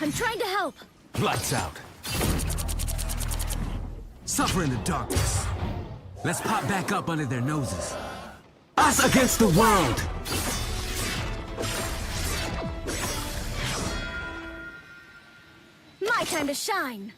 I'm trying to help. Lights out. Suffer in the darkness. Let's pop back up under their noses. Us against the world! My time to shine.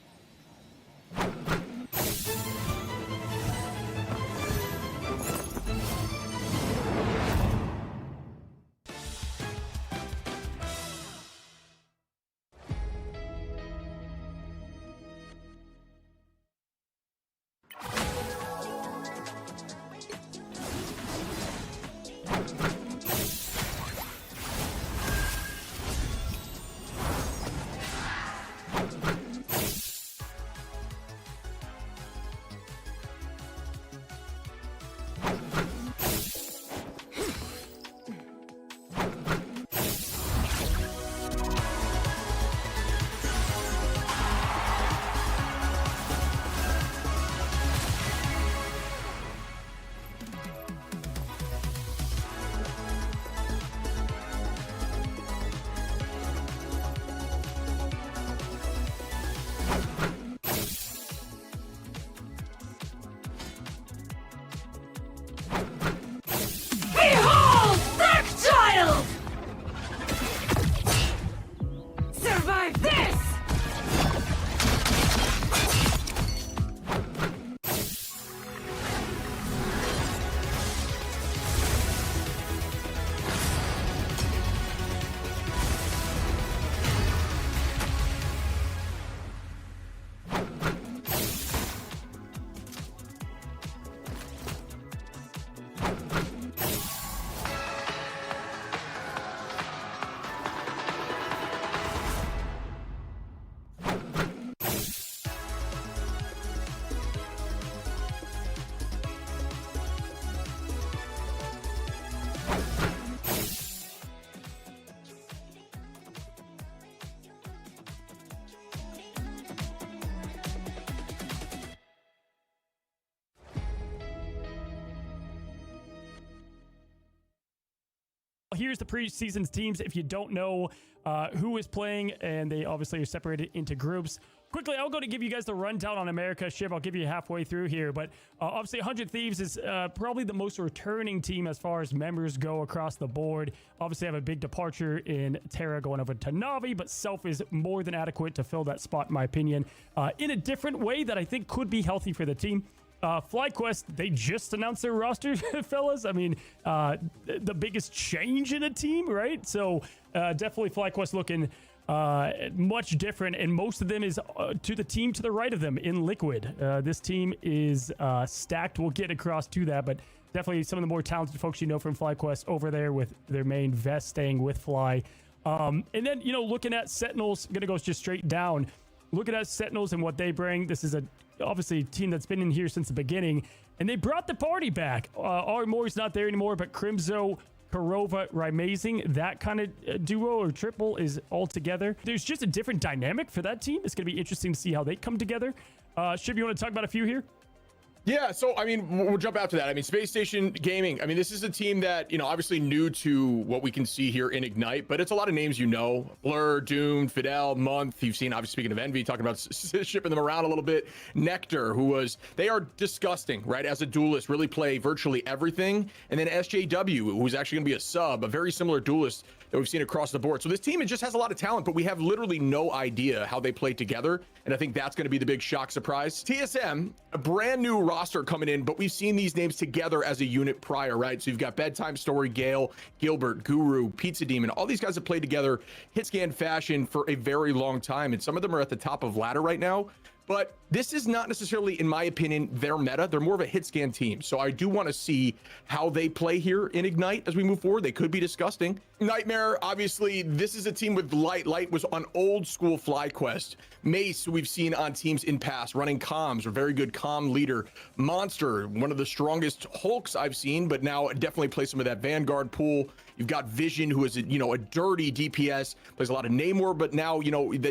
Behold, Dark Child! Survive this! Here's the preseason teams if you don't know who is playing, and they obviously are separated into groups. Quickly, I'll go to give you guys the rundown on America. Shiv, I'll give you halfway through here, but obviously 100 Thieves is probably the most returning team as far as members go across the board. Obviously, I have a big departure in Terra going over to Navi, but Self is more than adequate to fill that spot, in my opinion, in a different way that I think could be healthy for the team. FlyQuest, they just announced their roster, fellas. I mean, the biggest change in a team, right? So definitely FlyQuest looking much different, and most of them is to the team to the right of them in Liquid. This team is stacked. We'll get across to that, but definitely some of the more talented folks you know from FlyQuest over there with their main vest staying with Fly. And then, you know, looking at Sentinels, going to go just straight down. Looking at Sentinels and what they bring, this is obviously a team that's been in here since the beginning, and they brought the party back. Armore's not there anymore, but Crimzo, Karova, Rymazing, that kind of duo or triple is all together. There's just a different dynamic for that team. It's going to be interesting to see how they come together. Shiv, you want to talk about a few here? Yeah, so I mean, we'll jump after that. I mean, Space Station Gaming, I mean, this is a team that, you know, obviously new to what we can see here in Ignite, but it's a lot of names you know. Blur, Doom, Fidel, Month. You've seen, obviously, speaking of Envy, talking about shipping them around a little bit. Nectar, they are disgusting, right? As a duelist, really play virtually everything. And then SJW, who's actually going to be a sub, a very similar duelist that we've seen across the board. So this team, it just has a lot of talent, but we have literally no idea how they play together. And I think that's going to be the big shock surprise. TSM, a brand new roster coming in, but we've seen these names together as a unit prior, right? So you've got Bedtime Story, Gale, Gilbert, Guru, Pizza Demon. All these guys have played together hit scan fashion for a very long time, and some of them are at the top of ladder right now. But this is not necessarily, in my opinion, their meta. They're more of a hit scan team. So I do want to see how they play here in Ignite as we move forward. They could be disgusting. Nightmare, obviously, this is a team with Light. Light was on old school FlyQuest. Mace, who we've seen on teams in past, running comms, a very good comm leader. Monster, one of the strongest Hulks I've seen, but now definitely plays some of that Vanguard pool. You've got Vision, who is, a dirty DPS, plays a lot of Namor, but now,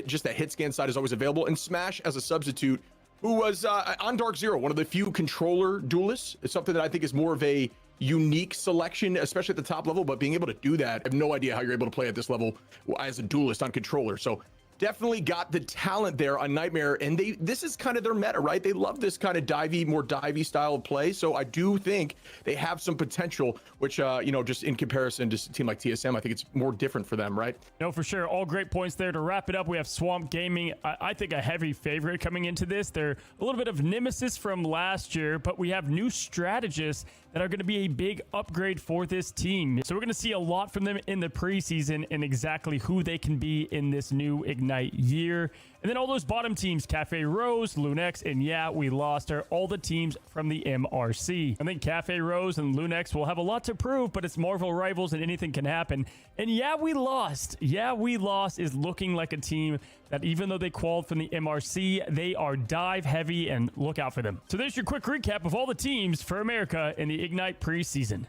just that hit scan side is always available. And Smash as a substitute, who was on Dark Zero, one of the few controller duelists. It's something that I think is more of a unique selection, especially at the top level, but being able to do that, I have no idea how you're able to play at this level as a duelist on controller. So definitely got the talent there on Nightmare, and this is kind of their meta, right? They love this kind of more divey style of play. So I do think they have some potential, which just in comparison to a team like TSM, I think it's more different for them, right? No, for sure. All great points there. To wrap it up, we have Swamp Gaming. I think a heavy favorite coming into this. They're a little bit of nemesis from last year, but we have new strategists that are going to be a big upgrade for this team. So we're going to see a lot from them in the preseason and exactly who they can be in this new Ignite year. And then all those bottom teams, Cafe Rose, Lunex, and yeah, we lost are all the teams from the MRC. I think Cafe Rose and Lunex will have a lot to prove, but it's Marvel rivals and anything can happen. And yeah, we lost. Yeah, we lost is looking like a team that even though they qualified from the MRC, they are dive heavy and look out for them. So there's your quick recap of all the teams for America in the Ignite preseason.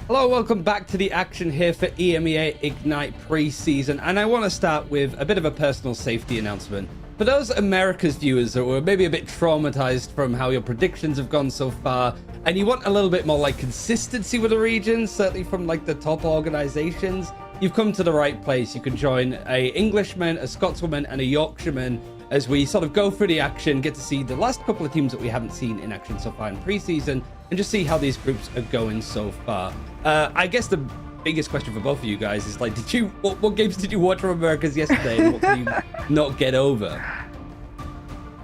Hello, welcome back to the action here for EMEA Ignite preseason, and I want to start with a bit of a personal safety announcement. For those America's viewers that were maybe a bit traumatized from how your predictions have gone so far, and you want a little bit more like consistency with the regions, certainly from like the top organizations, you've come to the right place. You can join a Englishman, a Scotswoman, and a Yorkshireman as we sort of go through the action, get to see the last couple of teams that we haven't seen in action so far in preseason, and just see how these groups are going so far. I guess the biggest question for both of you guys is like, what games did you watch from Americas yesterday, and what can you not get over?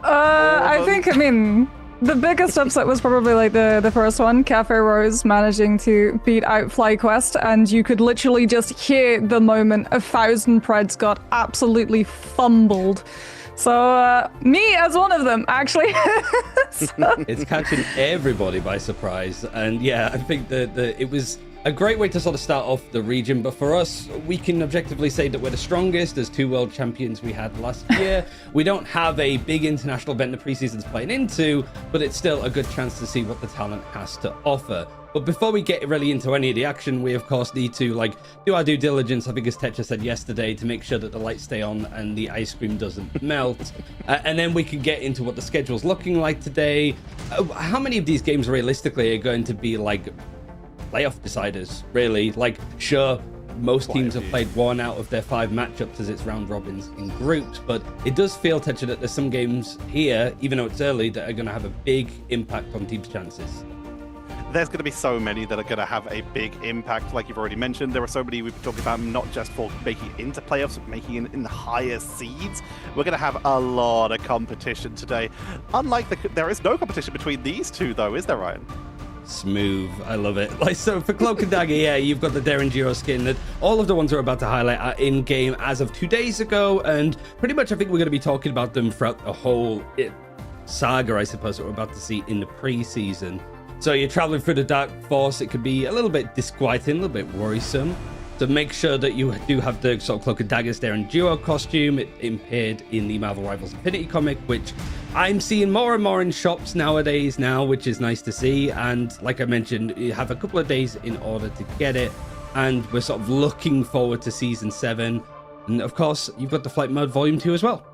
I mean, the biggest upset was probably like the first one, Cafe Rose managing to beat out FlyQuest, and you could literally just hear the moment 1,000 Preds got absolutely fumbled. So, me as one of them, actually. It's catching everybody by surprise. And yeah, I think that it was a great way to sort of start off the region. But for us, we can objectively say that we're the strongest. There's 2 world champions we had last year. We don't have a big international event the preseason's playing into, but it's still a good chance to see what the talent has to offer. But before we get really into any of the action, we of course need to do our due diligence, I think as Tetra said yesterday, to make sure that the lights stay on and the ice cream doesn't melt. And then we can get into what the schedule's looking like today. How many of these games realistically are going to be playoff deciders, really? Sure, most teams have played 1 out of their 5 matchups as it's round robins in groups, but it does feel, Tetra, that there's some games here, even though it's early, that are going to have a big impact on teams' chances. There's going to be so many that are going to have a big impact. Like you've already mentioned, there are so many we've been talking about, not just for making it into playoffs, but making it in the higher seeds. We're going to have a lot of competition today. Unlike there is no competition between these two, though, is there, Ryan? Smooth. I love it. So for Cloak and Dagger, yeah, you've got the Derangiro skin that all of the ones we're about to highlight are in game as of 2 days ago, and pretty much I think we're going to be talking about them throughout the whole saga, I suppose, that we're about to see in the preseason. So you're traveling through the Dark Force, it could be a little bit disquieting, a little bit worrisome. So make sure that you do have the sort of Cloak and Daggers Derangiro costume. It appeared in the Marvel Rivals Infinity comic, which I'm seeing more and more in shops nowadays now, which is nice to see. And like I mentioned, you have a couple of days in order to get it. And we're sort of looking forward to Season 7. And of course, you've got the Flight Mode Volume 2 as well.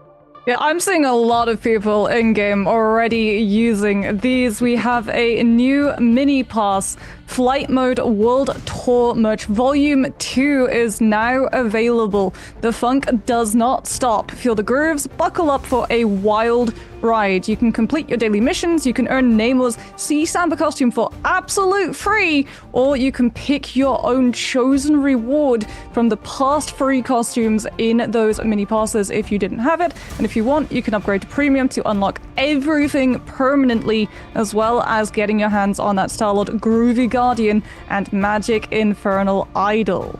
Yeah, I'm seeing a lot of people in-game already using these. We have a new mini pass, Flight Mode World Tour merch. Volume 2 is now available. The funk does not stop. Feel the grooves, buckle up for a wild ride. You can complete your daily missions, you can earn Namor's Sea Samba costume for absolute free, or you can pick your own chosen reward from the past free costumes in those mini passes if you didn't have it. And if you want, you can upgrade to premium to unlock everything permanently, as well as getting your hands on that Star-Lord Groovy Guardian and Magic Infernal Idol.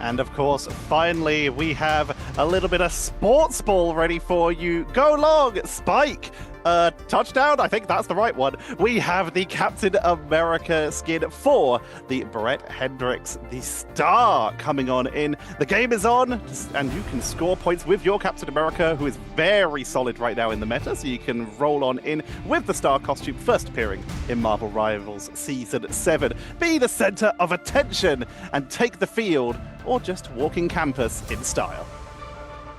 And of course, finally, we have a little bit of sports ball ready for you. Go long, Spike! Touchdown, I think that's the right one. We have the Captain America skin for the Brett Hendricks, the star, coming on in. The game is on, and you can score points with your Captain America, who is very solid right now in the meta, so you can roll on in with the star costume, first appearing in Marvel Rivals Season 7. Be the center of attention and take the field, or just walking campus in style.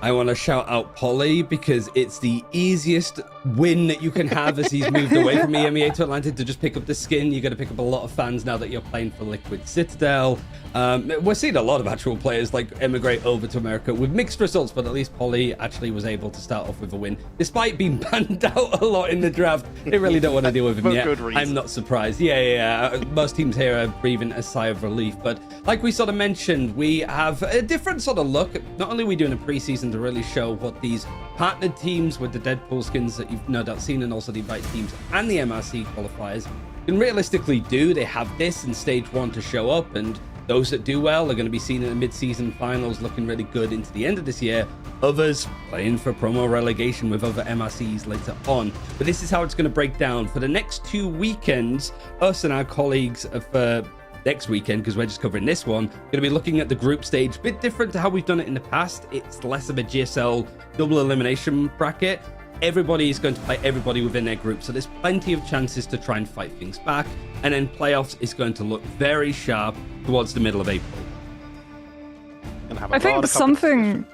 I want to shout out Polly because it's the easiest win that you can have as he's moved away from EMEA to Atlantic to just pick up the skin. You're going to pick up a lot of fans now that you're playing for Liquid Citadel. We're seeing a lot of actual players emigrate over to America with mixed results, but at least Polly actually was able to start off with a win. Despite being banned out a lot in the draft, they really don't want to deal with him yet. Good reason. I'm not surprised. Yeah. Most teams here are breathing a sigh of relief. But like we sort of mentioned, we have a different sort of look. Not only are we doing a preseason to really show what these partnered teams with the Deadpool skins that you've no doubt seen, and also the invite teams and the MRC qualifiers can realistically do. They have this in stage 1 to show up, and those that do well are going to be seen in the mid-season finals looking really good into the end of this year. Others playing for promo relegation with other MRCs later on. But this is how it's going to break down. For the next 2 weekends, us and our colleagues for next weekend, because we're just covering this one, going to be looking at the group stage. Bit different to how we've done it in the past. It's less of a GSL double elimination bracket. Everybody is going to play everybody within their group, so there's plenty of chances to try and fight things back. And then playoffs is going to look very sharp towards the middle of April. I think something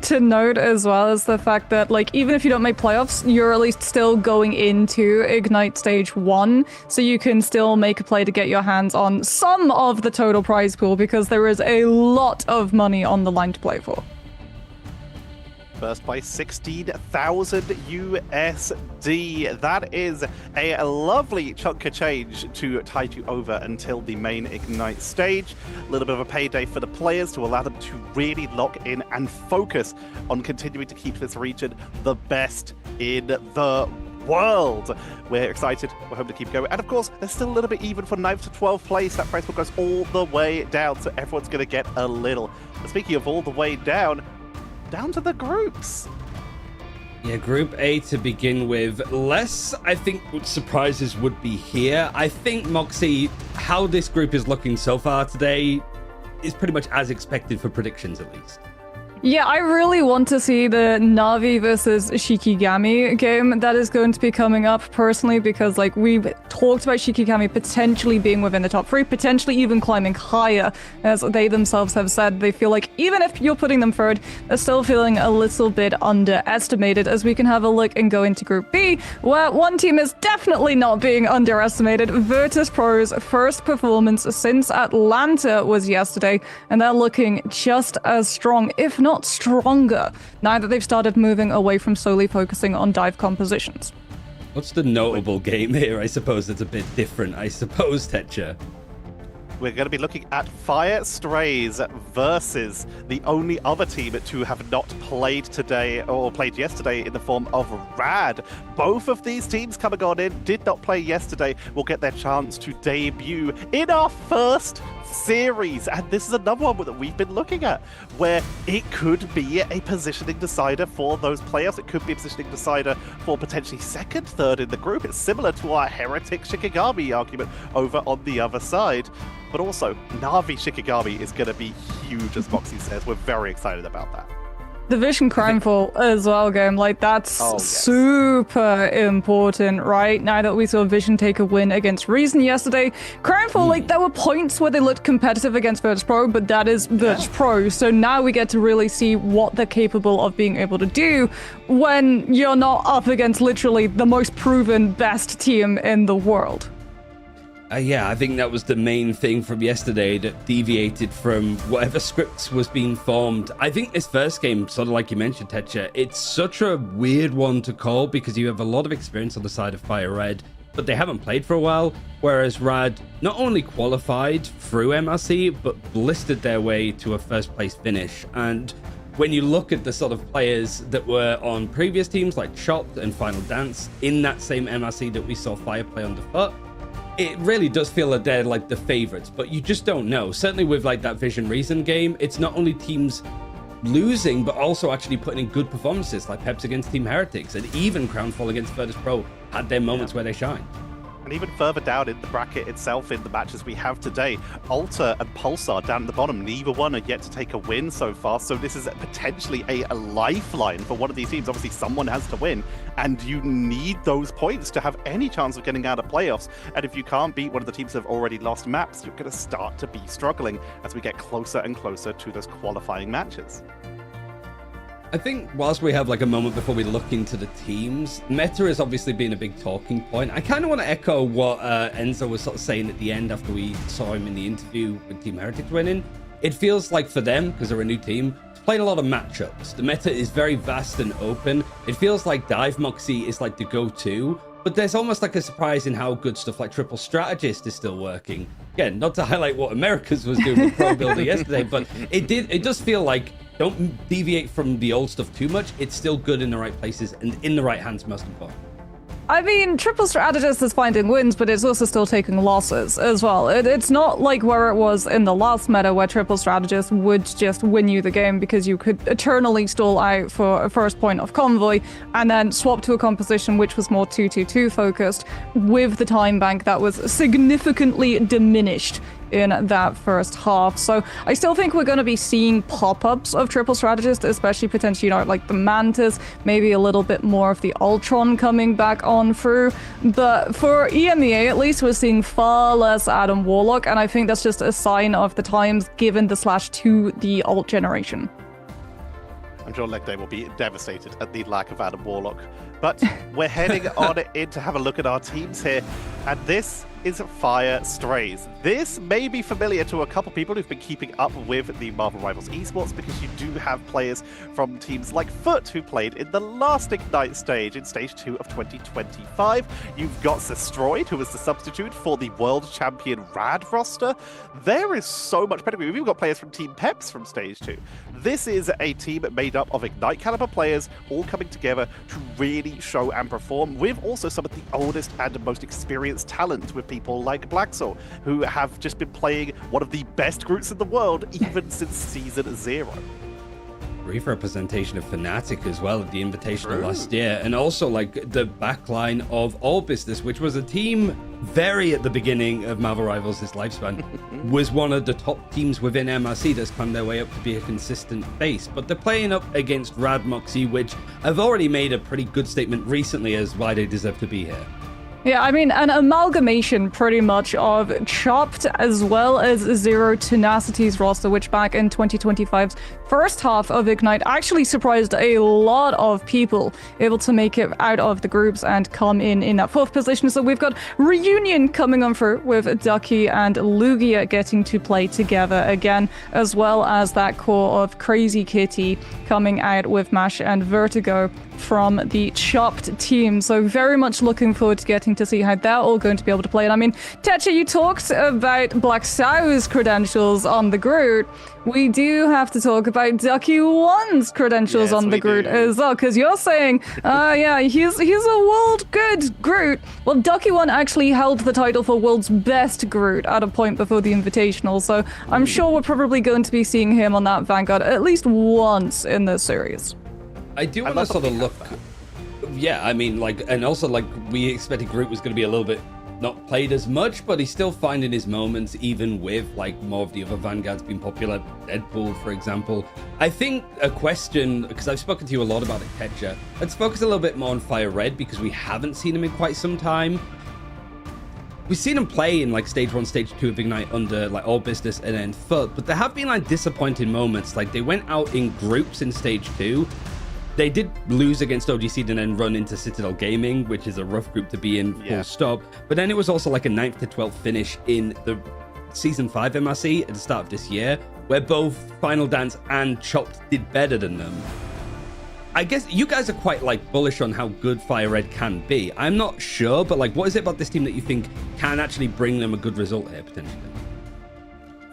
to note as well is the fact that, even if you don't make playoffs, you're at least still going into Ignite Stage 1, so you can still make a play to get your hands on some of the total prize pool, because there is a lot of money on the line to play for. First place, 16,000 USD. That is a lovely chunk of change to tide you over until the main Ignite stage. A little bit of a payday for the players to allow them to really lock in and focus on continuing to keep this region the best in the world. We're excited. We're hoping to keep going. And of course, there's still a little bit even for 9th to 12th place. That price pool goes all the way down, so everyone's going to get a little. But speaking of all the way down, down to the groups. Yeah, Group A to begin with. Less, I think, surprises would be here. I think, Moxie, how this group is looking so far today is pretty much as expected for predictions, at least. Yeah, I really want to see the Na'Vi versus Shikigami game that is going to be coming up personally, because like we've talked about Shikigami potentially being within the top 3, potentially even climbing higher, as they themselves have said. They feel like even if you're putting them third, they're still feeling a little bit underestimated, as we can have a look and go into Group B, where one team is definitely not being underestimated. Virtus Pro's first performance since Atlanta was yesterday, and they're looking just as strong, if not stronger, now that they've started moving away from solely focusing on dive compositions. What's the notable game here? I suppose it's a bit different, Tetcher. We're going to be looking at Fire Strays versus the only other team to have not played today or played yesterday in the form of Rad. Both of these teams coming on in did not play yesterday, will get their chance to debut in our first series. And this is another one that we've been looking at, where it could be a positioning decider for those playoffs. It could be a positioning decider for potentially second, third in the group. It's similar to our Heretic Shikigami argument over on the other side. But also, Na'Vi Shikigami is going to be huge, as Moxie says. We're very excited about that. The Vision Crimefall as well, game. Like, that's super important, right? Now that we saw Vision take a win against Reason yesterday. Crimefall, like, there were points where they looked competitive against Virtus Pro, but that is Virtus Pro. So now we get to really see what they're capable of being able to do when you're not up against literally the most proven best team in the world. Yeah, I think that was the main thing from yesterday that deviated from whatever scripts was being formed. I think this first game, sort of like you mentioned, Tetcher, it's such a weird one to call because you have a lot of experience on the side of Fire Red, but they haven't played for a while, whereas Rad not only qualified through MRC, but blistered their way to a first place finish. And when you look at the sort of players that were on previous teams like Chopped and Final Dance in that same MRC that we saw Fire play on the foot, it really does feel that they're like the favorites, but you just don't know. Certainly with like that Vision Reason game, it's not only teams losing, but also actually putting in good performances like Peps against Team Heretics, and even Crownfall against Virtus Pro had their moments where they shine. And even further down in the bracket itself, in the matches we have today, Alter and Pulsar down at the bottom, neither one are yet to take a win so far. So this is potentially a lifeline for one of these teams. Obviously, someone has to win, and you need those points to have any chance of getting out of playoffs. And if you can't beat one of the teams that have already lost maps, you're going to start to be struggling as we get closer and closer to those qualifying matches. I think whilst we have like a moment before we look into the teams, meta has obviously been a big talking point. I kind of want to echo what Enzo was sort of saying at the end after we saw him in the interview with Team Heretics winning. It feels like for them, because they're a new team, playing a lot of matchups. The meta is very vast and open. It feels like Dive Moxie is like the go-to, but there's almost like a surprise in how good stuff like Triple Strategist is still working. Again, not to highlight what Americas was doing with Pro Builder yesterday, but it does feel like don't deviate from the old stuff too much. It's still good in the right places and in the right hands, most important. I mean, Triple Strategist is finding wins, but it's also still taking losses as well. It's not like where it was in the last meta where Triple Strategist would just win you the game because you could eternally stall out for a first point of convoy and then swap to a composition which was more 2-2-2 focused with the time bank that was significantly diminished in that first half. So I still think we're going to be seeing pop-ups of Triple Strategist, especially potentially, like the Mantis, maybe a little bit more of the Ultron coming back on through. But for EMEA, at least, we're seeing far less Adam Warlock, and I think that's just a sign of the times given the slash to the alt generation. I'm sure Leg Day will be devastated at the lack of Adam Warlock. But we're heading on in to have a look at our teams here, and this is Fire Strays. This may be familiar to a couple people who've been keeping up with the Marvel Rivals esports, because you do have players from teams like Foot who played in the last Ignite stage, in Stage 2 of 2025. You've got Zestroid, who was the substitute for the World Champion Rad roster. There is so much pedigree. We've even got players from Team Peps from Stage 2. This is a team made up of Ignite caliber players all coming together to really show and perform, with also some of the oldest and most experienced talent, with people like Blacksoul, who have just been playing one of the best groups in the world even since Season 0. brief representation of Fnatic as well at the Invitational last year, and also like the backline of All Business, which was a team very at the beginning of Marvel Rivals' lifespan, was one of the top teams within MRC that's climbed their way up to be a consistent base. But they're playing up against Rad Moxie, which have already made a pretty good statement recently as why they deserve to be here. Yeah, I mean, an amalgamation pretty much of Chopped as well as Zero Tenacity's roster, which back in 2025's first half of Ignite actually surprised a lot of people, able to make it out of the groups and come in that fourth position. So we've got Reunion coming on through with Ducky and Lugia getting to play together again, as well as that core of Crazy Kitty coming out with Mash and Vertigo from the Chopped team. So very much looking forward to getting to see how they're all going to be able to play. And I mean, Techa, you talked about Black Sow's credentials on the Groot. We do have to talk about Ducky One's credentials on the Groot as well, because you're saying, yeah, he's a world good Groot. Well, Ducky One actually held the title for world's best Groot at a point before the Invitational, so I'm sure we're probably going to be seeing him on that Vanguard at least once in this series. I do want to sort of look. Yeah, I mean, like, and also, like, we expected Groot was going to be a little bit not played as much, but he's still finding his moments, even with, like, more of the other Vanguards being popular. Deadpool, for example. I think a question, because I've spoken to you a lot about it, Ketcha, let's focus a little bit more on Fire Red, because we haven't seen him in quite some time. We've seen him play in, like, Stage 1, Stage 2 of Ignite under, like, All Business and then FUT, but there have been, like, disappointing moments. Like, they went out in groups in Stage 2. They did lose against OGC and then run into Citadel Gaming, which is a rough group to be in, full stop. But then it was also like a 9th to 12th finish in the Season 5 MRC at the start of this year, where both Final Dance and Chopped did better than them. I guess you guys are quite, like, bullish on how good Fire Red can be. I'm not sure, but, like, what is it about this team that you think can actually bring them a good result here, potentially?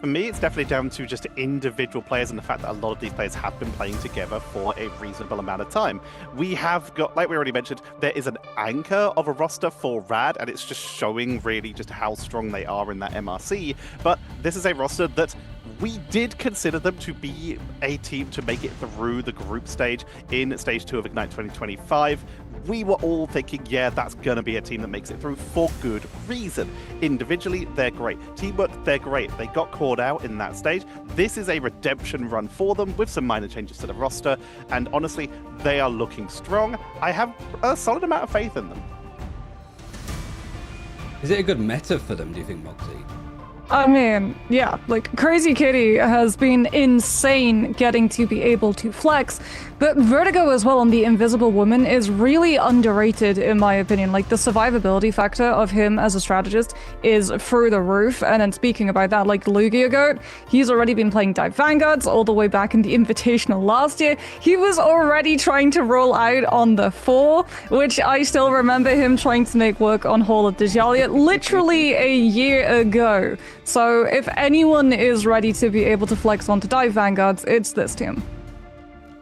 For me, it's definitely down to just individual players and the fact that a lot of these players have been playing together for a reasonable amount of time. We have got, like we already mentioned, there is an anchor of a roster for Rad, and it's just showing really just how strong they are in that MRC. But this is a roster that we did consider them to be a team to make it through the group stage in Stage 2 of Ignite 2025. We were all thinking, yeah, that's going to be a team that makes it through for good reason. Individually, they're great. Teamwork, they're great. They got caught out in that stage. This is a redemption run for them with some minor changes to the roster. And honestly, they are looking strong. I have a solid amount of faith in them. Is it a good meta for them, do you think, Moxie? I mean, yeah, like, Crazy Kitty has been insane getting to be able to flex, but Vertigo as well on the Invisible Woman is really underrated in my opinion. Like, the survivability factor of him as a strategist is through the roof, and then speaking about that, like, Lugia Goat, he's already been playing Dive Vanguards all the way back in the Invitational last year. He was already trying to roll out on the 4, which I still remember him trying to make work on Hall of Djalia literally a year ago. So if anyone is ready to be able to flex onto Dive Vanguards, it's this team.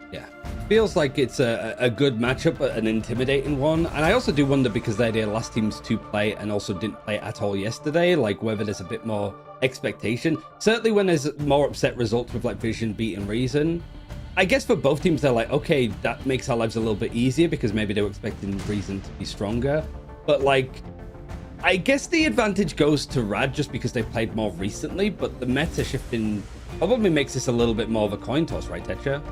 Yeah, feels like it's a good matchup, an intimidating one. And I also do wonder, because they're the last teams to play and also didn't play at all yesterday, like whether there's a bit more expectation. Certainly when there's more upset results with, like, Vision beating Reason, I guess for both teams they're like, okay, that makes our lives a little bit easier because maybe they were expecting Reason to be stronger. But, like, I guess the advantage goes to Rad just because they played more recently, but the meta shifting probably makes this a little bit more of a coin toss, right, Tetra?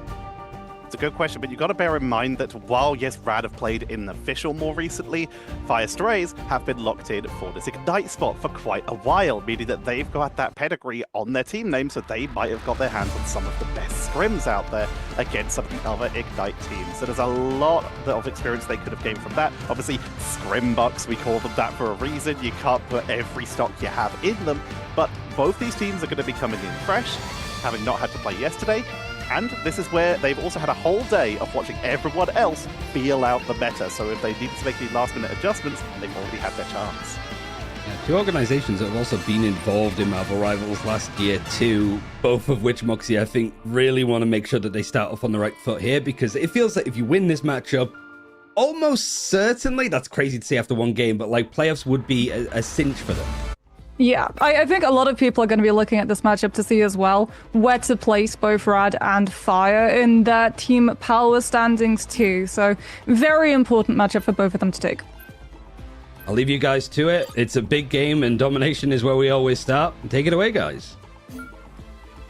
It's a good question, but you've got to bear in mind that while, yes, Rad have played in the official more recently, Fire Strays have been locked in for this Ignite spot for quite a while, meaning that they've got that pedigree on their team name, so they might have got their hands on some of the best scrims out there against some of the other Ignite teams. So there's a lot of experience they could have gained from that. Obviously, scrim bucks, we call them that for a reason. You can't put every stock you have in them, but both these teams are going to be coming in fresh, having not had to play yesterday. And this is where they've also had a whole day of watching everyone else feel out the meta. So if they needed to make any last-minute adjustments, they've already had their chance. Yeah, two organizations that have also been involved in Marvel Rivals last year too, both of which, Moxie, I think really want to make sure that they start off on the right foot here, because it feels like if you win this matchup, almost certainly, that's crazy to say after one game, but, like, playoffs would be a cinch for them. Yeah, I think a lot of people are going to be looking at this matchup to see as well where to place both Rad and Fire in their team power standings too. So very important matchup for both of them to take. I'll leave you guys to it. It's a big game and domination is where we always start. Take it away, guys.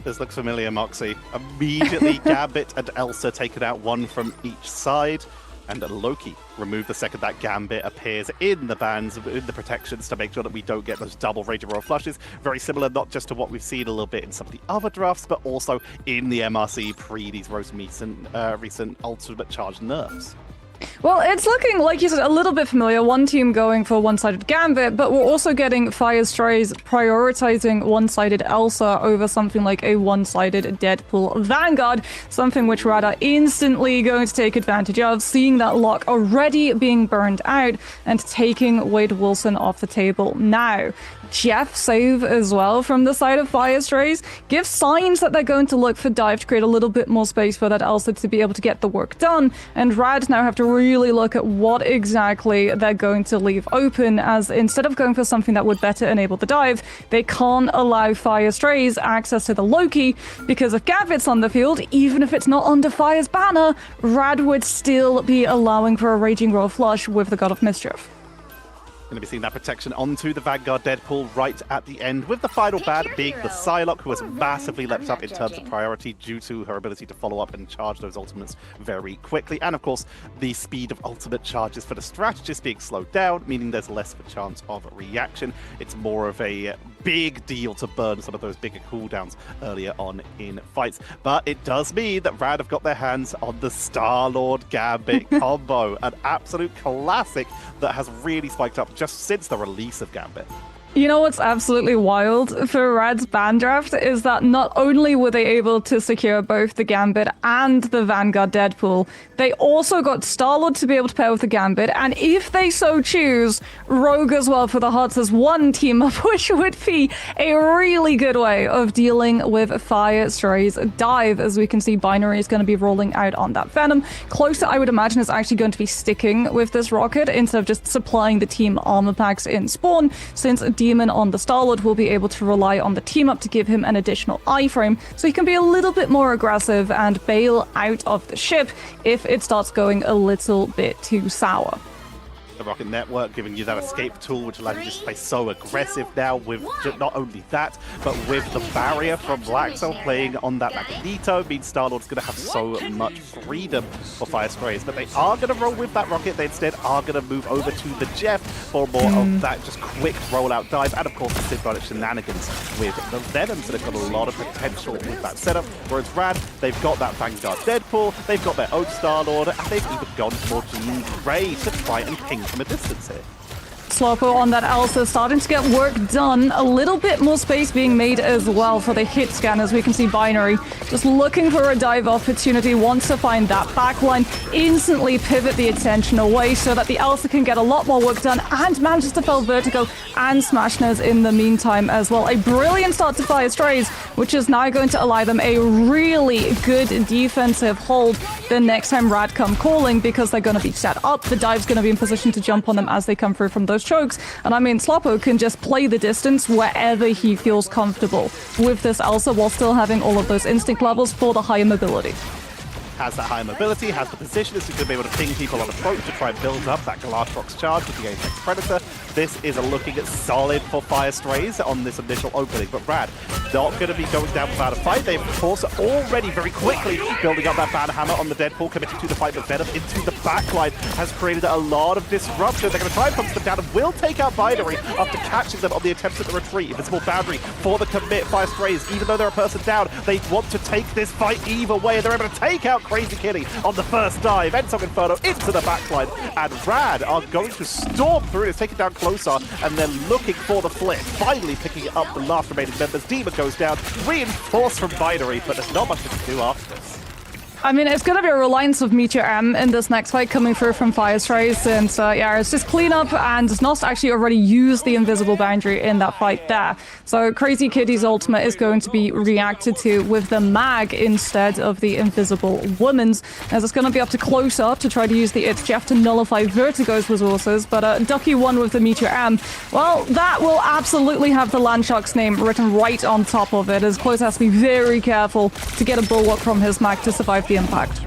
This looks familiar, Moxie. Immediately, Gambit and Elsa taken out, one from each side. And Loki removed the second that Gambit appears in the bans, in the protections, to make sure that we don't get those double Raging Royal flushes. Very similar, not just to what we've seen a little bit in some of the other drafts, but also in the MRC pre these recent Ultimate Charge nerfs. Well, it's looking, like you said, a little bit familiar. One team going for one-sided Gambit, but we're also getting Fire Strays prioritizing one-sided Elsa over something like a one-sided Deadpool Vanguard, something which Rad are instantly going to take advantage of, seeing that lock already being burned out and taking Wade Wilson off the table now. Jeff save as well from the side of Fire Strays gives signs that they're going to look for dive to create a little bit more space for that Elsa to be able to get the work done, and Rad now have to really look at what exactly they're going to leave open, as instead of going for something that would better enable the dive, they can't allow Fire Strays access to the Loki, because if Gambit's on the field, even if it's not under Fire's banner, Rad would still be allowing for a Raging Royal flush with the God of Mischief. Going to be seeing that protection onto the Vanguard Deadpool right at the end, with the final ban being the Psylocke, who has massively leapt up in terms of priority due to her ability to follow up and charge those ultimates very quickly. And of course, the speed of ultimate charges for the strategist being slowed down, meaning there's less of a chance of reaction. It's more of a big deal to burn some of those bigger cooldowns earlier on in fights. But it does mean that Rad have got their hands on the Star-Lord Gambit combo, an absolute classic that has really spiked up just since the release of Gambit. You know what's absolutely wild for Rad's ban draft is that not only were they able to secure both the Gambit and the Vanguard Deadpool, they also got Star-Lord to be able to pair with the Gambit, and if they so choose, Rogue as well for the Hearts as one team-up, which would be a really good way of dealing with Fire Stray's dive, as we can see Binary is going to be rolling out on that Venom. Closer, I would imagine, is actually going to be sticking with this rocket instead of just supplying the team armor packs in spawn, since Demon on the Star-Lord will be able to rely on the team-up to give him an additional iframe, so he can be a little bit more aggressive and bail out of the ship if it starts going a little bit too sour. The Rocket Network giving you that escape tool, which allows you to just play so aggressive now with not only that, but with the barrier from Blackcell playing on that Magneto, means Star-Lord's going to have so much freedom for Fire Strays. But they are going to roll with that Rocket. They instead are going to move over to the Jeff for more of that just quick rollout dive, and of course the symbolic shenanigans with the Venoms that have got a lot of potential with that setup. Whereas Rad, they've got that Vanguard Deadpool, they've got their own Star-Lord, and they've even gone more Jean Grey to try and ping from a distance here. Slowpo on that Elsa starting to get work done. A little bit more space being made as well for the hit scan, as we can see Binary just looking for a dive opportunity, wants to find that backline, instantly pivot the attention away so that the Elsa can get a lot more work done, and manages to fell Vertigo and Smashners in the meantime as well. A brilliant start to Fire Strays, which is now going to allow them a really good defensive hold the next time Rad come calling, because they're going to be set up. The dive's going to be in position to jump on them as they come through from those chokes, and I mean Sloppo can just play the distance wherever he feels comfortable with this Elsa, while still having all of those instinct levels for the higher mobility. Has that high mobility, has the position, so you can be able to ping people on approach to try and build up that Glass Box charge with the Apex Predator. This is looking solid for Fire Strays on this initial opening, but Rad not going to be going down without a fight. They've, of course, already very quickly building up that Ban Hammer on the Deadpool, committed to the fight, but Venom into the backline has created a lot of disruption. They're going to try and punch them down and will take out Binary after catching them on the attempts at the retreat. Invisible boundary for the commit. Fire Strays, even though they're a person down, they want to take this fight either way, and they're able to take out Crazy Kitty on the first dive. Endsong Inferno into the backline, and Rad are going to storm through it, take it down closer, and then looking for the flip, finally picking up the last remaining members. Demon goes down, reinforced from Binary, but there's not much to do after this. I mean, it's going to be a reliance of Meteor M in this next fight coming through from Firestray, since, yeah, it's just clean up, and Nos actually already used the invisible boundary in that fight there. So Crazy Kitty's ultimate is going to be reacted to with the mag instead of the invisible woman's, as it's going to be up to close up to try to use the It's Jeff to nullify Vertigo's resources, but Ducky won with the Meteor M. Well, that will absolutely have the Landshark's name written right on top of it, as Close has to be very careful to get a bulwark from his mag to survive the impact.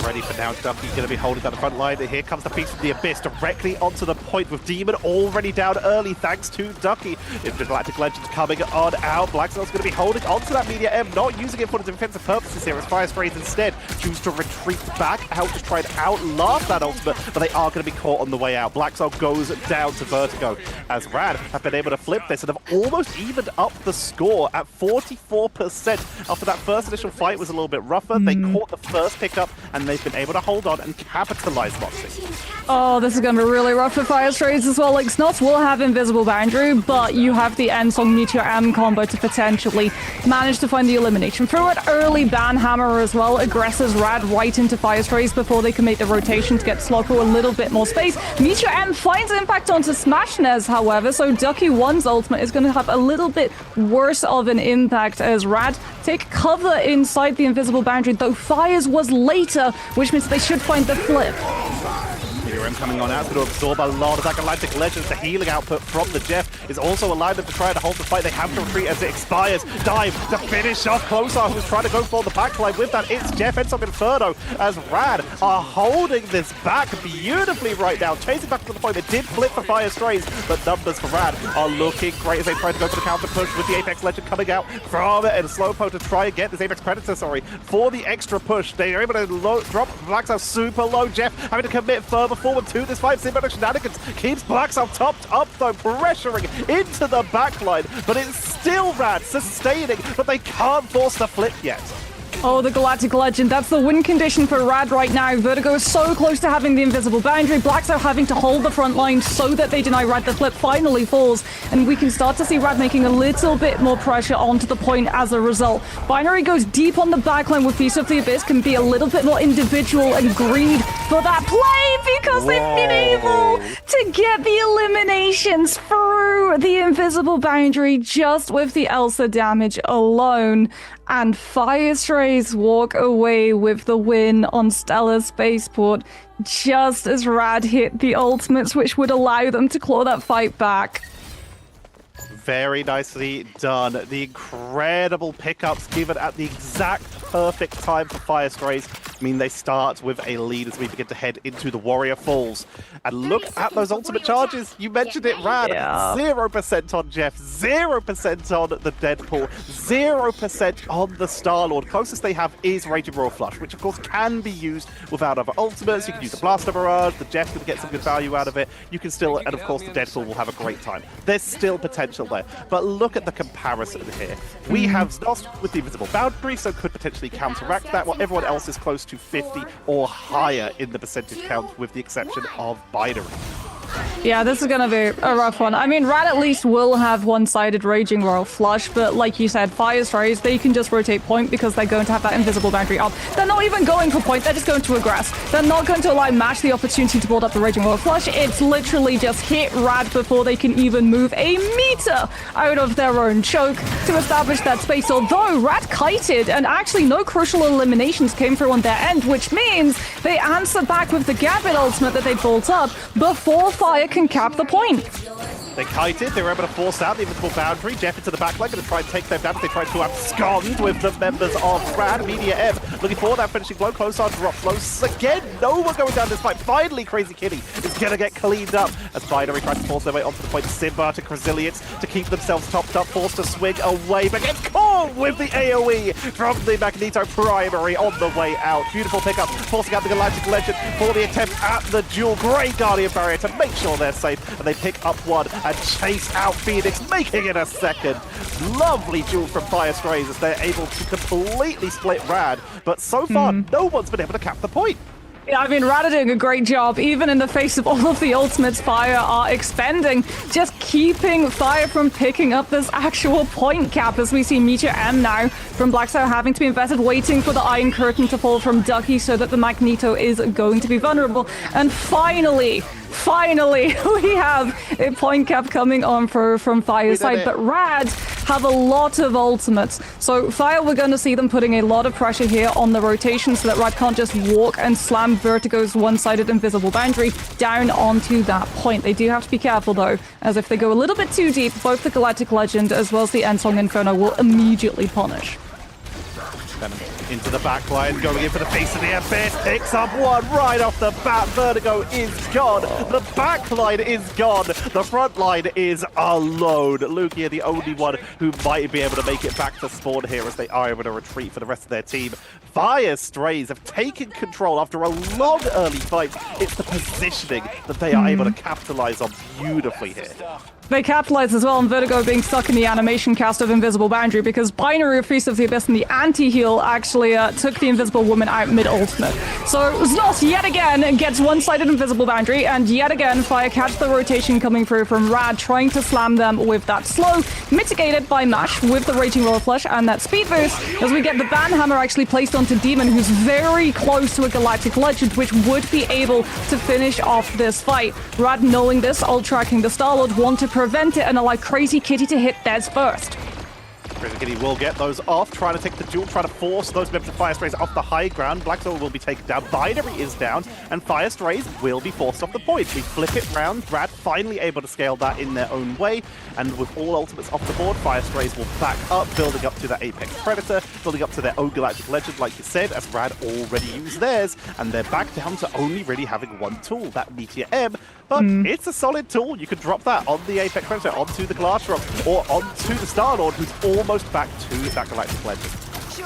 Ready for now. Ducky going to be holding down the front line. Here comes the piece from the Abyss directly onto the point with Demon already down early thanks to Ducky. Galactic Legends coming on out. Blackcell's going to be holding onto that Media M, not using it for defensive purposes here as Firesprays instead choose to retreat back out to try and outlast that ultimate, but they are going to be caught on the way out. Blackcell goes down to Vertigo as Rad have been able to flip this and have almost evened up the score at 44%. After that first initial fight was a little bit rougher, they caught the first pickup and they've been able to hold on and capitalize, Moxie. Oh, this is going to be really rough for Firestray as well. Like, Snots will have Invisible Boundary, but you have the Ensong Meteor M combo to potentially manage to find the elimination. Through an early ban hammer as well, aggresses Rad right into Firestrays before they can make the rotation to get Slocko a little bit more space. Meteor M finds impact onto Smashnez, however, so Ducky 1's ultimate is going to have a little bit worse of an impact as Rad take cover inside the Invisible Boundary, though Fires was later, which means they should find the flip. Meteor M coming on out, it's going to absorb a lot of that Galactic Legends. The healing output from the Jeff is also allowing them to try to hold the fight. They have to retreat as it expires. Dive to finish off Closar, who's trying to go for the backline with that. It's Jeff, Ensong Inferno, as Rad are holding this back beautifully right now. Chasing back to the point. They did flip for Firestrays, but numbers for Rad are looking great as they try to go for the counter push with the Apex Legend coming out from it and Slowpoke to try and get this Apex Predator, for the extra push. They are able to drop Blackcell super low. Jeff having to commit further forward to this fight. Symbiotic Shenanigans keeps Blackcell topped up though, pressuring into the backline, but it's still Rad sustaining, but they can't force the flip yet. Oh, the Galactic Legend. That's the win condition for Rad right now. Vertigo is so close to having the invisible boundary. Blackcell having to hold the front line so that they deny Rad. The flip finally falls, and we can start to see Rad making a little bit more pressure onto the point as a result. Binary goes deep on the backline with Feast of the Abyss, can be a little bit more individual and greed for that play because they've been able to get the eliminations through the invisible boundary just with the Elsa damage alone. And Firestrays walk away with the win on Stellar Spaceport just as Rad hit the ultimates, which would allow them to claw that fight back. Very nicely done. The incredible pickups given at the exact perfect time for Firestrays mean they start with a lead as we begin to head into the Warrior Falls. And look at those ultimate charges. You mentioned it, Rad. Yeah. 0% on Jeff, 0% on the Deadpool, 0% on the Star-Lord. Closest they have is Raging Royal Flush, which of course can be used without other ultimates. You can use the Blaster Barrage, the Jeff can get some good value out of it. You can still, and of course the Deadpool will have a great time. There's still potential there. But look at the comparison here. We have Znost with the invisible boundary, so could potentially counteract that, while everyone else is close to 50 or higher in the percentage count, with the exception of Binary. Yeah, this is going to be a rough one. I mean, Rad at least will have one-sided Raging Royal Flush, but like you said, Firestrays, they can just rotate point because they're going to have that invisible boundary up. They're not even going for point, they're just going to aggress. They're not going to allow Mash the opportunity to build up the Raging Royal Flush. It's literally just hit Rad before they can even move a meter out of their own choke to establish that space. Although Rad kited, and actually no crucial eliminations came through on their end, which means they answer back with the Gambit ultimate that they built up before Fire can cap the point. They kited, they were able to force out the invisible boundary. Jeff into the backline, going to try and take them down as they try to abscond with the members of Rad. Media M looking for that finishing blow. Closar drops close again. No one going down this fight. Finally, Crazy Kitty is going to get cleaned up as Binary tries to force their way onto the point. Symbiotic Resilience to keep themselves topped up, forced to swing away, but gets caught with the AoE from the Magneto Primary on the way out. Beautiful pickup, forcing out the Galactic Legend for the attempt at the duel. Great Guardian Barrier to make sure they're safe, and they pick up one and chase out Phoenix, making it a second. Lovely duel from Firestrays as they're able to completely split Rad, but so far no one's been able to cap the point. Yeah, I mean, Rad are doing a great job, even in the face of all of the ultimates Fire are expending, just keeping Fire from picking up this actual point cap, as we see Meteor M now from Blackstar having to be invested, waiting for the Iron Curtain to fall from Ducky so that the Magneto is going to be vulnerable. And finally, we have a point cap coming on from Fire's side, but Rad have a lot of ultimates. So Fire, we're going to see them putting a lot of pressure here on the rotation so that Rad can't just walk and slam Vertigo's one-sided invisible boundary down onto that point. They do have to be careful though, as if they go a little bit too deep, both the Galactic Legend as well as the Ensong Inferno will immediately punish. Venom into the back line, going in for the face of the abyss, picks up one right off the bat. Vertigo is gone. The back line is gone. The front line is alone. Lugia, the only one who might be able to make it back to spawn here, as they are able to retreat for the rest of their team. Fire Strays have taken control after a long early fight. It's the positioning that they are able to capitalize on beautifully here. They capitalize as well on Vertigo being stuck in the animation cast of Invisible Boundary, because Binary of Feast of the Abyss and the anti-heal actually took the Invisible Woman out mid-ultimate. So Znos yet again gets one-sided Invisible Boundary, and yet again Fire catch the rotation coming through from Rad, trying to slam them with that slow, mitigated by Mash with the Raging Royal Flush and that speed boost, as we get the Banhammer actually placed onto Demon, who's very close to a Galactic Legend, which would be able to finish off this fight. Rad, knowing this, ult-tracking the Star-Lord, want to prevent it and allow Crazy Kitty to hit theirs first. Crazy Kitty will get those off, trying to take the duel, trying to force those members of Fire Strays off the high ground. Black Soul will be taken down, Binary is down, and Fire Strays will be forced off the point. We flip it round, Rad finally able to scale that in their own way, and with all ultimates off the board, Fire Strays will back up, building up to that Apex Predator, building up to their own Galactic Legend, like you said, as Rad already used theirs, and they're back down to only really having one tool, that Meteor M, but it's a solid tool. You can drop that on the Apex Predator, onto the Glass Rock, or onto the Star-Lord, who's almost back to that Galactic Legend.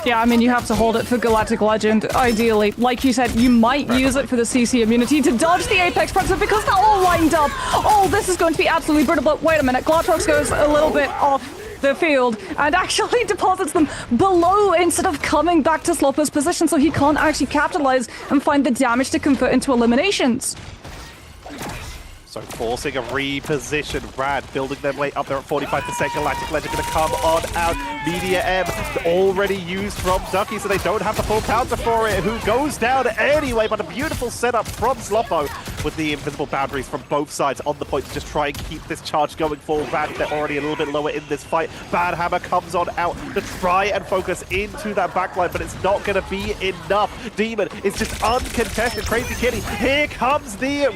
Yeah, I mean, you have to hold it for Galactic Legend, ideally. Like you said, you might use it for the CC immunity to dodge the Apex Predator, because they're all lined up. Oh, this is going to be absolutely brutal, but wait a minute. Glatrox goes a little bit off the field and actually deposits them below instead of coming back to Slopper's position, so he can't actually capitalize and find the damage to convert into eliminations. So forcing a reposition, Rad building their way up there at 45%. Galactic Legend going to come on out. Meteor M already used from Ducky, so they don't have the full counter for it, who goes down anyway, but a beautiful setup from Sloppo with the invisible boundaries from both sides on the point to just try and keep this charge going for Rad. They're already a little bit lower in this fight. Banhammer comes on out to try and focus into that backline, but it's not going to be enough. Demon is just uncontested. Crazy Kitty, here comes the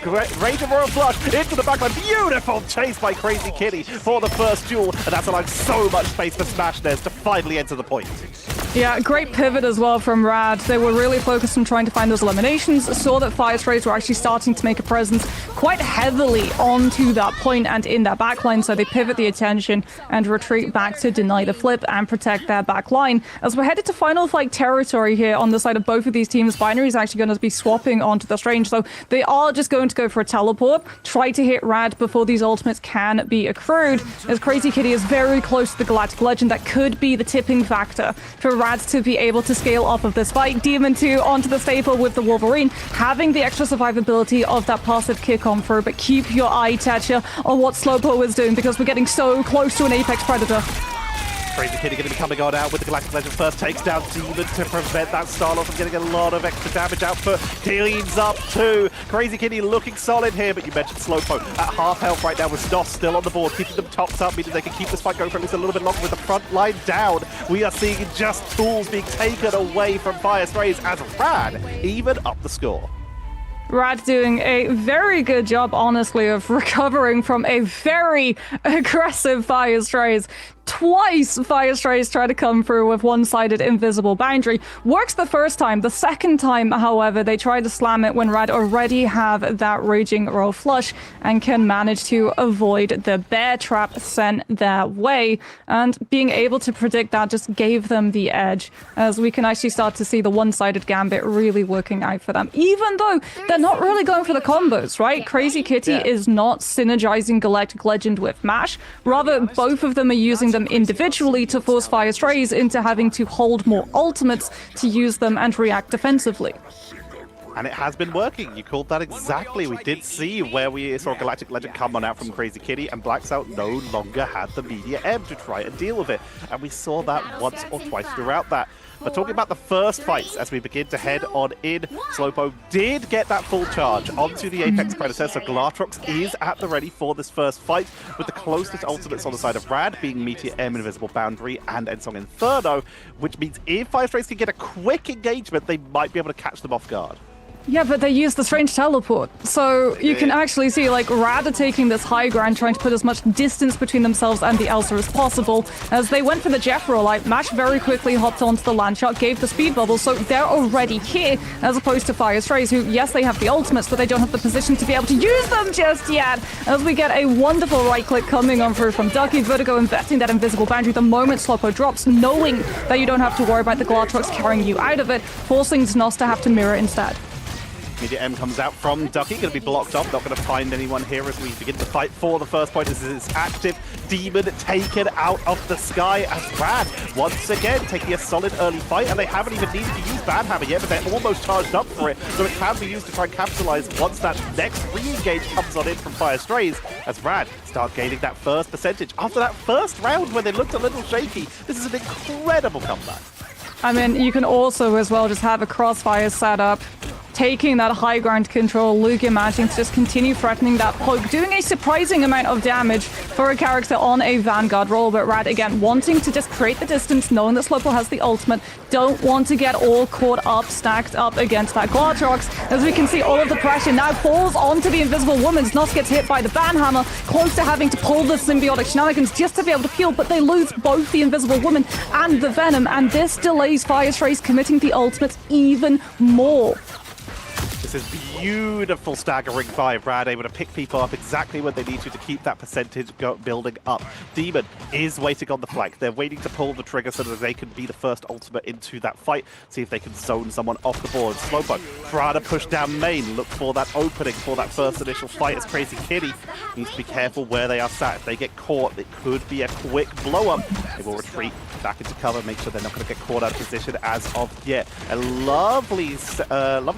Raging Royal Flush into the backline. Beautiful chase by Crazy Kitty for the first duel, and that's allowing so much space for Smash Nez to finally enter the point. Yeah, great pivot as well from Rad. They were really focused on trying to find those eliminations, saw that Fire Strays were actually starting to make a presence quite heavily onto that point and in that backline, so they pivot the attention and retreat back to deny the flip and protect their backline. As we're headed to final fight territory here on the side of both of these teams, Binary is actually going to be swapping onto the Strange, so they are just going to go for a teleport, try to hit Rad before these ultimates can be accrued, as Crazy Kitty is very close to the Galactic Legend. That could be the tipping factor for Rad to be able to scale off of this fight. Demon 2 onto the staple with the Wolverine, having the extra survivability of that passive kick on through, but keep your eye, Tetcha, on what Slowpoke is doing, because we're getting so close to an Apex Predator. Crazy Kitty going to be coming on out with the Galactic Legend first, takes down Demon to prevent that Star-Lord from getting a lot of extra damage output. Cleans up too. Crazy Kitty looking solid here, but you mentioned Slowpoke at half health right now with Stoss still on the board, keeping them topped up, meaning they can keep this fight going for at least a little bit longer with the front line down. We are seeing just tools being taken away from Fire Strays as Rad even up the score. Rad doing a very good job, honestly, of recovering from a very aggressive Fire Strays. Twice Fire Strays try to come through with one-sided invisible boundary. Works the first time. The second time, however, they try to slam it when Rad already have that Raging Royal Flush and can manage to avoid the bear trap sent their way. And being able to predict that just gave them the edge, as we can actually start to see the one-sided gambit really working out for them. Even though they're not really going for the combos, right? Crazy Kitty is not synergizing Galactic Legend with Mash. Rather, both of them are using them individually to force Fire Strays into having to hold more ultimates to use them and react defensively. And it has been working. You called that exactly. We did see where we saw Galactic Legend come on out from Crazy Kitty, and Blacksout no longer had the Media M to try and deal with it. And we saw that once or twice throughout that. But talking about the first fights as we begin to head on in, Slowpoke did get that full charge onto the Apex Predator, so Glatrox is at the ready for this first fight, with the closest ultimates on the side of Rad being Meteor M, Invisible Boundary, and Ensong Inferno, which means if Fire Strays can get a quick engagement, they might be able to catch them off guard. Yeah, but they use the strange teleport. So you can actually see, like, Rad are taking this high ground, trying to put as much distance between themselves and the Elsa as possible. As they went for the Jeff roll, like, Mash very quickly hopped onto the land shot, gave the speed bubble, so they're already here, as opposed to Fire Strays, who, yes, they have the ultimates, but they don't have the position to be able to use them just yet. As we get a wonderful right click coming on through from Ducky, Vertigo investing that invisible boundary the moment Slowpoke drops, knowing that you don't have to worry about the Glatrox carrying you out of it, forcing Znos to have to mirror instead. Media M comes out from Ducky, going to be blocked off, not going to find anyone here as we begin to fight for the first point. This is active Demon taken out of the sky as Rad once again taking a solid early fight, and they haven't even needed to use Bad Hammer yet, but they're almost charged up for it, so it can be used to try and capitalize once that next re-engage comes on in from Fire Strays, as Rad start gaining that first percentage. After that first round where they looked a little shaky, this is an incredible comeback. I mean, you can also as well just have a crossfire set up, taking that high ground control, Lugia managing to just continue threatening that poke, doing a surprising amount of damage for a character on a Vanguard roll, but Rad again wanting to just create the distance, knowing that Slowpoke has the ultimate, don't want to get all caught up, stacked up against that Glatrox. As we can see, all of the pressure now falls onto the Invisible Woman. Znos gets hit by the Banhammer, close to having to pull the symbiotic shenanigans just to be able to peel, but they lose both the Invisible Woman and the Venom, and this delays Fire Strays committing the ultimates even more. This is beautiful staggering by Rad, able to pick people up exactly when they need to keep that percentage building up. Demon is waiting on the flank. They're waiting to pull the trigger so that they can be the first ultimate into that fight. See if they can zone someone off the board. Slowpoke trying to push down main, look for that opening for that first initial fight as Crazy Kitty needs to be careful where they are sat. If they get caught, it could be a quick blow up. They will retreat back into cover, make sure they're not going to get caught out of position as of yet. A lovely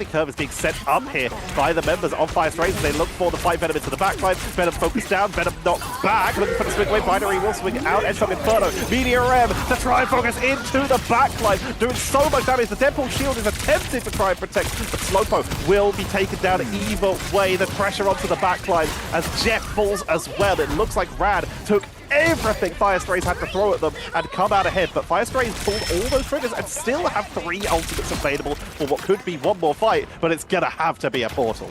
curve is being set up here by the members of Fire Strays. They look for the fight. Venom into the backline. Venom focused down. Venom knocked back. Looking for the swing away. Binary will swing out. Ensong Inferno. Meteor M to try and focus into the backline. Doing so much damage. The Deadpool shield is attempting to try and protect, but Slowpoke will be taken down either way. The pressure onto the backline as Jeff falls as well. It looks like Rad took everything Fire Strays had to throw at them and come out ahead, but Fire Strays pulled all those triggers and still have 3 ultimates available for what could be one more fight, but it's gonna have to be a portal.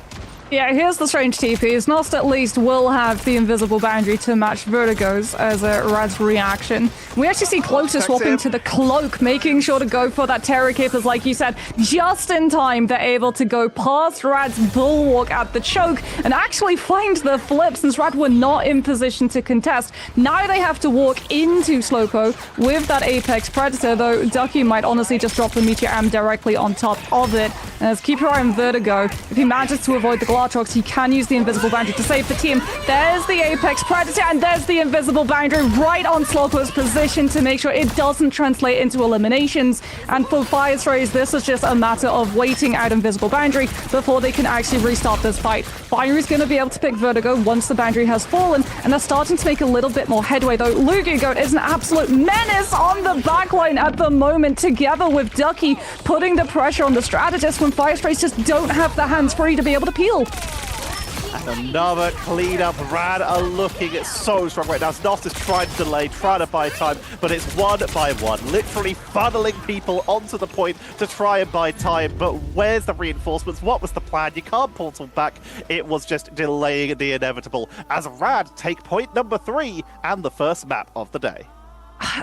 Yeah, here's the strange TP. Znost at least will have the invisible boundary to match Vertigo's as a Rad's reaction. We actually see Closer swapping to the cloak, making sure to go for that Terror Capers, like you said, just in time. They're able to go past Rad's bulwark at the choke and actually find the flip since Rad were not in position to contest. Now they have to walk into Slowpoke with that Apex Predator, though Ducky might honestly just drop the Meteor M directly on top of it. As keep your eye on Vertigo. If he manages to avoid the Glatrox, he can use the invisible boundary to save the team. There's the Apex Predator, and there's the invisible boundary right on Slowpoke's position to make sure it doesn't translate into eliminations. And for Fire Strays, this is just a matter of waiting out invisible boundary before they can actually restart this fight. Binary's going to be able to pick Vertigo once the boundary has fallen, and they're starting to make a little bit more headway, though. Lugia Goat is an absolute menace on the backline at the moment, together with Ducky putting the pressure on the strategist when Fire Strays just don't have the hands free to be able to peel. And another cleanup. Rad are looking so strong right now. Znost is trying to delay, trying to buy time, but it's one by one, literally funneling people onto the point to try and buy time. But where's the reinforcements? What was the plan? You can't portal back. It was just delaying the inevitable as Rad take point number 3 and the first map of the day.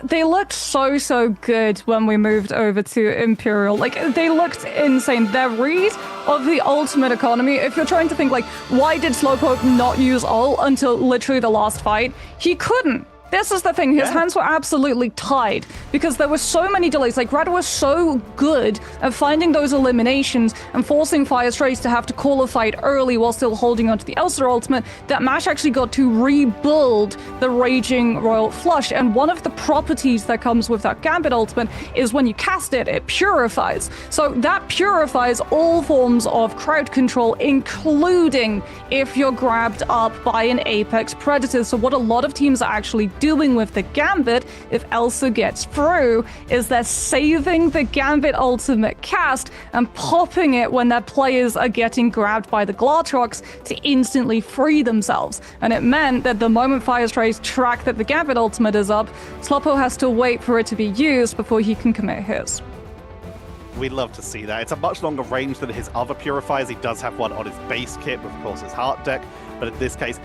They looked so good when we moved over to Imperial. Like, they looked insane. Their read of the ultimate economy, if you're trying to think, like, why did Slowpoke not use ult until literally the last fight? He couldn't. This is the thing, his hands were absolutely tied because there were so many delays. Like, Rad was so good at finding those eliminations and forcing Fire Strays to have to call a fight early while still holding onto the Elsa ultimate that Mash actually got to rebuild the Raging Royal Flush. And one of the properties that comes with that Gambit ultimate is when you cast it, it purifies. So that purifies all forms of crowd control, including if you're grabbed up by an Apex Predator. So what a lot of teams are actually doing with the Gambit, if Elsa gets through, is they're saving the Gambit ultimate cast and popping it when their players are getting grabbed by the Glartrox to instantly free themselves. And it meant that the moment Fire Strays track that the Gambit ultimate is up, Sloppo has to wait for it to be used before he can commit his. We'd love to see that. It's a much longer range than his other purifiers. He does have one on his base kit, with, of course, his heart deck. But in this case,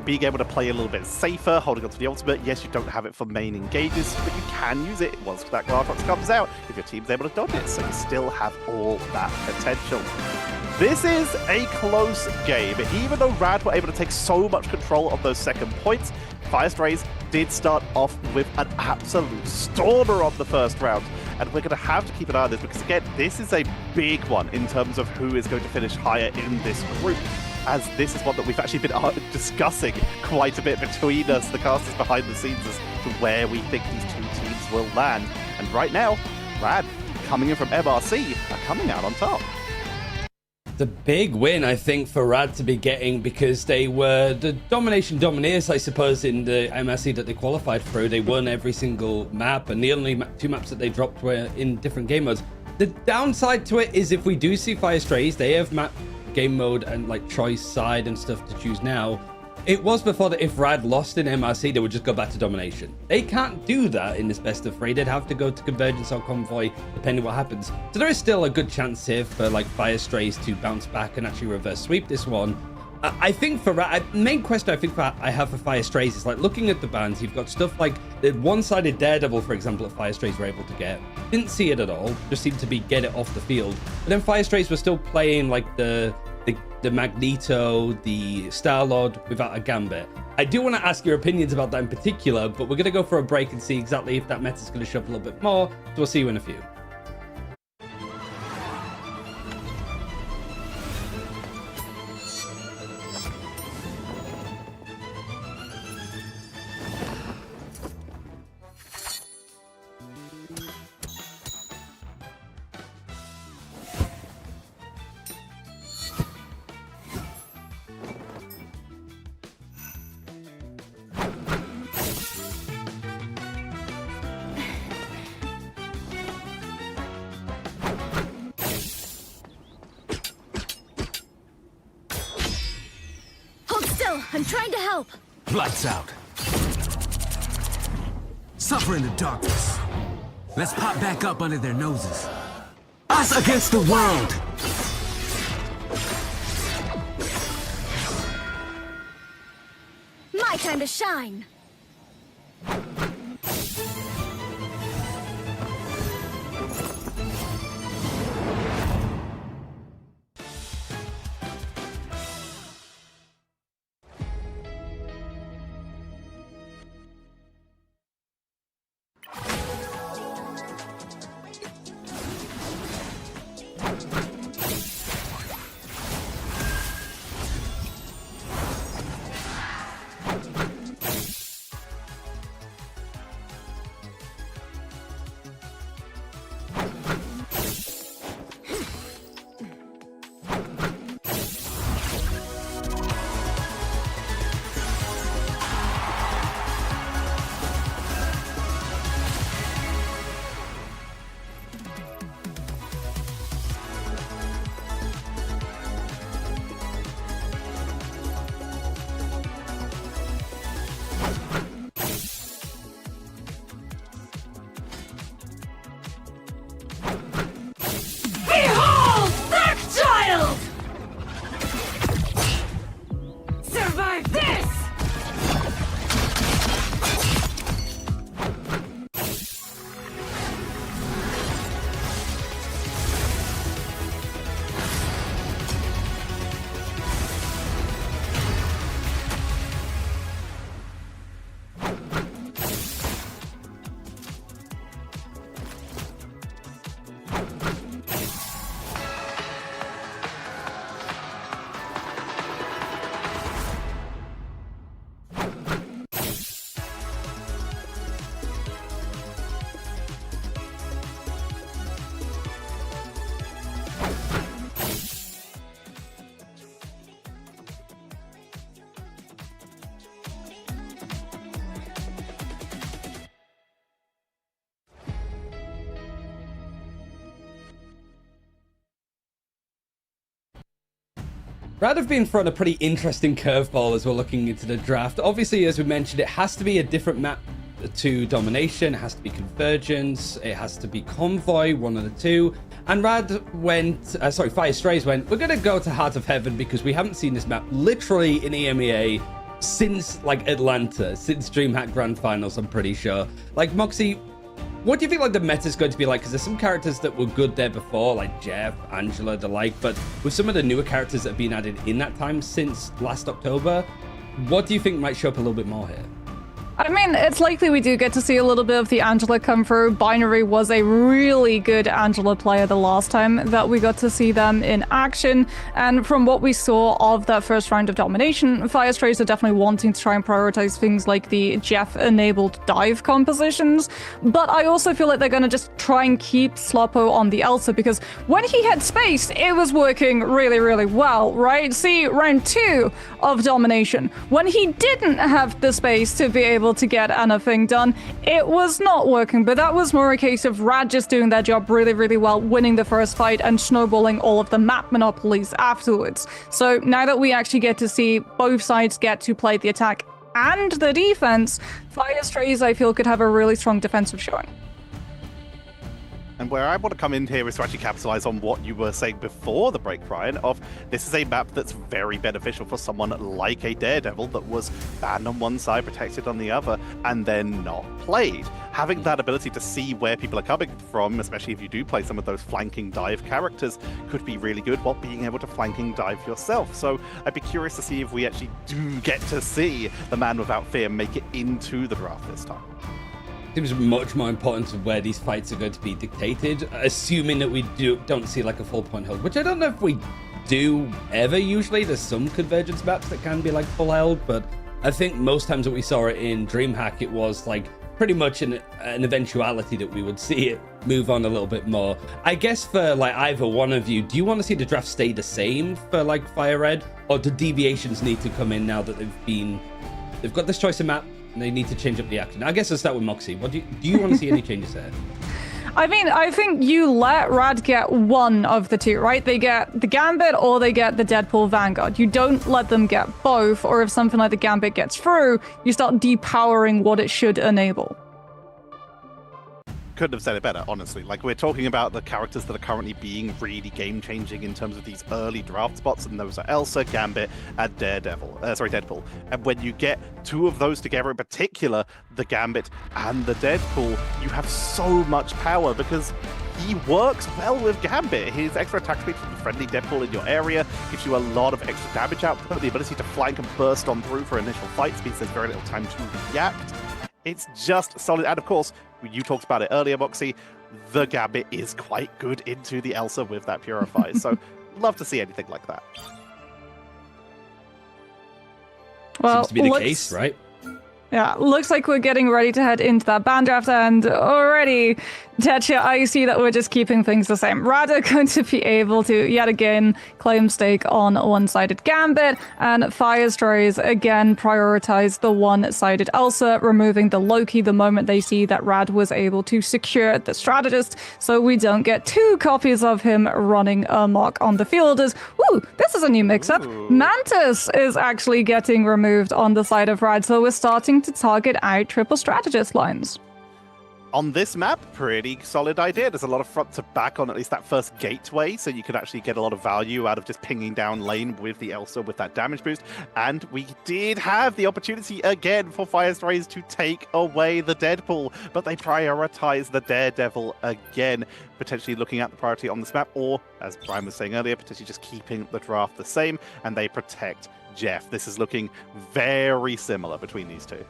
being able to play a little bit safer, holding onto the ultimate. Yes, you don't have it for main engages, but you can use it once that Glartrox comes out if your team's able to dodge it. So you still have all that potential. This is a close game. Even though Rad were able to take so much control of those second points, Fire Strays did start off with an absolute stormer on the first round. And we're going to have to keep an eye on this because, again, this is a big one in terms of who is going to finish higher in this group, as this is one that we've actually been discussing quite a bit between us, the casters behind the scenes, as to where we think these two teams will land. And right now, Rad, coming in from MRC, are coming out on top. The big win, I think, for Rad to be getting, because they were the domination domineers, I suppose, in the MSC that they qualified through. They won every single map, and the only two maps that they dropped were in different game modes. The downside to it is if we do see Fire Strays, they have map game mode and like choice side and stuff to choose now. It was before that if Rad lost in MRC, they would just go back to domination. They can't do that in this best of 3. They'd have to go to convergence or convoy, depending what happens. So there is still a good chance here for like Fire Strays to bounce back and actually reverse sweep this one. I think for Rad, main question I think I have for Fire Strays is like looking at the bans. You've got stuff like the one-sided Daredevil, for example, that Fire Strays were able to get. Didn't see it at all. Just seemed to be get it off the field. But then Fire Strays were still playing like the Magneto, the Star-Lord without a Gambit. I do want to ask your opinions about that in particular, but we're going to go for a break and see exactly if that meta's going to show up a little bit more. So we'll see you in a few. I'm trying to help. Lights out. Suffer in the darkness. Let's pop back up under their noses. Us against the world! My time to shine. Rad have been thrown a pretty interesting curveball as we're looking into the draft. Obviously, as we mentioned, it has to be a different map to Domination, it has to be Convergence, it has to be Convoy, one of the two. And Rad went, Fire Strays went, we're going to go to Heart of Heaven because we haven't seen this map literally in EMEA since, like, Atlanta, since DreamHack Grand Finals, I'm pretty sure. Like, Moxie, what do you think, like, the meta's going to be like? Because there's some characters that were good there before, like Jeff, Angela, the like, but with some of the newer characters that have been added in that time since last October, what do you think might show up a little bit more here? I mean, it's likely we do get to see a little bit of the Angela come through. Binary was a really good Angela player the last time that we got to see them in action. And from what we saw of that first round of Domination, Fire Strays are definitely wanting to try and prioritize things like the Jeff-enabled dive compositions. But I also feel like they're going to just try and keep Sloppo on the Elsa, because when he had space, it was working really, really well, right? See, round 2 of Domination, when he didn't have the space to be able to get anything done, it was not working. But that was more a case of Rad just doing their job really, really well, winning the first fight and snowballing all of the map monopolies afterwards. So now that we actually get to see both sides get to play the attack and the defense, Fire Strays, I feel, could have a really strong defensive showing. And where I want to come in here is to actually capitalize on what you were saying before the break, Brian, of this is a map that's very beneficial for someone like a Daredevil that was banned on one side, protected on the other, and then not played. Having that ability to see where people are coming from, especially if you do play some of those flanking dive characters, could be really good while being able to flanking dive yourself. So I'd be curious to see if we actually do get to see the Man Without Fear make it into the draft this time. Seems much more important to where these fights are going to be dictated, assuming that we don't see like a full point hold, which I don't know if we do ever usually. There's some Convergence maps that can be like full held, but I think most times that we saw it in DreamHack, it was like pretty much an eventuality that we would see it move on a little bit more. I guess for like either one of you, do you want to see the draft stay the same for like Fire Red, or do deviations need to come in now that they've got this choice of map? They need to change up the action. I guess I'll start with Moxie. What do you want to see any changes there? I mean, I think you let Rad get one of the two, right? They get the Gambit or they get the Deadpool Vanguard. You don't let them get both, or if something like the Gambit gets through, you start depowering what it should enable. Couldn't have said it better, honestly. Like, we're talking about the characters that are currently being really game-changing in terms of these early draft spots, and those are Elsa, Gambit, and Deadpool. And when you get two of those together, in particular, the Gambit and the Deadpool, you have so much power because he works well with Gambit. His extra attack speed from the friendly Deadpool in your area gives you a lot of extra damage output, the ability to flank and burst on through for initial fights means there's very little time to react. It's just solid, and of course, you talked about it earlier, Moxie, the Gambit is quite good into the Elsa with that Purify, so love to see anything like that. Well, seems to be the case, right? Yeah, looks like we're getting ready to head into that band draft, and already, Tetcha, I see that we're just keeping things the same. Rad are going to be able to, yet again, claim stake on one-sided Gambit, and Fire Strays, again, prioritize the one-sided Elsa, removing the Loki the moment they see that Rad was able to secure the Strategist, so we don't get two copies of him running amok on the field as, ooh, this is a new mix-up. Mantis is actually getting removed on the side of Rad, so we're starting to target out triple strategist lines. On this map, pretty solid idea. There's a lot of front to back on at least that first gateway, so you could actually get a lot of value out of just pinging down lane with the Elsa with that damage boost. And we did have the opportunity again for Fire Strays to take away the Deadpool, but they prioritize the Daredevil again, potentially looking at the priority on this map, or, as Brian was saying earlier, potentially just keeping the draft the same, and they protect Jeff. This is looking very similar between these two.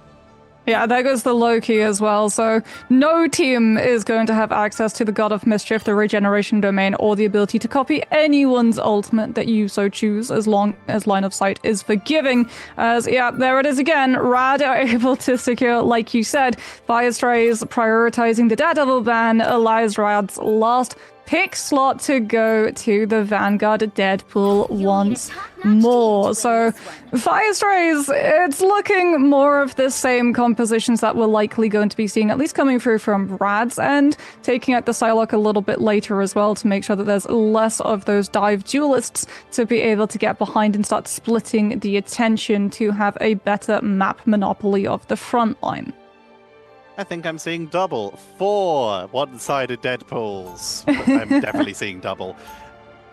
Yeah, there goes the Loki as well. So no team is going to have access to the God of Mischief, the regeneration domain, or the ability to copy anyone's ultimate that you so choose, as long as line of sight is forgiving. As, yeah, there it is again. Rad are able to secure, like you said, Fire Strays prioritizing the Daredevil ban allows Rad's last pick slot to go to the Vanguard Deadpool once more. So Fire Strays, it's looking more of the same compositions that we're likely going to be seeing, at least coming through from Rad's end, taking out the Psylocke a little bit later as well to make sure that there's less of those dive duelists to be able to get behind and start splitting the attention to have a better map monopoly of the front line. I think I'm seeing double. 4 one-sided Deadpools. I'm definitely seeing double.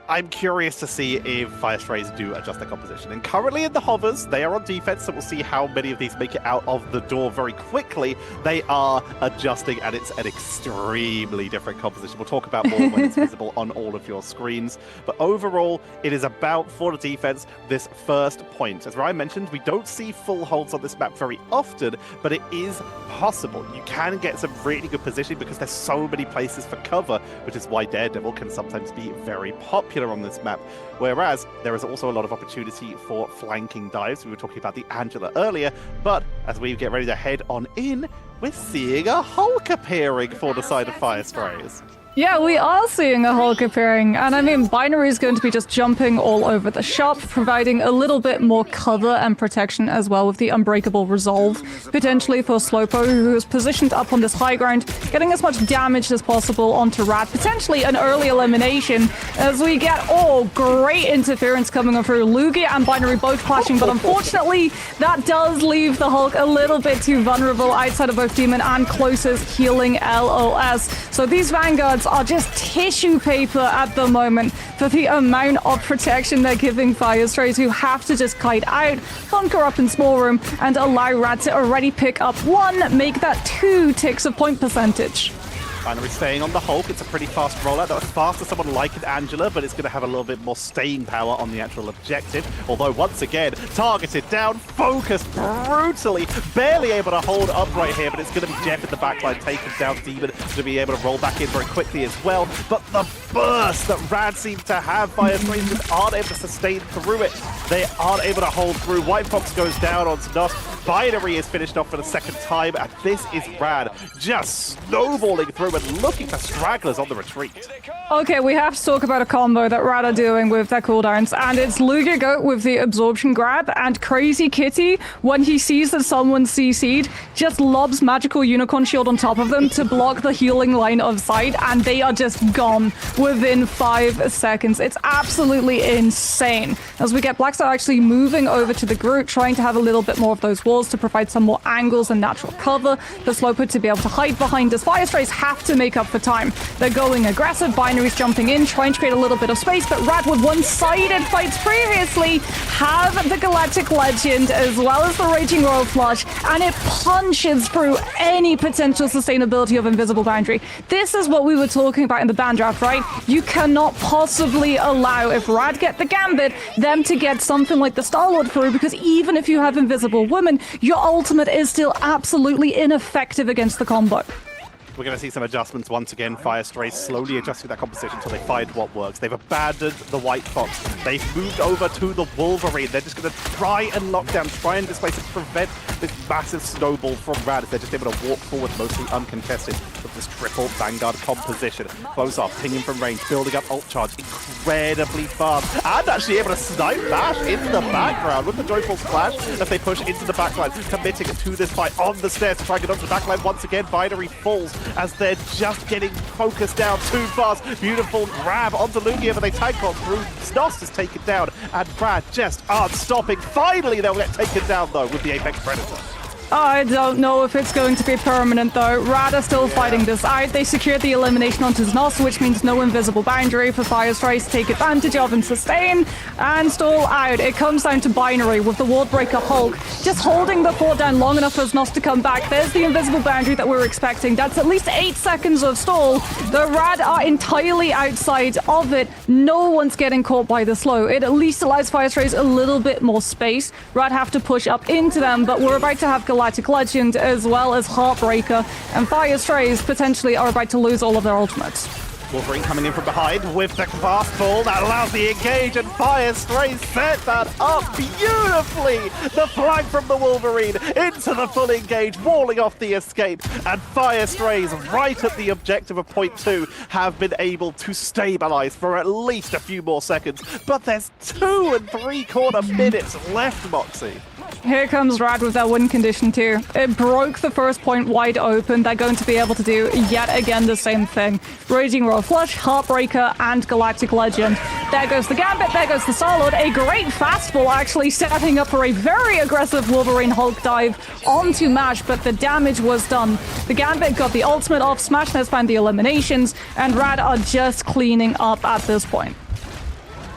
I'm curious to see if Fire Strays do adjust their composition. And currently in the hovers, they are on defense, so we'll see how many of these make it out of the door very quickly. They are adjusting, and it's an extremely different composition. We'll talk about more when it's visible on all of your screens. But overall, it is about, for the defense, this first point. As Ryan mentioned, we don't see full holds on this map very often, but it is possible. You can get some really good positioning because there's so many places for cover, which is why Daredevil can sometimes be very popular on this map, whereas there is also a lot of opportunity for flanking dives. We were talking about the Angela earlier, but as we get ready to head on in, we're seeing a Hulk appearing for the side of Fire Strays. Yeah, we are seeing a Hulk appearing, and I mean, Binary is going to be just jumping all over the shop, providing a little bit more cover and protection as well with the Unbreakable Resolve, potentially for Slowpo, who is positioned up on this high ground, getting as much damage as possible onto Rad, potentially an early elimination, as we get, great interference coming through. Lugia and Binary both clashing, but unfortunately, that does leave the Hulk a little bit too vulnerable outside of both Demon and closest healing LOS. So these Vanguards are just tissue paper at the moment for the amount of protection they're giving Fire Strays, who have to just kite out, bunker up in small room, and allow Rad to already pick up 1, make that 2 ticks of point percentage. Binary staying on the Hulk. It's a pretty fast rollout. That was fast for someone like an Angela, but it's going to have a little bit more staying power on the actual objective. Although, once again, targeted down, focused brutally, barely able to hold upright here, but it's going to be Jeff in the backline taking down Demon to be able to roll back in very quickly as well. But the burst that Rad seems to have, Fire Strays just aren't able to sustain through it. They aren't able to hold through. White Fox goes down onto Nos. Binary is finished off for the second time, and this is Rad just snowballing through and looking for stragglers on the retreat. Okay, we have to talk about a combo that Rad are doing with their cooldowns, and it's Lugia Goat with the absorption grab, and Crazy Kitty, when he sees that someone's CC'd, just lobs Magical Unicorn Shield on top of them to block the healing line of sight, and they are just gone within 5 seconds. It's absolutely insane. As we get Blackstar actually moving over to the Groot, trying to have a little bit more of those walls to provide some more angles and natural cover for Slowpoke to be able to hide behind us. Fire Strays have to make up for time. They're going aggressive. Binary's jumping in, trying to create a little bit of space, but Rad with one-sided fights previously have the Galactic Legend as well as the Raging Royal Flush, and it punches through any potential sustainability of Invisible Boundary. This is what we were talking about in the ban draft, right? You cannot possibly allow, if Rad get the Gambit, them to get something like the Star-Lord through, because even if you have Invisible Woman, your ultimate is still absolutely ineffective against the combo. We're going to see some adjustments once again. Fire Strays slowly adjusting that composition until they find what works. They've abandoned the White Fox. They've moved over to the Wolverine. They're just going to try and lock down, try and displace and prevent this massive snowball from Rad. They're just able to walk forward mostly uncontested with this triple Vanguard composition. Close off, pinging from range, building up ult charge incredibly fast, and actually able to snipe Bash in the background with the Joyful Splash as they push into the backline, committing to this fight on the stairs to try and get onto the backline once again. Binary falls as they're just getting focused down too fast. Beautiful grab onto Lugia, but they tag on through. Snos is taken down, and Brad just aren't stopping. Finally, they'll get taken down, though, with the Apex Predator. I don't know if it's going to be permanent, though. Rad are still fighting this out. They secured the elimination onto Znos, which means no invisible boundary for Fire Strays to take advantage of and sustain and stall out. It comes down to Binary with the Ward Breaker Hulk just holding the fort down long enough for Znos to come back. There's the invisible boundary that we're expecting. That's at least 8 seconds of stall. The Rad are entirely outside of it. No one's getting caught by the slow. It at least allows Fire Strays a little bit more space. Rad have to push up into them, but we're about to have Galactic Legend as well as Heartbreaker, and Fire Strays potentially are about to lose all of their ultimates. Wolverine coming in from behind with the fast ball that allows the engage, and Fire Stray set that up beautifully. The flag from the Wolverine into the full engage, walling off the escape, and Fire Strays right at the objective of point 2 have been able to stabilize for at least a few more seconds. But there's 2 3/4 minutes left, Moxie. Here comes Rad with their win condition too. It broke the first point wide open. They're going to be able to do yet again the same thing. Raging Royal Flush, Heartbreaker, and Galactic Legend. There goes the Gambit, there goes the Star-Lord. A great fastball actually setting up for a very aggressive Wolverine Hulk dive onto Mash, but the damage was done. The Gambit got the ultimate off, Smash has found the eliminations, and Rad are just cleaning up at this point.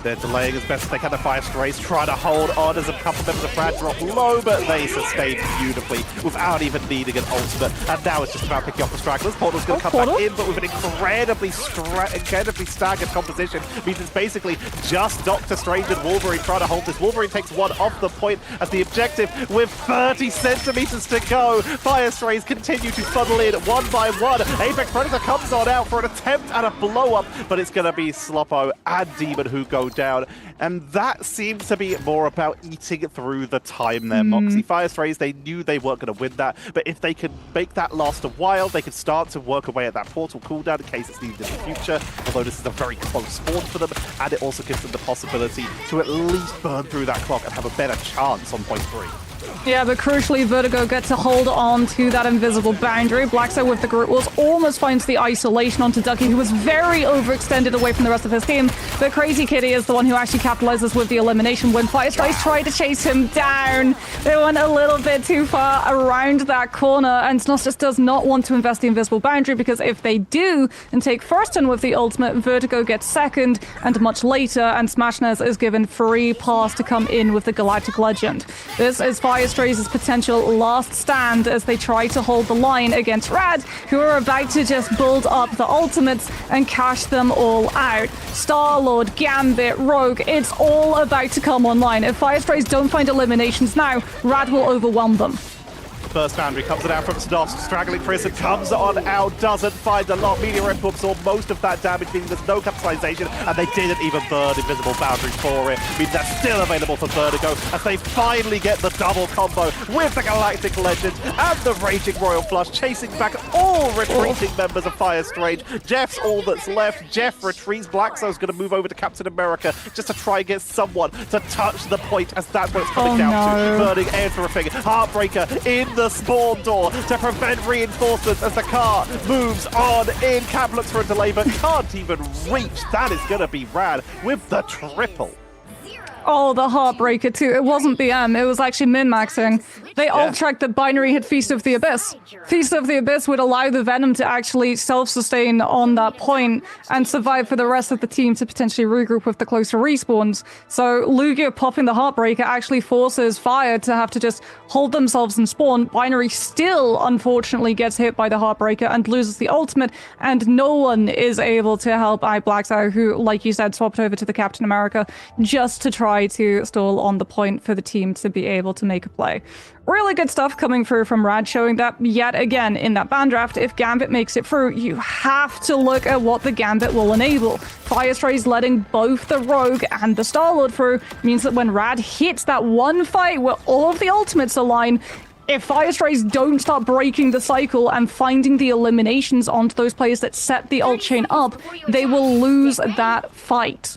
They're delaying as best as they can. The Fire Strays trying to hold on as a couple members of Brad drop low, but they sustained beautifully without even needing an ultimate. And now it's just about picking up the stragglers. Portal's going to come back in, but with an incredibly staggered composition. Means it's basically just Doctor Strange and Wolverine trying to hold this. Wolverine takes one off the point as the objective with 30 centimeters to go. Fire Strays continue to funnel in one by one. Apex Predator comes on out for an attempt at a blow-up, but it's going to be Sloppo and Demon who go down, and that seems to be more about eating through the time there, Moxie. Fire Strays, they knew they weren't going to win that, but if they could make that last a while, they could start to work away at that portal cooldown in case it's needed in the future, although this is a very close spawn for them, and it also gives them the possibility to at least burn through that clock and have a better chance on point 3. Yeah, but crucially, Vertigo gets to hold on to that invisible boundary. Blackso with the Groot Walls almost finds the isolation onto Ducky, who was very overextended away from the rest of his team. But Crazy Kitty is the one who actually capitalizes with the elimination when Fire Strays try to chase him down. They went a little bit too far around that corner, and Snoss just does not want to invest the invisible boundary, because if they do and take first turn with the ultimate, Vertigo gets second and much later, and Smashness is given free pass to come in with the Galactic Legend. This is Fire Strays' potential last stand as they try to hold the line against Rad, who are about to just build up the ultimates and cash them all out. Star-Lord, Gambit, Rogue, it's all about to come online. If Fire Strays don't find eliminations now, Rad will overwhelm them. First boundary comes it out from Snoss. Straggling Prison comes on out, doesn't find a lot. Meteor to absorb most of that damage, meaning there's no capitalization, and they didn't even burn invisible boundary for it. Means that's still available for Vertigo as they finally get the double combo with the Galactic Legend and the Raging Royal Flush, chasing back all retreating members of Fire Strange. Jeff's all that's left. Jeff retreats. Blackso's going to move over to Captain America just to try and get someone to touch the point, as that's what it's coming down to. Burning everything. Heartbreaker in the spawn door to prevent reinforcements as the car moves on in. Cap looks for a delay but can't even reach. That is going to be Rad with the triple. Oh, the Heartbreaker too. It wasn't BM, it was actually min-maxing. They all tracked that Binary hit Feast of the Abyss. Feast of the Abyss would allow the Venom to actually self-sustain on that point and survive for the rest of the team to potentially regroup with the closer respawns. So Lugia popping the Heartbreaker actually forces Fire to have to just hold themselves and spawn. Binary still, unfortunately, gets hit by the Heartbreaker and loses the ultimate, and no one is able to help out Blacksow, who, like you said, swapped over to the Captain America just to try to stall on the point for the team to be able to make a play. Really good stuff coming through from Rad, showing that yet again in that ban draft, if Gambit makes it through, you have to look at what the Gambit will enable. Fire Strays letting both the Rogue and the Star-Lord through means that when Rad hits that one fight where all of the ultimates align, if Fire Strays don't start breaking the cycle and finding the eliminations onto those players that set the ult chain up, they will lose that fight.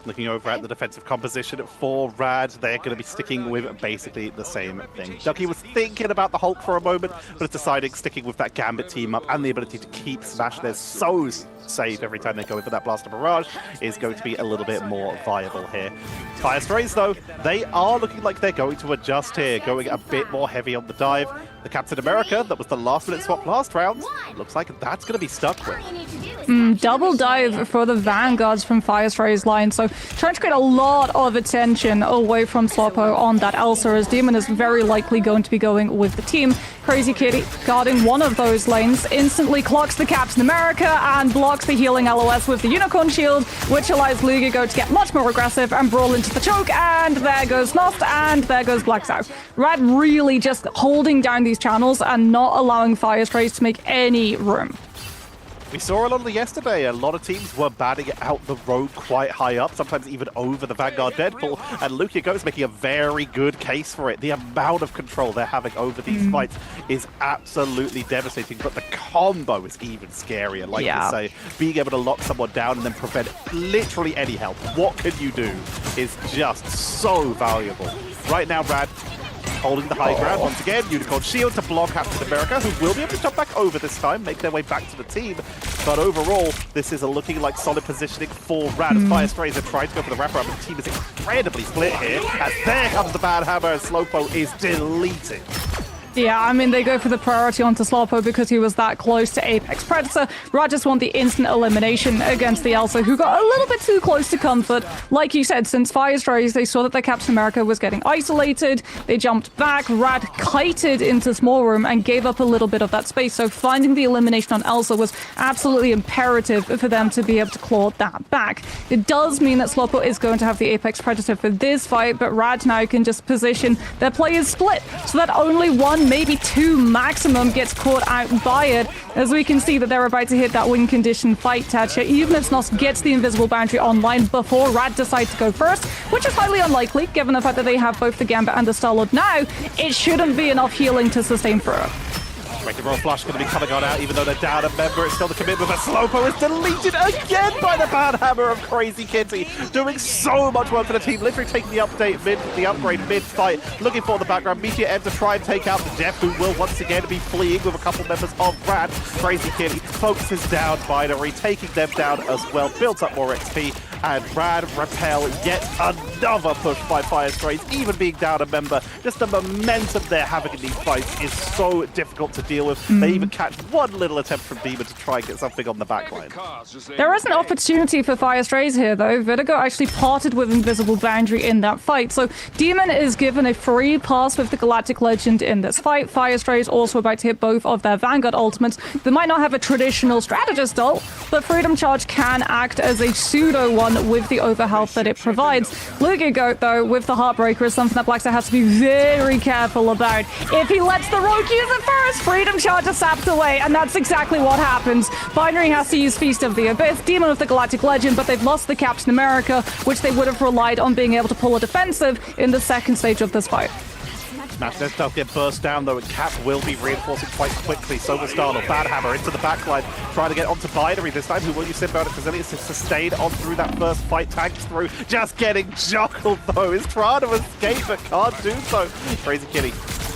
Looking over at the defensive composition for Rad, they're going to be sticking with basically the same thing. Ducky was thinking about the Hulk for a moment, but is deciding sticking with that Gambit team up and the ability to keep Smash there so safe every time they go in for that Blaster Barrage is going to be a little bit more viable here. Fire Strays, though, they are looking like they're going to adjust here, going a bit more heavy on the dive. The Captain America, that was the last-minute swap last round, looks like that's going to be stuck with. Double dive for the Vanguards from Fire Strays line, so trying to get a lot of attention away from Sloppo on that Elsa, as Demon is very likely going to be going with the team. Crazy Kitty guarding one of those lanes, instantly clocks the Captain America and blocks the healing LOS with the Unicorn Shield, which allows Lugigo to get much more aggressive and brawl into the choke, and there goes Nost, and there goes Blacksow. Rad really just holding down these channels and not allowing Fire Strays to make any room. We saw it on the yesterday. A lot of teams were batting out the road quite high up, sometimes even over the Vanguard Deadpool. And Lukia Go is making a very good case for it. The amount of control they're having over these fights is absolutely devastating. But the combo is even scarier. Like you say, being able to lock someone down and then prevent literally any help. What can you do is just so valuable. Right now, Rad holding the high ground once again. Unicorn Shield to block Captain America, who will be able to jump back over this time, make their way back to the team. But overall, this is looking like solid positioning for Rad. As Fire Strays are trying to go for the wrap-up, and the team is incredibly split here. As there comes the bad hammer, and Slowpo is deleting. Yeah, I mean, they go for the priority onto Slowpo because he was that close to Apex Predator. Rad just want the instant elimination against the Elsa, who got a little bit too close to comfort. Like you said, since Fire Strays, they saw that their Captain America was getting isolated. They jumped back. Rad kited into small room and gave up a little bit of that space. So finding the elimination on Elsa was absolutely imperative for them to be able to claw that back. It does mean that Slowpo is going to have the Apex Predator for this fight, but Rad now can just position their players split so that only one, maybe two maximum gets caught out by it, as we can see that they're about to hit that win condition fight touch. Even if Snos gets the invisible boundary online before Rad decide to go first, which is highly unlikely given the fact that they have both the Gambit and the Star-Lord now, it shouldn't be enough healing to sustain through. Raging Royal Flush going to be coming on out, even though they're down a member. It's still the commitment, but Slowpo is deleted again by the bad hammer of Crazy Kitty. Doing so much work for the team, literally taking the upgrade mid-fight, looking for the background. Meteor M to try and take out the Jeff, who will once again be fleeing with a couple members of Rad. Crazy Kitty focuses down Binary, taking them down as well, builds up more XP, and Rad repel yet another push by Fire Strays, even being down a member. Just the momentum they're having in these fights is so difficult to deal with. They even catch one little attempt from Demon to try and get something on the backline. There is an opportunity for Fire Strays here, though. Vertigo actually parted with Invisible Boundary in that fight, so Demon is given a free pass with the Galactic Legend in this fight. Fire Strays also about to hit both of their Vanguard ultimates. They might not have a traditional strategist ult, but Freedom Charge can act as a pseudo one with the overhealth that it provides. Lugia Goat, though, with the Heartbreaker is something that Blackstar has to be very careful about. If he lets the Rogue use it first, Freedom Charge is sapped away, and that's exactly what happens. Binary has to use Feast of the Abyss, Demon with the Galactic Legend, but they've lost the Captain America, which they would have relied on being able to pull a defensive in the second stage of this fight. Smashness does get burst down though, and Cap will be reinforcing quite quickly. So will Star-Lord. Bad hammer into the backline, trying to get onto Binary this time. Who will use Symbiotic Resilience to sustain on through that first fight, tanks through. Just getting juggled though. Is trying to escape but can't do so. Crazy Kitty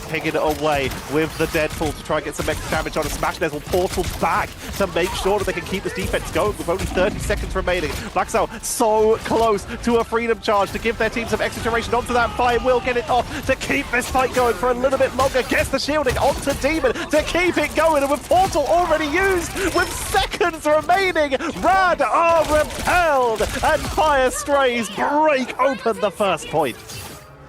taking it away with the Deadpool to try and get some extra damage on a Smashness. Will portal back to make sure that they can keep this defense going with only 30 seconds remaining. Black Cell so close to a Freedom Charge to give their team some extra duration onto that fight. Will get it off to keep this fight going for a little bit longer. Gets the shielding onto Demon to keep it going, and with portal already used with seconds remaining, Rad are repelled and Fire Strays break open the first point.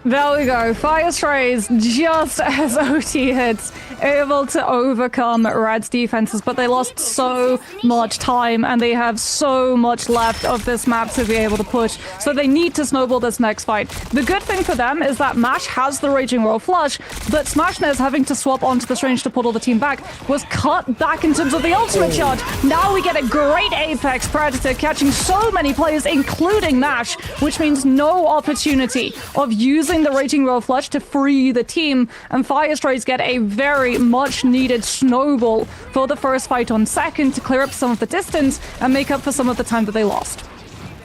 There we go. Fire Strays, just as OT hits, able to overcome Rad's defenses, but they lost so much time and they have so much left of this map to be able to push, so they need to snowball this next fight. The good thing for them is that Mash has the Raging Royal Flush, but Smashness having to swap onto the Strange to put all the team back was cut back in terms of the ultimate charge. Now we get a great Apex Predator catching so many players, including Mash, which means no opportunity of using the Raging Royal Flush to free the team, and Fire Strays get a very much needed snowball for the first fight on second to clear up some of the distance and make up for some of the time that they lost.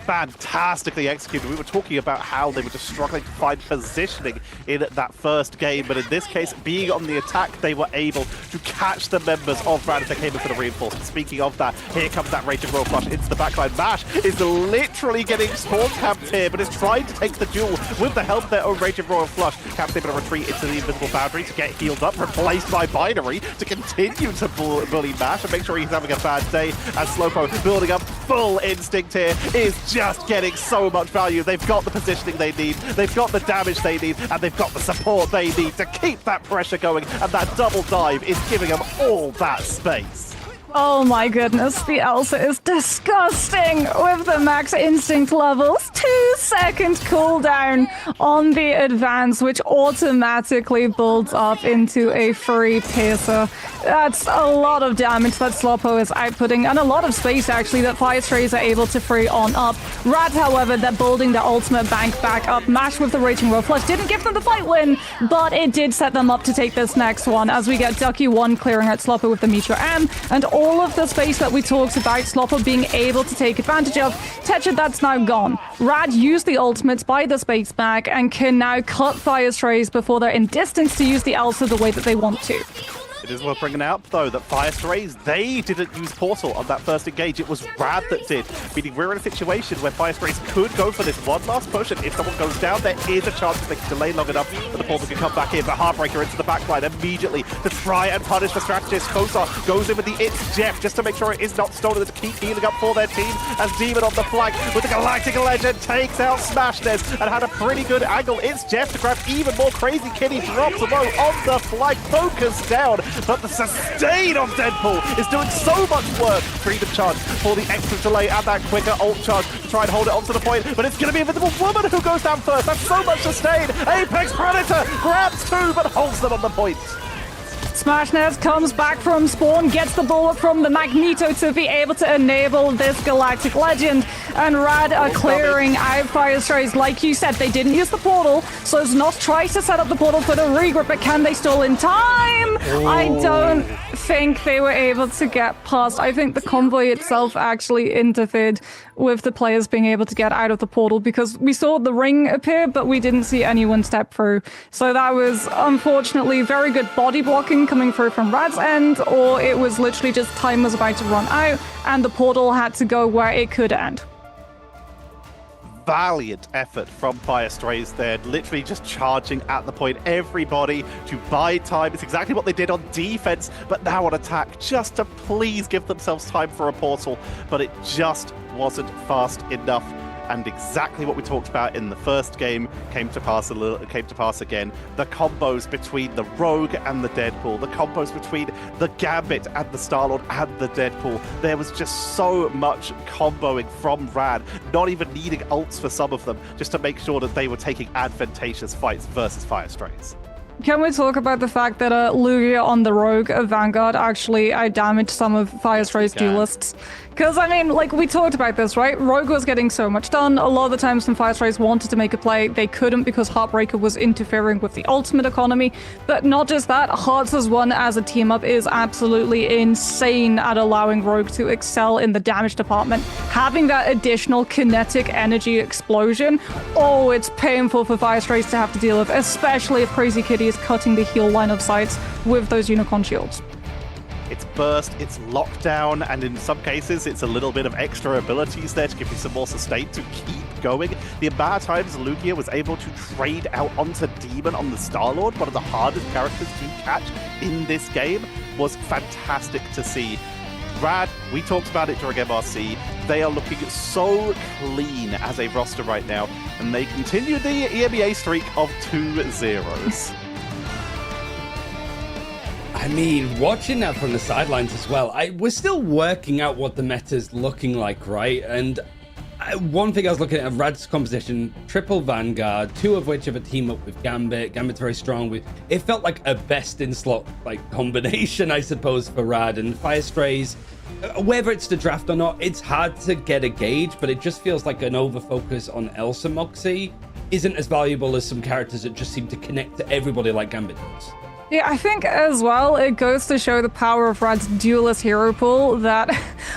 Fantastically executed. We were talking about how they were just struggling to find positioning in that first game, but in this case, being on the attack, they were able to catch the members of Rad as they came in for the reinforcement. Speaking of that, here comes that Raging Royal Flush into the backline. Mash is literally getting spawn camped here, but is trying to take the duel with the help of their own Raging Royal Flush. Cap's able to retreat into the invisible boundary to get healed up, replaced by Binary to continue to bully Mash and make sure he's having a bad day, as Slowpo building up full instinct here is just getting so much value. They've got the positioning they need, they've got the damage they need, and they've got the support they need to keep that pressure going, and that double dive is giving them all that space. Oh my goodness, the Elsa is disgusting with the max instinct levels. 2-second cooldown on the advance, which automatically builds up into a free piercer. That's a lot of damage that Sloppo is outputting, and a lot of space actually that Fire Strays are able to free on up. Rad, however, they're building their ultimate bank back up. Mash with the Raging Roar Flush didn't give them the fight win, but it did set them up to take this next one as we get Ducky 1 clearing out Sloppo with the Meteor M, and all of the space that we talked about Sloppo being able to take advantage of. Tetra, that's now gone. Rad used the ultimates by the space back and can now cut Fire Strays before they're in distance to use the Elsa the way that they want to. It is worth bringing out, though, that Fire Strays, they didn't use Portal on that first engage. It was Rad that did, meaning we're in a situation where Fire Strays could go for this one last push, and if someone goes down, there is a chance that they can delay long enough that the Portal can come back in. But Heartbreaker into the backline immediately to try and punish the strategist. Kosar goes in with the It's Jeff just to make sure it is not stolen, to keep healing up for their team, as Demon on the flank with the Galactic Legend takes out Smashness and had a pretty good angle. It's Jeff to grab even more Crazy Kitty, drops low on the flank, focus down. But the sustain of Deadpool is doing so much work. Freedom charge for the extra delay and that quicker ult charge to try and hold it onto the point. But it's going to be Invisible Woman who goes down first. That's so much sustain. Apex Predator grabs 2 but holds them on the point. Smashness comes back from spawn, gets the bullet from the Magneto to be able to enable this Galactic Legend, and Rad are clearing out Fire Strays. Like you said, they didn't use the portal, so Znos tries to set up the portal for the regroup, but can they still in time? I don't think they were able to get past. I think the convoy itself actually interfered with the players being able to get out of the portal, because we saw the ring appear, but we didn't see anyone step through. So that was unfortunately very good body blocking coming through from Rad's end, or it was literally just time was about to run out and the portal had to go where it could end. Valiant effort from Fire Strays there, literally just charging at the point, everybody to buy time. It's exactly what they did on defense, but now on attack, just to please give themselves time for a portal, but it just wasn't fast enough. And exactly what we talked about in the first game came to pass again. The combos between the Rogue and the Deadpool, the combos between the Gambit and the Star-Lord and the Deadpool. There was just so much comboing from Rad, not even needing ults for some of them, just to make sure that they were taking advantageous fights versus Fire Strays. Can we talk about the fact that Lugia on the Rogue of Vanguard actually outdamaged some of Fire Stray's duelists? Because, I mean, like, we talked about this, right? Rogue was getting so much done. A lot of the times when Fire Strays wanted to make a play, they couldn't because Heartbreaker was interfering with the ultimate economy. But not just that, Hearts as one as a team-up is absolutely insane at allowing Rogue to excel in the damage department. Having that additional kinetic energy explosion, oh, it's painful for Fire Strays to have to deal with, especially if Crazy Kitty is cutting the heal line of sights with those Unicorn shields. It's burst, it's lockdown, and in some cases, it's a little bit of extra abilities there to give you some more sustain to keep going. The amount of times Lugia was able to trade out onto Demon on the Star-Lord, one of the hardest characters to catch in this game, was fantastic to see. Rad, we talked about it during MRC, they are looking so clean as a roster right now, and they continue the EMEA streak of 2-0s. I mean, watching that from the sidelines as well, we're still working out what the meta's looking like, right? And one thing I was looking at Rad's composition, triple Vanguard, 2 of which have a team up with Gambit. Gambit's very strong. It felt like a best in slot like combination, I suppose, for Rad and Fire Strays. Whether it's the draft or not, it's hard to get a gauge, but it just feels like an over-focus on Elsa Moxie isn't as valuable as some characters that just seem to connect to everybody like Gambit does. Yeah, I think as well, it goes to show the power of Rad's duelist hero pool that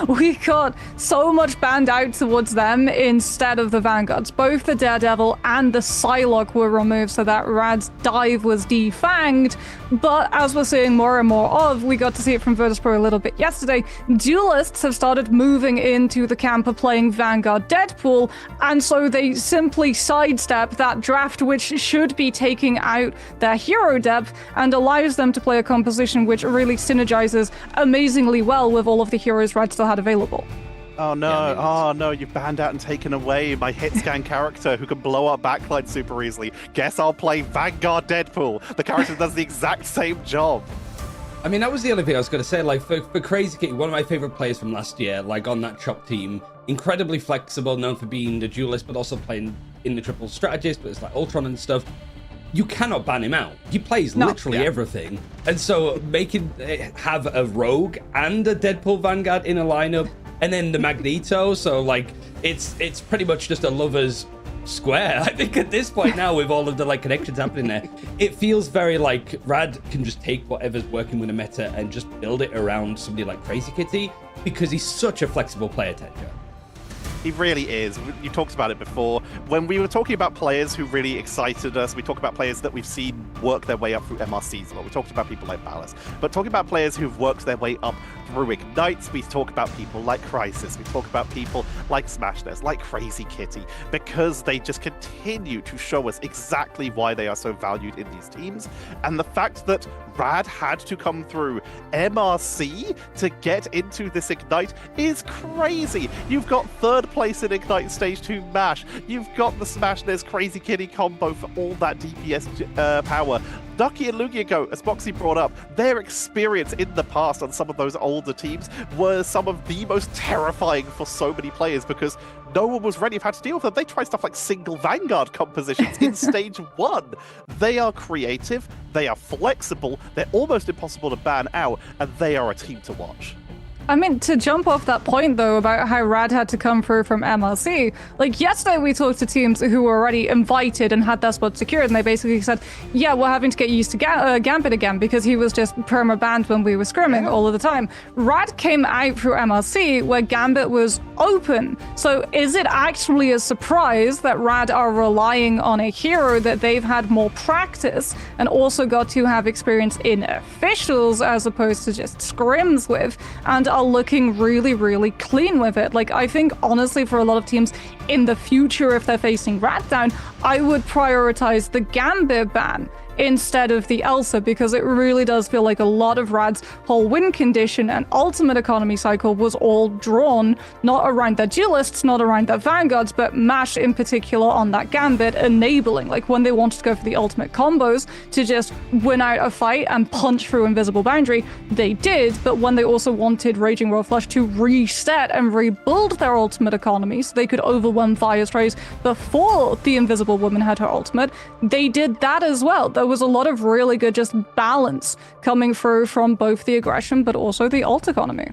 we got so much banned out towards them instead of the Vanguards. Both the Daredevil and the Psylocke were removed so that Rad's dive was defanged. But as we're seeing more and more of, we got to see it from Virtus.pro a little bit yesterday, duelists have started moving into the camp of playing Vanguard Deadpool, and so they simply sidestep that draft, which should be taking out their hero depth and allows them to play a composition which really synergizes amazingly well with all of the heroes Rad still had available. Oh no, you've banned out and taken away my hit scan character who can blow up backline super easily. Guess I'll play Vanguard Deadpool, the character that does the exact same job. I mean, that was the other thing I was going to say. Like, for Crazy Kitty, one of my favorite players from last year, like on that Chop team, incredibly flexible, known for being the duelist, but also playing in the triple strategist, but it's like Ultron and stuff. You cannot ban him out. He plays literally everything. And so making have a Rogue and a Deadpool Vanguard in a lineup, and then the Magneto, so like it's pretty much just a lover's square. I think at this point now, with all of the like connections happening there, it feels very like Rad can just take whatever's working with a meta and just build it around somebody like Crazy Kitty, because he's such a flexible player, Tenja. He really is. You talked about it before. When we were talking about players who really excited us, we talked about players that we've seen work their way up through MRCs. Well, we talked about people like Ballas. But talking about players who've worked their way up through Ignites, we talk about people like Crisis. We talk about people like Smashness, like Crazy Kitty, because they just continue to show us exactly why they are so valued in these teams. And the fact that Rad had to come through MRC to get into this Ignite is crazy. You've got third place in Ignite Stage 2 MASH. You've got the Smashness Crazy Kitty combo for all that DPS power. Ducky and Lugiago, as Boxy brought up, their experience in the past on some of those older teams were some of the most terrifying for so many players, because no one was ready to have to deal with them. They tried stuff like single Vanguard compositions in Stage 1. They are creative, they are flexible, they're almost impossible to ban out, and they are a team to watch. I mean, to jump off that point, though, about how Rad had to come through from MLC, like, yesterday we talked to teams who were already invited and had their spot secured, and they basically said, yeah, we're having to get used to Gambit again, because he was just perma-banned when we were scrimming all of the time. Rad came out through MLC, where Gambit was open. So is it actually a surprise that Rad are relying on a hero that they've had more practice and also got to have experience in officials as opposed to just scrims with, and are looking really, really clean with it? Like, I think, honestly, for a lot of teams in the future, if they're facing Rat down, I would prioritize the Gambit ban instead of the Elsa, because it really does feel like a lot of Rad's whole win condition and ultimate economy cycle was all drawn not around their duelists, not around their vanguards, but MASH in particular on that Gambit enabling. Like, when they wanted to go for the ultimate combos to just win out a fight and punch through invisible boundary, they did. But when they also wanted Raging Royal Flush to reset and rebuild their ultimate economy so they could overwhelm Firestrays before the Invisible Woman had her ultimate, they did that as well. There was a lot of really good just balance coming through from both the aggression but also the ult economy.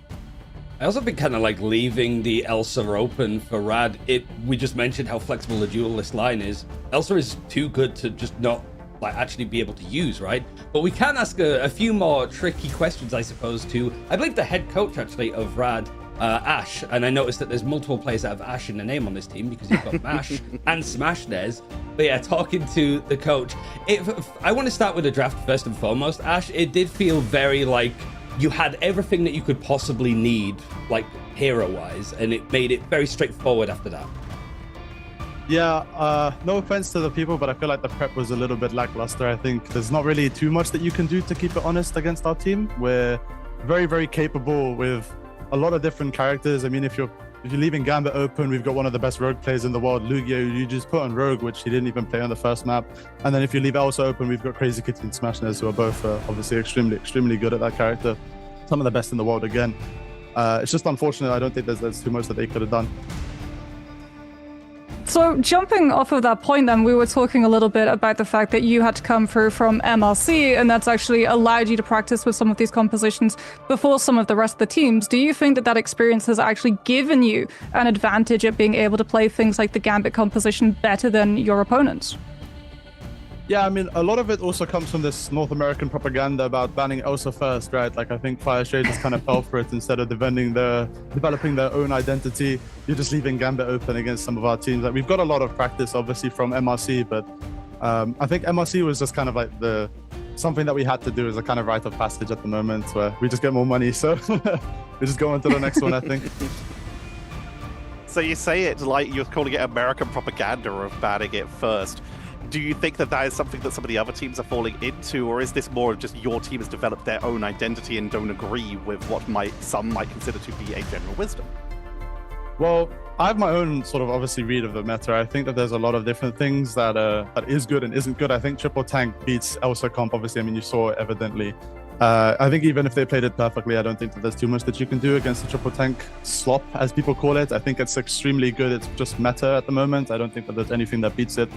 I also think kind of like leaving the Elsa open for Rad. We just mentioned how flexible the duelist line is. Elsa is too good to just not like actually be able to use, right? But we can ask a few more tricky questions, I suppose, to, I believe, the head coach actually of Rad, Ash, and I noticed that there's multiple players that have Ash in the name on this team, because you've got MASH and Smashness. But yeah, talking to the coach, I want to start with the draft first and foremost. Ash, it did feel very like you had everything that you could possibly need, like hero-wise, and it made it very straightforward after that. Yeah, no offense to the people, but I feel like the prep was a little bit lackluster. I think there's not really too much that you can do to keep it honest against our team. We're very, very capable with a lot of different characters. I mean, if you're leaving Gambit open, we've got one of the best rogue players in the world, Lugia, you just put on rogue, which he didn't even play on the first map. And then if you leave Elsa open, we've got Crazy Kitty and Smashness, who are both obviously extremely good at that character. Some of the best in the world again. It's just unfortunate. I don't think there's too much that they could have done. So jumping off of that point then, we were talking a little bit about the fact that you had to come through from MLC, and that's actually allowed you to practice with some of these compositions before some of the rest of the teams. Do you think that that experience has actually given you an advantage at being able to play things like the Gambit composition better than your opponents? Yeah, I mean, a lot of it also comes from this North American propaganda about banning Elsa first, right? Like, I think Firestray just kind of fell for it. Instead of developing their own identity, you're just leaving Gambit open against some of our teams. Like, we've got a lot of practice, obviously, from MRC, but I think MRC was just kind of like something that we had to do as a kind of rite of passage at the moment, where we just get more money, so we just go on to the next one, I think. So you say it like you're calling it American propaganda of banning it first. Do you think that is something that some of the other teams are falling into, or is this more of just your team has developed their own identity and don't agree with what some might consider to be a general wisdom? Well, I have my own sort of obviously read of the meta. I think that there's a lot of different things that is good and isn't good. I think triple tank beats Elsa comp, obviously. I mean, you saw it evidently. I think even if they played it perfectly, I don't think that there's too much that you can do against the triple tank slop, as people call it. I think it's extremely good. It's just meta at the moment. I don't think that there's anything that beats it.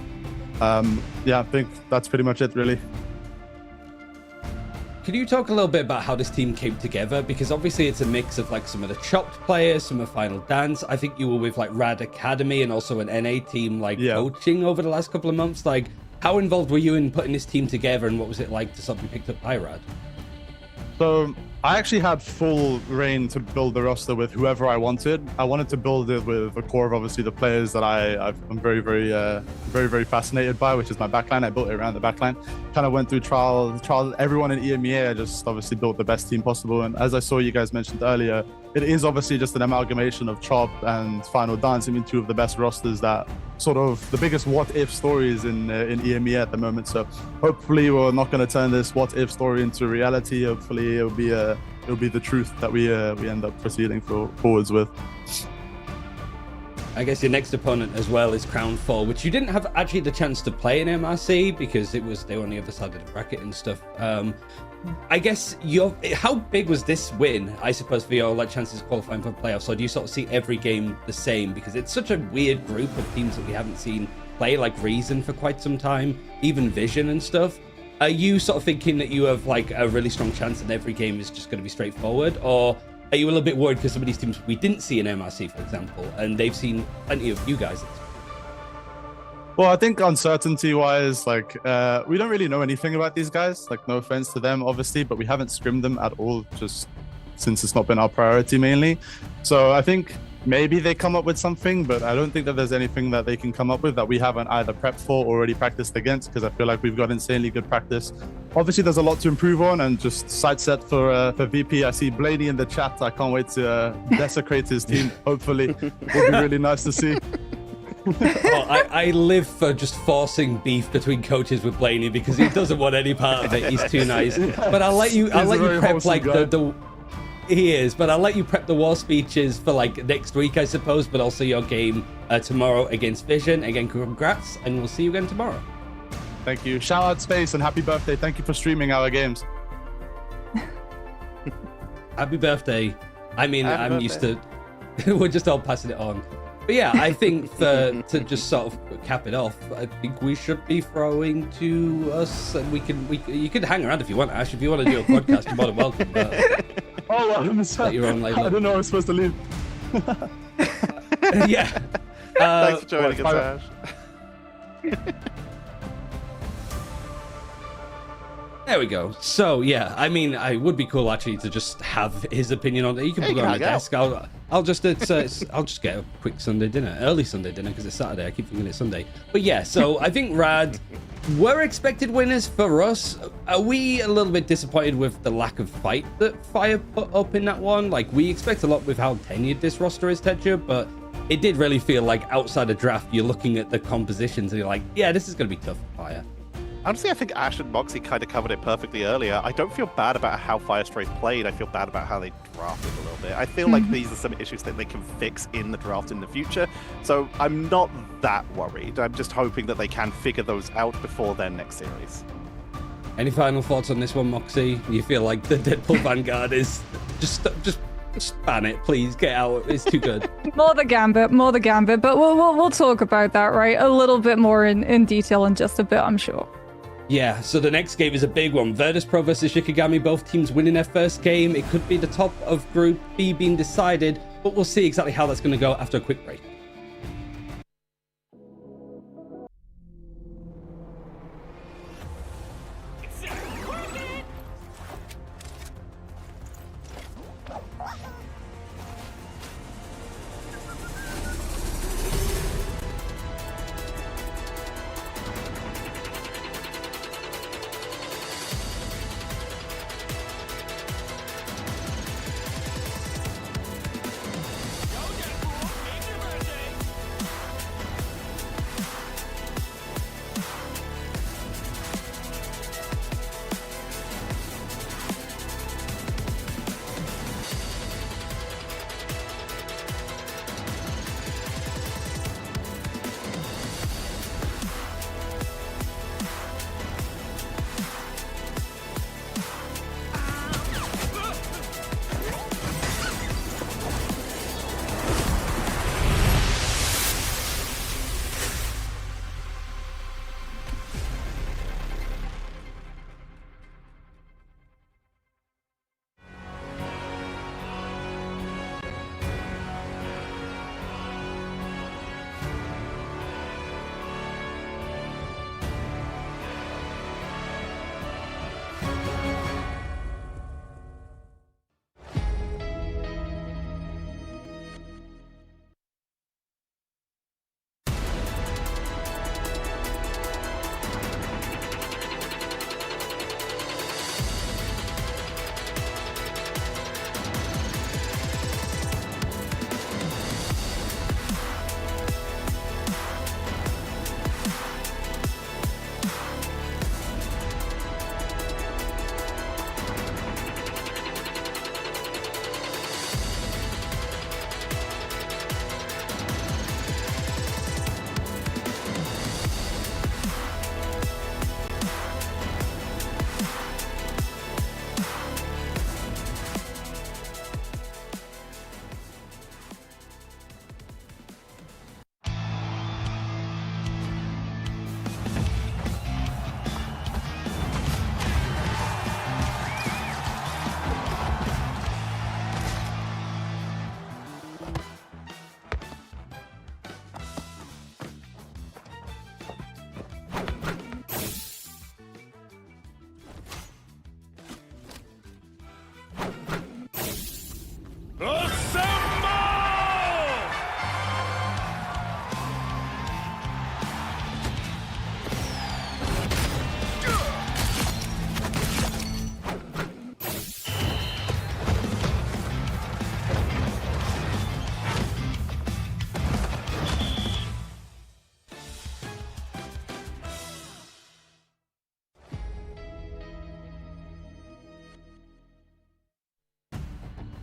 Yeah, I think that's pretty much it, really. Can you talk a little bit about how this team came together? Because obviously it's a mix of like some of the chopped players, some of Final Dance. I think you were with like Rad Academy and also an NA team like coaching over the last couple of months. Like, how involved were you in putting this team together, and what was it like to sort of be picked up by Rad? So I actually had full reign to build the roster with whoever I wanted. I wanted to build it with a core of obviously the players that I'm very fascinated by, which is my backline. I built it around the backline. Kind of went through trial. Everyone in EMEA, I just obviously built the best team possible. And as I saw you guys mentioned earlier, it is obviously just an amalgamation of Chop and Final Dance. I mean, two of the best rosters that sort of the biggest what-if stories in EMEA at the moment. So hopefully we're not going to turn this what-if story into reality. Hopefully it'll be the truth that we end up proceeding forwards with. I guess your next opponent as well is Crown 4, which you didn't have actually the chance to play in MRC because they were on the other side of the bracket and stuff. I guess how big was this win, I suppose, for your like chances of qualifying for playoffs? Or do you sort of see every game the same? Because it's such a weird group of teams that we haven't seen play, like Reason for quite some time, even Vision and stuff. Are you sort of thinking that you have like a really strong chance and every game is just going to be straightforward? Or are you a little bit worried because some of these teams we didn't see in MRC, for example, and they've seen plenty of you guys? Well, I think uncertainty-wise, like, we don't really know anything about these guys. Like, no offense to them, obviously, but we haven't scrimmed them at all, just since it's not been our priority mainly. So I think maybe they come up with something, but I don't think that there's anything that they can come up with that we haven't either prepped for or already practiced against, because I feel like we've got insanely good practice. Obviously, there's a lot to improve on, and just side set for VP. I see Blaney in the chat. I can't wait to desecrate his team. Hopefully, it'll be really nice to see. Well, I live for just forcing beef between coaches with Blaney because he doesn't want any part of it. He's too nice. But I'll let you prep like he is, but I'll let you prep the war speeches for like next week, I suppose, but also your game tomorrow against Vision. Again, congrats, and we'll see you again tomorrow. Thank you. Shout out Space and happy birthday. Thank you for streaming our games. Happy birthday. I mean, Happy I'm used to we're just all passing it on. But yeah, I think to just sort of cap it off, I think we should be throwing to us, and you can hang around if you want, Ash. If you want to do a podcast, you're more than welcome. But oh, I'm sorry. Your own I don't know. I was supposed to leave. Yeah. Thanks for joining us, Ash. There we go. So yeah, I mean, I would be cool actually to just have his opinion on it. You can put it on the desk. I'll just I'll just get a quick Sunday dinner, early Sunday dinner, because it's Saturday. I keep thinking it's Sunday. But yeah, so I think Rad were expected winners for us. Are we a little bit disappointed with the lack of fight that Fire put up in that one? Like, we expect a lot with how tenured this roster is, Tetcher, but it did really feel like outside of draft, you're looking at the compositions and you're like, yeah, this is going to be tough for Fire. Honestly, I think Ash and Moxie kind of covered it perfectly earlier. I don't feel bad about how Firestray played. I feel bad about how they drafted a little bit. I feel like these are some issues that they can fix in the draft in the future. So I'm not that worried. I'm just hoping that they can figure those out before their next series. Any final thoughts on this one, Moxie? You feel like the Deadpool Vanguard is just ban it, please. Get out. It's too good. More the gambit. But we'll talk about that, right? A little bit more in detail in just a bit, I'm sure. Yeah, so the next game is a big one. Virtus Pro versus Shikigami, both teams winning their first game. It could be the top of Group B being decided, but we'll see exactly how that's going to go after a quick break.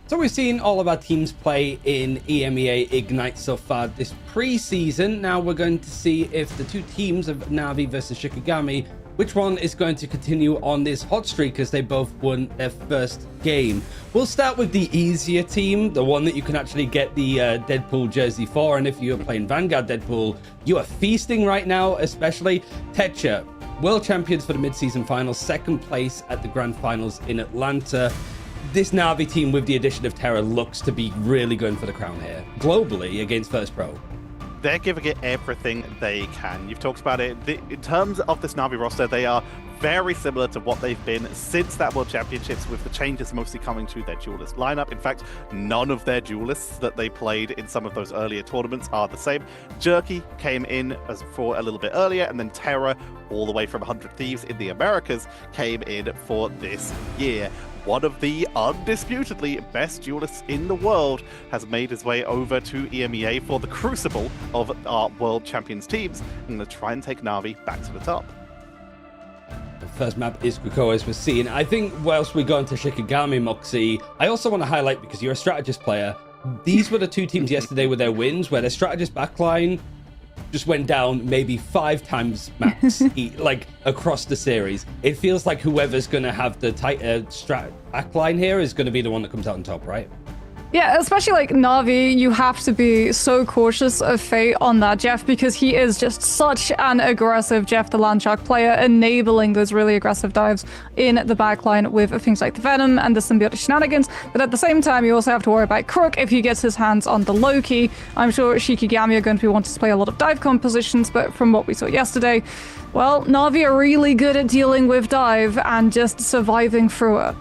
So we've seen all of our teams play in EMEA Ignite so far this preseason. Now we're going to see if the two teams of Na'Vi versus Shikigami, which one is going to continue on this hot streak as they both won their first game. We'll start with the easier team, the one that you can actually get the Deadpool jersey for. And if you're playing Vanguard Deadpool, you are feasting right now, especially Tetra. World champions for the mid-season finals, second place at the grand finals in Atlanta. This Na'Vi team, with the addition of Terra, looks to be really going for the crown here, globally against First Pro. They're giving it everything they can. You've talked about it. In terms of this Na'Vi roster, they are very similar to what they've been since that World Championships, with the changes mostly coming to their duelist lineup. In fact, none of their duelists that they played in some of those earlier tournaments are the same. Jerky came in as for a little bit earlier, and then Terra, all the way from 100 Thieves in the Americas, came in for this year. One of the undisputedly best duelists in the world has made his way over to EMEA for the crucible of our World Champions teams, and going to try and take Na'Vi back to the top. The first map is Krakoa, as we're seeing. I think whilst we go into Shikigami, Moxie, I also want to highlight, because you're a strategist player, these were the two teams yesterday with their wins, where their strategist backline just went down maybe 5 times max, like across the series. It feels like whoever's going to have the tighter strat backline here is going to be the one that comes out on top, right? Yeah, especially like Na'Vi, you have to be so cautious of Fate on that Jeff, because he is just such an aggressive Jeff the Landshark player, enabling those really aggressive dives in the backline with things like the Venom and the symbiotic shenanigans. But at the same time, you also have to worry about Crook if he gets his hands on the Loki. I'm sure Shikigami are going to be wanting to play a lot of dive compositions, but from what we saw yesterday, well, Na'Vi are really good at dealing with dive and just surviving through it.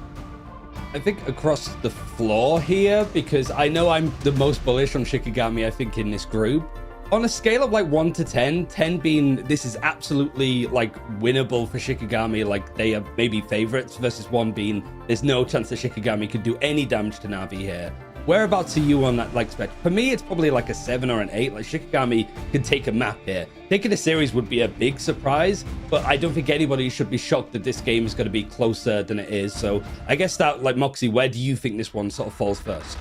I think across the floor here, because I know I'm the most bullish on Shikigami, I think, in this group. On a scale of like 1 to 10, 10 being this is absolutely like winnable for Shikigami, like they are maybe favorites, versus 1 being there's no chance that Shikigami could do any damage to Na'Vi here. Whereabouts are you on that like spectrum? For me, it's probably like a 7 or an 8. Like Shikigami could take a map here. Taking a series would be a big surprise, but I don't think anybody should be shocked that this game is going to be closer than it is. So I guess that, like Moxie, where do you think this one sort of falls first?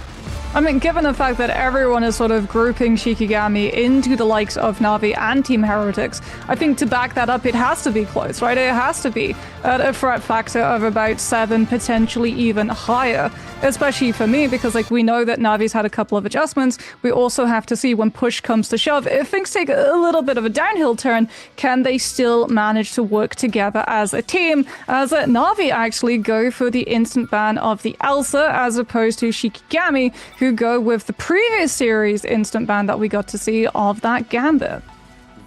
I mean, given the fact that everyone is sort of grouping Shikigami into the likes of Na'Vi and Team Heretics, I think to back that up, it has to be close, right? It has to be at a threat factor of about 7, potentially even higher, especially for me, because like we know that Na'Vi's had a couple of adjustments. We also have to see when push comes to shove, if things take a little bit of a downhill turn, can they still manage to work together as a team? As Na'Vi actually go for the instant ban of the Elsa, as opposed to Shikigami, who go with the previous series instant ban that we got to see of that Gambit.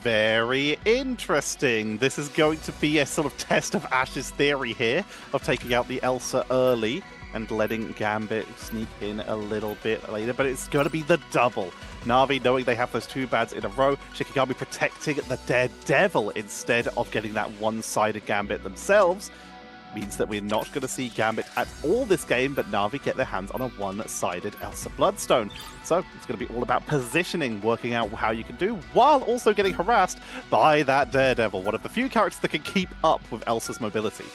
Very interesting. This is going to be a sort of test of Ash's theory here, of taking out the Elsa early and letting Gambit sneak in a little bit later, but it's going to be the double. Na'Vi knowing they have those 2 bans in a row, Shikigami protecting the Daredevil instead of getting that one-sided Gambit themselves, means that we're not going to see Gambit at all this game, but Na'Vi get their hands on a one-sided Elsa Bloodstone. So it's going to be all about positioning, working out how you can do, while also getting harassed by that Daredevil, one of the few characters that can keep up with Elsa's mobility.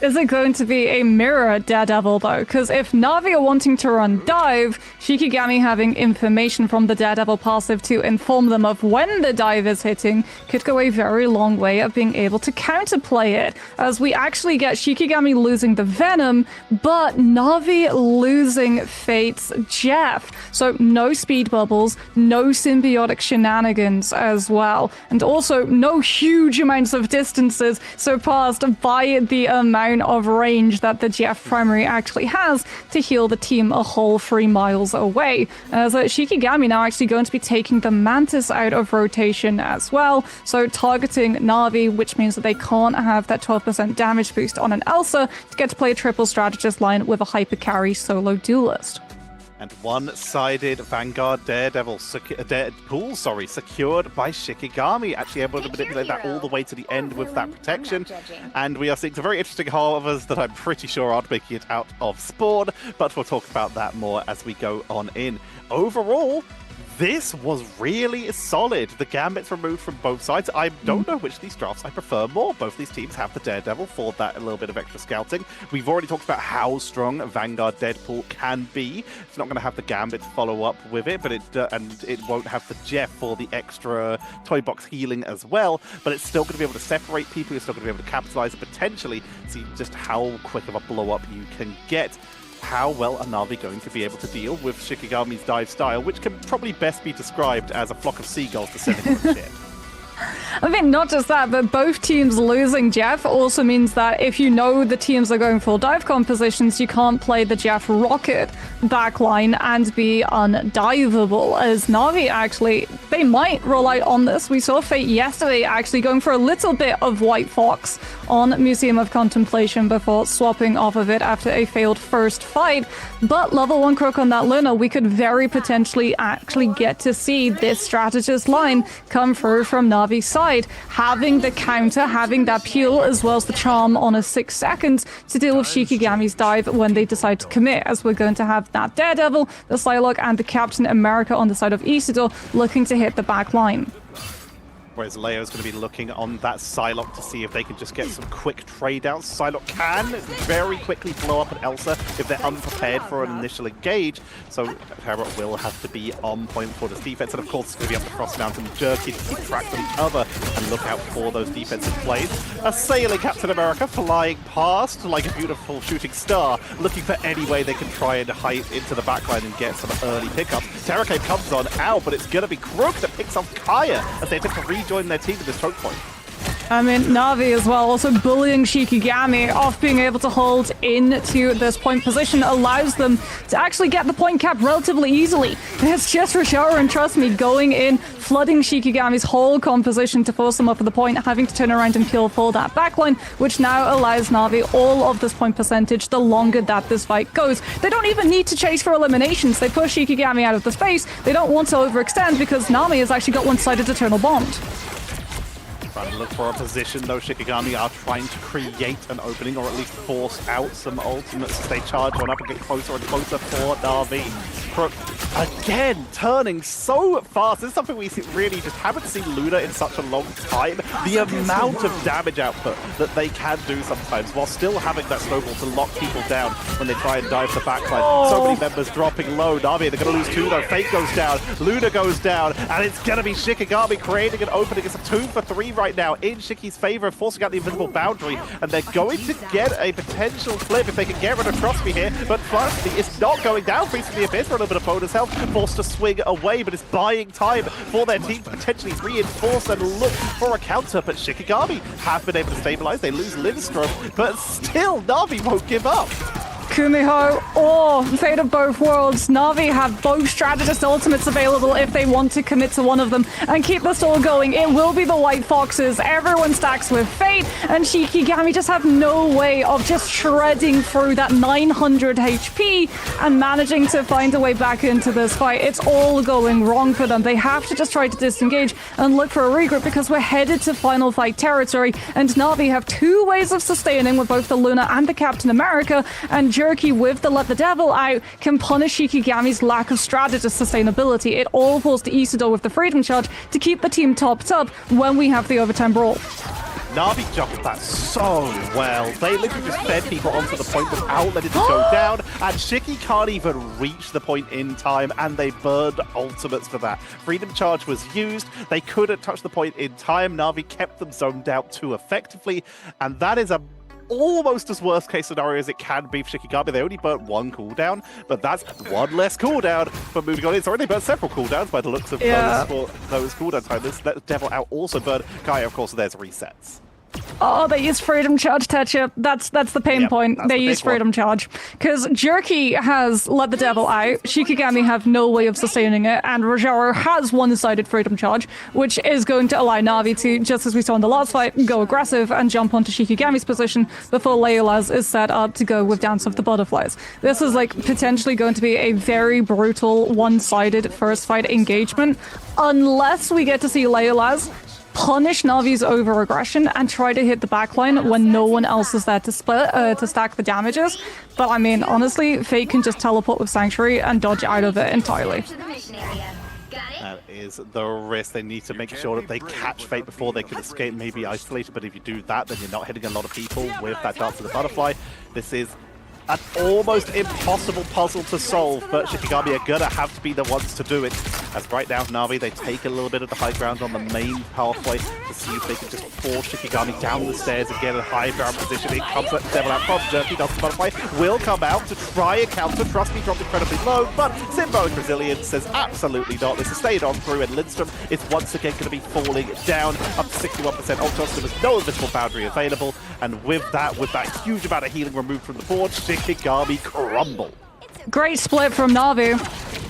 Is it going to be a mirror Daredevil, though? Because if Na'Vi are wanting to run dive, Shikigami having information from the Daredevil passive to inform them of when the dive is hitting could go a very long way of being able to counterplay it, as we actually get Shikigami losing the Venom, but Na'Vi losing Fate's Jeff. So no speed bubbles, no symbiotic shenanigans as well, and also no huge amounts of distances surpassed by the amount of range that the Jeff primary actually has to heal the team a whole 3 miles away. As Shikigami now actually going to be taking the Mantis out of rotation as well, so targeting Na'Vi, which means that they can't have that 12% damage boost on an Elsa to get to play a triple strategist line with a hyper carry solo duelist. And one-sided Vanguard Daredevil Deadpool, secured by Shikigami, actually able to manipulate that all the way to the end with that protection. And we are seeing some very interesting halvers that I'm pretty sure aren't making it out of Spawn, but we'll talk about that more as we go on in. Overall, This was really solid. The gambits removed from both sides. I don't know which of these drafts I prefer more. Both of these teams have the Daredevil for that a little bit of extra scouting. We've already talked about how strong Vanguard Deadpool can be. It's not going to have the gambit to follow up with it, but it won't have the Jeff for the extra toy box healing as well. But it's still going to be able to separate people. You're still going to be able to capitalize and potentially see just how quick of a blow up you can get. How well are Na'Vi going to be able to deal with Shikigami's dive style, which can probably best be described as a flock of seagulls descending on a ship? I mean, not just that, but both teams losing Jeff also means that if you know the teams are going for dive compositions, you can't play the Jeff Rocket backline and be undivable. As Na'Vi actually, they might roll out on this. We saw Fate yesterday actually going for a little bit of White Fox on Museum of Contemplation before swapping off of it after a failed first fight. But level 1 Crook on that Luna, we could very potentially actually get to see this strategist line come through from Na'Vi's side, having the counter, having that peel, as well as the charm on a 6 seconds to deal with Shikigami's dive when they decide to commit, as we're going to have that Daredevil, the Psylocke, and the Captain America on the side of Isidore looking to hit the back line. Whereas Leo's going to be looking on that Psylocke to see if they can just get some quick trade outs. Psylocke can very quickly blow up an Elsa if they're unprepared for an initial engage. So Terra will have to be on point for this defense. And of course, it's going to be up to Frost Mountain and Jerky to keep track of each other and look out for those defensive plays. A sailing Captain America flying past like a beautiful shooting star, looking for any way they can try and hide into the backline and get some early pickups. Terracave comes on out, but it's going to be Crook that picks off Kaya as they attempt to rejoin their team at this choke point. I mean, Na'Vi as well, also bullying Shikigami off being able to hold into this point position allows them to actually get the point cap relatively easily. It's just Rashara and trust me, going in, flooding Shikigami's whole composition to force them up at the point, having to turn around and peel for that backline, which now allows Na'Vi all of this point percentage the longer that this fight goes. They don't even need to chase for eliminations. They push Shikigami out of the space. They don't want to overextend because Nami has actually got one-sided Eternal Bond. Trying to look for a position, though. Shikigami are trying to create an opening, or at least force out some ultimates as they charge on up and get closer and closer for Na'Vi. Crook, again, turning so fast. This is something we really just haven't seen Luna in such a long time. The amount of damage output that they can do sometimes, while still having that snowball to lock people down when they try and dive the backline. So many members dropping low. Na'Vi, they're going to lose 2, though. Fate goes down, Luna goes down, and it's going to be Shikigami creating an opening. It's a 2 for 3 right now in Shiki's favor, forcing out the invisible boundary, and they're going to get a potential flip if they can get rid of Trust Me here, but Frosty is not going down. Feast from the Abyss for a little bit of bonus health, forced to swing away, but it's buying time for their team to potentially reinforce and look for a counter, but Shikigami have been able to stabilize. They lose Lindstrom, but still Na'Vi won't give up. Kumiho or Fate of Both Worlds, Na'Vi have both strategist ultimates available if they want to commit to one of them and keep this all going. It will be the White Foxes. Everyone stacks with Fate, and Shikigami just have no way of just shredding through that 900 HP and managing to find a way back into this fight. It's all going wrong for them. They have to just try to disengage and look for a regroup because we're headed to final fight territory, and Na'Vi have 2 ways of sustaining with both the Luna and the Captain America, and Jerky with the Let the Devil Out can punish Shikigami's lack of strategist sustainability. It all falls to Isidore with the Freedom Charge to keep the team topped up when we have the overtime brawl. Na'Vi jumped that so well. They literally just fed people onto the point without letting it go down, and Shiki can't even reach the point in time, and they burned ultimates for that. Freedom Charge was used. They couldn't touch the point in time. Na'Vi kept them zoned out too effectively, and that is a almost as worst case scenario as it can be for Shikigami. They only burnt 1 cooldown, but that's 1 less cooldown for moving on in. Sorry, they burnt several cooldowns by the looks of those cooldown timers. Let the Devil Out also burned Kaya, of course, there's resets. Oh, they use Freedom Charge, Tetchup. That's the pain point. They use Freedom Charge. Because Jerky has Let the Devil Out, Shikigami have no way of sustaining it, and Rojaro has one-sided Freedom Charge, which is going to allow Na'Vi to, just as we saw in the last fight, go aggressive and jump onto Shikigami's position before Leola's is set up to go with Dance of the Butterflies. This is like potentially going to be a very brutal one-sided first fight engagement, unless we get to see Leola's punish Na'Vi's over-aggression and try to hit the backline when no one else is there to stack the damages. But I mean, honestly, Fate can just teleport with Sanctuary and dodge out of it entirely. That is the risk. They need to make sure that they catch Fate before they can escape, maybe isolated, but if you do that, then you're not hitting a lot of people with that Dance of the Butterfly. This is an almost impossible puzzle to solve, but Shikigami are gonna have to be the ones to do it. As right now, Na'Vi, they take a little bit of the high ground on the main pathway to see if they can just force Shikigami down the stairs and get a high ground position. In comes that Devil out from Jerky. Dance of the Butterfly will come out to try and counter. Trust me, dropped incredibly low, but Symbolic Resilience says absolutely not. This is stayed on through, and Lindstrom is once again going to be falling down up to 61% Ultos. There was no invisible boundary available, and with that huge amount of healing removed from the board, Shikigami crumble. Great split from Na'Vi.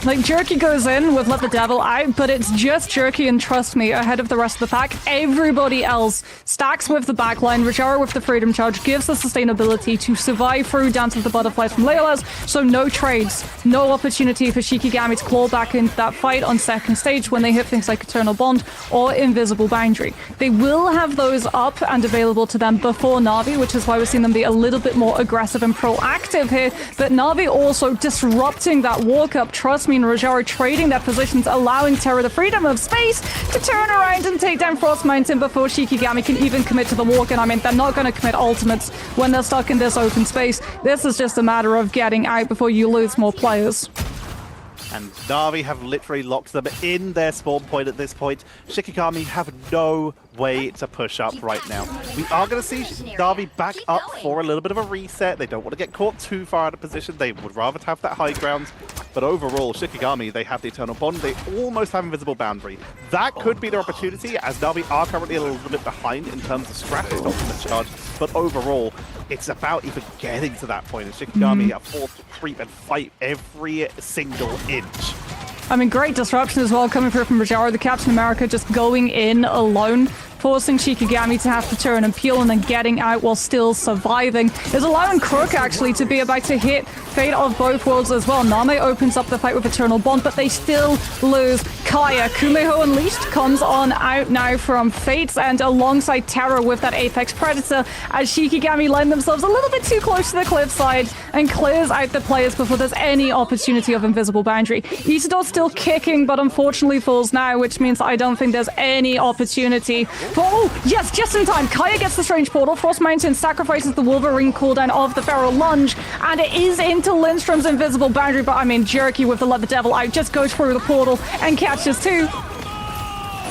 Like, Jerky goes in with Let the Devil out, but it's just Jerky and Trust Me ahead of the rest of the pack. Everybody else stacks with the backline. Rajara with the Freedom Charge gives the sustainability to survive through Dance of the Butterflies from Leola's, so no trades, no opportunity for Shikigami to claw back into that fight on second stage when they hit things like Eternal Bond or Invisible Boundary. They will have those up and available to them before Na'Vi, which is why we're seeing them be a little bit more aggressive and proactive here, but Na'Vi also disrupting that walk-up. Trust Me and Rajara trading their positions, allowing Terra the freedom of space to turn around and take down Frost Mountain before Shikigami can even commit to the walk. And I mean, they're not going to commit ultimates when they're stuck in this open space. This is just a matter of getting out before you lose more players. And Na'Vi have literally locked them in their spawn point at this point. Shikigami have no way to push up right now. We are going to see Na'Vi back up for a little bit of a reset. They don't want to get caught too far out of position. They would rather have that high ground. But overall, Shikigami, they have the Eternal Bond. They almost have Invisible Boundary. That could be their opportunity, as Na'Vi are currently a little bit behind in terms of Scratch's ultimate charge. But overall, it's about even getting to that point. And Shikigami are forced to creep and fight every single inch. I mean, great disruption as well coming through from Rajara. The Captain America just going in alone, forcing Shikigami to have to turn and peel and then getting out while still surviving. Is allowing Crook actually to be about to hit Fate of both worlds as well. Name opens up the fight with Eternal Bond, but they still lose Kaya. Kumeho Unleashed comes on out now from Fates, and alongside Terra with that Apex Predator, as Shikigami line themselves a little bit too close to the cliffside and clears out the players before there's any opportunity of Invisible Boundary. Isidore still kicking, but unfortunately falls now, which means I don't think there's any opportunity. Oh, yes, just in time. Kaya gets the Strange Portal. Frost Mountain sacrifices the Wolverine cooldown of the Feral Lunge, and it is into Lindstrom's Invisible Boundary, but I mean, Jerky with the Let the Devil out just goes through the portal and catches two.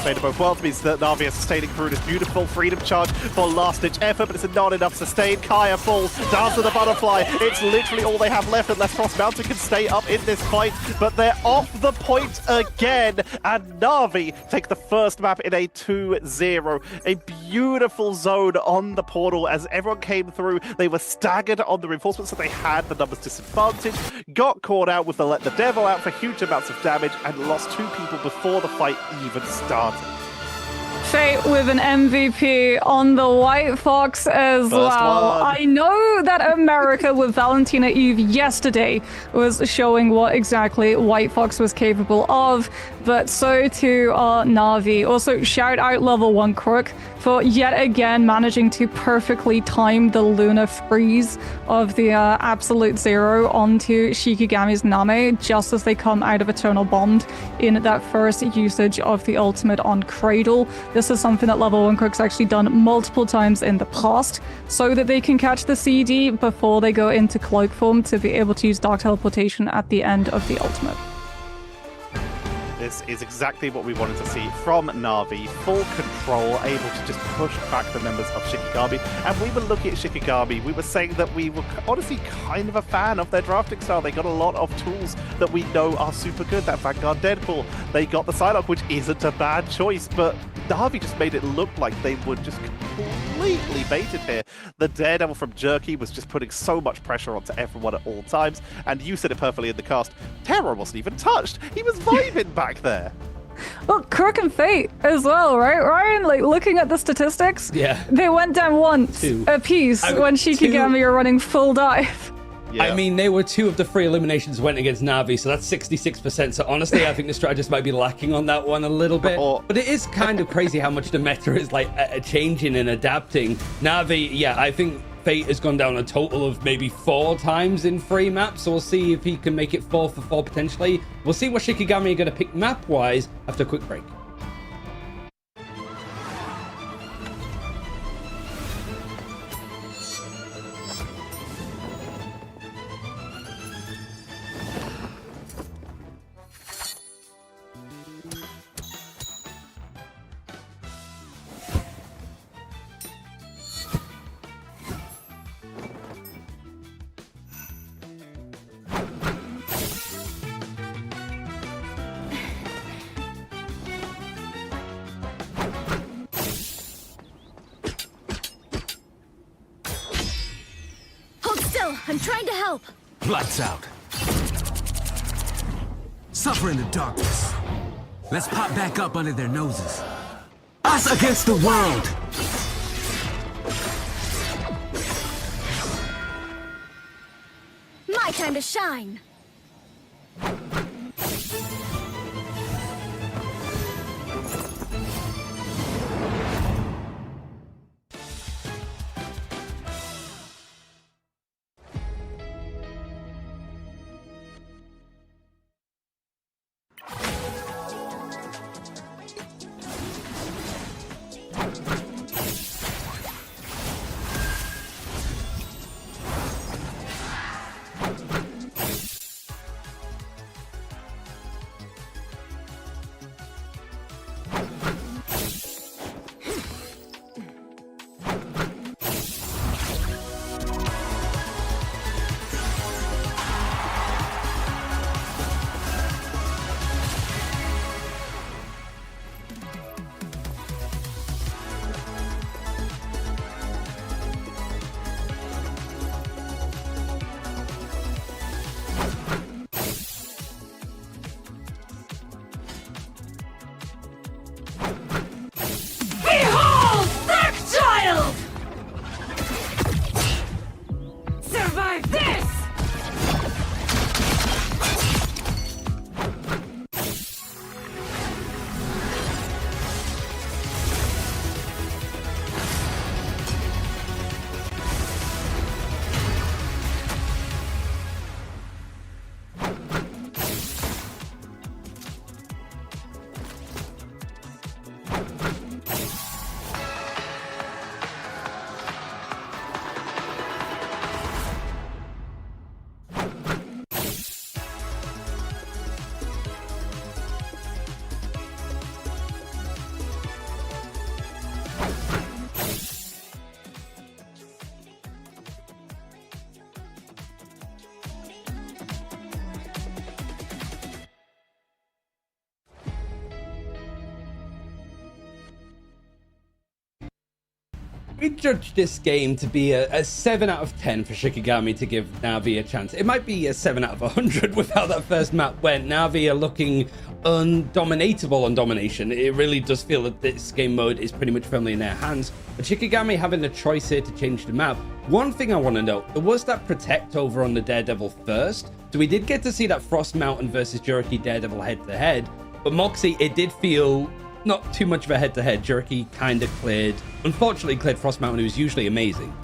Fate of both worlds means that Na'Vi are sustaining through this beautiful freedom charge for last-ditch effort, but it's not enough sustain. Kaya falls, Dance of the Butterfly. It's literally all they have left unless Frost Mountain can stay up in this fight, but they're off the point again, and Na'Vi take the first map in a 2-0. A beautiful zone on the portal as everyone came through. They were staggered on the reinforcements, so they had the numbers disadvantage, got caught out with the Let the Devil out for huge amounts of damage, and lost 2 people before the fight even started. Fate with an MVP on the White Fox as well. One. I know that America with Valentina Eve yesterday was showing what exactly White Fox was capable of, but so too are Na'Vi. Also, shout out level 1 Crook for yet again managing to perfectly time the lunar freeze of the Absolute Zero onto Shikigami's Name just as they come out of Eternal Bond in that first usage of the ultimate on Cradle. This is something that level 1 Crook's actually done multiple times in the past so that they can catch the CD before they go into Cloak form to be able to use Dark Teleportation at the end of the ultimate. This is exactly what we wanted to see from Na'Vi. Full control, able to just push back the members of Shikigami. And we were looking at Shikigami, we were saying that we were honestly kind of a fan of their drafting style. They got a lot of tools that we know are super good. That Vanguard Deadpool, they got the Psylocke, which isn't a bad choice, but Na'Vi just made it look like they were just completely baited here. The Daredevil from Jerky was just putting so much pressure onto everyone at all times, and you said it perfectly in the cast, Terror wasn't even touched. He was vibing back there. Well, Crook and Fate as well, right, Ryan? Like, looking at the statistics, yeah, they went down once apiece when Shikigami are running full dive. Yeah. I mean, they were 2 of the 3 eliminations went against Na'Vi, so that's 66%. So honestly, I think the strategist might be lacking on that one a little bit. But it is kind of crazy how much the meta is like changing and adapting. Na'Vi, yeah, I think Fate has gone down a total of maybe 4 times in 3 maps, so we'll see if he can make it 4 for 4 potentially. We'll see what Shikigami are going to pick map-wise after a quick break. I'm trying to help. Lights out. Suffer in the darkness. Let's pop back up under their noses. Us against the world! My time to shine. Behold, Dark Child! Survive this! We judge this game to be a 7 out of 10 for Shikigami to give Na'Vi a chance. It might be a 7 out of 100 with how that first map went. Na'Vi are looking undominatable on domination. It really does feel that this game mode is pretty much firmly in their hands. But Shikigami having the choice here to change the map. One thing I want to note, there was that Protect over on the Daredevil first. So we did get to see that Frost Mountain versus Juriki Daredevil head-to-head. But Moxie, it did feel not too much of a head-to-head. Juriki kind of unfortunately cleared Frost Mountain, who was usually amazing.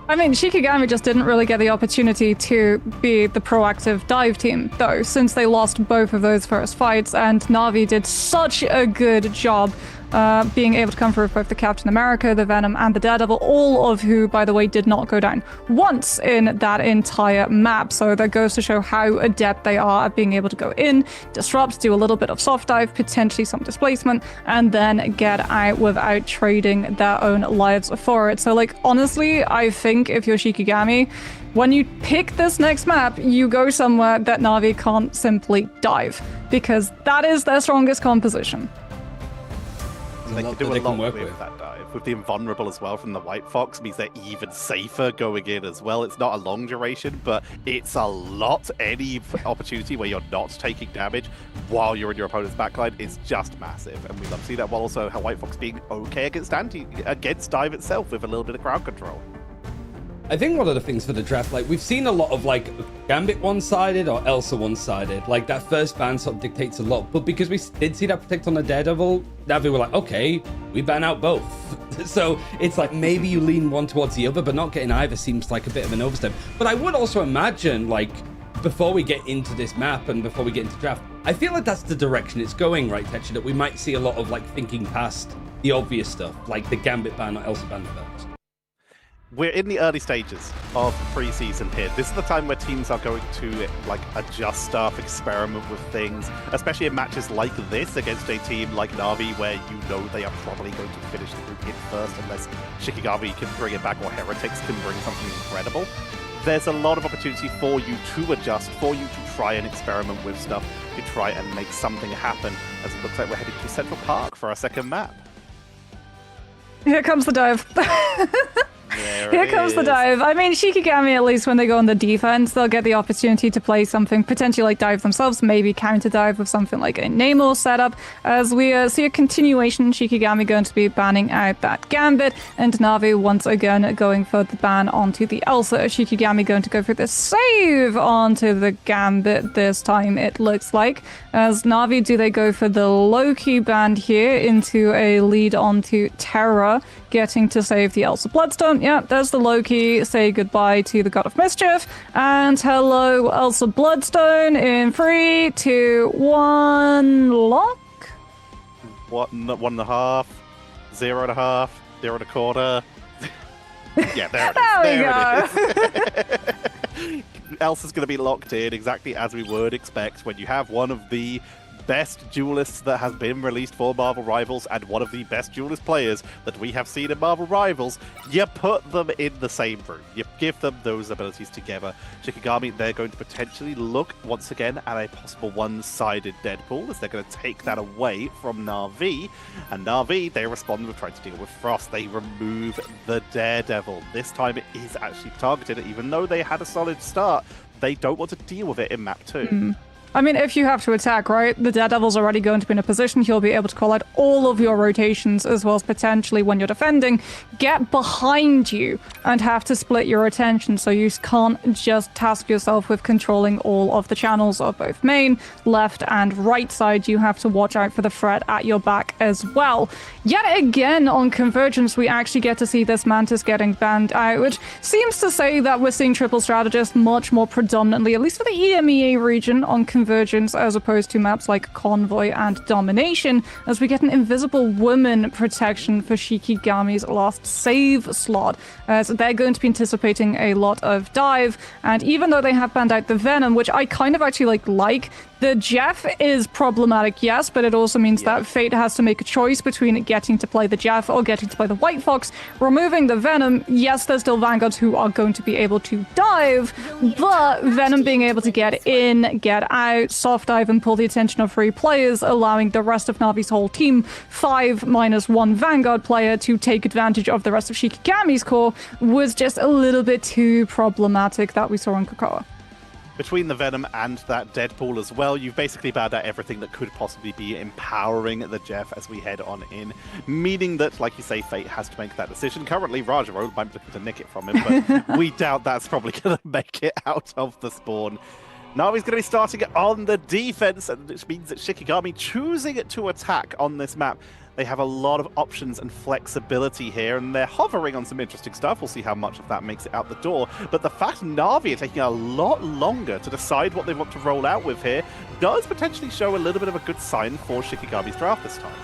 I mean, Shikigami just didn't really get the opportunity to be the proactive dive team, though, since they lost both of those first fights, and Na'Vi did such a good job being able to come through with both the Captain America, the Venom, and the Daredevil, all of who, by the way, did not go down once in that entire map. So that goes to show how adept they are at being able to go in, disrupt, do a little bit of soft dive, potentially some displacement, and then get out without trading their own lives for it. So, like, honestly, I think if you're Shikigami, when you pick this next map, you go somewhere that Na'Vi can't simply dive, because that is their strongest composition. They can do a lot with that dive. With the invulnerable as well from the White Fox means they're even safer going in as well. It's not a long duration, but it's a lot. Any opportunity where you're not taking damage while you're in your opponent's backline is just massive. And we love to see that while also how White Fox being okay against dive itself with a little bit of crowd control. I think one of the things for the draft, like we've seen a lot of like Gambit one-sided or Elsa one-sided. Like that first ban sort of dictates a lot. But because we did see that protect on the Daredevil, Navi were like, okay, we ban out both. So it's like maybe you lean one towards the other, but not getting either seems like a bit of an overstep. But I would also imagine, like, before we get into this map and before we get into draft, I feel like that's the direction it's going, right, Tetcher? That we might see a lot of like thinking past the obvious stuff, like the Gambit ban or Elsa ban first. We're in the early stages of preseason here. This is the time where teams are going to like adjust stuff, experiment with things, especially in matches like this against a team like Na'Vi, where you know they are probably going to finish the group in first unless Shikigami can bring it back or Heretics can bring something incredible. There's a lot of opportunity for you to adjust, for you to try and experiment with stuff, to try and make something happen, as it looks like we're heading to Central Park for our second map. Here comes the dive. Here comes the dive. I mean, Shikigami, at least when they go on the defense, they'll get the opportunity to play something potentially like dive themselves, maybe counter dive with something like a Namor setup. As we see a continuation, Shikigami going to be banning out that Gambit, and Na'Vi once again going for the ban onto the Elsa. Shikigami going to go for the save onto the Gambit this time, it looks like. As Na'Vi, do they go for the Loki ban here into a lead onto Terra, getting to save the Elsa Bloodstone? Yeah, there's the Loki. Say goodbye to the God of Mischief. And hello, Elsa Bloodstone in 3, 2, 1, lock? 1.5, 0.5, 0.25. Yeah, there we go. Elsa's going to be locked in exactly as we would expect when you have one of the best duelists that has been released for Marvel Rivals and one of the best duelist players that we have seen in Marvel Rivals. You put them in the same room. You give them those abilities together. Shikigami, they're going to potentially look once again at a possible one-sided Deadpool as they're going to take that away from Na'Vi. And Na'Vi, they respond with trying to deal with Frost. They remove the Daredevil. This time it is actually targeted, even though they had a solid start. They don't want to deal with it in map 2. I mean, if you have to attack, right, the Daredevil's already going to be in a position he'll be able to call out all of your rotations, as well as potentially, when you're defending, get behind you and have to split your attention, so you can't just task yourself with controlling all of the channels of both main, left, and right side. You have to watch out for the threat at your back as well. Yet again, on Convergence, we actually get to see this Mantis getting banned out, which seems to say that we're seeing Triple Strategist much more predominantly, at least for the EMEA region, on Convergence, as opposed to maps like Convoy and Domination, as we get an Invisible Woman protection for Shikigami's last save slot, as they're going to be anticipating a lot of dive. And even though they have banned out the Venom, which I kind of actually like, the Jeff is problematic, yes, but it also means that Fate has to make a choice between getting to play the Jeff or getting to play the White Fox. Removing the Venom, yes, there's still Vanguards who are going to be able to dive, but Venom being able to get in, get out, soft dive, and pull the attention of 3 players, allowing the rest of Navi's whole team, 5 minus 1 Vanguard player, to take advantage of the rest of Shikigami's core, was just a little bit too problematic that we saw in Kokoa. Between the Venom and that Deadpool as well, you've basically banned out everything that could possibly be empowering the Jeff as we head on in, meaning that, like you say, Fate has to make that decision. Currently, Rajaro might be looking to nick it from him, but we doubt that's probably going to make it out of the spawn. Navi's going to be starting on the defense, which means that Shikigami choosing to attack on this map. They have a lot of options and flexibility here, and they're hovering on some interesting stuff. We'll see how much of that makes it out the door. But the fact Na'Vi are taking a lot longer to decide what they want to roll out with here does potentially show a little bit of a good sign for Shikigami's draft this time.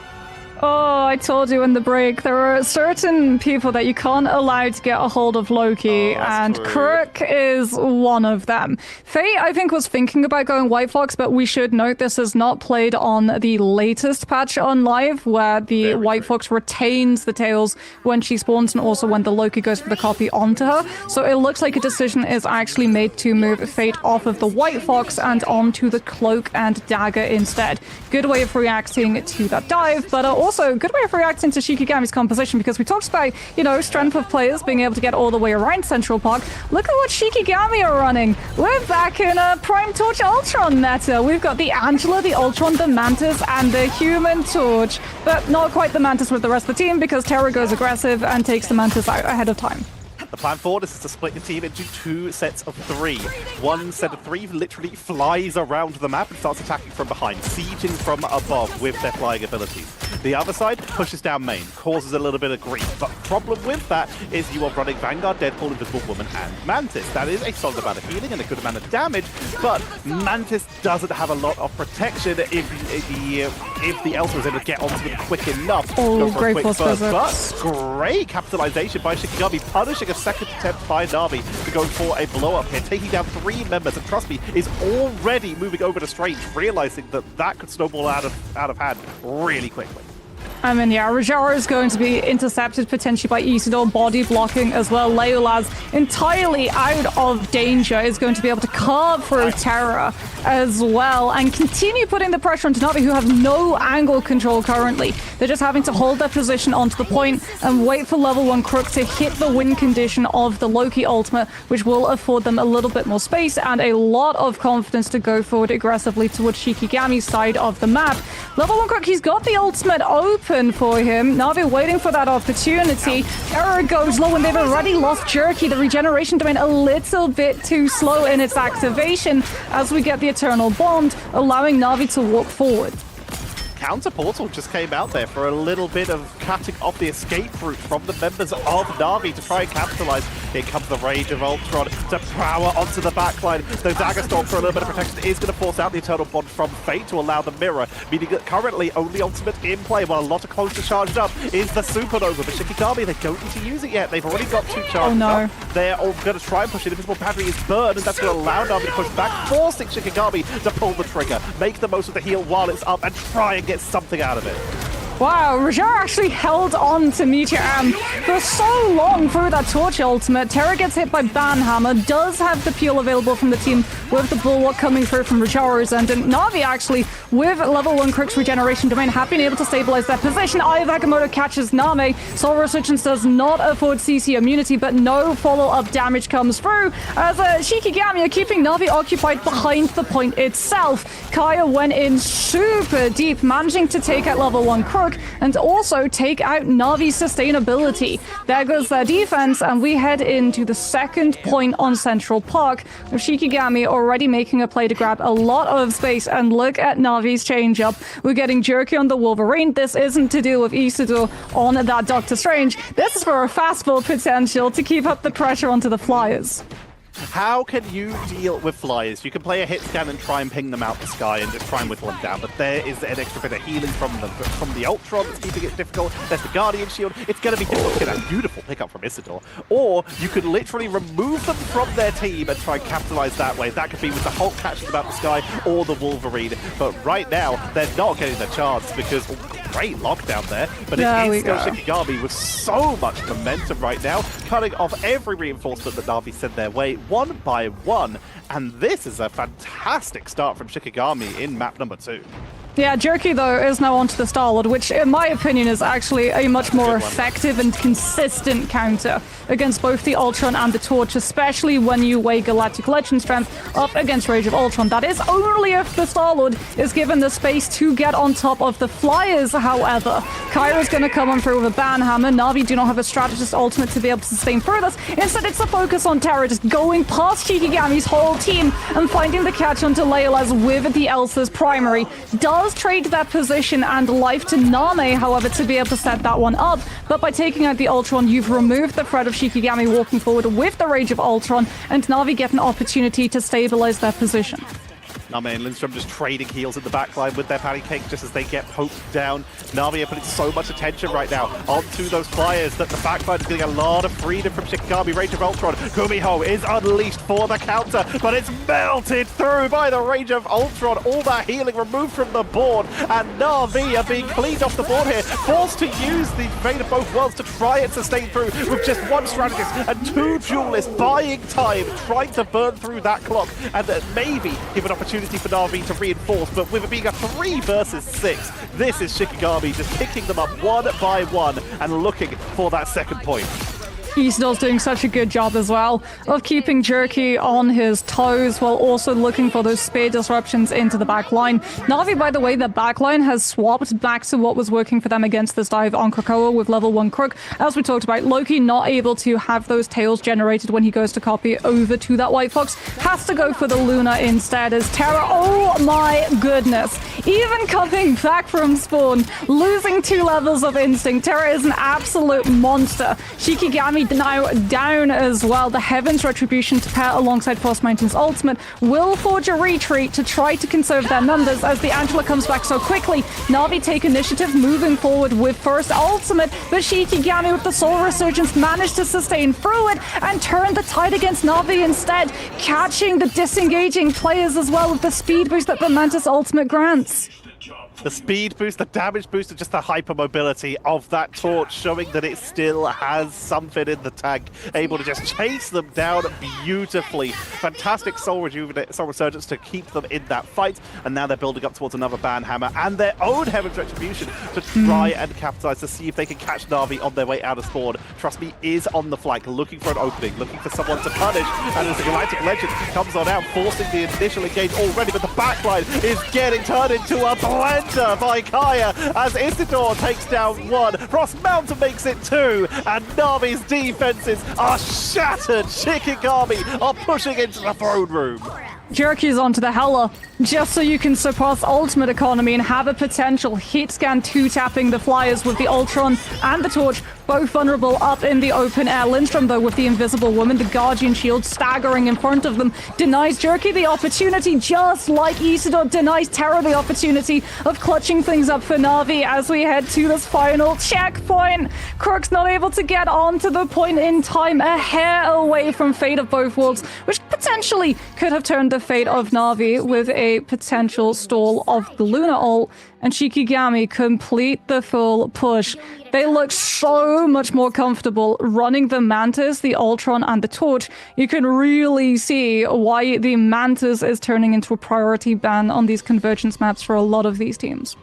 Oh, I told you in the break, there are certain people that you can't allow to get a hold of Loki, and true. Crook is one of them. Faye, I think, was thinking about going White Fox, but we should note this is not played on the latest patch on live, where the White Fox retains the tails when she spawns, and also when the Loki goes for the copy onto her. So it looks like a decision is actually made to move Fate off of the White Fox and onto the Cloak and Dagger instead. Good way of reacting to that dive, but also good way of reacting to Shikigami's composition, because we talked about, you know, strength of players being able to get all the way around Central Park. Look at what Shikigami are running. We're back in a Prime Torch Ultron meta. We've got the Angela, the Ultron, the Mantis, and the Human Torch, but not quite the Mantis with the rest of the team, because Terra goes aggressive and takes the Mantis out ahead of time. The plan forward is to split the team into 2 sets of 3. One set of 3 literally flies around the map and starts attacking from behind, sieging from above with their flying abilities. The other side pushes down main, causes a little bit of grief, but problem with that is you are running Vanguard, Deadpool, Invisible Woman, and Mantis. That is a solid amount of healing and a good amount of damage, but Mantis doesn't have a lot of protection if the Elsa is able to get onto them quick enough. Oh, great quick force burst. physics. But great capitalization by Shikigami, punishing a second attempt by Na'Vi to go for a blow-up here, taking down 3 members, and trust me, is already moving over to Strange, realizing that that could snowball out of hand really quickly. I mean, yeah, Rajara is going to be intercepted potentially by Isidore, body blocking as well. Leola's entirely out of danger, is going to be able to carve through Terra as well and continue putting the pressure onto Na'Vi, who have no angle control currently. They're just having to hold their position onto the point and wait for level 1 Crook to hit the win condition of the Loki ultimate, which will afford them a little bit more space and a lot of confidence to go forward aggressively towards Shikigami's side of the map. Level 1 Crook, he's got the ultimate open for him. Na'Vi waiting for that opportunity. Terror goes low and they've already lost Jerky. The regeneration domain a little bit too slow in its activation as we get the Eternal Bond, allowing Na'Vi to walk forward. Counter portal just came out there for a little bit of cutting off the escape route from the members of Na'Vi to try and capitalize. Here comes the Rage of Ultron to power onto the backline. The Dagger Storm for a little bit of protection is going to force out the Eternal Bond from Fate to allow the Mirror, meaning that currently only ultimate in play while a lot of clones are charged up is the Supernova. But Shikigami, they don't need to use it yet. They've already got 2 charged up. They're all going to try and push it. Invisible Battery is burned, and that's going to allow Na'Vi to push back, forcing Shikigami to pull the trigger, make the most of the heal while it's up, and try and get something out of it. Wow, Rajar actually held on to Meteor Am for so long through that Torch ultimate. Terra gets hit by Banhammer, does have the peel available from the team with the Bulwark coming through from Rajar's end. And Na'Vi actually, with level 1 Crook's regeneration domain, have been able to stabilize their position. Eye of Agamotto catches Name. Soul Resurgence does not afford CC immunity, but no follow-up damage comes through as Shikigami are keeping Na'Vi occupied behind the point itself. Kaya went in super deep, managing to take out level 1 Crook and also take out Na'Vi's sustainability. There goes their defense, and we head into the second point on Central Park, with Shikigami already making a play to grab a lot of space. And look at Na'Vi's change-up. We're getting Jerky on the Wolverine. This isn't to deal with Isidore on that Doctor Strange. This is for a fastball potential to keep up the pressure onto the Flyers. How can you deal with Flyers? You can play a hit scan and try and ping them out the sky and just try and whittle them down, but there is an extra bit of healing from the Ultron that's keeping it difficult. There's the Guardian Shield. It's going to be difficult to get that beautiful pickup from Isidore. Or you could literally remove them from their team and try and capitalize that way. That could be with the Hulk catching them out the sky or the Wolverine. But right now, they're not getting the chance because great lockdown there. But it is still Shikigami with so much momentum right now, cutting off every reinforcement that Na'Vi sent their way, one by one. And this is a fantastic start from Shikigami in map number 2. Yeah, Jerky, though, is now onto the Star-Lord, which, in my opinion, is actually a much more effective and consistent counter against both the Ultron and the Torch, especially when you weigh Galactic Legend strength up against Rage of Ultron. That is only if the Star-Lord is given the space to get on top of the Flyers, however. Kyra's going to come on through with a Banhammer. Na'Vi do not have a Strategist ultimate to be able to sustain through this. Instead, it's a focus on Terra, just going past Shikigami's whole team and finding the catch onto Leola's with the Elsa's primary. Does trade that position and life to Name, however, to be able to set that one up. But by taking out the Ultron, you've removed the threat of Shikigami walking forward with the Rage of Ultron, and Na'Vi get an opportunity to stabilize their position. Name and Lindstrom just trading heals in the backline with their patty cake just as they get poked down. Na'Vi are putting so much attention right now onto those Flyers that the backline is getting a lot of freedom from Shikigami. Rage of Ultron. Gumiho is unleashed for the counter, but it's melted through by the Rage of Ultron. All that healing removed from the board, and Na'Vi are being cleaned off the board here, forced to use the Fate of Both Worlds to try and sustain through with just one strategist and 2 duelists buying time, trying to burn through that clock and maybe give an opportunity for Na'Vi to reinforce. But with it being a 3 versus 6, this is Shikigami just picking them up one by one and looking for that second point. Isidor's doing such a good job as well of keeping Jerky on his toes while also looking for those spear disruptions into the back line. Na'Vi, by the way, the back line has swapped back to what was working for them against this dive on Krakoa with level 1 Crook. As we talked about, Loki not able to have those tails generated when he goes to copy over to that White Fox. Has to go for the Luna instead as Terra, oh my goodness. Even coming back from spawn, losing 2 levels of instinct, Terra is an absolute monster. Shikigami now down as well. The Heaven's Retribution to pair alongside Frost Mountain's ultimate will forge a retreat to try to conserve their numbers as the Angela comes back so quickly. Na'Vi take initiative, moving forward with first ultimate, but Shikigami with the Soul Resurgence managed to sustain through it and turn the tide against Na'Vi instead, catching the disengaging players as well with the speed boost that the Mantis ultimate grants. The speed boost, the damage boost, and just the hypermobility of that torch, showing that it still has something in the tank, able to just chase them down beautifully. Fantastic soul resurgence to keep them in that fight, and now they're building up towards another Banhammer and their own Heaven's Retribution to try and capitalize, to see if they can catch Na'Vi on their way out of spawn. Trust me, is on the flank, looking for an opening, looking for someone to punish, and as the Galactic Legend comes on out, forcing the initial engage already, but the backline is getting turned into a blend by Kaya as Isidore takes down 1. Frost Mountain makes it 2, and Na'Vi's defenses are shattered. Shikigami are pushing into the throne room. Jerky's onto the Hela, just so you can surpass ultimate economy and have a potential hit scan 2-tapping the Flyers with the Ultron and the Torch, both vulnerable up in the open air. Lindstrom, though, with the Invisible Woman, the Guardian Shield staggering in front of them, denies Jerky the opportunity, just like Isidore denies Terra the opportunity of clutching things up for Na'Vi as we head to this final checkpoint. Crook's not able to get onto the point in time, a hair away from fate of both worlds, which potentially could have turned the fate of Na'Vi with a potential stall of the Luna ult, and Shikigami complete the full push. They look so much more comfortable running the Mantis, the Ultron, and the Torch. You can really see why the Mantis is turning into a priority ban on these convergence maps for a lot of these teams.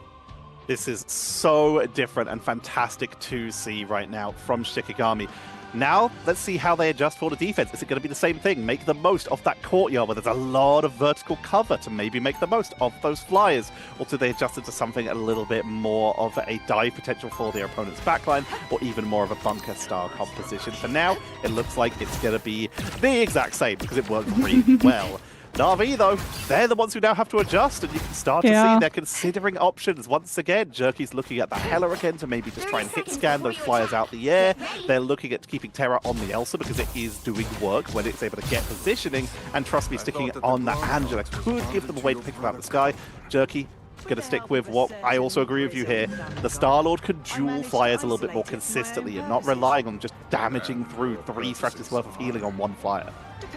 This is so different and fantastic to see right now from Shikigami. Now, let's see how they adjust for the defense. Is it going to be the same thing? Make the most of that courtyard where there's a lot of vertical cover to maybe make the most of those Flyers? Or do they adjust into something a little bit more of a dive potential for their opponent's backline, or even more of a bunker-style composition? For now, it looks like it's going to be the exact same because it worked really well. Na'Vi, though, they're the ones who now have to adjust, and you can start to see they're considering options once again. Jerky's looking at the Hela again to maybe just try and hit scan those Flyers out the air. They're looking at keeping Terra on the Elsa because it is doing work when it's able to get positioning, and trust me, sticking it on the Angela could give them a way to pick up the sky. Jerky going to stick with what I also agree with you here. The Star-Lord can duel Flyers a little bit more consistently and not relying on just damaging through 3 fractures worth of healing on 1 Flyer.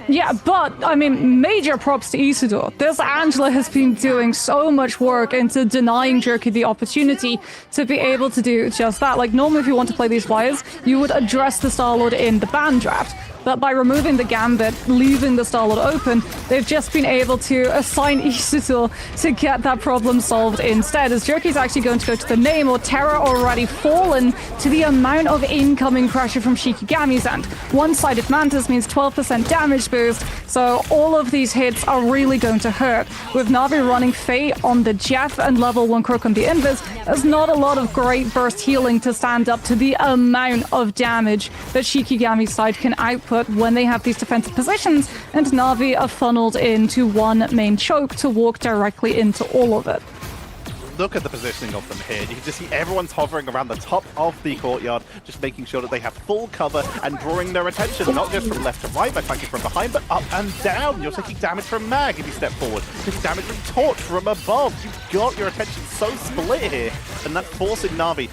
Yeah, but, I mean, major props to Isidore. This Angela has been doing so much work into denying Jerky the opportunity to be able to do just that. Like, normally if you want to play these Flyers, you would address the Star-Lord in the ban draft. But by removing the Gambit, leaving the Star-Lord open, they've just been able to assign Isidore to get that problem solved instead. As Jerky's actually going to go to the name, or Terra already fallen to the amount of incoming pressure from Shikigami's end. One-sided Mantis means 12% damage boost, so all of these hits are really going to hurt. With Na'Vi running Fate on the Jeff and level 1 Crook on the Invis, there's not a lot of great burst healing to stand up to the amount of damage that Shikigami's side can output when they have these defensive positions, and Na'Vi are funneled into one main choke to walk directly into all of it. Look at the positioning of them here. You can just see everyone's hovering around the top of the courtyard, just making sure that they have full cover and drawing their attention, not just from left to right by flanking from behind, but up and down. You're taking damage from Mag if you step forward. You're taking damage from Torch from above. You've got your attention so split here, and that's forcing Na'Vi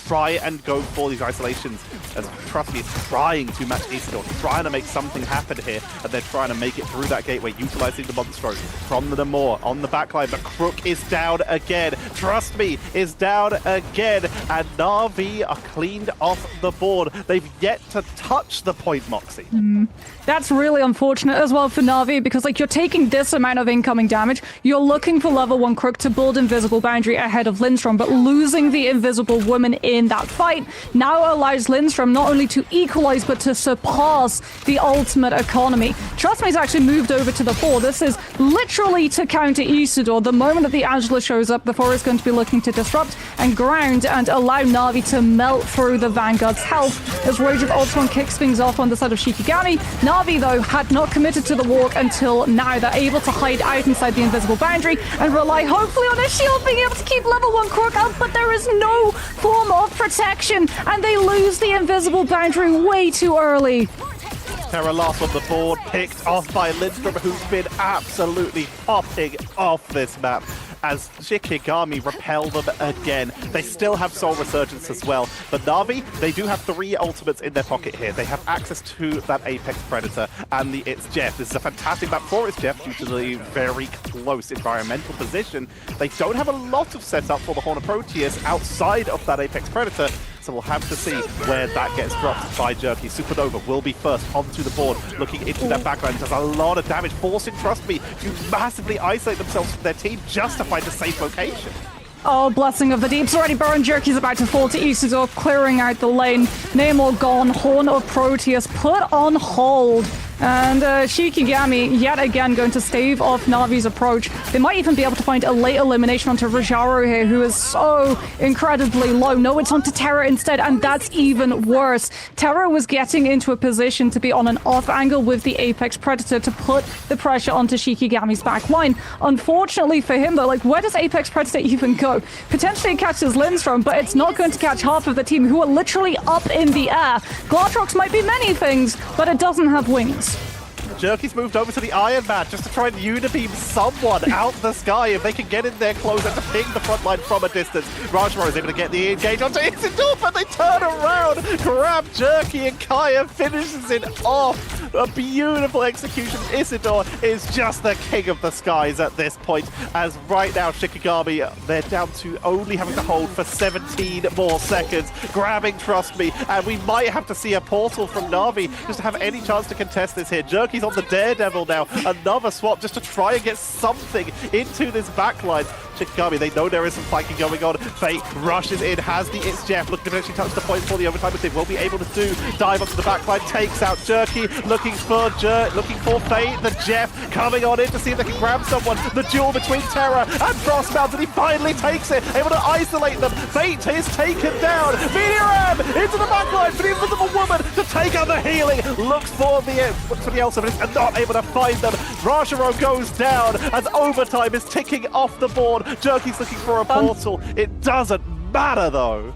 try and go for these isolations, as trust me, it's trying to match Isidore, trying to make something happen here, and they're trying to make it through that gateway, utilizing the Monstro from the Namor on the backline, but Crook is down again, trust me, is down again, and Na'Vi are cleaned off the board. They've yet to touch the point, Moxie. That's really unfortunate as well for Na'Vi, because like you're taking this amount of incoming damage, you're looking for level 1 Crook to build Invisible Boundary ahead of Lindstrom, but losing the Invisible Woman in in that fight now allows Lindstrom not only to equalize but to surpass the ultimate economy. Trust me's actually moved over to the 4. This is literally to counter Isidore. The moment that the Angela shows up, the 4 is going to be looking to disrupt and ground and allow Na'Vi to melt through the Vanguard's health as Rage of Ultron kicks things off on the side of Shikigami. Na'Vi, though, had not committed to the walk until now. They're able to hide out inside the invisible boundary and rely hopefully on their shield being able to keep level 1 Crook out, but there is no form of protection and they lose the invisible boundary way too early. Terra last on the board, picked off by Lindstrom, who's been absolutely popping off this map as Shikigami repel them again. They still have Soul Resurgence as well, but Na'Vi, they do have 3 ultimates in their pocket here. They have access to that Apex Predator and the It's Jeff. This is a fantastic map for It's Jeff due to the very close environmental position. They don't have a lot of setup for the Horn of Proteus outside of that Apex Predator, so we'll have to see where that gets dropped by Jerky. Supernova will be first onto the board, looking into that background. Does a lot of damage, forcing Trust Me to massively isolate themselves from their team just to find a safe location. Oh, Blessing of the Deeps already burned. Jerky's about to fall to Isidore, clearing out the lane. Namor gone, Horn of Proteus put on hold. And Shikigami, yet again, going to stave off Na'Vi's approach. They might even be able to find a late elimination onto Rajaro here, who is so incredibly low. No, it's onto Terra instead, and that's even worse. Terra was getting into a position to be on an off angle with the Apex Predator to put the pressure onto Shikigami's back line. Unfortunately for him, though, like, where does Apex Predator even go? Potentially it catches Lindstrom, but it's not going to catch half of the team who are literally up in the air. Glartrox might be many things, but it doesn't have wings. Jerky's moved over to the Iron Man just to try and unibeam someone out the sky. If they can get in there close and to ping the front line from a distance. Rajmar is able to get the engage onto Isidore, but they turn around, grab Jerky, and Kaya finishes it off. A beautiful execution. Isidore is just the king of the skies at this point, as right now Shikigami, they're down to only having to hold for 17 more seconds, grabbing Trust Me, and we might have to see a portal from Na'Vi just to have any chance to contest this here. Jerky's on the Daredevil now. Another swap just to try and get something into this backline. Shikigami, they know there is some flanking going on. Fate rushes in, has the It's Jeff, looking to potentially touch the point for the overtime, but they will be able to do. Dive onto the backline, takes out Jerky, looking for Fate. The Jeff coming on in to see if they can grab someone. The duel between Terra and Frostbound, and he finally takes it, able to isolate them. Fate is taken down. Meteoram into the backline for the Invisible Woman to take out the healing. Looks for the Elsa, and not able to find them. Rajaro goes down as overtime is ticking off the board. Jerky's looking for a portal. It doesn't matter though.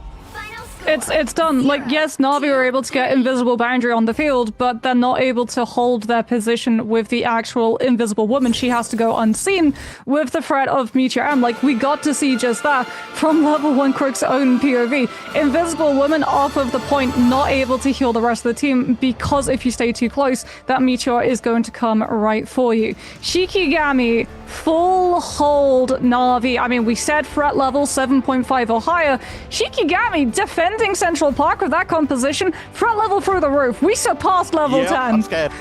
It's done. Like, yes, Na'Vi were able to get invisible boundary on the field, but they're not able to hold their position with the actual Invisible Woman. She has to go unseen with the threat of Meteor M. Like, we got to see just that from level 1 Crook's own POV. Invisible Woman off of the point, not able to heal the rest of the team, because if you stay too close, that Meteor is going to come right for you. Shikigami, full hold Na'Vi. I mean, we said threat level 7.5 or higher. Shikigami defending Central Park with that composition, threat level through the roof. We surpassed level 10. I'm scared.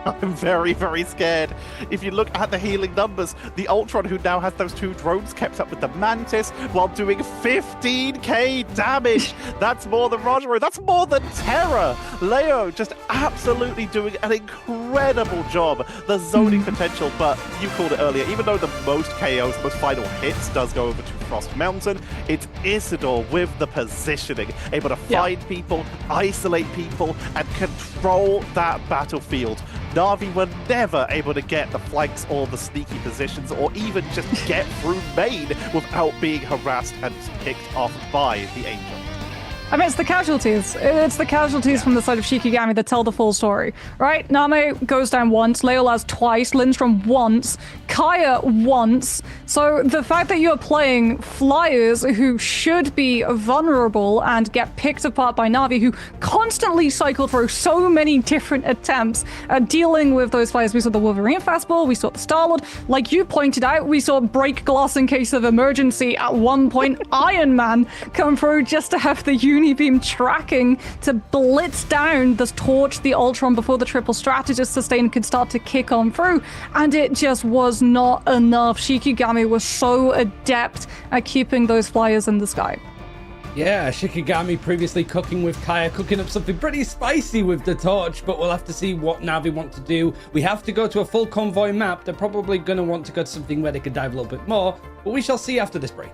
I'm very, very scared. If you look at the healing numbers, the Ultron, who now has those 2 drones, kept up with the Mantis while doing 15k damage. That's more than Rajaro. That's more than Terra. Leo just absolutely doing an incredible job. The zoning potential, but you called it earlier, even though the most KOs, most final hits does go over to Frost Mountain, it's Isidore with the positioning, able to find people, isolate people, and control that battlefield. Na'Vi were never able to get the flanks or the sneaky positions or even just get through main without being harassed and picked off by the Angel. I mean, it's the casualties. It's the casualties from the side of Shikigami that tell the full story, right? Name goes down once, Leolaz twice, Lindstrom once, Kaya once. So the fact that you're playing Flyers who should be vulnerable and get picked apart by Na'Vi, who constantly cycle through so many different attempts at dealing with those Flyers. We saw the Wolverine fastball, we saw the Star-Lord. Like you pointed out, we saw break glass in case of emergency at one point. Iron Man come through just to have the Unibeam tracking to blitz down the Torch, the Ultron before the triple strategist sustain could start to kick on through, and it just was not enough. Shikigami was so adept at keeping those Flyers in the sky. Yeah, Shikigami previously cooking with Kaya, cooking up something pretty spicy with the torch, but we'll have to see what Na'Vi want to do. We have to go to a full convoy map. They're probably going to want to go to something where they can dive a little bit more, but we shall see after this break.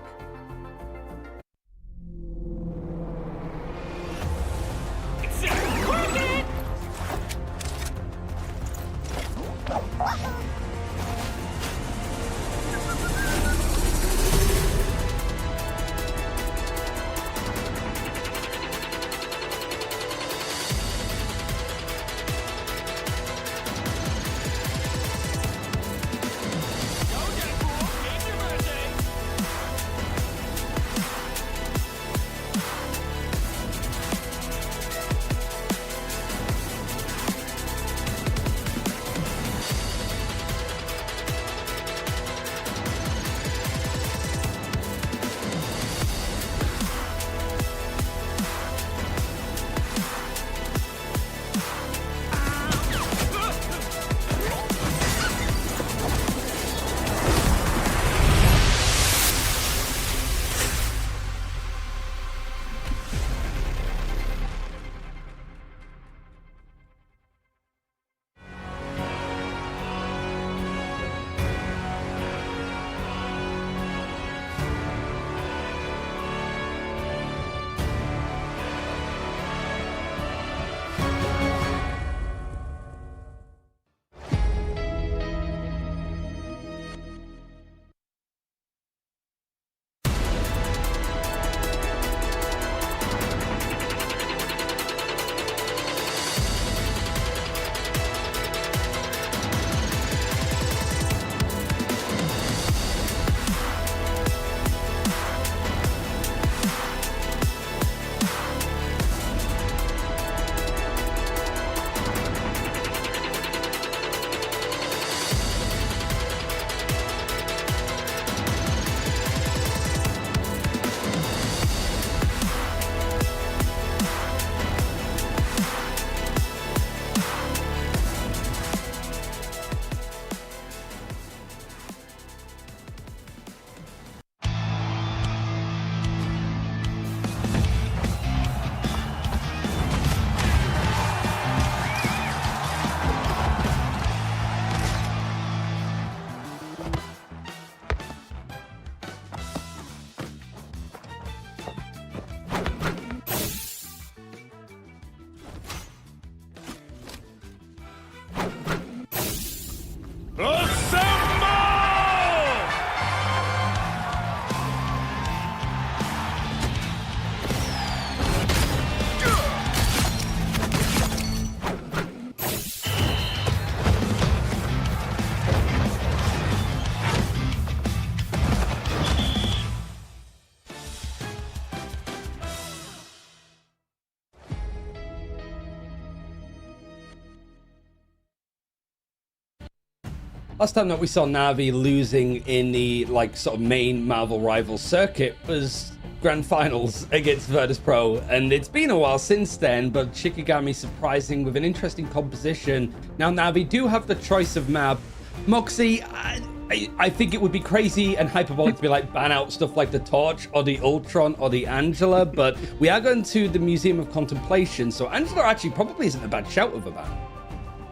Last time that we saw Na'Vi losing in the sort of main Marvel Rivals circuit was Grand Finals against Virtus.pro, and it's been a while since then, but Shikigami surprising with an interesting composition. Now Na'Vi do have the choice of map. Moxie, I think it would be crazy and hyperbolic to be ban out stuff like the Torch or the Ultron or the Angela, but we are going to the Museum of Contemplation, so Angela actually probably isn't a bad shout of a ban.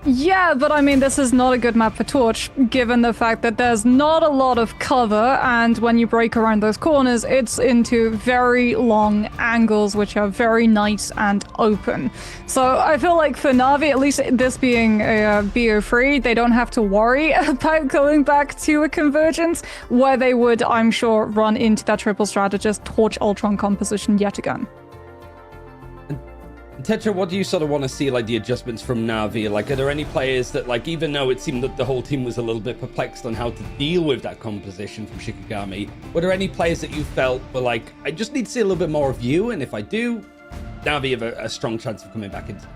Yeah, but I mean, this is not a good map for Torch, given the fact that there's not a lot of cover, and when you break around those corners, it's into very long angles, which are very nice and open. So I feel like for Na'Vi, at least this being a BO3, they don't have to worry about going back to a convergence, where they would, I'm sure, run into that triple strategist Torch Ultron composition yet again. Tetra, what do you sort of want to see, the adjustments from Na'Vi? Are there any players that, even though it seemed that the whole team was a little bit perplexed on how to deal with that composition from Shikigami, were there any players that you felt were I just need to see a little bit more of you, and if I do, Na'Vi have a strong chance of coming back into it?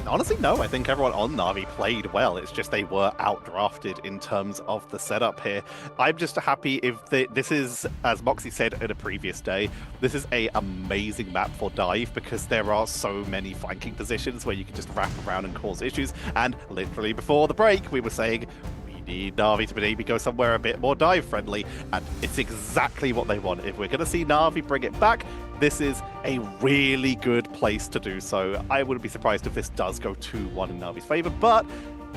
Honestly, no. I think everyone on Na'Vi played well. It's just they were outdrafted in terms of the setup here. I'm just happy if this is, as Moxie said in a previous day, this is a amazing map for dive because there are so many flanking positions where you can just wrap around and cause issues. And literally before the break, we were saying we need Na'Vi to maybe go somewhere a bit more dive friendly, and it's exactly what they want. If we're going to see Na'Vi bring it back, this is a really good place to do so. I wouldn't be surprised if this does go 2-1 in Navi's favor, but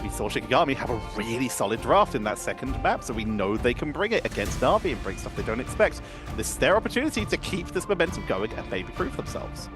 we saw Shikigami have a really solid draft in that second map, so we know they can bring it against Navi and bring stuff they don't expect. This is their opportunity to keep this momentum going and maybe prove themselves.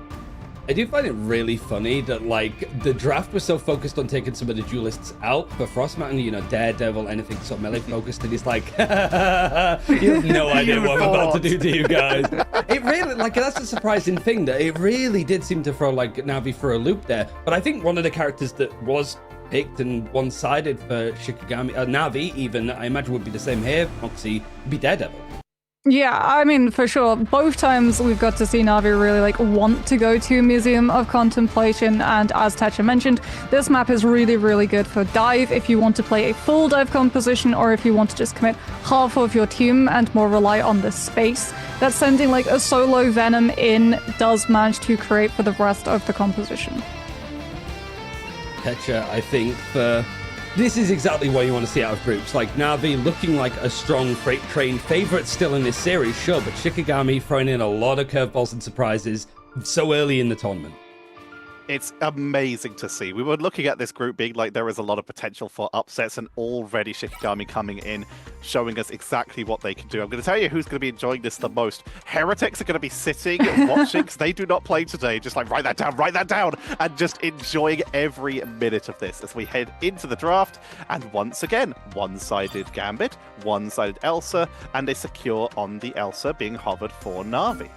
I do find it really funny that, like, the draft was so focused on taking some of the duelists out, but Frostmountain, you know, Daredevil, anything so melee focused, and he's like, you have no idea what I'm about to do to you guys. It really, like, that's a surprising thing, that it really did seem to throw, like, Navi for a loop there. But I think one of the characters that was picked and one-sided for Shikigami, Navi even, I imagine would be the same here, Moxie, would be Daredevil. Yeah, I mean, for sure. Both times we've got to see Navi really, like, want to go to Museum of Contemplation, and as Thatcher mentioned, this map is really, really good for dive if you want to play a full dive composition, or if you want to just commit half of your team and more rely on the space that sending, like, a solo Venom in does manage to create for the rest of the composition. Thatcher, I think, this is exactly what you want to see out of groups. Like, Navi looking like a strong freight train favorite still in this series, sure, but Shikigami throwing in a lot of curveballs and surprises so early in the tournament. It's amazing to see. We were looking at this group being like there is a lot of potential for upsets, and already Shikigami coming in, showing us exactly what they can do. I'm going to tell you who's going to be enjoying this the most. Heretics are going to be sitting, watching, because they do not play today. Just like, write that down, and just enjoying every minute of this as we head into the draft. And once again, one-sided Gambit, one-sided Elsa, and a secure on the Elsa being hovered for Navi.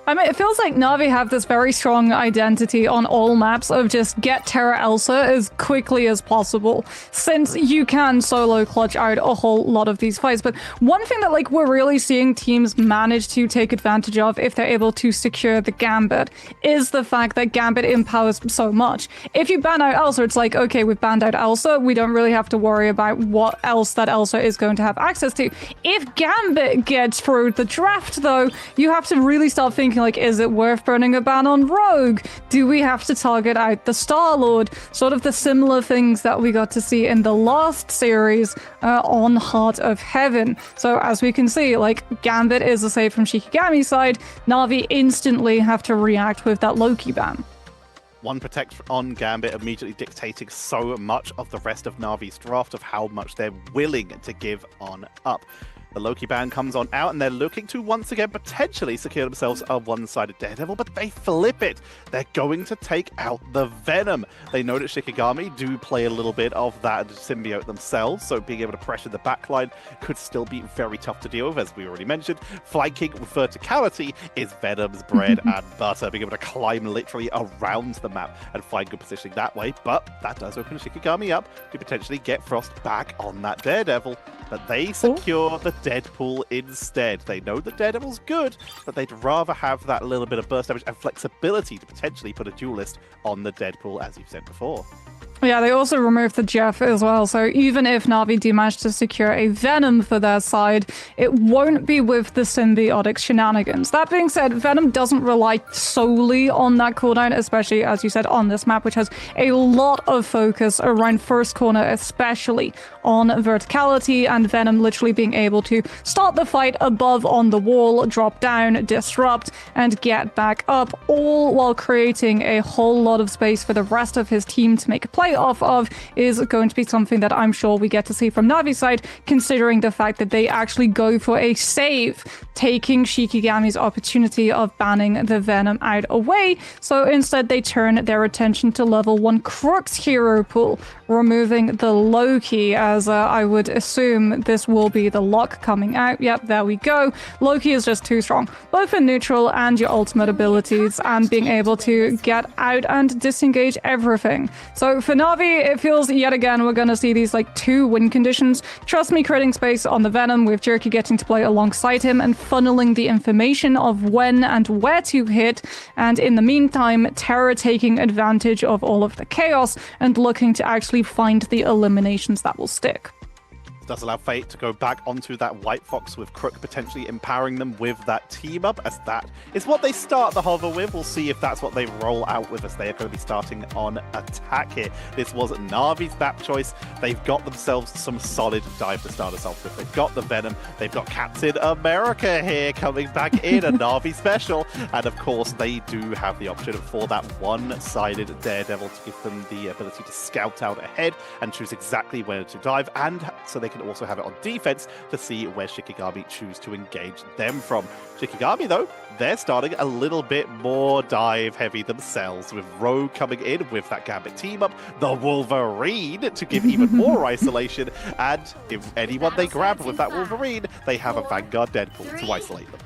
I mean, it feels like Navi have this very strong identity on all maps of just get Terra Elsa as quickly as possible, since you can solo clutch out a whole lot of these fights. But one thing that, like, we're really seeing teams manage to take advantage of if they're able to secure the Gambit is the fact that Gambit empowers so much. If you ban out Elsa, it's like, okay, we've banned out Elsa, we don't really have to worry about what else that Elsa is going to have access to. If Gambit gets through the draft, though, you have to really start thinking, like, is it worth burning a ban on Rogue? Do we have to target out the Star-Lord? Sort of the similar things that we got to see in the last series on Heart of Heaven. So as we can see, like, Gambit is a save from Shikigami's side. Navi instantly have to react with that Loki ban. One protect on Gambit immediately dictating so much of the rest of Navi's draft of how much they're willing to give on up. The Loki ban comes on out, and they're looking to once again potentially secure themselves a one-sided Daredevil, but they flip it. They're going to take out the Venom. They know that Shikigami do play a little bit of that symbiote themselves, so being able to pressure the backline could still be very tough to deal with, as we already mentioned. Flanking with verticality is Venom's bread and butter, being able to climb literally around the map and find good positioning that way, but that does open Shikigami up to potentially get Frost back on that Daredevil. But they secure the Deadpool instead. They know that Daredevil's good, but they'd rather have that little bit of burst damage and flexibility to potentially put a duelist on the Deadpool, as you've said before. Yeah, they also removed the Jeff as well, so even if Navi do manage to secure a Venom for their side, it won't be with the symbiotic shenanigans. That being said, Venom doesn't rely solely on that cooldown, especially, as you said, on this map, which has a lot of focus around first corner, especially on verticality, and Venom literally being able to start the fight above on the wall, drop down, disrupt, and get back up, all while creating a whole lot of space for the rest of his team to make a play off of, is going to be something that I'm sure we get to see from Navi's side, considering the fact that they actually go for a save, taking Shikigami's opportunity of banning the Venom out away. So instead they turn their attention to level 1 Crux hero pool, removing the Loki, as I would assume this will be the lock coming out. Yep, there we go. Loki is just too strong, both in neutral and your ultimate abilities, and being able to get out and disengage everything. So for Navi, it feels yet again we're going to see these like 2 win conditions. Trust me, creating space on the Venom, with Jerky getting to play alongside him and funneling the information of when and where to hit, and in the meantime, Terra taking advantage of all of the chaos and looking to actually find the eliminations that will stick. Does allow Fate to go back onto that White Fox with Crook potentially empowering them with that team up, as that is what they start the hover with. We'll see if that's what they roll out with, as they are going to be starting on attack here. This was Na'Vi's map choice. They've got themselves some solid dive to start us off with. They've got the Venom, they've got Captain America here coming back in, a Na'Vi special, and of course they do have the option for that one-sided Daredevil to give them the ability to scout out ahead and choose exactly where to dive, and so they can also have it on defense to see where Shikigami choose to engage them from. Shikigami, though, they're starting a little bit more dive heavy themselves, with Rogue coming in with that Gambit team up, the Wolverine to give even more isolation, and if anyone they grab with that Wolverine, they have a Vanguard Deadpool to isolate them.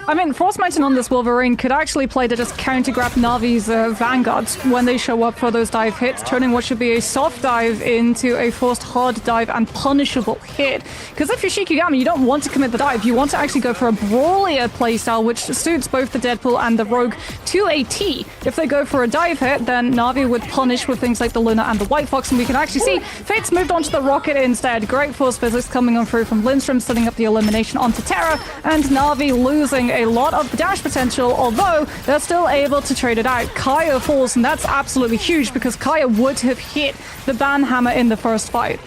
I mean, Frost Mountain on this Wolverine could actually play to just counter-grab Na'Vi's Vanguards when they show up for those dive hits, turning what should be a soft dive into a forced hard dive and punishable hit. Because if you're Shikigami, you don't want to commit the dive, you want to actually go for a brawlier playstyle, which suits both the Deadpool and the Rogue to a T. If they go for a dive hit, then Na'Vi would punish with things like the Luna and the White Fox, and we can actually see Fate's moved on to the Rocket instead. Great force physics coming on through from Lindstrom, setting up the elimination onto Terra, and Na'Vi losing a lot of the dash potential, although they're still able to trade it out. Kaya falls, and that's absolutely huge because Kaya would have hit the ban hammer in the first fight.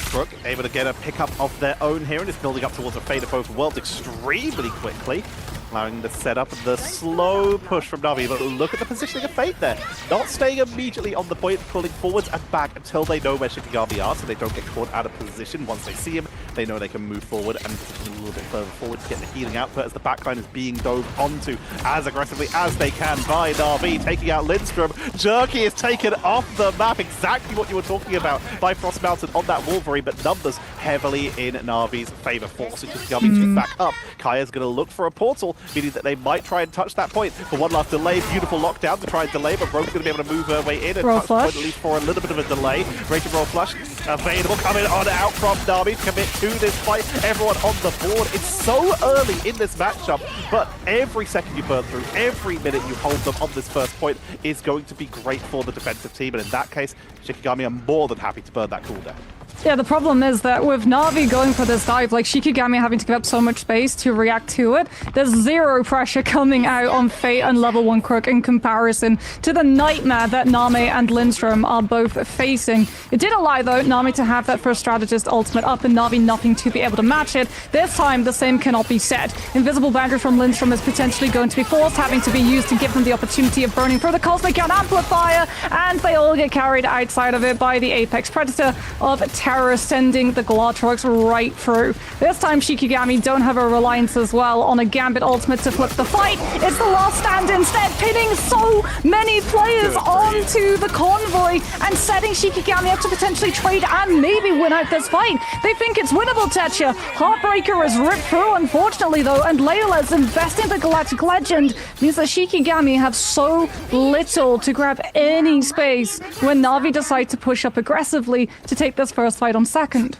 Crook able to get a pickup of their own here and is building up towards a Fate of both worlds extremely quickly, allowing the setup and the slow push from Na'Vi. But look at the positioning of Fate there. Not staying immediately on the point, pulling forwards and back until they know where Shikigami are, so they don't get caught out of position. Once they see him, they know they can move forward and position a little bit further forward to get the healing output, as the backline is being dove onto as aggressively as they can by Na'Vi, taking out Lindstrom. Jerky is taken off the map, exactly what you were talking about by Frost Mountain on that Wolverine, but numbers heavily in Na'Vi's favor, forcing Shikigami to back up. Kaya's going to look for a portal, meaning that they might try and touch that point for one last delay. Beautiful lockdown to try and delay, but Rogue's going to be able to move her way in and touch the point, at least for a little bit of a delay. Raging Roll Flush available, coming on out from Na'Vi to commit to this fight. Everyone on the board. It's so early in this matchup, but every second you burn through, every minute you hold them on this first point is going to be great for the defensive team, and in that case, Shikigami are more than happy to burn that cooldown. Yeah, the problem is that with Na'Vi going for this dive, like Shikigami having to give up so much space to react to it, there's zero pressure coming out on Fate and level 1 Crook in comparison to the nightmare that Name and Lindstrom are both facing. It did allow, though, Name to have that first strategist ultimate up and Na'Vi nothing to be able to match it. This time, the same cannot be said. Invisible Boundary from Lindstrom is potentially going to be forced, having to be used to give them the opportunity of burning through the Cosmic Gun Amplifier, and they all get carried outside of it by the Apex Predator of Terror, sending the Glottrox right through. This time Shikigami don't have a reliance as well on a Gambit ultimate to flip the fight. It's the last stand instead, pinning so many players onto the convoy and setting Shikigami up to potentially trade and maybe win out this fight. They think it's winnable, Tetcha. Heartbreaker is ripped through, unfortunately, though, and Layla's investing the Galactic Legend means that Shikigami have so little to grab any space when Na'Vi decide to push up aggressively to take this first fight on second.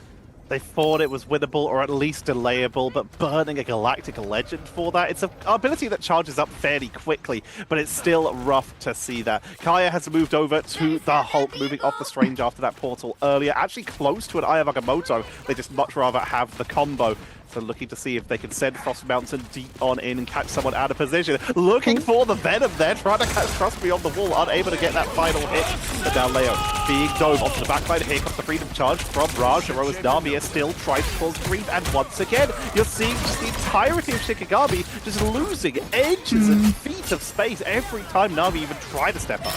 They thought it was winnable or at least delayable, but burning a Galactic Legend for that, it's an ability that charges up fairly quickly, but it's still rough to see that. Kaya has moved over to the Hulk, moving off the Strange after that portal earlier, actually close to an Aya Magamoto. They just much rather have the combo. So looking to see if they can send Frost Mountain deep on in and catch someone out of position. Looking for the Venom there, trying to catch Trust Me on the wall, unable to get that final hit. But now Leo being dove onto the backline. Here comes the Freedom Charge from Raj. Heroes Nami is still trying to cause grief. And once again, you're seeing just the entirety of Shikigami just losing inches and feet of space every time Nami even try to step up.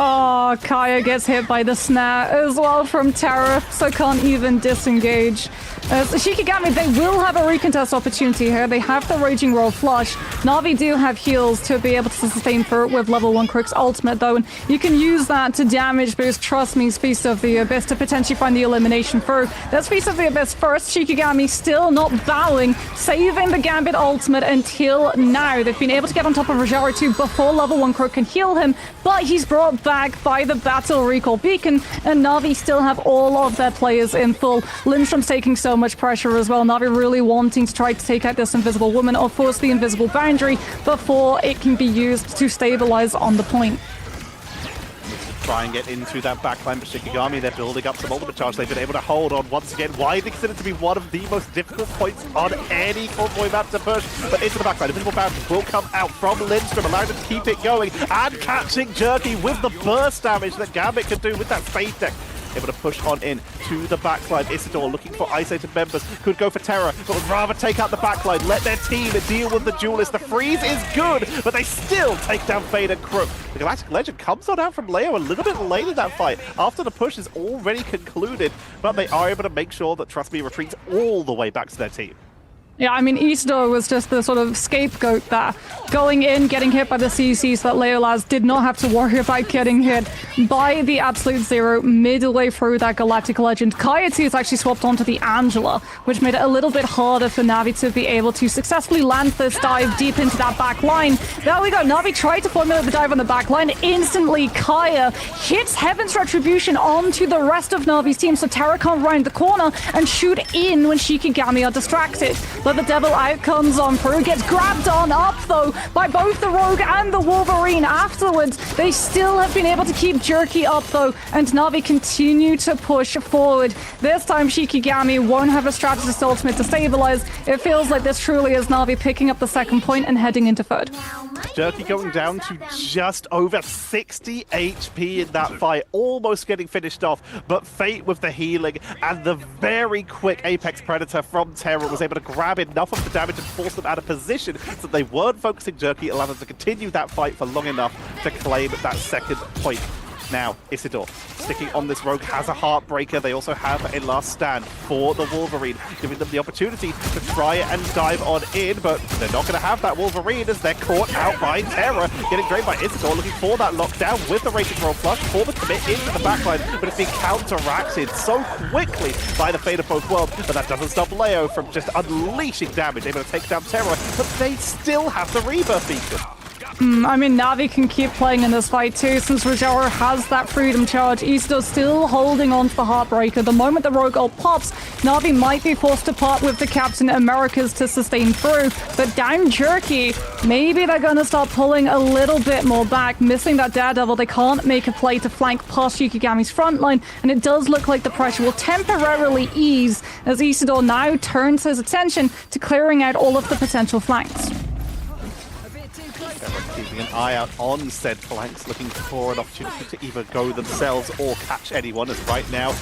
Oh, Kaya gets hit by the snare as well from Terra, so can't even disengage. Shikigami, they will have a recontest opportunity here. They have the Raging Roll Flush. Na'Vi do have heals to be able to sustain for it with level 1 Crook's ultimate, though, and you can use that to damage boost Trust Me's Feast of the Abyss to potentially find the elimination through. That's Feast of the Abyss first. Shikigami still not bowing, saving the Gambit ultimate until now. They've been able to get on top of Rajara 2 before level 1 Crook can heal him, but he's brought back by the Battle Recall Beacon, and Na'Vi still have all of their players in full. Lindstrom's taking so much pressure as well. Na'Vi really wanting to try to take out this Invisible Woman or force the Invisible Boundary before it can be used to stabilize on the point. try and get into that backline, but Shikigami, they're building up some ultimate charge. They've been able to hold on once again. Widely considered to be one of the most difficult points on any convoy map to push, but into the backline. Invisible Bounties will come out from Lindstrom, allowing them to keep it going, and catching Jerky with the burst damage that Gambit can do with that space deck. Able to push on in to the backline. Isidore looking for isolated members. Could go for Terror, but would rather take out the backline. Let their team deal with the duelist. The freeze is good, but they still take down Fade and Crook. The Galactic Legend comes on out from Leo a little bit late in that fight, after the push is already concluded, but they are able to make sure that Trust Me retreats all the way back to their team. Yeah, I mean, Isidore was just the sort of scapegoat there. Going in, getting hit by the CC so that Leolaz did not have to worry about getting hit by the Absolute Zero midway through that Galactic Legend. Kayati is actually swapped onto the Angela, which made it a little bit harder for Navi to be able to successfully land this dive deep into that back line. There we go. Navi tried to formulate the dive on the back line. Instantly, Kaya hits Heaven's Retribution onto the rest of Navi's team, so Terra can't round the corner and shoot in when Shikigami are distracted. But the Devil out comes on through, gets grabbed on up though by both the Rogue and the Wolverine afterwards. They still have been able to keep Jerky up though, and Navi continue to push forward. This time Shikigami won't have a strategist ultimate to stabilize. It feels like this truly is Navi picking up the second point and heading into third. Jerky going down to just over 60 HP in that fight, almost getting finished off, but Fate with the healing and the very quick Apex Predator from Terra was able to grab enough of the damage and force them out of position so that they weren't focusing Jerky, allowing them to continue that fight for long enough to claim that second point. Now, Isidore, sticking on this Rogue, has a Heartbreaker. They also have a last stand for the Wolverine, giving them the opportunity to try and dive on in, but they're not going to have that Wolverine as they're caught out by Terra, getting drained by Isidore, looking for that lockdown with the Raging Roll Flush for the commit into the backline, but it's being counteracted so quickly by the Fate of Both Worlds, but that doesn't stop Leo from just unleashing damage, able to take down Terra, but they still have the Rebirth Beacon. I mean, Navi can keep playing in this fight too, since Rojaro has that freedom charge. Isidore still holding on to the Heartbreaker. The moment the Rogue ult pops, Navi might be forced to part with the Captain Americas to sustain through, but down Jerky, maybe they're going to start pulling a little bit more back. Missing that Daredevil, they can't make a play to flank past Shikigami's front line, and it does look like the pressure will temporarily ease as Isidore now turns his attention to clearing out all of the potential flanks. Keeping an eye out on said flanks, looking for an opportunity to either go themselves or catch anyone, as right now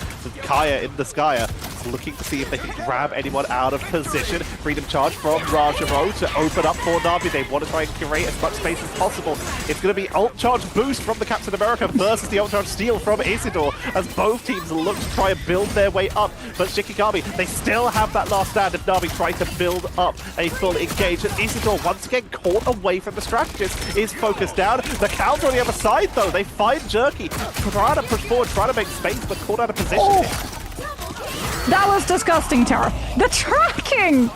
Kaya in the Skya is looking to see if they can grab anyone out of position. Freedom charge from Rajaro to open up for Navi. They want to try and curate as much space as possible. It's going to be ult charge boost from the Captain America versus the ult charge steal from Isidore, as both teams look to try and build their way up. But Shikigami, they still have that last stand, and Navi trying to build up a full engage. And Isidore once again caught away from the strategist, is focused down. The counter on the other side though, they find Jerky, trying to push forward, trying to make space, but caught out of position. That was disgusting, Terra. The tracking!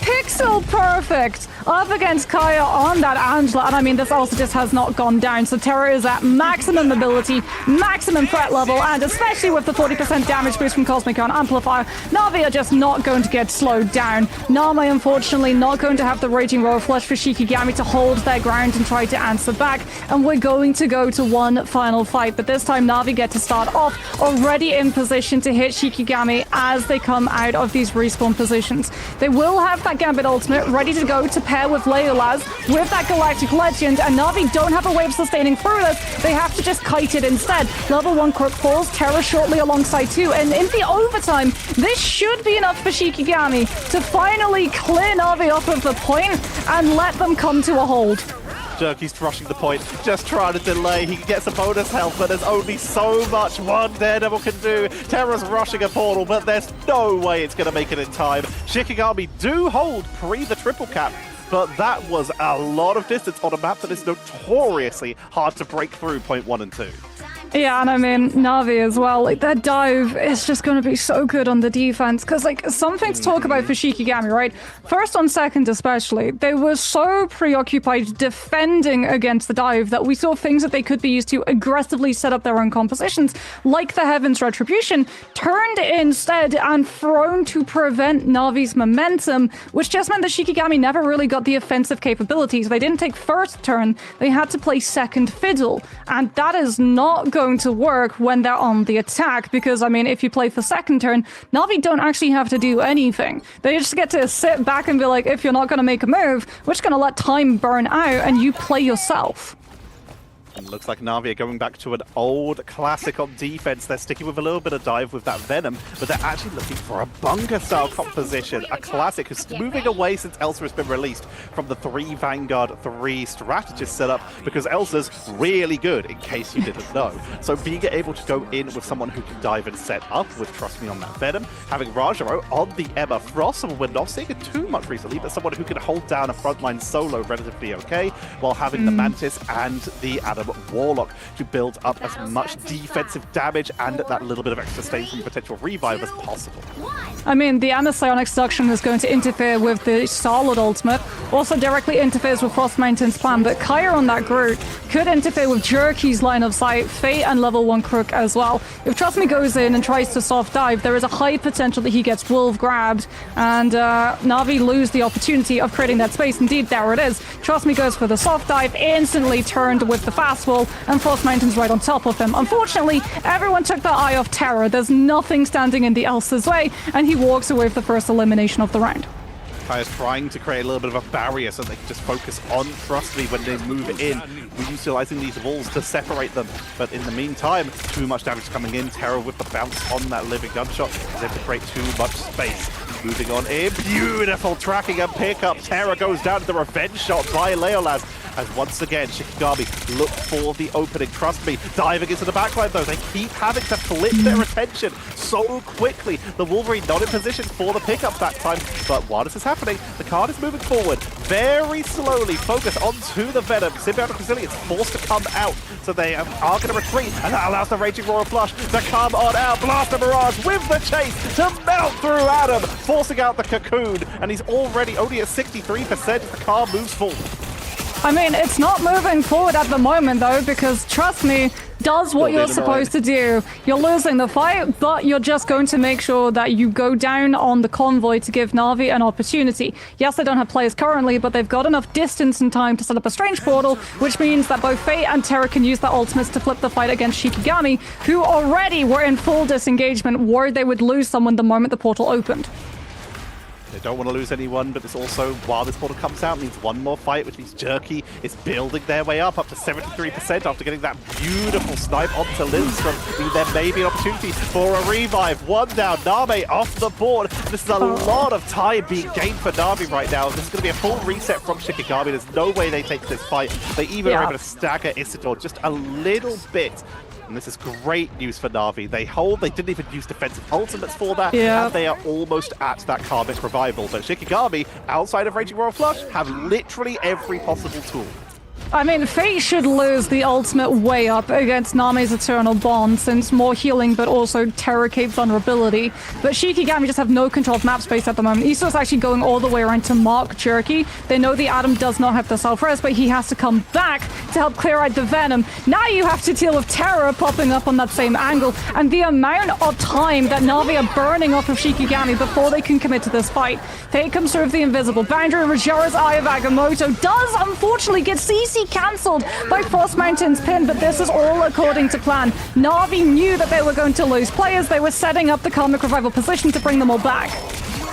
Pixel perfect up against Kaya on that Angela, and I mean, this also just has not gone down, so Terra is at maximum ability, maximum threat level, and especially with the 40% damage boost from Cosmic Gun Amplifier, Navi are just not going to get slowed down. Nami, unfortunately, not going to have the Raging Royal Flush for Shikigami to hold their ground and try to answer back, and we're going to go to one final fight, but this time Navi get to start off already in position to hit Shikigami as they come out of these respawn positions. They will have that Gambit ultimate ready to go to pair with Leolaz with that Galactic Legend, and Navi don't have a way of sustaining through this. They have to just kite it instead. Level 1 Crook falls, Terra shortly alongside 2, and in the overtime, this should be enough for Shikigami to finally clear Navi off of the point and let them come to a hold. Jerky's rushing the point, just trying to delay. He gets a bonus health, but there's only so much one Daredevil can do. Terra's rushing a portal, but there's no way it's going to make it in time. Shikigami do hold pre the triple cap, but that was a lot of distance on a map that is notoriously hard to break through point 1 and 2. Yeah, and I mean, Navi as well. Like, that dive is just going to be so good on the defense. Because, like, something to talk about for Shikigami, right? First on second especially, they were so preoccupied defending against the dive that we saw things that they could be used to aggressively set up their own compositions, like the Heaven's Retribution, turned instead and thrown to prevent Navi's momentum, which just meant that Shikigami never really got the offensive capabilities. They didn't take first turn, they had to play second fiddle. And that is not going going to work when they're on the attack, because, I mean, if you play for second turn, Na'Vi don't actually have to do anything. They just get to sit back and be like, if you're not going to make a move, we're just going to let time burn out and you play yourself. And looks like Na'Vi are going back to an old classic on defense. They're sticking with a little bit of dive with that Venom, but they're actually looking for a bunker-style composition. A classic who's moving away since Elsa has been released from the 3 Vanguard, 3 Strategist setup, because Elsa's really good, in case you didn't know. So being able to go in with someone who can dive and set up with Trust Me on that Venom, having Rajaro on the Emma Frost, someone we're not seeing it too much recently, but someone who can hold down a frontline solo relatively okay, while having the Mantis and the Adam Warlock to build up as much defensive damage and that little bit of extra stain from potential revive as possible. I mean, the Psionic Seduction is going to interfere with the Star-Lord ultimate, also directly interferes with Frost Mountain's plan, but Kaya on that Groot could interfere with Jerky's line of sight, Fate and level 1 Crook as well. If Trust Me goes in and tries to soft dive, there is a high potential that he gets wolf grabbed, and Na'Vi lose the opportunity of creating that space. Indeed, there it is. Trust Me goes for the soft dive, instantly turned with the fast wall, and Frost Mountain's right on top of him. Unfortunately, everyone took their eye off Terror. There's nothing standing in the Elsa's way, and he walks away with the first elimination of the round. Kaya's trying to create a little bit of a barrier so they can just focus on Trust Me when they move in. We're utilizing these walls to separate them, but in the meantime, too much damage coming in. Terror with the bounce on that living gunshot is able to create too much space. Moving on in, beautiful tracking and pickup. Terror goes down to the revenge shot by Leolas. As once again, Shikigami look for the opening. Trust Me, diving into the backline though. They keep having to flip their attention so quickly. The Wolverine not in position for the pickup that time. But while this is happening, the card is moving forward very slowly. Focus onto the Venom. Symbiotic Resilience forced to come out. So they are going to retreat. And that allows the Raging Royal Flush to come on out. Blaster Mirage with the chase to melt through Adam, forcing out the Cocoon. And he's already only at 63% as the car moves forward. I mean, it's not moving forward at the moment, though, because Trust Me does what you're supposed to do. You're losing the fight, but you're just going to make sure that you go down on the convoy to give Na'Vi an opportunity. Yes, they don't have players currently, but they've got enough distance and time to set up a strange portal, which means that both Fate and Terra can use their ultimates to flip the fight against Shikigami, who already were in full disengagement, worried they would lose someone the moment the portal opened. They don't want to lose anyone, but this also, while this portal comes out, means one more fight, which means Jerky is building their way up to 73% after getting that beautiful snipe onto Lindstrom. There may be an opportunity for a revive. One down, Name off the board. This is a lot of time being gained for Na'Vi right now. This is going to be a full reset from Shikigami. There's no way they take this fight. They even are able to stagger Isidore just a little bit. And this is great news for Na'Vi. They hold, they didn't even use defensive ultimates for that, and they are almost at that Karmic Revival. But Shikigami, outside of Raging Royal Flush, have literally every possible tool. I mean, Fate should lose the ultimate way up against Name's Eternal Bond, since more healing, but also Terror Cape vulnerability. But Shikigami just have no control of map space at the moment. Iso's actually going all the way around to mark Jerky. They know the Atom does not have the self-res, but he has to come back to help clear out the Venom. Now you have to deal with Terror popping up on that same angle, and the amount of time that Na'Vi are burning off of Shikigami before they can commit to this fight. Fate comes through with the invisible boundary. Rajara's Eye of Agamotto does unfortunately get CC cancelled by Frost Mountain's pin, but this is all according to plan. Na'Vi knew that they were going to lose players. They were setting up the Karmic Revival position to bring them all back.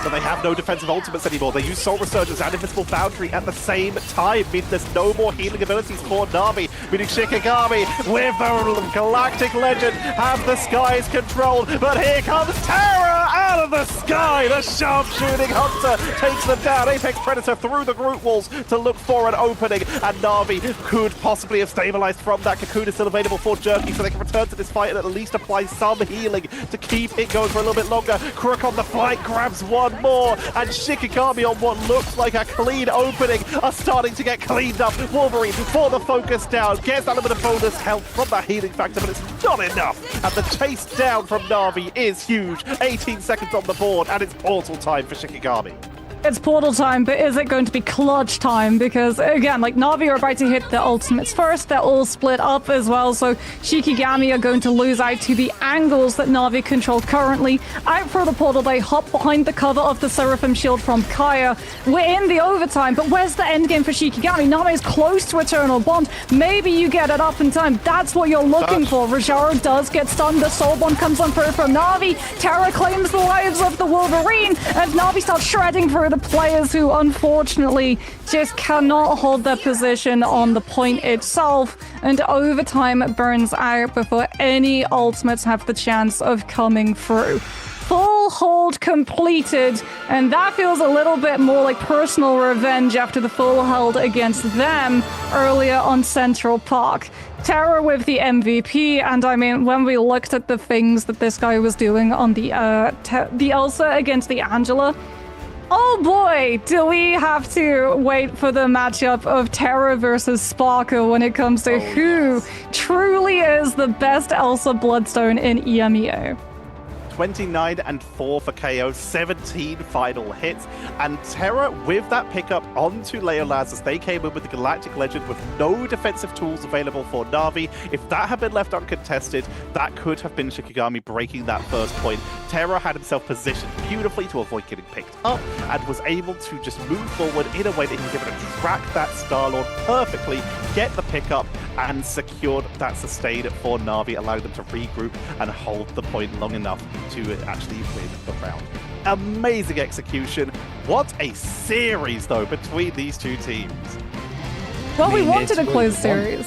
But they have no defensive ultimates anymore. They use Soul Resurgence and Invisible Boundary at the same time, meaning there's no more healing abilities for Na'Vi, meaning Shikigami with the Galactic Legend have the skies controlled. But here comes Terror out of the sky. The sharpshooting Hunter takes them down. Apex Predator through the Groot walls to look for an opening, and Na'Vi could possibly have stabilized from that. Cocoon is still available for Jerky, so they can return to this fight and at least apply some healing to keep it going for a little bit longer. Crook on the flight grabs one more, and Shikigami on what looks like a clean opening are starting to get cleaned up. Wolverine for the focus down, gets that little bit of bonus health from that healing factor, but it's not enough. And the chase down from Na'Vi is huge. 18 seconds on the board, and it's portal time for Shikigami. It's portal time, but is it going to be clutch time? Because again, like Na'Vi are about to hit the ultimates first. They're all split up as well, so Shikigami are going to lose out to the angles that Na'Vi control currently. Out for the portal, they hop behind the cover of the Seraphim shield from Kaya. We're in the overtime, but where's the end game for Shikigami? Na'Vi is close to Eternal Bond. Maybe you get it up in time. That's what you're looking for. Rajaro does get stunned. The Soul Bond comes on through from Na'Vi. Terra claims the lives of the Wolverine, and Na'Vi starts shredding through the players who unfortunately just cannot hold their position on the point itself, and overtime burns out before any ultimates have the chance of coming through. Full hold completed, and that feels a little bit more like personal revenge after the full hold against them earlier on Central Park. Terra with the MVP, and I mean, when we looked at the things that this guy was doing on the Elsa against the Angela, oh boy, do we have to wait for the matchup of Terra versus Sparker when it comes to who truly is the best Elsa Bloodstone in EMEA. 29 and 4 for KO, 17 final hits, and Terra with that pickup onto Leolaz as they came in with the Galactic Legend with no defensive tools available for Na'Vi. If that had been left uncontested, that could have been Shikigami breaking that first point. Terra had himself positioned beautifully to avoid getting picked up and was able to just move forward in a way that he was able to track that Star-Lord perfectly, get the pickup, and secured that sustain for Na'Vi, allowing them to regroup and hold the point long enough to actually win the round. Amazing execution. What a series, though, between these two teams. Well, we wanted a close series.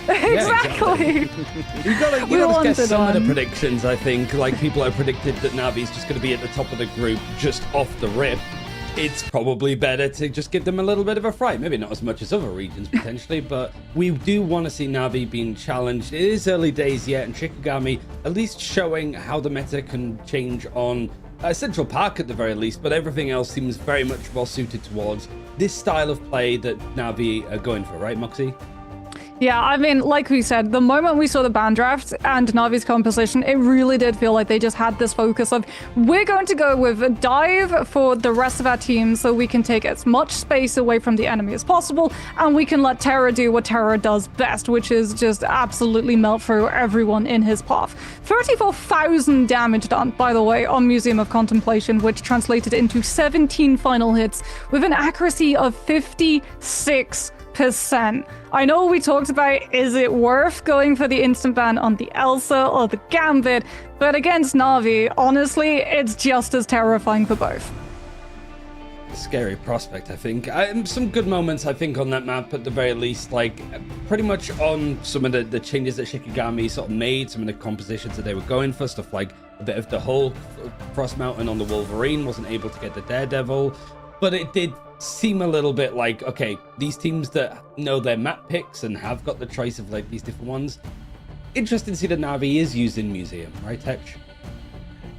Exactly. You gotta guess some of the predictions, I think. Like, people have predicted that Navi's just going to be at the top of the group just off the rip. It's probably better to just give them a little bit of a fright. Maybe not as much as other regions, potentially, but we do want to see Na'Vi being challenged. It is early days yet, and Shikigami at least showing how the meta can change on Central Park at the very least, but everything else seems very much well suited towards this style of play that Na'Vi are going for, right, Moxie? Yeah, I mean, like we said, the moment we saw the ban draft and Na'Vi's composition, it really did feel like they just had this focus of, we're going to go with a dive for the rest of our team so we can take as much space away from the enemy as possible, and we can let Terra do what Terra does best, which is just absolutely melt through everyone in his path. 34,000 damage done, by the way, on Museum of Contemplation, which translated into 17 final hits with an accuracy of 56%. I know we talked about, is it worth going for the instant ban on the Elsa or the Gambit, but against Na'Vi, honestly, it's just as terrifying for both. Scary prospect, I think. Some good moments, I think, on that map at the very least, like pretty much on some of the changes that Shikigami sort of made, some of the compositions that they were going for, stuff like a bit of the Hulk, Frost Mountain on the Wolverine, wasn't able to get the Daredevil, but it did seem a little bit like, okay, these teams that know their map picks and have got the choice of like these different ones. Interesting to see that Na'Vi is using Museum, right, Tetch?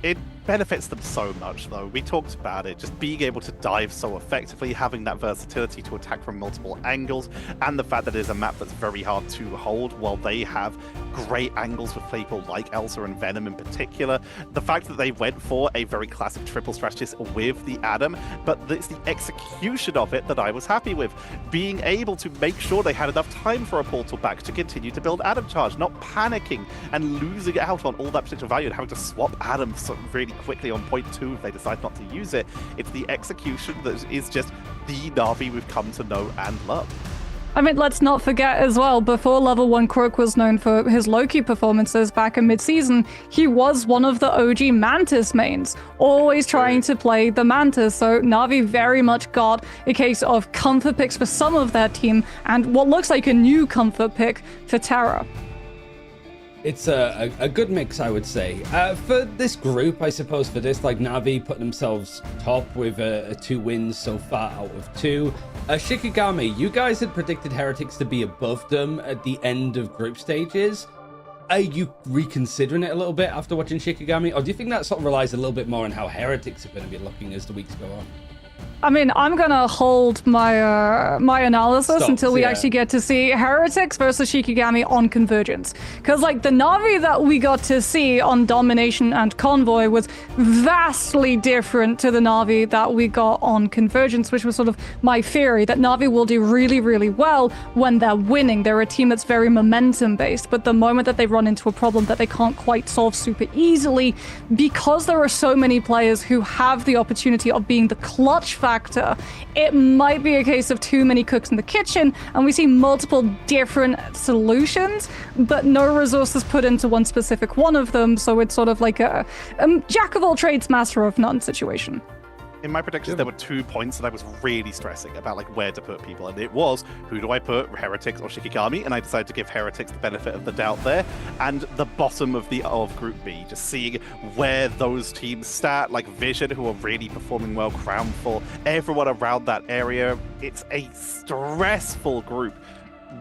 It benefits them so much, though. We talked about it, just being able to dive so effectively, having that versatility to attack from multiple angles, and the fact that it is a map that's very hard to hold, while they have great angles with people like Elsa and Venom in particular. The fact that they went for a very classic triple strategist with the Adam, but it's the execution of it that I was happy with. Being able to make sure they had enough time for a portal back to continue to build Adam charge, not panicking and losing out on all that potential value and having to swap Adam really quickly on point 2 if they decide not to use it. It's the execution that is just the Na'Vi we've come to know and love. I mean, let's not forget as well, before Level 1 Crook was known for his Loki performances back in mid-season, he was one of the OG Mantis mains, always trying to play the Mantis, so Na'Vi very much got a case of comfort picks for some of their team, and what looks like a new comfort pick for Terra. It's a good mix, I would say. For this group, I suppose, for this, like Na'Vi put themselves top with 2 wins so far out of 2. Shikigami, you guys had predicted Heretics to be above them at the end of group stages. Are you reconsidering it a little bit after watching Shikigami? Or do you think that sort of relies a little bit more on how Heretics are going to be looking as the weeks go on? I mean, I'm gonna hold my my analysis Stops, until we yeah. actually get to see Heretics versus Shikigami on Convergence. Because, like, the Na'Vi that we got to see on Domination and Convoy was vastly different to the Na'Vi that we got on Convergence, which was sort of my theory, that Na'Vi will do really, really well when they're winning. They're a team that's very momentum-based, but the moment that they run into a problem that they can't quite solve super easily, because there are so many players who have the opportunity of being the clutch factor, it might be a case of too many cooks in the kitchen, and we see multiple different solutions, but no resources put into one specific one of them, so it's sort of like a jack of all trades, master of none situation. In my predictions, there were 2 points that I was really stressing about, like, where to put people, and it was, who do I put, Heretics or Shikigami? And I decided to give Heretics the benefit of the doubt there, and the bottom of Group B, just seeing where those teams stat, like Vision, who are really performing well, Crownfall, everyone around that area. It's a stressful group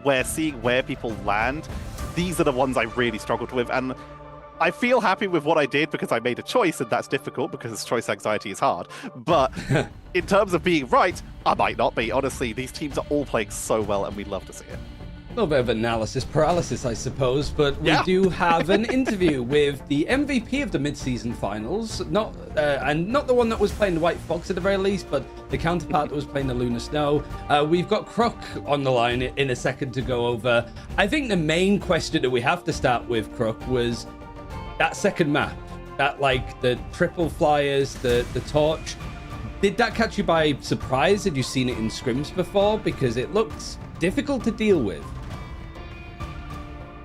where seeing where people land, these are the ones I really struggled with, and I feel happy with what I did because I made a choice, and that's difficult because choice anxiety is hard. But in terms of being right, I might not be. Honestly, these teams are all playing so well, and we love to see it. A little bit of analysis paralysis, I suppose, but we Yeah. do have an interview with the MVP of the mid-season finals, not the one that was playing the White Fox at the very least, but the counterpart that was playing the Lunar Snow. We've got Crook on the line in a second to go over. I think the main question that we have to start with, Crook, was that second map, that, like, the triple flyers, the torch. Did that catch you by surprise? Had you seen it in scrims before? Because it looked difficult to deal with.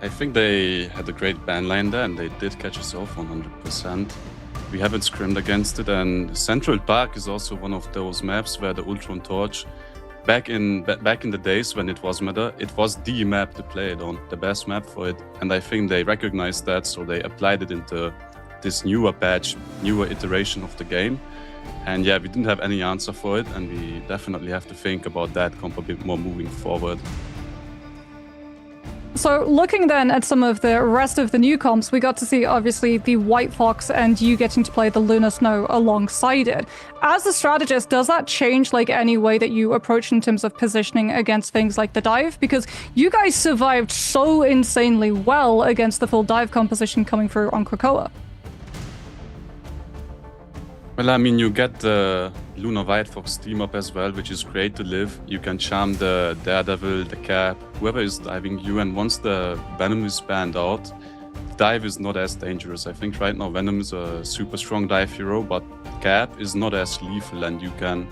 I think they had a great ban line there, and they did catch us off 100%. We haven't scrimmed against it, and Central Park is also one of those maps where the Ultron Torch, back in the days when it was meta, it was the map to play it on, the best map for it, and I think they recognized that, so they applied it into this newer patch, newer iteration of the game. And yeah, we didn't have any answer for it, and we definitely have to think about that comp a bit more moving forward. So looking then at some of the rest of the new comps, we got to see obviously the White Fox and you getting to play the Lunar Snow alongside it. As a strategist, does that change like any way that you approach in terms of positioning against things like the dive? Because you guys survived so insanely well against the full dive composition coming through on Krakoa. Well, I mean, you get the Lunar White Fox team up as well, which is great to live. You can charm the Daredevil, the Cap, whoever is diving you, and once the Venom is banned out, dive is not as dangerous. I think right now Venom is a super strong dive hero, but Cap is not as lethal, and you can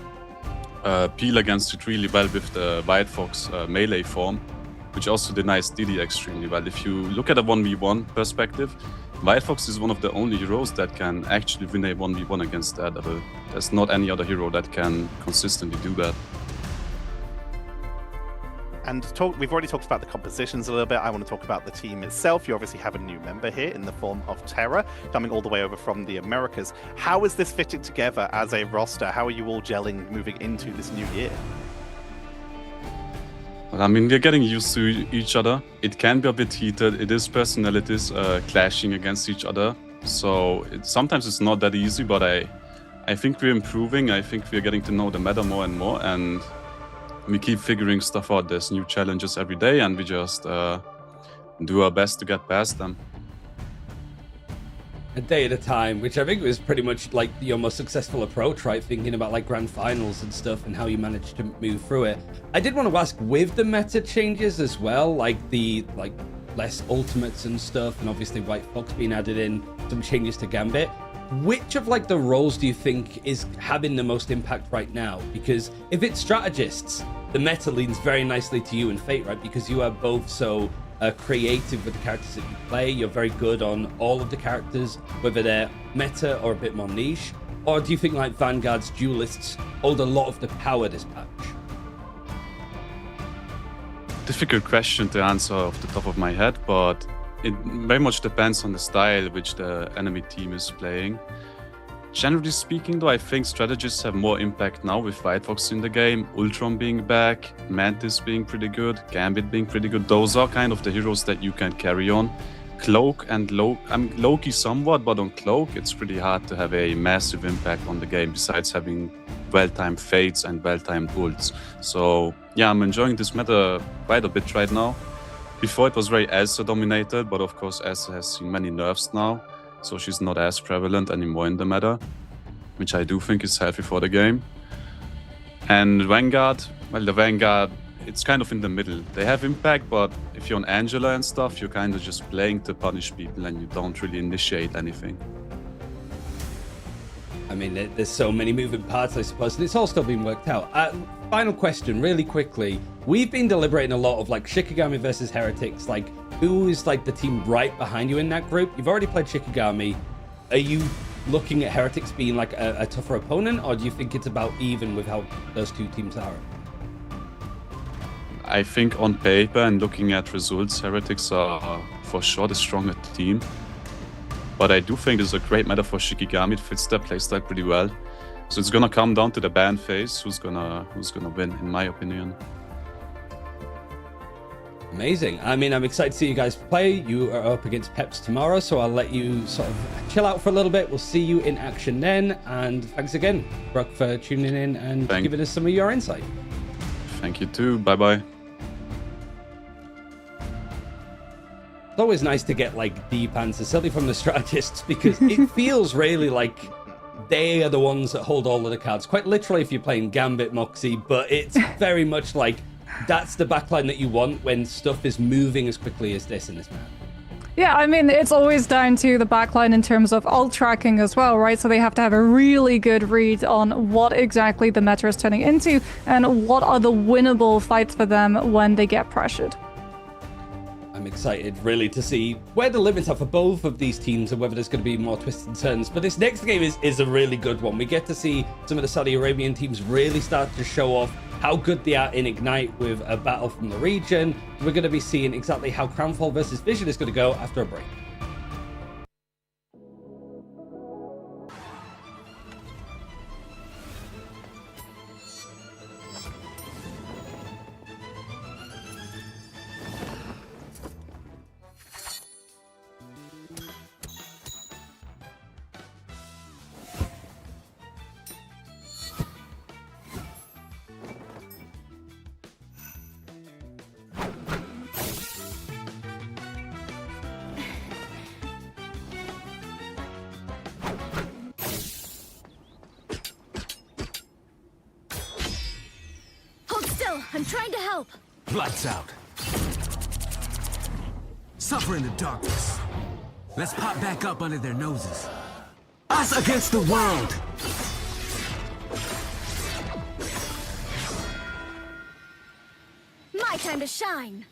peel against it really well with the White Fox melee form, which also denies DD extremely well. If you look at a 1v1 perspective, White Fox is one of the only heroes that can actually win a 1v1 against Daredevil. There's not any other hero that can consistently do that. And we've already talked about the compositions a little bit. I want to talk about the team itself. You obviously have a new member here in the form of Terra, coming all the way over from the Americas. How is this fitting together as a roster? How are you all gelling moving into this new year? Well, I mean, we're getting used to each other. It can be a bit heated. It is personalities clashing against each other. So sometimes it's not that easy, but I think we're improving. I think we're getting to know the meta more and more, and we keep figuring stuff out. There's new challenges every day, and we just do our best to get past them. A day at a time, which I think was pretty much like your most successful approach, right? Thinking about like grand finals and stuff and how you managed to move through it. I did want to ask, with the meta changes as well, like the less ultimates and stuff, and obviously White Fox being added in, some changes to Gambit, which of like the roles do you think is having the most impact right now? Because if it's strategists, the meta leans very nicely to you and Fate, right? Because you are both so creative with the characters that you play. You're very good on all of the characters, whether they're meta or a bit more niche. Or do you think like Vanguard's duelists hold a lot of the power this patch? Difficult question to answer off the top of my head, but it very much depends on the style which the enemy team is playing. Generally speaking, though, I think strategists have more impact now with White Fox in the game, Ultron being back, Mantis being pretty good, Gambit being pretty good. Those are kind of the heroes that you can carry on. Cloak and Loki somewhat, but on Cloak, it's pretty hard to have a massive impact on the game besides having well-timed fades and well-timed ults. So yeah, I'm enjoying this meta quite a bit right now. Before it was very Elsa dominated, but of course Elsa has seen many nerfs now, so she's not as prevalent anymore in the meta, which I do think is healthy for the game. And Vanguard, well, the Vanguard, it's kind of in the middle. They have impact, but if you're on Angela and stuff, you're kind of just playing to punish people and you don't really initiate anything. I mean, there's so many moving parts, I suppose, and it's all still being worked out. Final question, really quickly. We've been deliberating a lot of like Shikigami versus Heretics, like who is like the team right behind you in that group? You've already played Shikigami. Are you looking at Heretics being like a tougher opponent, or do you think it's about even with how those two teams are? I think on paper and looking at results, Heretics are for sure the stronger team. But I do think this is a great meta for Shikigami. It fits their playstyle pretty well. So it's gonna come down to the ban phase. Who's gonna win, in my opinion. Amazing. I mean, I'm excited to see you guys play. You are up against Peps tomorrow, so I'll let you sort of chill out for a little bit. We'll see you in action then. And thanks again, Brock, for tuning in and giving us some of your insight. Thank you too. Bye-bye. It's always nice to get like deep answers, certainly from the strategists, because it feels really like they are the ones that hold all of the cards. Quite literally if you're playing Gambit, Moxie, but it's very much like that's the backline that you want when stuff is moving as quickly as this in this map. Yeah, I mean, it's always down to the backline in terms of ult tracking as well, right? So they have to have a really good read on what exactly the meta is turning into and what are the winnable fights for them when they get pressured. I'm excited really to see where the limits are for both of these teams and whether there's going to be more twists and turns. But this next game is a really good one. We get to see some of the Saudi Arabian teams really start to show off how good they are in Ignite with a battle from the region. We're going to be seeing exactly how Crownfall versus Vision is going to go after a break. I'm trying to help. Lights out. Suffer in the darkness. Let's pop back up under their noses. Us against the world! My time to shine.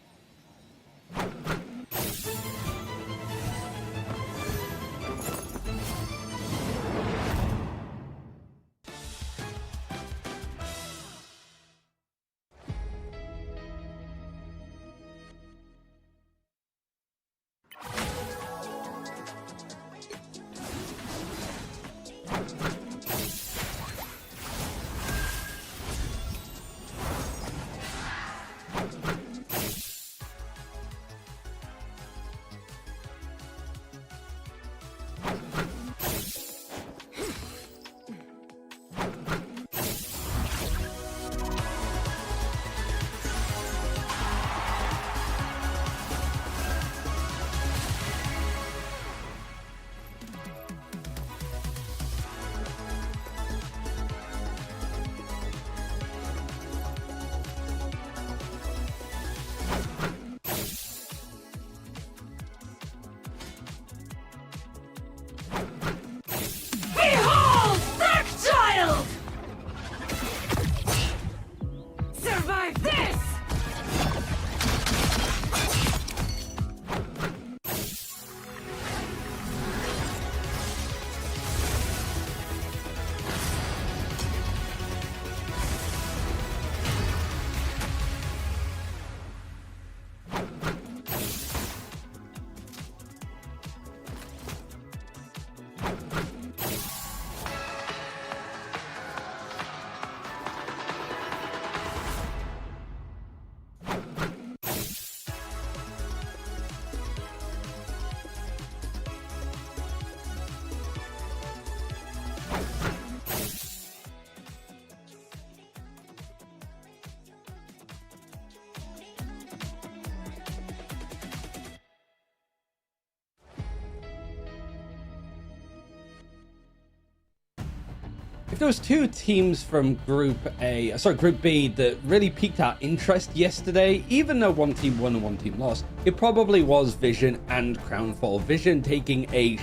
if there was two teams from Group B that really piqued our interest yesterday, even though one team won and one team lost, it probably was Vision and Crownfall. Vision taking a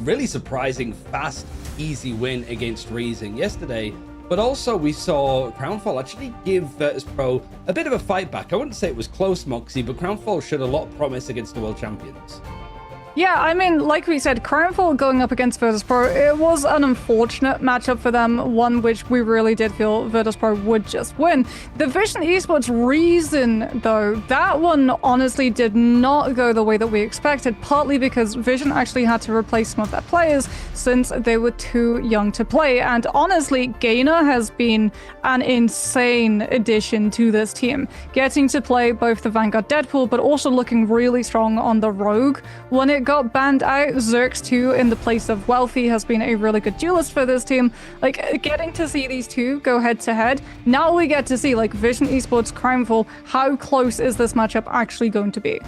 really surprising, fast, easy win against Reason yesterday. But also we saw Crownfall actually give Virtus.pro a bit of a fight back. I wouldn't say it was close, Moxie, but Crownfall showed a lot of promise against the world champions. Yeah, I mean, like we said, Crownfall going up against Virtus.pro, it was an unfortunate matchup for them, one which we really did feel Virtus.pro would just win. The Vision Esports Reason, though, that one honestly did not go the way that we expected, partly because Vision actually had to replace some of their players since they were too young to play. And honestly, Gainer has been an insane addition to this team, getting to play both the Vanguard Deadpool, but also looking really strong on the Rogue. When it got banned out, Zerx 2 in the place of Wealthy has been a really good duelist for this team. Like, getting to see these two go head to head, now we get to see, like, Vision Esports, Crownfall, how close is this matchup actually going to be?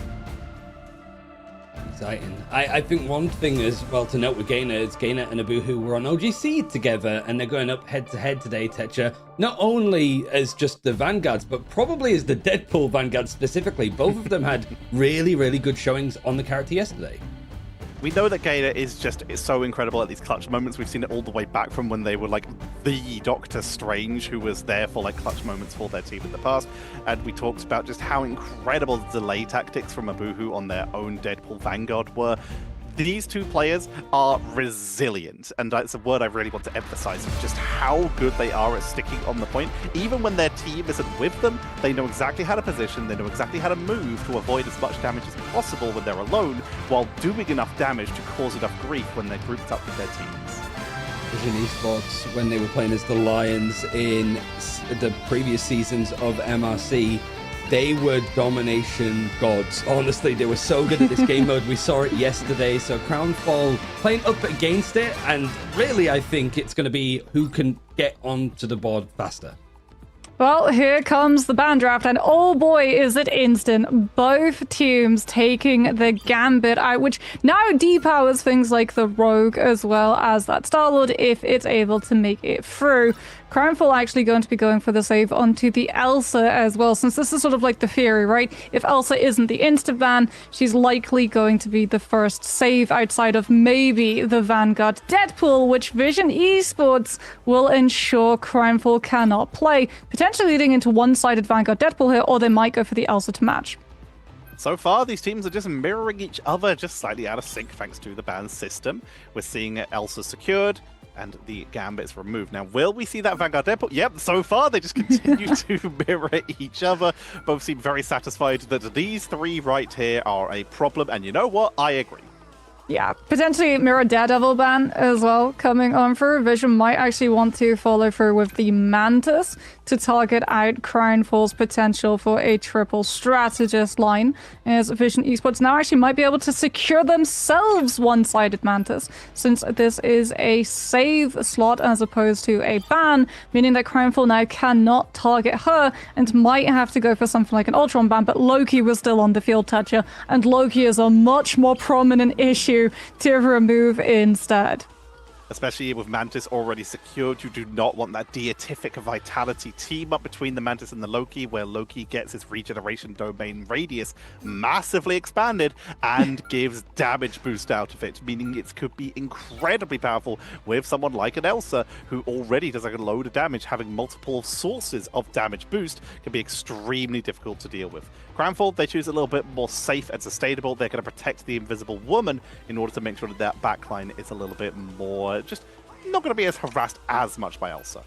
Exciting. I think one thing as well to note with Gainer is Gainer and Abuhu were on OGC together, and they're going up head to head today, Tetra. Not only as just the Vanguards, but probably as the Deadpool Vanguard specifically. Both of them had really, really good showings on the character yesterday. We know that Gainer is so incredible at these clutch moments. We've seen it all the way back from when they were like the Doctor Strange, who was there for like clutch moments for their team in the past. And we talked about just how incredible the delay tactics from Abuhu on their own Deadpool Vanguard were. These two players are resilient, and that's a word I really want to emphasize, just how good they are at sticking on the point. Even when their team isn't with them, they know exactly how to position, they know exactly how to move to avoid as much damage as possible when they're alone, while doing enough damage to cause enough grief when they're grouped up with their teams. Vision Esports, when they were playing as the Lions in the previous seasons of MRC, they were domination gods. Honestly, they were so good at this game mode. We saw it yesterday. So Crownfall playing up against it, and really I think it's going to be who can get onto the board faster. Well, here comes the ban draft, and oh boy, is it instant. Both teams taking the Gambit out, which now depowers things like the Rogue as well as that Star-Lord if it's able to make it through. Crownfall actually going to be going for the save onto the Elsa as well, since this is sort of like the theory, right? If Elsa isn't the insta-ban, she's likely going to be the first save outside of maybe the Vanguard Deadpool, which Vision Esports will ensure Crownfall cannot play, potentially leading into one-sided Vanguard Deadpool here, or they might go for the Elsa to match. So far, these teams are just mirroring each other, just slightly out of sync thanks to the ban system. We're seeing Elsa secured and the Gambit's removed. Now, will we see that Vanguard Deadpool? Yep, so far they just continue to mirror each other. Both seem very satisfied that these three right here are a problem, and you know what? I agree. Yeah, potentially Mirror Daredevil ban as well coming on through. Vision might actually want to follow through with the Mantis to target out Crownfall's potential for a triple strategist line, as Vision Esports now actually might be able to secure themselves one-sided Mantis, since this is a save slot as opposed to a ban, meaning that Crownfall now cannot target her and might have to go for something like an Ultron ban, but Loki was still on the field, Toucher, and Loki is a much more prominent issue to remove instead. Especially with Mantis already secured, you do not want that Deitific Vitality team up between the Mantis and the Loki, where Loki gets his regeneration domain radius massively expanded and gives damage boost out of it, meaning it could be incredibly powerful with someone like an Elsa, who already does like a load of damage. Having multiple sources of damage boost can be extremely difficult to deal with. Crownfall, they choose a little bit more safe and sustainable. They're going to protect the Invisible Woman in order to make sure that that backline is a little bit more, just not going to be as harassed as much by Elsa.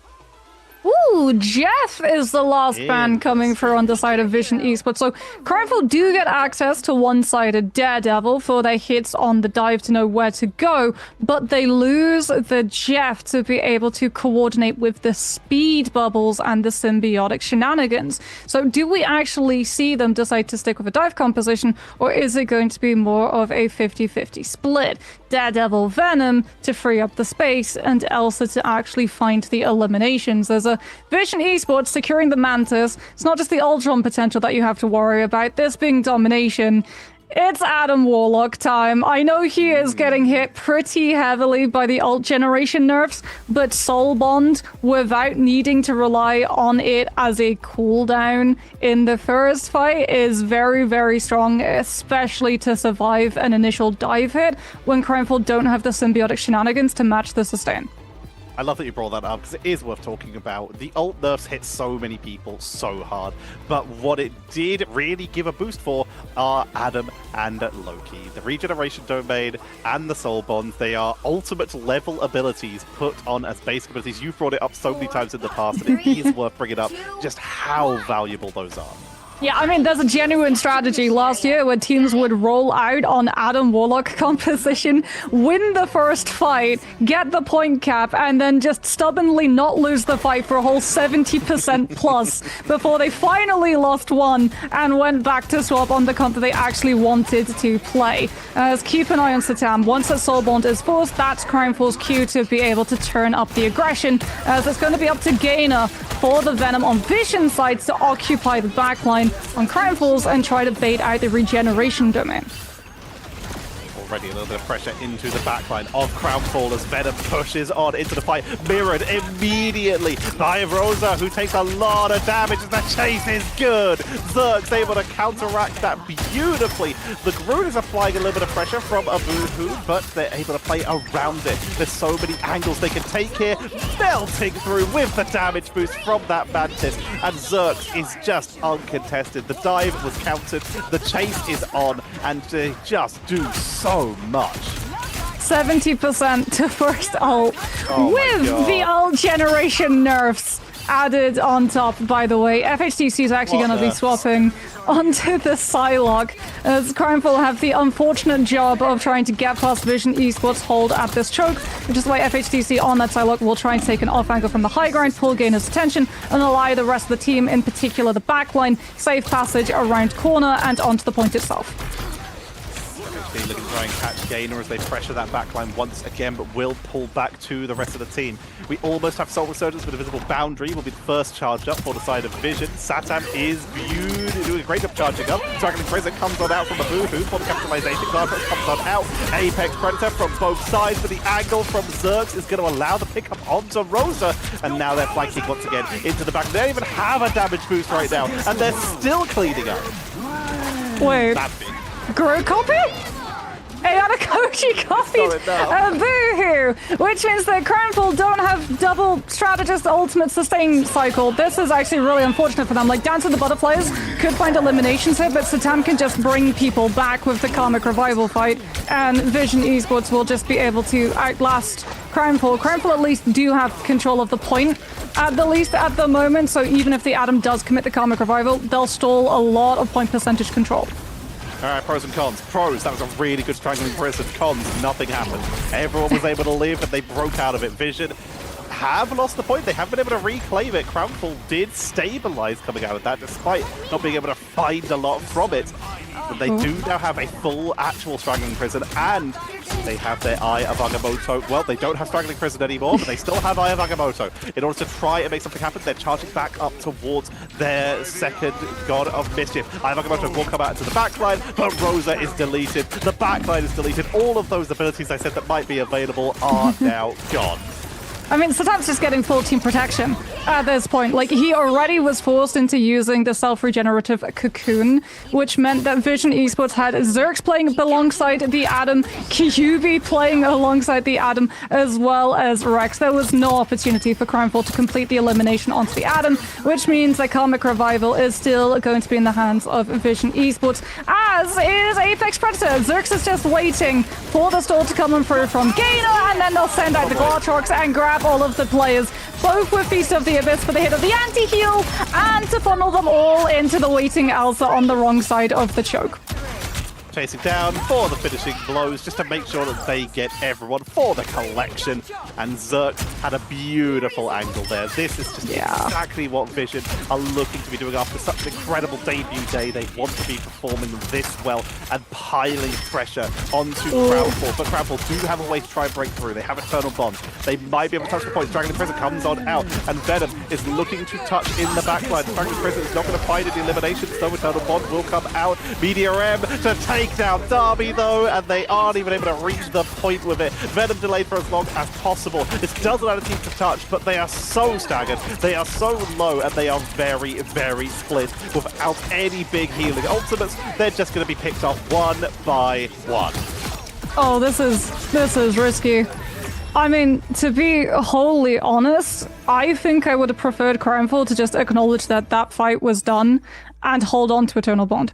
Ooh, Jeff is the last ban coming through on the side of Vision Esports. So Crownfall do get access to one-sided Daredevil for their hits on the dive to know where to go, but they lose the Jeff to be able to coordinate with the speed bubbles and the symbiotic shenanigans. So do we actually see them decide to stick with a dive composition, or is it going to be more of a 50-50 split? Daredevil Venom to free up the space, and Elsa to actually find the eliminations. There's a Vision Esports securing the Mantis. It's not just the Ultron potential that you have to worry about. This being domination, It's Adam Warlock time. I know he is getting hit pretty heavily by the alt generation nerfs, but Soul Bond, without needing to rely on it as a cooldown in the first fight, is very, very strong, especially to survive an initial dive hit when Crimefall don't have the symbiotic shenanigans to match the sustain. I love that you brought that up because it is worth talking about. The ult nerfs hit so many people so hard, but what it did really give a boost for are Adam and Loki. The regeneration domain and the soul bonds, they are ultimate level abilities put on as basic abilities. You've brought it up so many times in the past, and it is worth bringing up just how valuable those are. Yeah, I mean, there's a genuine strategy last year where teams would roll out on Adam Warlock composition, win the first fight, get the point cap, and then just stubbornly not lose the fight for a whole 70% plus before they finally lost one and went back to swap on the comp that they actually wanted to play. As keep an eye on Satam. Once that Soul Bond is forced, that's Crimefall's cue to be able to turn up the aggression, as it's going to be up to Gainer for the Venom on Vision sides to occupy the backline on Crimefalls and try to bait out the regeneration domain. Already a little bit of pressure into the backline of Crownfall as Venom pushes on into the fight, mirrored immediately by Rosa, who takes a lot of damage as the chase is good. Zerk's able to counteract that beautifully. The Groot is applying a little bit of pressure from Abuhu, but they're able to play around it. There's so many angles they can take here, melting through with the damage boost from that Mantis, and Zerk is just uncontested. The dive was countered, the chase is on, and they just do so much. 70% to first ult with the ult generation nerfs added on top, by the way. FHTC is actually going to be swapping onto the Psylocke, as Crimefall have the unfortunate job of trying to get past Vision Esports' hold at this choke, which is why FHTC on that Psylocke will try and take an off angle from the high ground, pull Gainer's attention, and allow the rest of the team, in particular the backline, safe passage around corner and onto the point itself. Looking to try and catch Gainer as they pressure that backline once again, but will pull back to the rest of the team. We almost have Soul Resurgence with a visible boundary. Will be the first charge up for the side of Vision. Satam is doing a great job charging up. Dragon Prison comes on out from Abuhu for the capitalization. Garfield comes on out. Apex Predator from both sides, but the angle from Zerx is going to allow the pickup onto Rosa. And now they're flanking once again into the back. They don't even have a damage boost right now, and they're still cleaning up. Wait, Groot copy? Ayanakoshi copied Boohoo, which means that Crimefall don't have double strategist ultimate sustain cycle. This is actually really unfortunate for them. Like, Dance of the Butterflies could find eliminations here, but Satam can just bring people back with the Karmic Revival fight, and Vision Esports will just be able to outlast Crimefall. Crimefall at least do have control of the point, at the least at the moment, so even if the Atom does commit the Karmic Revival, they'll stall a lot of point percentage control. All right, pros and cons. Pros, that was a really good strangling prison. Cons, nothing happened. Everyone was able to live, and they broke out of it. Vision have lost the point. They haven't been able to reclaim it. Crownfall did stabilize coming out of that, despite not being able to find a lot from it. But they do now have a full actual strangling prison, and they have their Eye of Agamotto. Well, they don't have strangling prison anymore, but they still have Eye of Agamotto. In order to try and make something happen, they're charging back up towards their second God of Mischief. Eye of Agamotto will come out into the backline, but Rosa is deleted. The backline is deleted. All of those abilities I said that might be available are now gone. I mean, Satam's just getting full team protection at this point. Like, he already was forced into using the self-regenerative cocoon, which meant that Vision Esports had Zerx playing alongside the Atom, Kyubi playing alongside the Atom, as well as Rex. There was no opportunity for Crimefall to complete the elimination onto the Atom, which means that Karmic Revival is still going to be in the hands of Vision Esports, as is Apex Predator. Zerx is just waiting for the stall to come in through from Gainer, and then they'll send out the Glortrox and grab all of the players, both with Feast of the Abyss for the hit of the anti-heal, and to funnel them all into the waiting Elsa on the wrong side of the choke. Chasing down for the finishing blows, just to make sure that they get everyone for the collection. And Zerk had a beautiful angle there. This is just exactly what Vision are looking to be doing after such an incredible debut day. They want to be performing this well and piling pressure onto Crownfall. But Crownfall do have a way to try and break through. They have Eternal Bond. They might be able to touch the point. Dragon Prison comes on out, and Venom is looking to touch in the backline. Dragon Prison is not going to find any eliminations, so Eternal Bond will come out. Media M to take take down Darby though, and they aren't even able to reach the point with it. Venom delayed for as long as possible. This doesn't allow the team to touch, but they are so staggered, they are so low, and they are very, very split without any big healing ultimates. They're just going to be picked off one by one. Oh, this is risky. I mean, to be wholly honest, I think I would have preferred Crimefall to just acknowledge that that fight was done and hold on to Eternal Bond.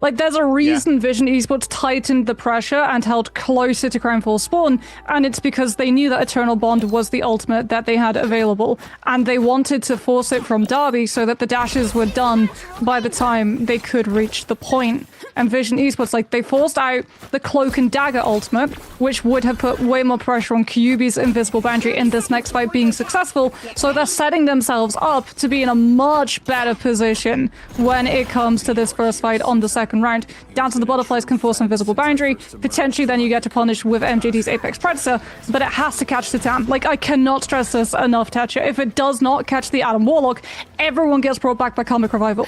Like, there's a reason Vision Esports tightened the pressure and held closer to Crimefall spawn, and it's because they knew that Eternal Bond was the ultimate that they had available, and they wanted to force it from Darby so that the dashes were done by the time they could reach the point. And Vision Esports, like, they forced out the Cloak and Dagger ultimate, which would have put way more pressure on Kyuubi's Invisible Boundary in this next fight being successful, so they're setting themselves up to be in a much better position when it comes to this first fight on the second round. Down to the Butterflies can force Invisible Boundary, potentially then you get to punish with MJD's Apex Predator, but it has to catch Titan. Like, I cannot stress this enough, Tatcha. If it does not catch the Adam Warlock, everyone gets brought back by Karmic Revival.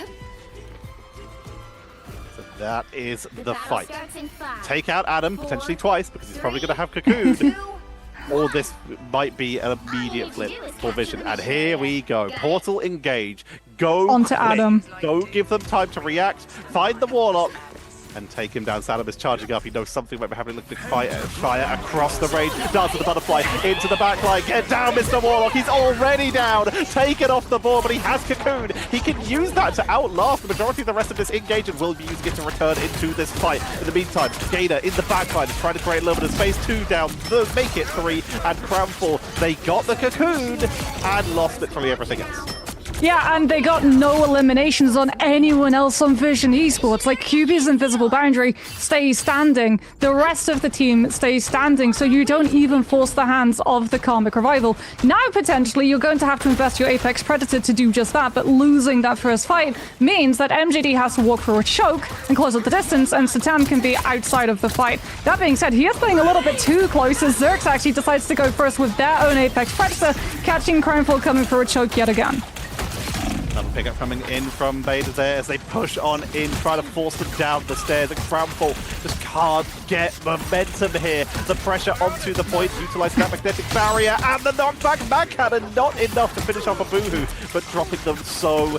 That is the fight. Take out Adam, potentially twice, because he's probably going to have Cocoon. Or this might be an immediate flip for Vision. And here we go. Portal engage. Go onto quick. Adam. Don't give them time to react. Find the Warlock and take him down. Saddam is charging up. He knows something might be happening. Look at fire across the range. Down to the Butterfly. Into the backline. Get down, Mr. Warlock. He's already down. Taken off the board, but he has Cocoon. He can use that to outlast the majority of the rest of this engage and will be using it to return into this fight. In the meantime, Gainer in the backline is trying to create a little bit of space. 2 down. Make it 3. And Crownfall, they got the Cocoon and lost literally everything else. Yeah, and they got no eliminations on anyone else on Vision Esports. Like, Kyuubi's Invisible Boundary stays standing. The rest of the team stays standing, so you don't even force the hands of the Karmic Revival. Now, potentially, you're going to have to invest your Apex Predator to do just that, but losing that first fight means that MJD has to walk through a choke and close up the distance, and Satan can be outside of the fight. That being said, he is playing a little bit too close, as Zerx actually decides to go first with their own Apex Predator, catching Crimefall coming for a choke yet again. Another pickup coming in from Beta there as they push on in, try to force them down the stairs. And Crownfall just can't get momentum here. The pressure onto the point, utilizing that magnetic barrier, and the knockback back cannon, not enough to finish off a Boohoo, but dropping them so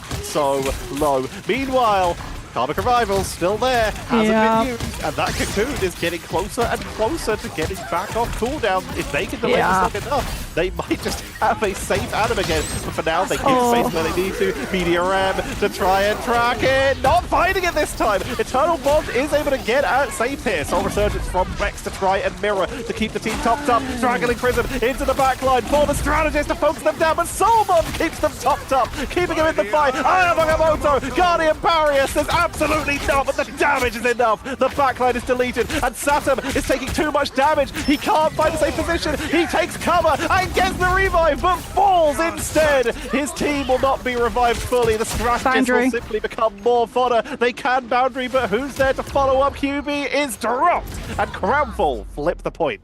low. Meanwhile, Karmic Revival still there, hasn't been used, and that Cocoon is getting closer and closer to getting back off cooldown. If they can delay this long enough, they might just have a safe Adam again. But for now, they give space where they need to. Meteor Ram to try and track it. Not finding it this time. Eternal Bond is able to get out safe here. Soul Resurgence from Rex to try and mirror to keep the team topped up. Dragon Prison into the backline for the strategist to focus them down, but Soul Bond keeps them topped up, keeping him in the fight. Ayamoto, Guardian Barrier says absolutely not, but the damage is enough. The backline is deleted, and Saturn is taking too much damage. He can't find a safe position. He takes cover and gets the revive, but falls instead. His team will not be revived fully. The strategist will simply become more fodder. They can boundary, but who's there to follow up? QB is dropped, and Crownfall flip the point.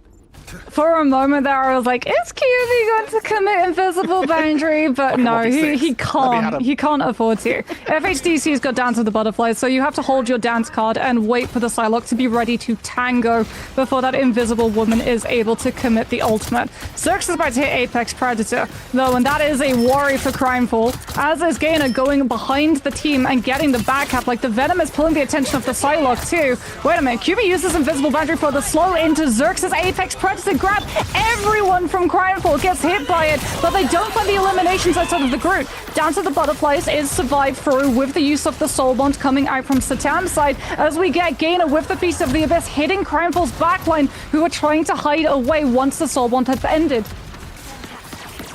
For a moment there, I was like, is QB going to commit Invisible Boundary? But no, he can't. He can't afford to. FHDC's got down to the Butterflies, so you have to hold your dance card and wait for the Psylocke to be ready to tango before that Invisible Woman is able to commit the ultimate. Zerx is about to hit Apex Predator, though, and that is a worry for Crimefall, as is Gainer going behind the team and getting the back cap. Like, the Venom is pulling the attention of the Psylocke too. Wait a minute, QB uses Invisible Boundary for the slow into Zerx's Apex Predator grab. Everyone from Crimefall gets hit by it, but they don't find the eliminations outside of the group. Down to the Butterflies is survived through with the use of the Soul Bond coming out from Satan's side, as we get Gainer with the Feast of the Abyss hitting Crimefall's backline, who are trying to hide away once the Soul Bond has ended.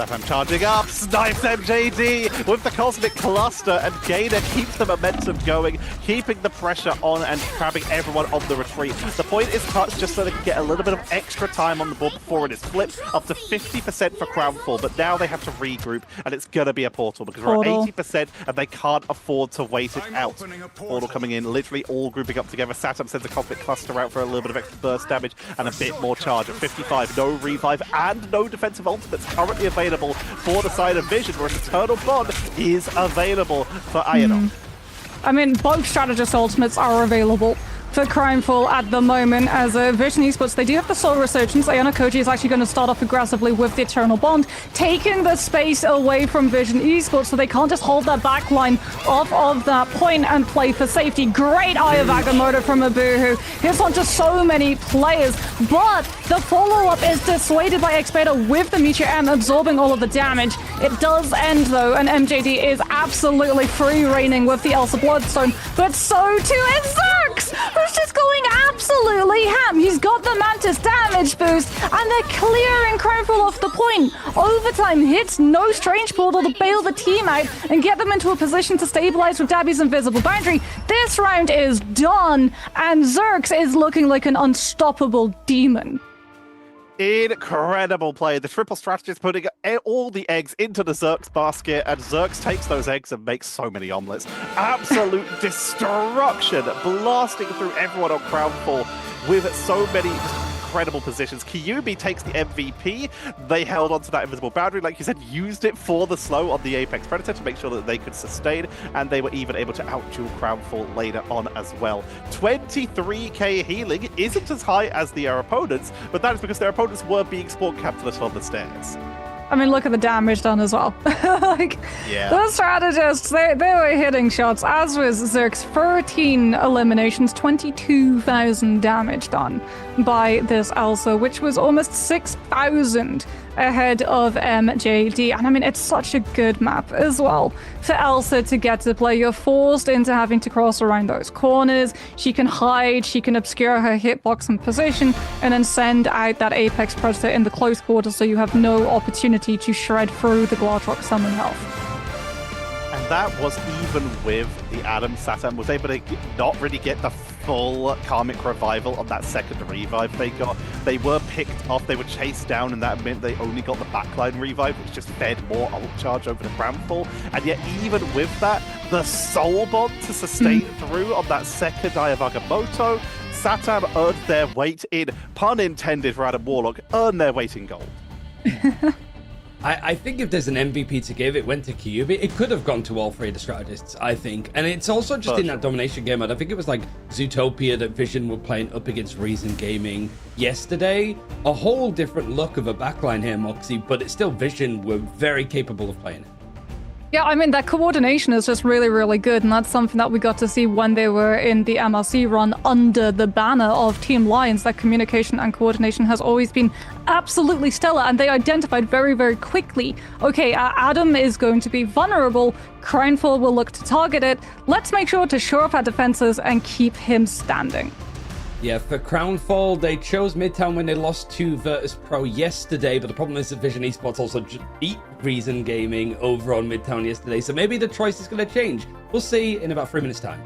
Satan charging up, snipes MJD with the Cosmic Cluster, and Gainer keeps the momentum going, keeping the pressure on and grabbing everyone on the retreat. The point is touched just so they can get a little bit of extra time on the board before it is flipped, up to 50% for Crownfall, but now they have to regroup, and it's going to be a portal, because we're at 80% and they can't afford to wait it out. Portal coming in, literally all grouping up together. Saturn sends a Cosmic Cluster out for a little bit of extra burst damage and a bit more charge. At 55, no revive and no defensive ultimates currently available for the side of Vision, whereas Eternal Bond is available for Ionon. I mean, both strategist ultimates are available, for Crimefall at the moment as Vision Esports. They do have the Soul Resurgence. Ayana Koji is actually going to start off aggressively with the Eternal Bond, taking the space away from Vision Esports so they can't just hold that back line off of that point and play for safety. Great Eye of Agamotto from Abuhu. Hits onto so many players, but the follow-up is dissuaded by Xbeta with the Meteor M absorbing all of the damage. It does end though, and MJD is absolutely free-reigning with the Elsa Bloodstone, but so too is Zerx, who's just going absolutely ham. He's got the Mantis damage boost, and they're clearing Crimefall off the point. Overtime hits, no Strange Portal to bail the team out and get them into a position to stabilize with Dabby's Invisible Boundary. This round is done, and Zerx is looking like an unstoppable demon. Incredible play. The triple strategist putting all the eggs into the Zerx basket, and Zerx takes those eggs and makes so many omelets. Absolute destruction, blasting through everyone on Crownfall with so many incredible positions. Kyubi takes the MVP. They held onto that invisible boundary, like you said, used it for the slow on the Apex Predator to make sure that they could sustain, and they were even able to out-duel Crownfall later on as well. 23k healing isn't as high as their opponents, but that is because their opponents were being spawn capitalist on the stairs. I mean, look at the damage done as well. The strategists, they were hitting shots, as was Zerx. 13 eliminations, 22,000 damage done by this Elsa, which was almost 6,000 ahead of MJD. And I mean, it's such a good map as well for Elsa to get to play. You're forced into having to cross around those corners. She can hide, she can obscure her hitbox and position, and then send out that Apex Predator in the close quarters so you have no opportunity to shred through the Glartrock summon health. And that was even with the Adam. Saturn was able to not really get the full Karmic Revival on that second revive they got. They were picked off, they were chased down, and that meant they only got the backline revive, which just fed more ult charge over the Cramfall. And yet, even with that, the Soul Bond to sustain through on that second Eye of Agamotto, Saturn earned their weight in, pun intended for Adam Warlock, earned their weight in gold. I think if there's an MVP to give, it went to Kyubi. It could have gone to all three of the strategists, I think. And it's also just in that domination game mode. I think it was like Zootopia that Vision were playing up against Reason Gaming yesterday. A whole different look of a backline here, Moxie, but it's still Vision were very capable of playing it. Yeah, I mean, that coordination is just really, really good, and that's something that we got to see when they were in the MLC run under the banner of Team Lions. That communication and coordination has always been absolutely stellar, and they identified very, very quickly, okay, Adam is going to be vulnerable, Crownfall will look to target it, let's make sure to shore up our defenses and keep him standing. Yeah, for Crownfall, they chose Midtown when they lost to Virtus Pro yesterday, but the problem is that Vision Esports also beat Reason Gaming over on Midtown yesterday, so maybe the choice is going to change. We'll see in about 3 minutes' time.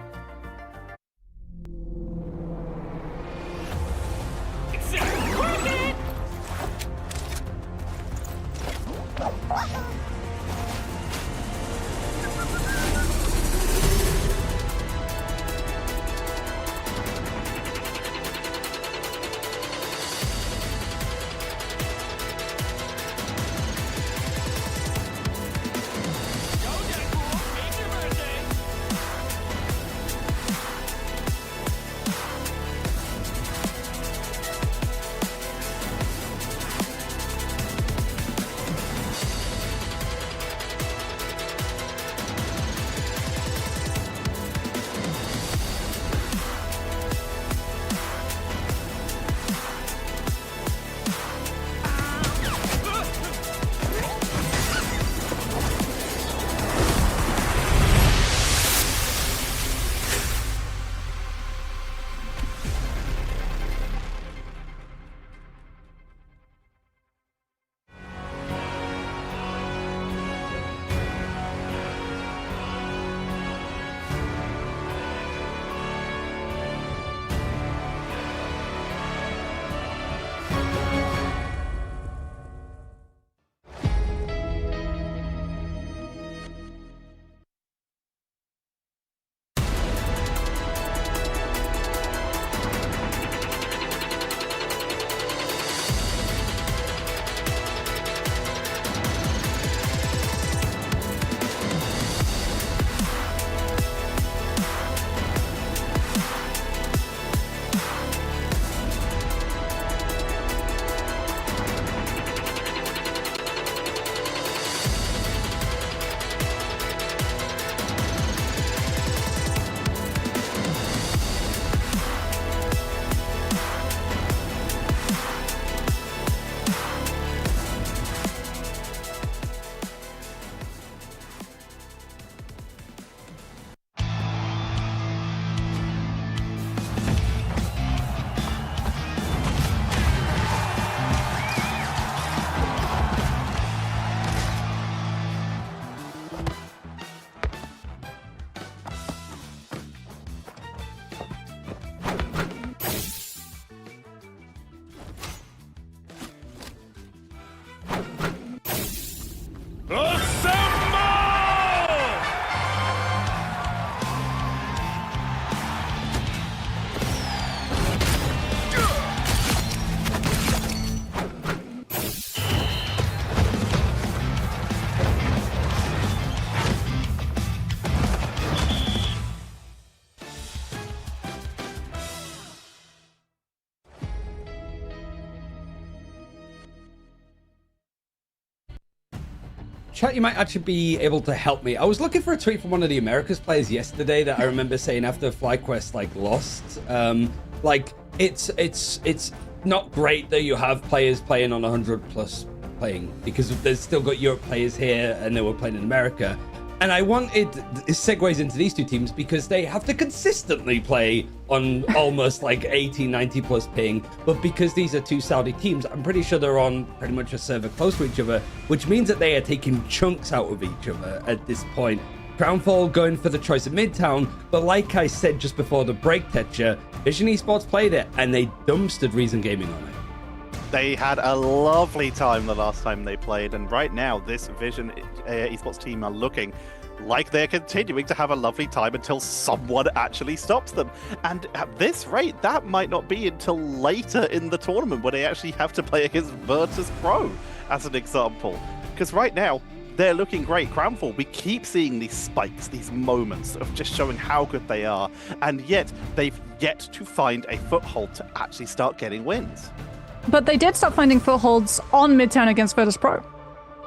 chat, you might actually be able to help me. I was looking for a tweet from one of the Americas players yesterday that I remember saying after FlyQuest like lost, like it's not great that you have players playing on 100 plus playing, because there's still got Europe players here and they were playing in America. And I wanted segues into these two teams because they have to consistently play on almost like 80, 90 plus ping. But because these are two Saudi teams, I'm pretty sure they're on pretty much a server close to each other, which means that they are taking chunks out of each other at this point. Crownfall going for the choice of Midtown, but like I said just before the break, Tetcher, Vision Esports played it and they dumpstered Reason Gaming on it. They had a lovely time the last time they played, and right now this Vision Esports team are looking like they're continuing to have a lovely time until someone actually stops them. And at this rate, that might not be until later in the tournament when they actually have to play against Virtus Pro, as an example. Because right now, they're looking great. Crownfall, we keep seeing these spikes, these moments of just showing how good they are, and yet they've yet to find a foothold to actually start getting wins. But they did start finding footholds on Midtown against Virtus Pro.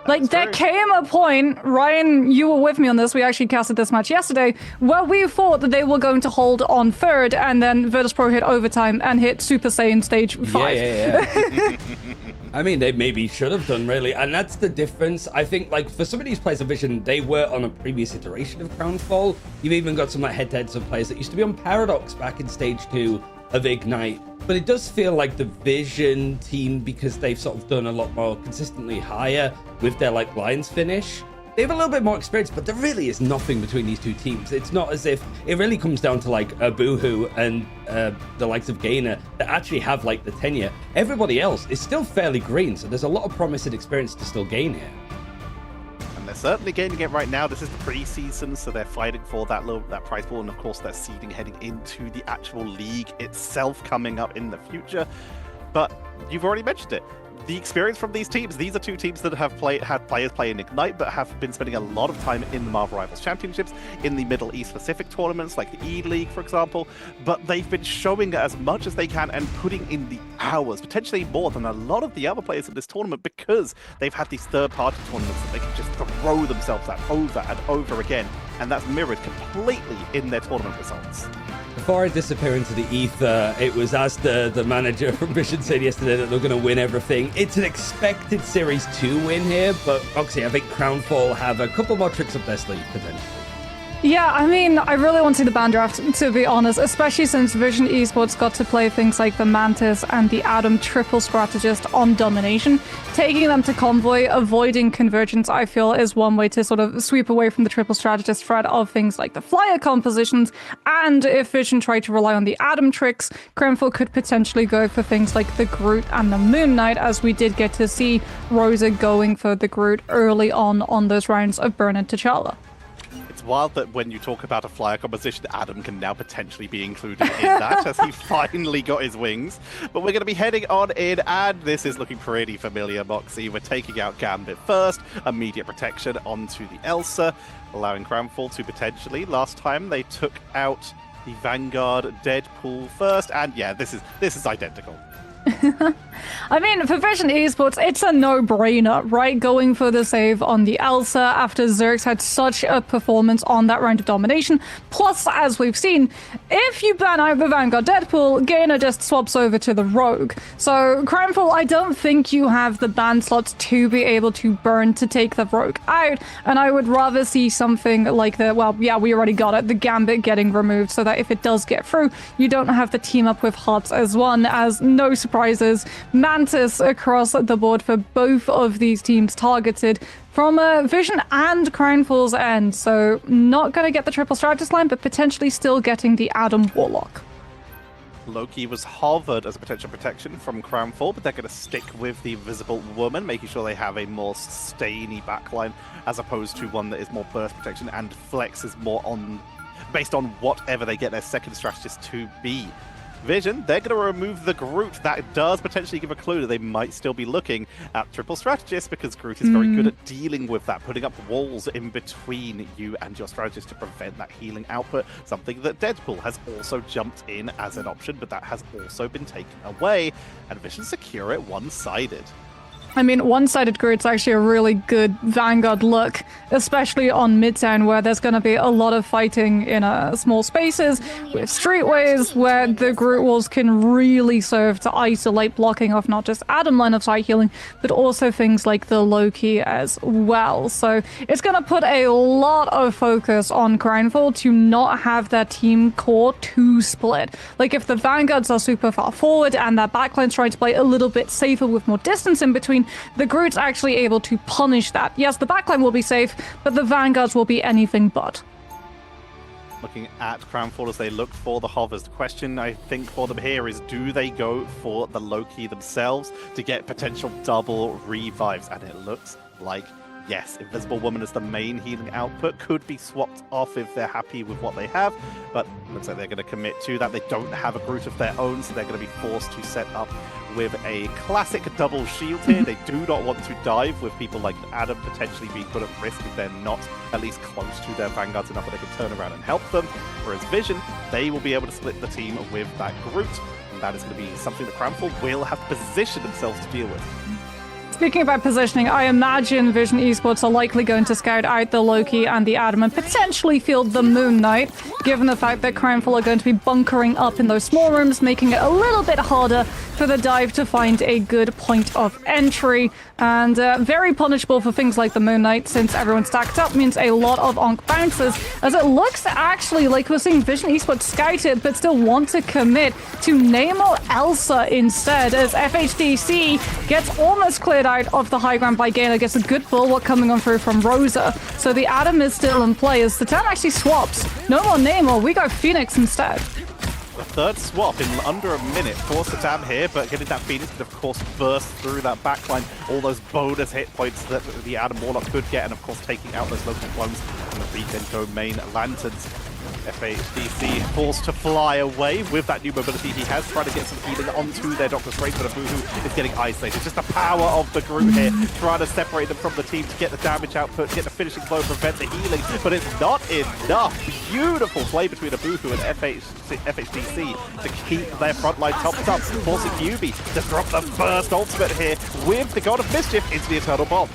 Like, there came a point, Ryan, you were with me on this, we actually casted this match yesterday, where we thought that they were going to hold on third, and then Virtus Pro hit overtime and hit Super Saiyan Stage 5. Yeah. I mean, they maybe should have done, really. And that's the difference. I think, like, for some of these players of Vision, they were on a previous iteration of Crownfall. You've even got some like head-to-heads of players that used to be on Paradox back in Stage 2 of Ignite. But it does feel like the Vision team, because they've sort of done a lot more consistently higher with their like Lions finish, they have a little bit more experience, but there really is nothing between these two teams. It's not as if it really comes down to like a Boohoo and the likes of Gainer that actually have like the tenure. Everybody else is still fairly green, so there's a lot of promise and experience to still gain here. They're certainly gaining it right now. This is the preseason, so they're fighting for that prize pool, and of course they're seeding heading into the actual league itself coming up in the future. But you've already mentioned it. The experience from these teams, these are two teams that have had players play in Ignite, but have been spending a lot of time in the Marvel Rivals Championships, in the Middle East Pacific tournaments, like the E-League, for example. But they've been showing as much as they can and putting in the hours, potentially more than a lot of the other players in this tournament, because they've had these third-party tournaments that they can just throw themselves at over and over again. And that's mirrored completely in their tournament results. Before I disappear into the ether, it was as the manager from Vision said yesterday that they're going to win everything. It's an expected Series 2 win here, but obviously I think Crownfall have a couple more tricks up their sleeve, potentially. Yeah, I mean, I really want to see the ban draft, to be honest, especially since Vision Esports got to play things like the Mantis and the Adam triple strategist on Domination. Taking them to Convoy, avoiding Convergence, I feel, is one way to sort of sweep away from the triple strategist threat of things like the Flyer compositions. And if Vision tried to rely on the Adam tricks, Crownfall could potentially go for things like the Groot and the Moon Knight, as we did get to see Rosa going for the Groot early on those rounds of Burn and T'Challa. It's wild that when you talk about a flyer composition, Adam can now potentially be included in that, as he finally got his wings. But we're going to be heading on in, and this is looking pretty familiar, Moxie. We're taking out Gambit first, immediate protection onto the Elsa, allowing Crownfall to potentially. Last time they took out the Vanguard Deadpool first, and yeah, this is identical. I mean, for Vision Esports, it's a no-brainer, right? Going for the save on the Elsa after Zerx had such a performance on that round of Domination. Plus, as we've seen, if you ban out the Vanguard Deadpool, Gainer just swaps over to the Rogue. So, Crownfall, I don't think you have the ban slots to be able to burn to take the Rogue out, and I would rather see something like the, well, yeah, we already got it, the Gambit getting removed, so that if it does get through, you don't have to team up with Hots as one, as no surprises. Mantis across the board for both of these teams targeted from Vision and Crownfall's end. So not going to get the triple strategist line, but potentially still getting the Adam Warlock. Loki was hovered as a potential protection from Crownfall, but they're going to stick with the Invisible Woman, making sure they have a more sustainy backline as opposed to one that is more burst protection, and Flex is more on based on whatever they get their second strategist to be. Vision, they're going to remove the Groot. That does potentially give a clue that they might still be looking at triple strategist, because Groot is very good at dealing with that, putting up walls in between you and your strategist to prevent that healing output, something that Deadpool has also jumped in as an option, but that has also been taken away, and Vision secure it one-sided. I mean, one-sided grid's actually a really good Vanguard look, especially on Midtown, where there's going to be a lot of fighting in small spaces with streetways, where the Groot walls can really serve to isolate, blocking off not just Adam line of sight healing, but also things like the Loki as well. So it's going to put a lot of focus on Crownfall to not have their team core too split. Like, if the Vanguards are super far forward and their backline's trying to play a little bit safer with more distance in between, the Groot's actually able to punish that. Yes, the backline will be safe, but the Vanguards will be anything but. Looking at Crownfall as they look for the hovers. The question I think for them here is, do they go for the Loki themselves to get potential double revives? And it looks like yes, Invisible Woman as the main healing output could be swapped off if they're happy with what they have, but looks like they're going to commit to that. They don't have a Groot of their own, so they're going to be forced to set up with a classic double shield here. They do not want to dive with people like Adam potentially being put at risk if they're not at least close to their Vanguards enough that they can turn around and help them. Whereas Vision, they will be able to split the team with that Groot, and that is going to be something that Crownfall will have to position themselves to deal with. Speaking about positioning, I imagine Vision Esports are likely going to scout out the Loki and the Adam and potentially field the Moon Knight, given the fact that Crownfall are going to be bunkering up in those small rooms, making it a little bit harder for the dive to find a good point of entry. And very punishable for things like the Moon Knight, since everyone's stacked up, means a lot of onk bounces, as it looks actually like we're seeing Vision Esports scout it, but still want to commit to Nemo Elsa instead, as FHDC gets almost cleared out of the high ground by Gala, gets a good bulwark coming on through from Rosa. So the Adam is still in play as the team actually swaps. No more Nemo, we go Phoenix instead. The third swap in under a minute for Satam here, but getting that Phoenix could of course burst through that backline, all those bonus hit points that the Adam Warlock could get, and of course taking out those local clones and the Beacon Domain Lanterns. FHDC forced to fly away with that new mobility he has, trying to get some healing onto their Doctor Strange, but Abuhu is getting isolated. Just the power of the Groot here, trying to separate them from the team to get the damage output, get the finishing blow, prevent the healing, but it's not enough. Beautiful play between Abuhu and FHDC to keep their front line topped up, forcing Yubi to drop the first ultimate here with the God of Mischief into the Eternal Bomb.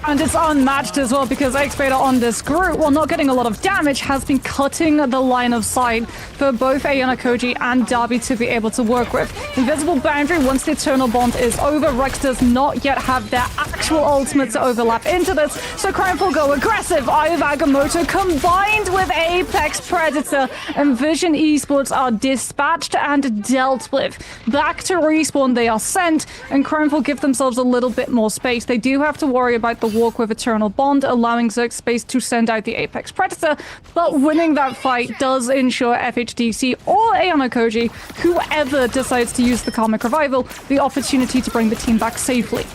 And it's unmatched as well, because X-Vader on this Groot, while not getting a lot of damage, has been cutting the line of sight for both Ayana Koji and Darby to be able to work with. Invisible Boundary, once the Eternal Bond is over, Rex does not yet have their actual ultimate to overlap into this, so Crownfall go aggressive. Eye of Agamotto combined with Apex Predator, and Vision Esports are dispatched and dealt with. Back to respawn they are sent, and Crownfall give themselves a little bit more space. They do have to worry about the walk with Eternal Bond, allowing Zerg space to send out the Apex Predator, but winning that fight does ensure FHDC or Ayana Koji, whoever decides to use the Karmic Revival, the opportunity to bring the team back safely.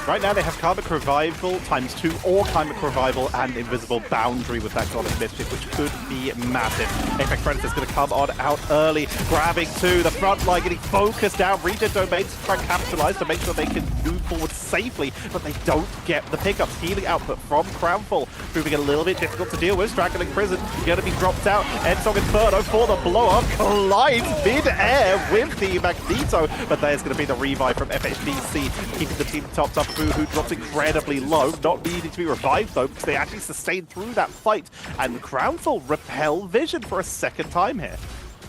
Right now they have Karmic Revival ×2 or Karmic Revival and Invisible Boundary with that God of Mischief, which could be massive. Apex Predator's going to come on out early, grabbing to the front line, getting focused down. Regen Domains to try and capitalize to make sure they can move forward safely, but they don't get the pickups. Healing output from Crownfall proving a little bit difficult to deal with. Straggling Prison going to be dropped out. Endsong Inferno for the blow-up, collides mid-air with the Magneto, but there's going to be the revive from FHDC, keeping the team topped up. Who drops incredibly low, not needing to be revived though, because they actually sustained through that fight, and Crownfall repel Vision for a second time here.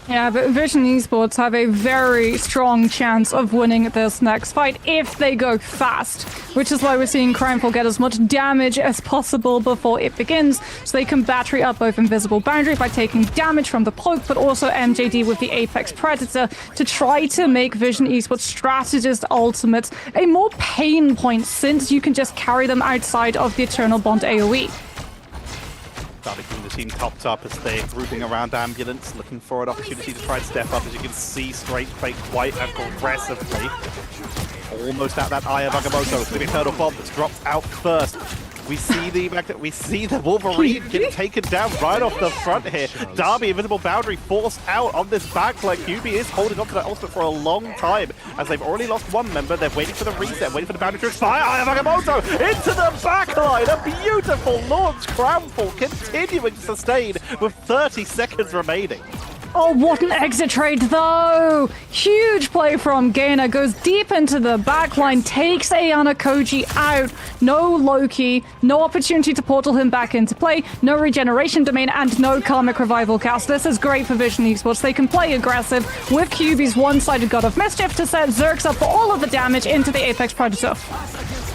Yeah, but Vision Esports have a very strong chance of winning this next fight if they go fast, which is why we're seeing Crownfall get as much damage as possible before it begins, so they can battery up both Invisible Boundary by taking damage from the Cloak, but also MJD with the Apex Predator to try to make Vision Esports Strategist Ultimates a more pain point, since you can just carry them outside of the Eternal Bond AoE. Keeping the team topped up as they're grouping around Ambulance, looking for an opportunity to try and step up. As you can see, Strange playing quite aggressively. Almost at that Eye of Agamotto. The Eternal Bomb that's dropped out first. We see the Wolverine getting taken down right off the front here. Darby, Invisible Boundary forced out on this backline. QB is holding on to that ultimate for a long time, as they've already lost one member. They're waiting for the reset, waiting for the boundary to expire. Eye of Agamotto into the backline. A beautiful launch. Crownfall continuing to sustain with 30 seconds remaining. Oh, what an exit trade, though! Huge play from Gainer, goes deep into the backline, takes Ayana Koji out. No Loki, no opportunity to portal him back into play, no regeneration domain, and no Karmic Revival cast. This is great for Vision Esports. They can play aggressive with QB's one-sided God of Mischief to set Zerx up for all of the damage into the Apex Predator.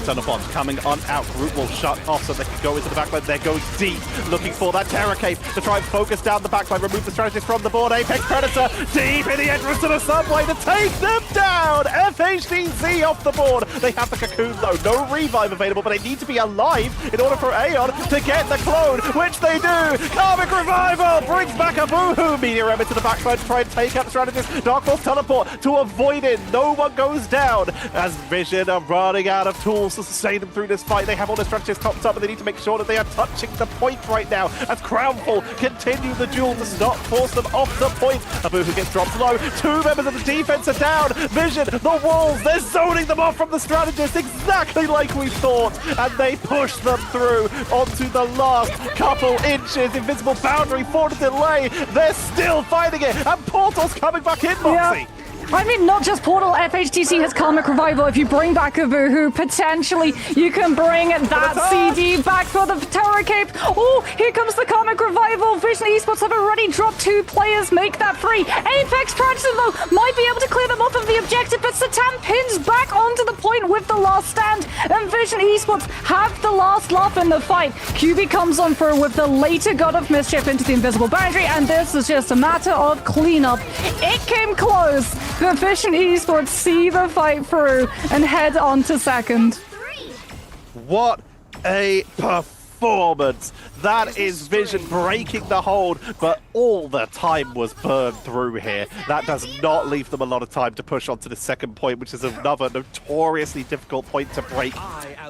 Xenobons coming on out. Group will shut off so they can go into the backline. They're going deep, looking for that Terror Cape to try and focus down the backline, remove the strategist from the board. Apex Predator deep in the entrance to the subway to take them down. FHDZ off the board. They have the Cocoon though. No revive available, but they need to be alive in order for Aeon to get the clone, which they do. Karmic Revival brings back a Boohoo. Meteor Emma to the backside to try and take out the strategist. Dark Force teleport to avoid it. No one goes down as Vision are running out of tools to sustain them through this fight. They have all the strategists topped up, and they need to make sure that they are touching the point right now as Crownfall continue the duel to stop, force them off the point. Abu who gets dropped low. Two members of the defense are down. Vision, the walls, they're zoning them off from the strategist exactly like we thought, and they push them through onto the last couple inches. Invisible boundary for the delay. They're still fighting it, and Portal's coming back in, Moxie. Yeah. I mean, not just Portal, FHTC has Karmic Revival. If you bring back a Boohoo, potentially you can bring that CD back for the Terror Cape. Oh, here comes the Karmic Revival. Vision Esports have already dropped 2 players. Make that free. Apex Predator, though, might be able to clear them off of the objective, but Satan pins back onto the point with the last stand, and Vision Esports have the last laugh in the fight. QB comes on through with the later God of Mischief into the invisible boundary, and this is just a matter of cleanup. It came close. The Vision Esports see the fight through and head on to second. What a performance! That is Vision breaking the hold, but all the time was burned through here. That does not leave them a lot of time to push on to the second point, which is another notoriously difficult point to break.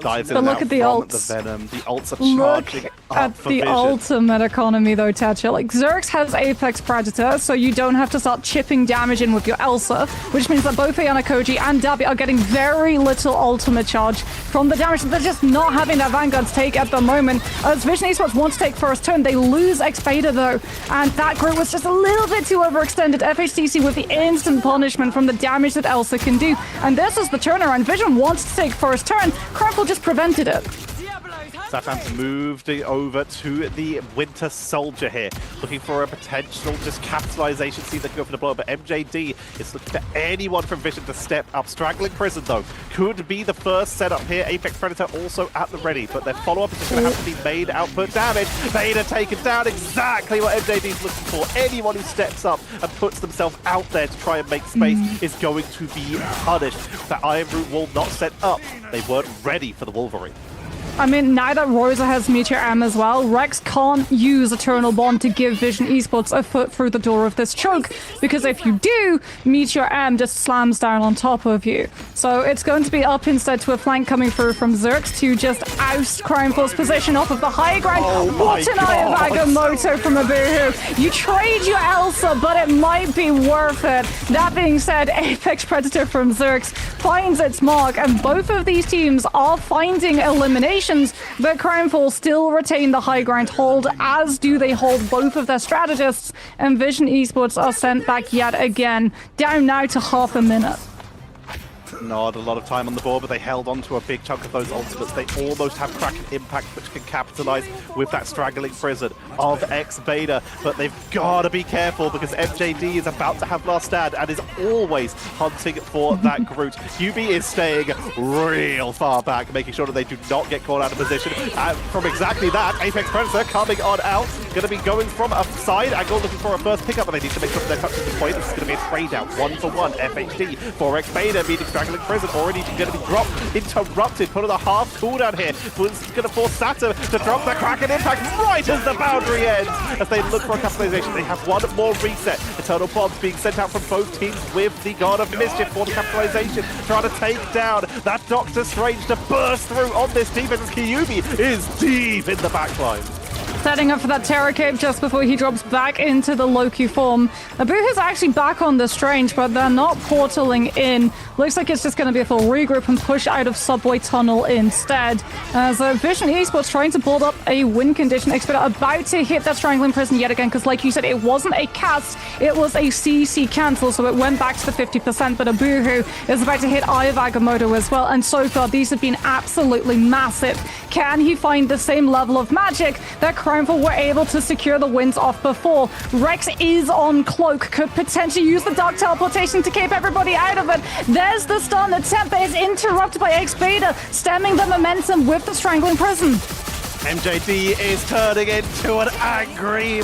Dives in But and look out at the from ults. the Venom. The ults are Look charging at up for the Vision. ultimate economy, though, Tatcha. Like, Zerx has Apex Predator, so you don't have to start chipping damage in with your Elsa, which means that both Ayana Koji and Dabi are getting very little ultimate charge from the damage that they're just not having that Vanguard's take at the moment. As Vision Esports want to take first turn, they lose X-Beta, though, and that group was just a little bit too overextended. FHTC with the instant punishment from the damage that Elsa can do, and this is the turnaround. Vision wants to take first turn. Crackle just prevented it. Satan's moved it over to the Winter Soldier here, looking for a potential just capitalization. See if they can go for the blow, but MJD is looking for anyone from Vision to step up. Straggling Prison, though, could be the first setup here. Apex Predator also at the ready, but their follow-up is just going to have to be main output damage. Vader taken down, exactly what MJD is looking for. Anyone who steps up and puts themselves out there to try and make space is going to be punished. That Iron Root wall not set up. They weren't ready for the Wolverine. I mean, now that Rosa has Meteor M as well, Rex can't use Eternal Bond to give Vision Esports a foot through the door of this choke, because if you do, Meteor M just slams down on top of you. So it's going to be up instead to a flank coming through from Zerx to just oust Crownfall's position off of the high ground. What an Eye of Agamotto from a Boohoo. You trade your Elsa, but it might be worth it. That being said, Apex Predator from Zerx finds its mark, and both of these teams are finding elimination. But Crownfall still retain the high ground hold, as do they hold both of their strategists, and Vision Esports are sent back yet again, down now to half a minute. Not a lot of time on the board, but they held on to a big chunk of those ultimates. They almost have Kraken Impact, which can capitalize with that straggling prison of X-Beta. But they've got to be careful, because FJD is about to have last stand and is always hunting for that Groot. UB is staying real far back, making sure that they do not get caught out of position. And from exactly that, Apex Predator coming on out, going to be going from a side angle, looking for a first pickup, but they need to make sure that they're touching the point. This is going to be a trade out, 1-for-1 FHD for X-Beta, meeting Straggling Prison, already going to be dropped, interrupted, put on a half cooldown here. Was going to force Saturn to drop the Kraken Impact right as the boundary ends. As they look for a capitalization, they have one more reset. Eternal Bombs being sent out from both teams with the God of Mischief for the capitalization, trying to take down that Doctor Strange to burst through on this defense as Kyubi is deep in the backline. setting up for that Terror Cape just before he drops back into the Loki form. Abuhu's actually back on the Strange, but they're not portaling in. Looks like it's just going to be a full regroup and push out of Subway Tunnel instead. As Vision Esports trying to build up a win condition. Expert about to hit that Strangling Prison yet again, because like you said, it wasn't a cast, it was a CC cancel, so it went back to the 50%, but Abuhu is about to hit Eye of Agamotto as well, and so far these have been absolutely massive. Can he find the same level of magic that Crownful were able to secure the wins off before? Rex is on Cloak, could potentially use the Dark Teleportation to keep everybody out of it. There's the stun. The tempo is interrupted by X-Beta, stemming the momentum with the Strangling Prison. MJD is turning into an angry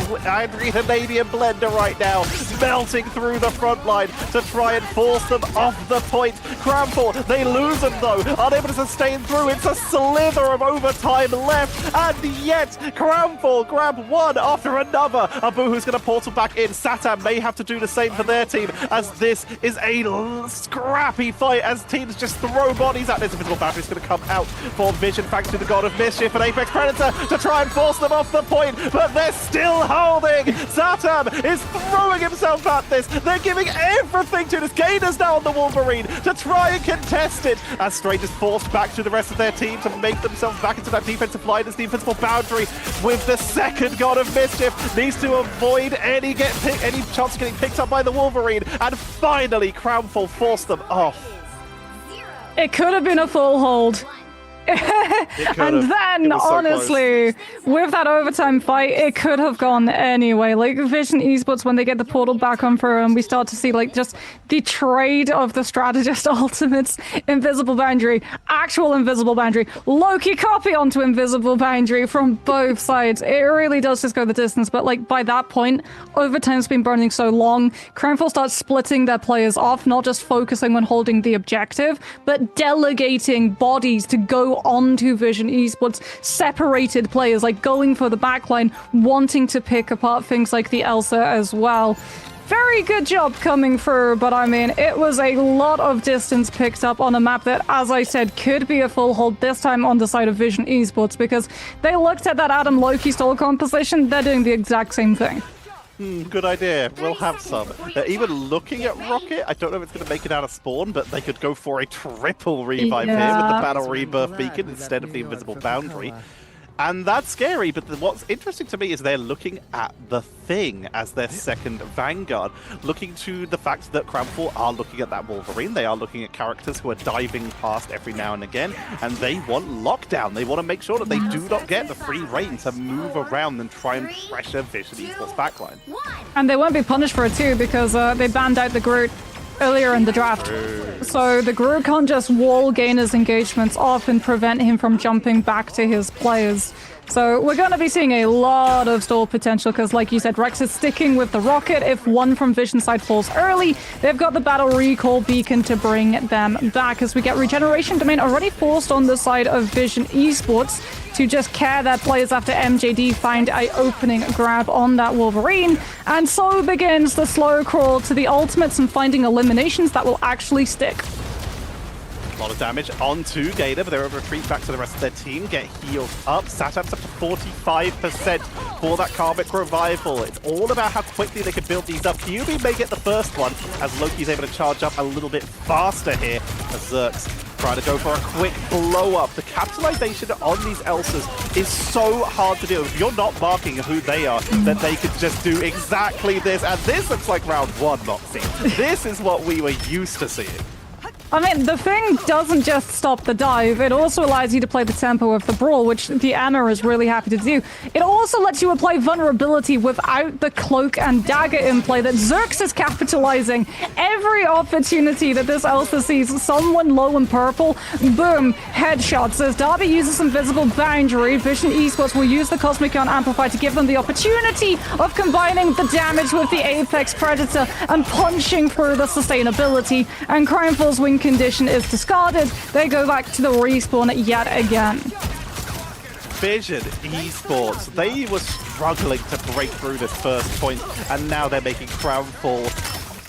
Canadian blender right now, melting through the front line to try and force them off the point. Cramful, they lose them though, unable to sustain through. It's a slither of overtime left, and yet Cramful grab one after another. Abuhu's going to portal back in. Satam may have to do the same for their team, as this is a scrappy fight as teams just throw bodies at this. Invisible Boundary's going to come out for Vision, thanks to the God of Mischief and Apex Predator to try and force them off the point, but they're still holding. Satam is throwing himself at this. They're giving everything to this. Gainer's now on the Wolverine to try and contest it, as Strange is forced back to the rest of their team to make themselves back into that defensive line as the Invincible Boundary with the second God of Mischief needs to avoid any chance of getting picked up by the Wolverine, and finally Crownful forced them off. It could have been a full hold. And then, honestly, with that overtime fight, it could have gone anyway. Like, Vision Esports, when they get the portal back on for them, we start to see, like, just the trade of the strategist ultimates. Invisible Boundary, actual Invisible Boundary, Loki copy onto Invisible Boundary from both sides. It really does just go the distance, but, like, by that point, overtime's been burning so long, Crownful starts splitting their players off, not just focusing on holding the objective, but delegating bodies to go onto Vision Esports, separated players, like going for the backline, wanting to pick apart things like the Elsa as well. Very good job coming through, but I mean, it was a lot of distance picked up on a map that, as I said, could be a full hold, this time on the side of Vision Esports, because they looked at that Adam Loki stall composition, they're doing the exact same thing. Good idea. We'll have some. They're even looking at Rocket. I don't know if it's going to make it out of spawn, but they could go for a triple revive here with the Battle Rebirth Beacon instead of the Invisible Boundary. And that's scary, but what's interesting to me is they're looking at the Thing as their second Vanguard, looking to the fact that Cramful are looking at that Wolverine, they are looking at characters who are diving past every now and again, and they want lockdown. They want to make sure that they do not get the free reign to move around and try and pressure Vision Esports backline. And they won't be punished for it too, because they banned out the Groot earlier in the draft. So the Groot can't just wall Gainer's engagements off and prevent him from jumping back to his players. So we're going to be seeing a lot of stall potential because, like you said, Rex is sticking with the rocket. If one from Vision side falls early, they've got the Battle Recall Beacon to bring them back as we get Regeneration Domain already forced on the side of Vision Esports to just care their players after MJD find a opening grab on that Wolverine. And so begins the slow crawl to the ultimates and finding eliminations that will actually stick. A lot of damage onto Gainer, but they're able to retreat back to the rest of their team, get healed up. Satam's up to 45% for that Karmic Revival. It's all about how quickly they can build these up. QB may get the first one, as Loki's able to charge up a little bit faster here, as Zerk's trying to go for a quick blow-up. The capitalization on these Elsas is so hard to do. If you're not marking who they are, then they could just do exactly this. And this looks like round one, Moxie. This is what we were used to seeing. I mean, the Thing doesn't just stop the dive, it also allows you to play the tempo of the brawl, which the EMEA is really happy to do. It also lets you apply vulnerability without the cloak and dagger in play that Zerx is capitalizing. Every opportunity that this Elsa sees someone low and purple, boom, headshots. As Darby uses Invisible Boundary, Vision Esports will use the Cosmic Ion Amplifier to give them the opportunity of combining the damage with the Apex Predator and punching through the sustainability. And Crimefall's win condition is discarded. They go back to the respawn yet again. Vision Esports, they were struggling to break through this first point, and now they're making Crownfall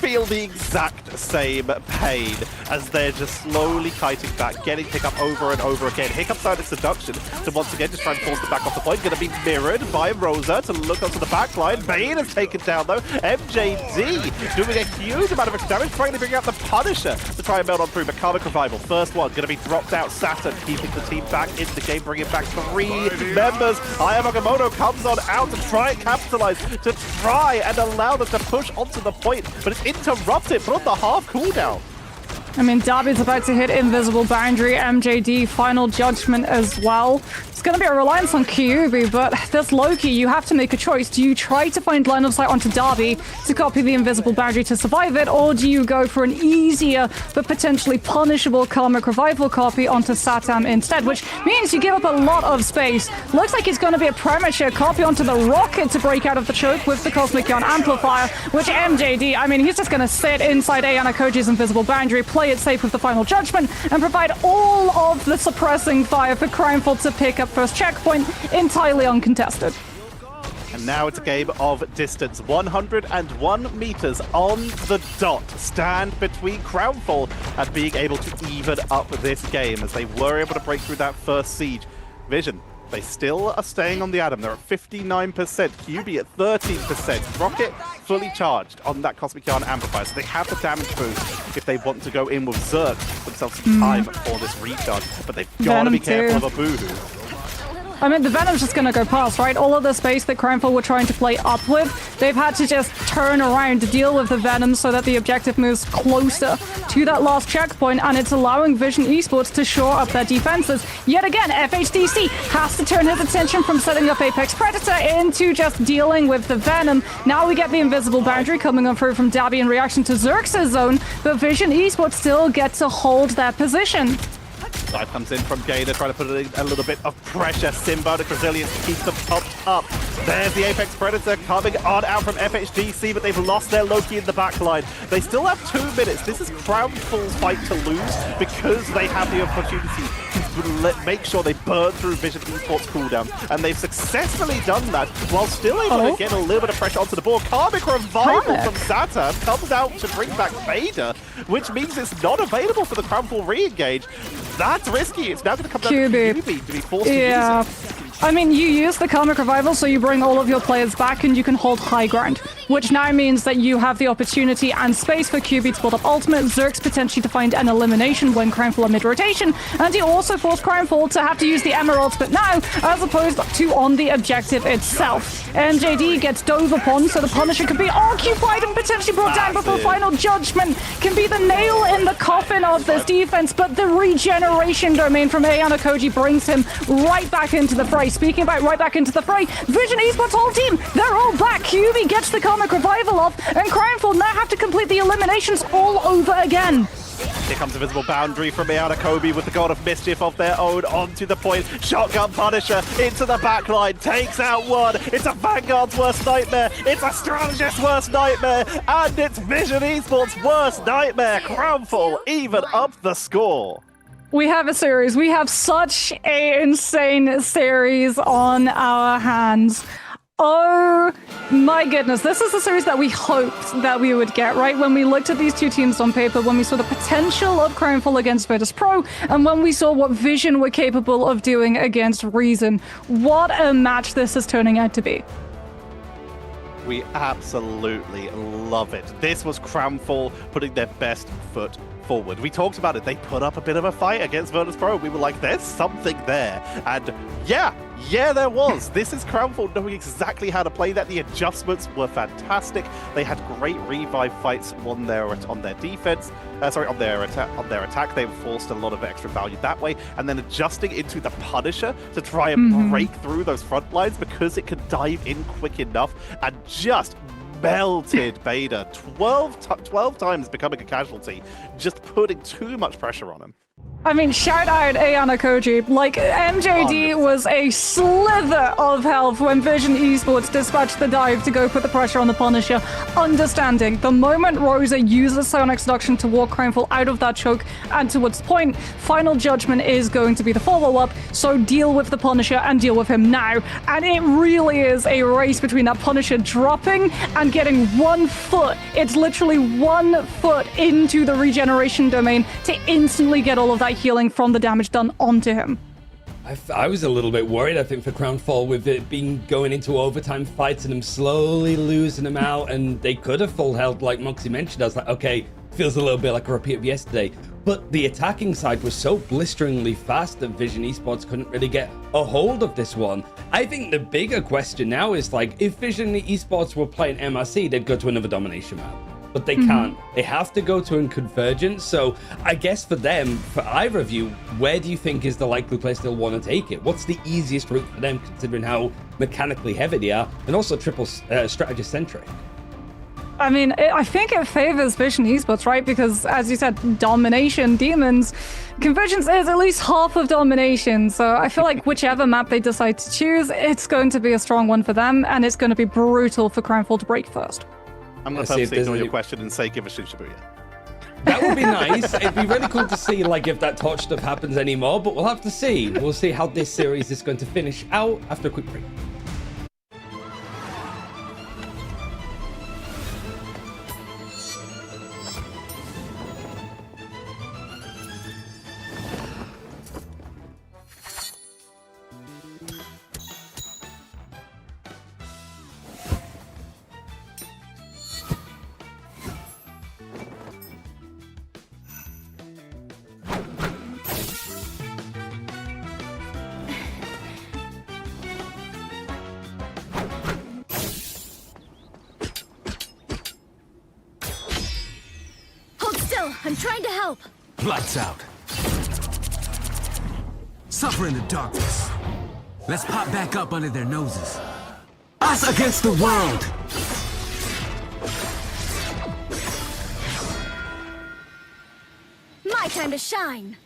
feel the exact same pain as they're just slowly kiting back, getting Hiccup over and over again. Hiccup started seduction to once again just try and force them back off the point. Going to be mirrored by Rosa to look onto the back line. Bane is taken down though. MJD doing a huge amount of damage, trying to bring out the Punisher to try and meld on through. But Karmic Revival, first one, going to be dropped out. Saturn keeping the team back in the game, bringing back 3 members. Ayamogamoto comes on out to try and capitalize, to try and allow them to push onto the point, but it's interrupted, but on the half cooldown. I mean, Darby's about to hit Invisible Boundary, MJD, Final Judgment as well. It's going to be a reliance on Kyuubi, but there's Loki. You have to make a choice. Do you try to find line of sight onto Darby to copy the Invisible Boundary to survive it, or do you go for an easier but potentially punishable Karmic Revival copy onto Satam instead, which means you give up a lot of space. Looks like it's going to be a premature copy onto the Rocket to break out of the choke with the Cosmic Yawn Amplifier, which MJD, I mean, he's just going to sit inside Ayana Koji's Invisible Boundary, play it safe with the Final Judgment, and provide all of the suppressing fire for Crimeful to pick up first checkpoint, entirely uncontested. And now it's a game of distance. 101 meters on the dot stand between Crownfall and being able to even up this game as they were able to break through that first siege. Vision, they still are staying on the Atom. They're at 59%, QB at 13%. Rocket fully charged on that Cosmic Yarn Amplifier, so they have the damage boost if they want to go in with Zerg, themselves some time for this recharge. But they've got to be careful of a Boohoo. I mean, the Venom's just gonna go past, right? All of the space that Crimeful were trying to play up with, they've had to just turn around to deal with the Venom so that the objective moves closer to that last checkpoint, and it's allowing Vision Esports to shore up their defenses. Yet again, FHDC has to turn his attention from setting up Apex Predator into just dealing with the Venom. Now we get the Invisible Boundary coming on through from Dabby in reaction to Xerx's zone, but Vision Esports still get to hold their position. Dive comes in from Gator, trying to put in a little bit of pressure. Symbiotic Resilience keeps them pumped up. There's the Apex Predator coming on out from FHDC, but they've lost their Loki in the backline. They still have 2 minutes. This is Crownfall's fight to lose because they have the opportunity to make sure they burn through Vision Esports cooldown. And they've successfully done that while still able to get a little bit of pressure onto the board. Karmic Revival from Saturn comes out to bring back Vader, which means it's not available for the Crownfall re-engage. That's risky. It's now going to come down to QB to be forced to use it. I mean, you use the Karmic Revival, so you bring all of your players back and you can hold high ground, which now means that you have the opportunity and space for QB to build up ultimate, Zerx potentially to find an elimination when Crimefall are mid-rotation, and you also force Crimefall to have to use the Emeralds, but now, as opposed to on the objective itself. MJD gets dove upon, so the Punisher can be occupied and potentially brought down before Final Judgment can be the nail in the coffin of this defense, but the regeneration domain from Ayana Koji brings him right back into the fray. Speaking about right back into the fray, Vision Esports whole team, they're all back. QB gets the Karmic Revival off, and Crimefall now have to complete the eliminations all over again. Here comes Invisible Boundary from Ayana Kobe with the God of Mischief of their own onto the point. Shotgun Punisher into the backline, takes out one. It's a Vanguard's worst nightmare. It's a Strategist's worst nightmare. And it's Vision Esports' worst nightmare. Crownfall even up the score. We have a series. We have such an insane series on our hands. Oh my goodness, this is the series that we hoped that we would get, right? When we looked at these two teams on paper, when we saw the potential of Crownfall against Virtus Pro, and when we saw what Vision were capable of doing against Reason. What a match this is turning out to be. We absolutely love it. This was Crownfall putting their best foot forward. We talked about it. They put up a bit of a fight against Virtus Pro. We were like, there's something there. And yeah, there was. This is Crownfall knowing exactly how to play that. The adjustments were fantastic. They had great revive fights on their defense. On their attack. They forced a lot of extra value that way, and then adjusting into the Punisher to try and break through those front lines because it could dive in quick enough and just melted Beta 12 times becoming a casualty, just putting too much pressure on him. I mean, shout out Ayana Koji. Like, MJD was a slither of health when Vision Esports dispatched the dive to go put the pressure on the Punisher. Understanding, the moment Rosa uses Psionic Seduction to walk Crownfall out of that choke, and to its point, Final Judgment is going to be the follow-up, so deal with the Punisher and deal with him now. And it really is a race between that Punisher dropping and getting 1 foot. It's literally 1 foot into the regeneration domain to instantly get all of that healing from the damage done onto him. I was a little bit worried, I think, for Crownfall with it being going into overtime fights and him slowly losing him out, and they could have full health like Moxie mentioned. I was like, okay, feels a little bit like a repeat of yesterday. But the attacking side was so blisteringly fast that Vision Esports couldn't really get a hold of this one. I think the bigger question now is, like, if Vision Esports were playing MRC, they'd go to another domination map. But they can't. They have to go to a Convergence. So I guess for them, for either of you, where do you think is the likely place they'll want to take it? What's the easiest route for them, considering how mechanically heavy they are, and also triple strategy centric? I mean, I think it favors Vision Esports, right? Because, as you said, domination, demons, Convergence is at least half of domination. So I feel like whichever map they decide to choose, it's going to be a strong one for them, and it's going to be brutal for Crownfall to break first. I'm going to purposely ignore your question and say give a Shibuya. That would be nice. It'd be really cool to see, like, if that touch stuff happens anymore, but we'll have to see. We'll see how this series is going to finish out after a quick break. I'm trying to help. Lights out. Suffer in the darkness. Let's pop back up under their noses. Us against the world! My time to shine.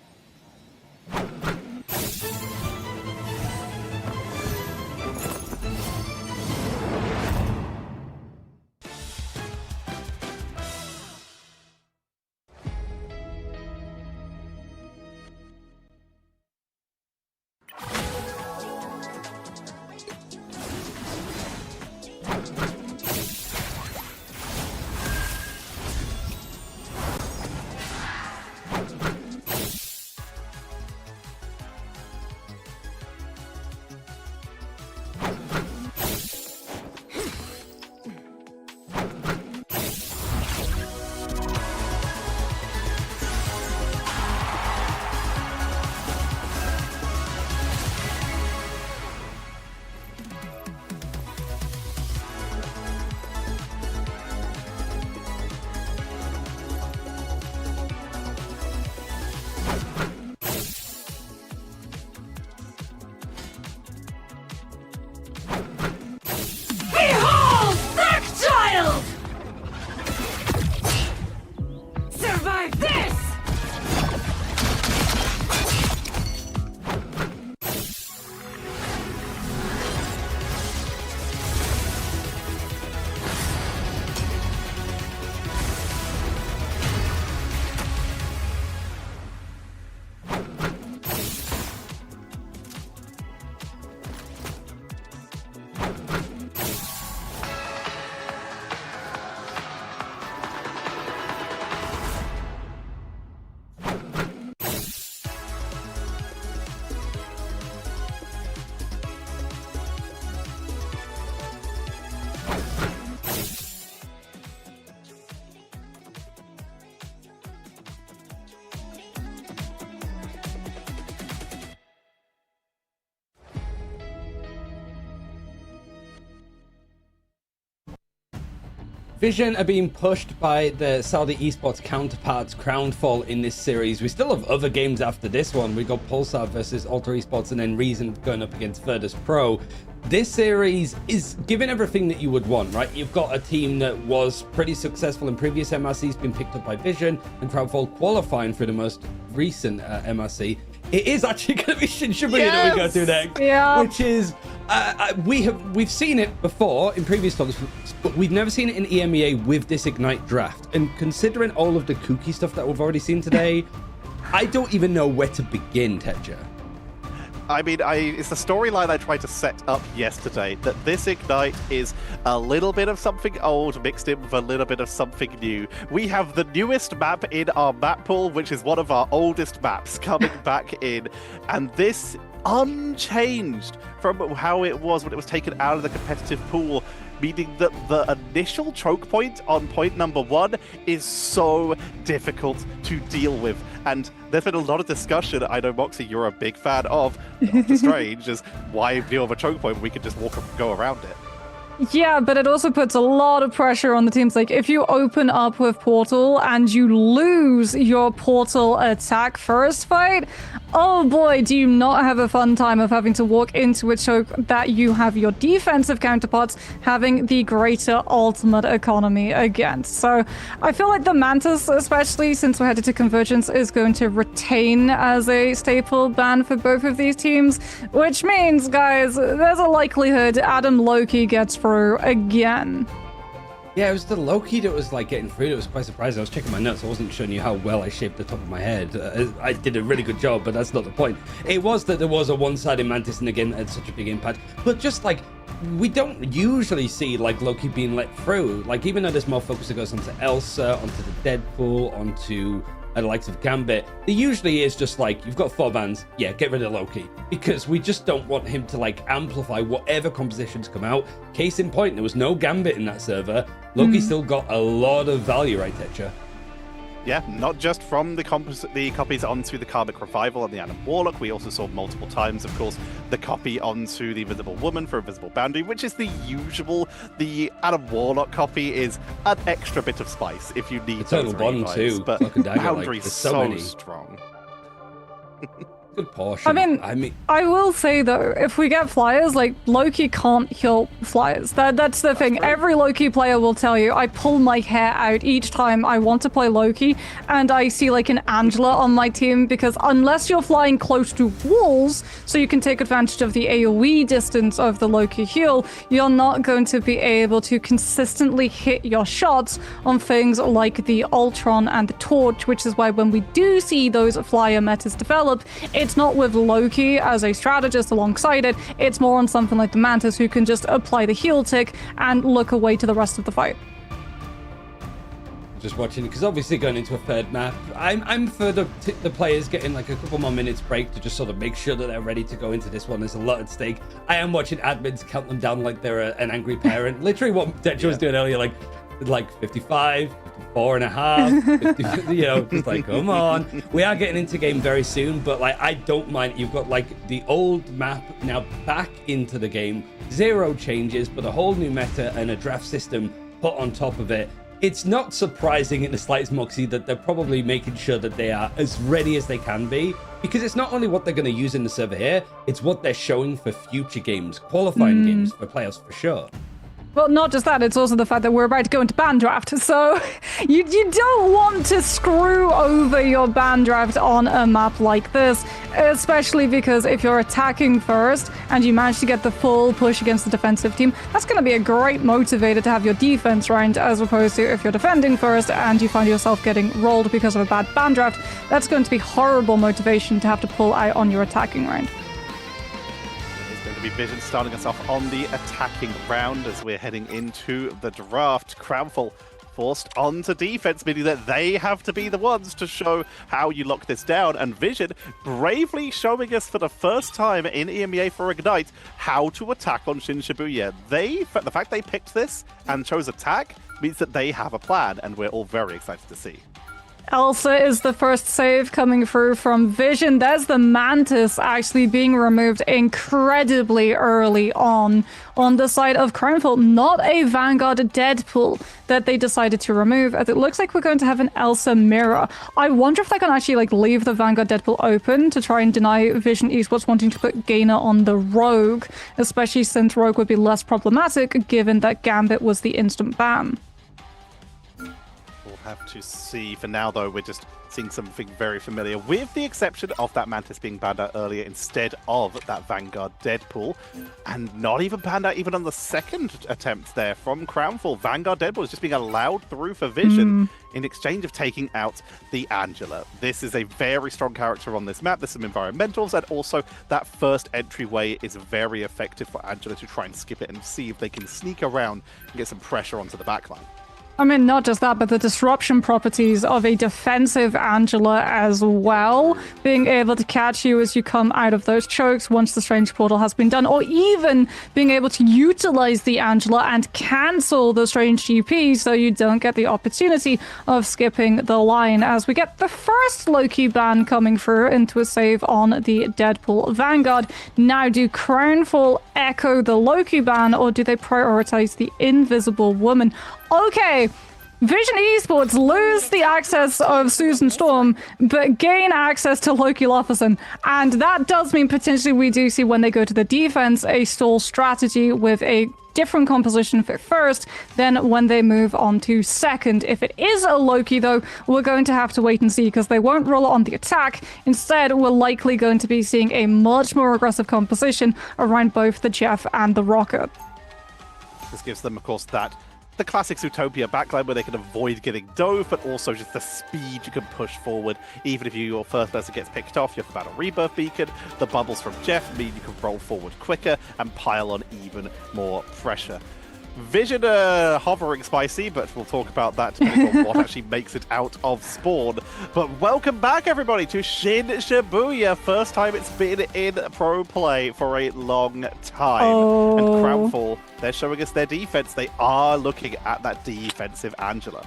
Vision are being pushed by the Saudi esports counterparts Crownfall in this series. We still have other games after this one. We got Pulsar versus Alter Esports and then Reason going up against Virtus Pro. this series is giving everything that you would want, right? You've got a team that was pretty successful in previous MRCs, been picked up by Vision and Crowdfall, qualifying for the most recent MRC. It is actually going to be Shin Shibuya that we go through next, which is we've seen it before in previous talks, but we've never seen it in EMEA with this Ignite draft. And considering all of the kooky stuff that we've already seen today, I don't even know where to begin, Tetcher. I mean, it's the storyline I tried to set up yesterday, that this Ignite is a little bit of something old mixed in with a little bit of something new. We have the newest map in our map pool, which is one of our oldest maps, coming back in, and this unchanged from how it was when it was taken out of the competitive pool, meaning that the initial choke point on point number 1 is so difficult to deal with. And there's been a lot of discussion, I know, Moxie, you're a big fan of Doctor Strange, is why deal with a choke point when we could just go around it. Yeah, but it also puts a lot of pressure on the teams. Like, if you open up with Portal and you lose your Portal attack first fight, oh boy, do you not have a fun time of having to walk into a choke that you have your defensive counterparts having the greater ultimate economy against. So I feel like the Mantis, especially since we're headed to Convergence, is going to retain as a staple ban for both of these teams, which means, guys, there's a likelihood Adam Loki gets through again. Yeah, it was the Loki that was like getting through. It was quite surprising. I was checking my notes. I wasn't showing you how well I shaped the top of my head. I did a really good job, but that's not the point. It was that there was a one-sided Mantis in the game that had such a big impact. But just like, we don't usually see like Loki being let through. Like, even though there's more focus that goes onto Elsa, onto the Deadpool, onto the likes of Gambit, there usually is just like, you've got 4 bans, yeah, get rid of Loki, because we just don't want him to like amplify whatever compositions come out. Case in point, there was no Gambit in that server. Loki still got a lot of value, right, Tetcher? Yeah, not just from the copies onto the Karmic Revival and the Adam Warlock. We also saw multiple times, of course, the copy onto the Invisible Woman for Invisible Boundary, which is the usual. The Adam Warlock copy is an extra bit of spice if you need Total Bond too. But Boundary's so strong. Good portion. I mean, I will say though, if we get flyers, like, Loki can't heal flyers. That's the thing. True. Every Loki player will tell you, I pull my hair out each time I want to play Loki, and I see like an Angela on my team, because unless you're flying close to walls, so you can take advantage of the AoE distance of the Loki heal, you're not going to be able to consistently hit your shots on things like the Ultron and the Torch, which is why when we do see those flyer metas develop, it's not with Loki as a strategist alongside it, it's more on something like the Mantis, who can just apply the heal tick and look away to the rest of the fight. Just watching, because obviously going into a third map, I'm for the players getting like a couple more minutes break to just sort of make sure that they're ready to go into this one. There's a lot at stake. I am watching admins count them down like they're an angry parent. Literally what Detcha was doing earlier, like 55, 54.5, 50, you know, just like, come on. We are getting into game very soon, but like, I don't mind. You've got like the old map now back into the game, 0 changes, but a whole new meta and a draft system put on top of it. It's not surprising in the slightest, Moxie, that they're probably making sure that they are as ready as they can be, because it's not only what they're going to use in the server here, it's what they're showing for future games, qualifying games for playoffs for sure. Well, not just that, it's also the fact that we're about to go into ban draft, so you don't want to screw over your ban draft on a map like this, especially because if you're attacking first and you manage to get the full push against the defensive team, that's going to be a great motivator to have your defense round, as opposed to if you're defending first and you find yourself getting rolled because of a bad ban draft, that's going to be horrible motivation to have to pull out on your attacking round. Vision starting us off on the attacking round as we're heading into the draft. Crownfall forced onto defense, meaning that they have to be the ones to show how you lock this down. And Vision bravely showing us for the first time in EMEA for Ignite how to attack on Shin Shibuya. The fact they picked this and chose attack means that they have a plan, and we're all very excited to see. Elsa is the first save coming through from Vision. There's the Mantis actually being removed incredibly early on the side of Crownfall. Not a Vanguard Deadpool that they decided to remove, as it looks like we're going to have an Elsa Mirror. I wonder if they can actually like leave the Vanguard Deadpool open to try and deny Vision Esports wanting to put Gainer on the Rogue, especially since Rogue would be less problematic given that Gambit was the instant ban. Have to see. For now, though, we're just seeing something very familiar, with the exception of that Mantis being banned out earlier instead of that Vanguard Deadpool, and not even banned out even on the second attempt there from Crownfall. Vanguard Deadpool is just being allowed through for Vision in exchange of taking out the Angela. This is a very strong character on this map. There's some environmentals, and also that first entryway is very effective for Angela to try and skip it and see if they can sneak around and get some pressure onto the backline. I mean, not just that, but the disruption properties of a defensive Angela as well. Being able to catch you as you come out of those chokes once the Strange Portal has been done, or even being able to utilize the Angela and cancel the Strange GP so you don't get the opportunity of skipping the line, as we get the first Loki ban coming through into a save on the Deadpool Vanguard. Now, do Crownfall echo the Loki ban, or do they prioritize the Invisible Woman? Okay, Vision Esports lose the access of Susan Storm, but gain access to Loki Lofferson. And that does mean potentially we do see, when they go to the defense, a stall strategy with a different composition for first than when they move on to second. If it is a Loki, though, we're going to have to wait and see, because they won't roll it on the attack. Instead, we're likely going to be seeing a much more aggressive composition around both the Jeff and the Rocket. This gives them, of course, the classic Zootopia backline where they can avoid getting dove, but also just the speed you can push forward. Even if your first person gets picked off, you have the Battle Rebirth Beacon. The bubbles from Jeff mean you can roll forward quicker and pile on even more pressure. Vision hovering spicy, but we'll talk about that depending on what actually makes it out of spawn. But welcome back, everybody, to Shin Shibuya. First time it's been in pro play for a long time. And Crownfall, they're showing us their defense. They are looking at that defensive Angela.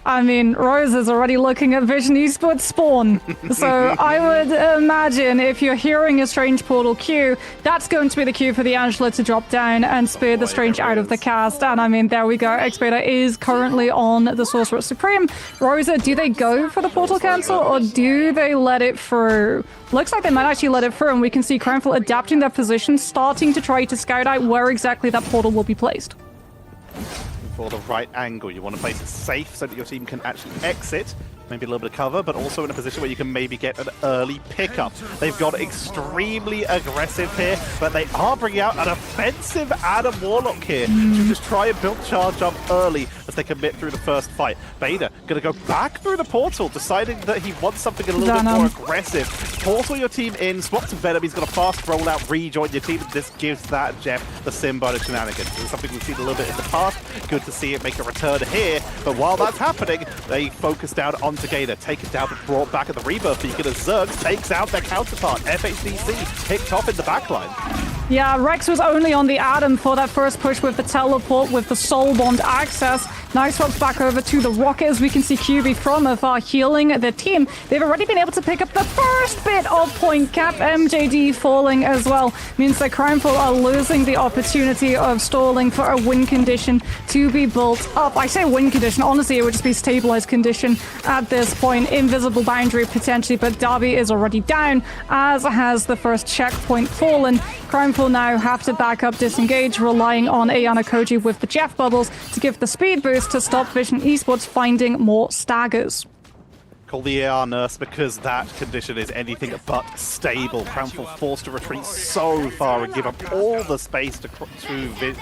I mean, Rose is already looking at Vision Esports spawn. So I would imagine if you're hearing a Strange Portal queue, that's going to be the cue for the Angela to drop down and spear the Strange out of the cast. And I mean, there we go. Xbeta is currently on the Sorcerer Supreme. Rosa, do they go for the portal cancel, or do they let it through? Looks like they might actually let it through, and we can see Crownfall adapting their position, starting to try to scout out where exactly that portal will be placed. For the right angle, you want to place it safe so that your team can actually exit, maybe a little bit of cover, but also in a position where you can maybe get an early pickup. They've got extremely aggressive here, but they are bringing out an offensive Adam Warlock here to just try and build charge up early as they commit through the first fight. Beta going to go back through the portal, deciding that he wants something a little bit more aggressive. Portal your team in, swap to Venom. He's got a fast rollout, rejoin your team. This gives that Jeff the symbiotic shenanigans. This is something we've seen a little bit in the past. Good to see it make a return here, but while that's happening, they focus down onto Gator, taken down but brought back at the Rebirth Beacon as Zerg takes out their counterpart. FHDC picked off in the backline. Yeah, Rex was only on the Atom for that first push with the teleport, with the Soul Bond access. Now swaps back over to the Rocket, as we can see QB from afar healing the team. They've already been able to pick up the first bit of point cap. MJD falling as well means that Crownfall are losing the opportunity of stalling for a win condition to be built up. I say win condition, honestly it would just be stabilized condition at this point. Invisible boundary potentially, but Darby is already down, as has the first checkpoint fallen. Crownfall now have to back up, disengage, relying on Ayana Koji with the Jeff bubbles to give the speed boost to stop Vision Esports finding more staggers. Call the AR nurse, because that condition is anything but stable. Crownfall forced to retreat so far and give up all the space to Vision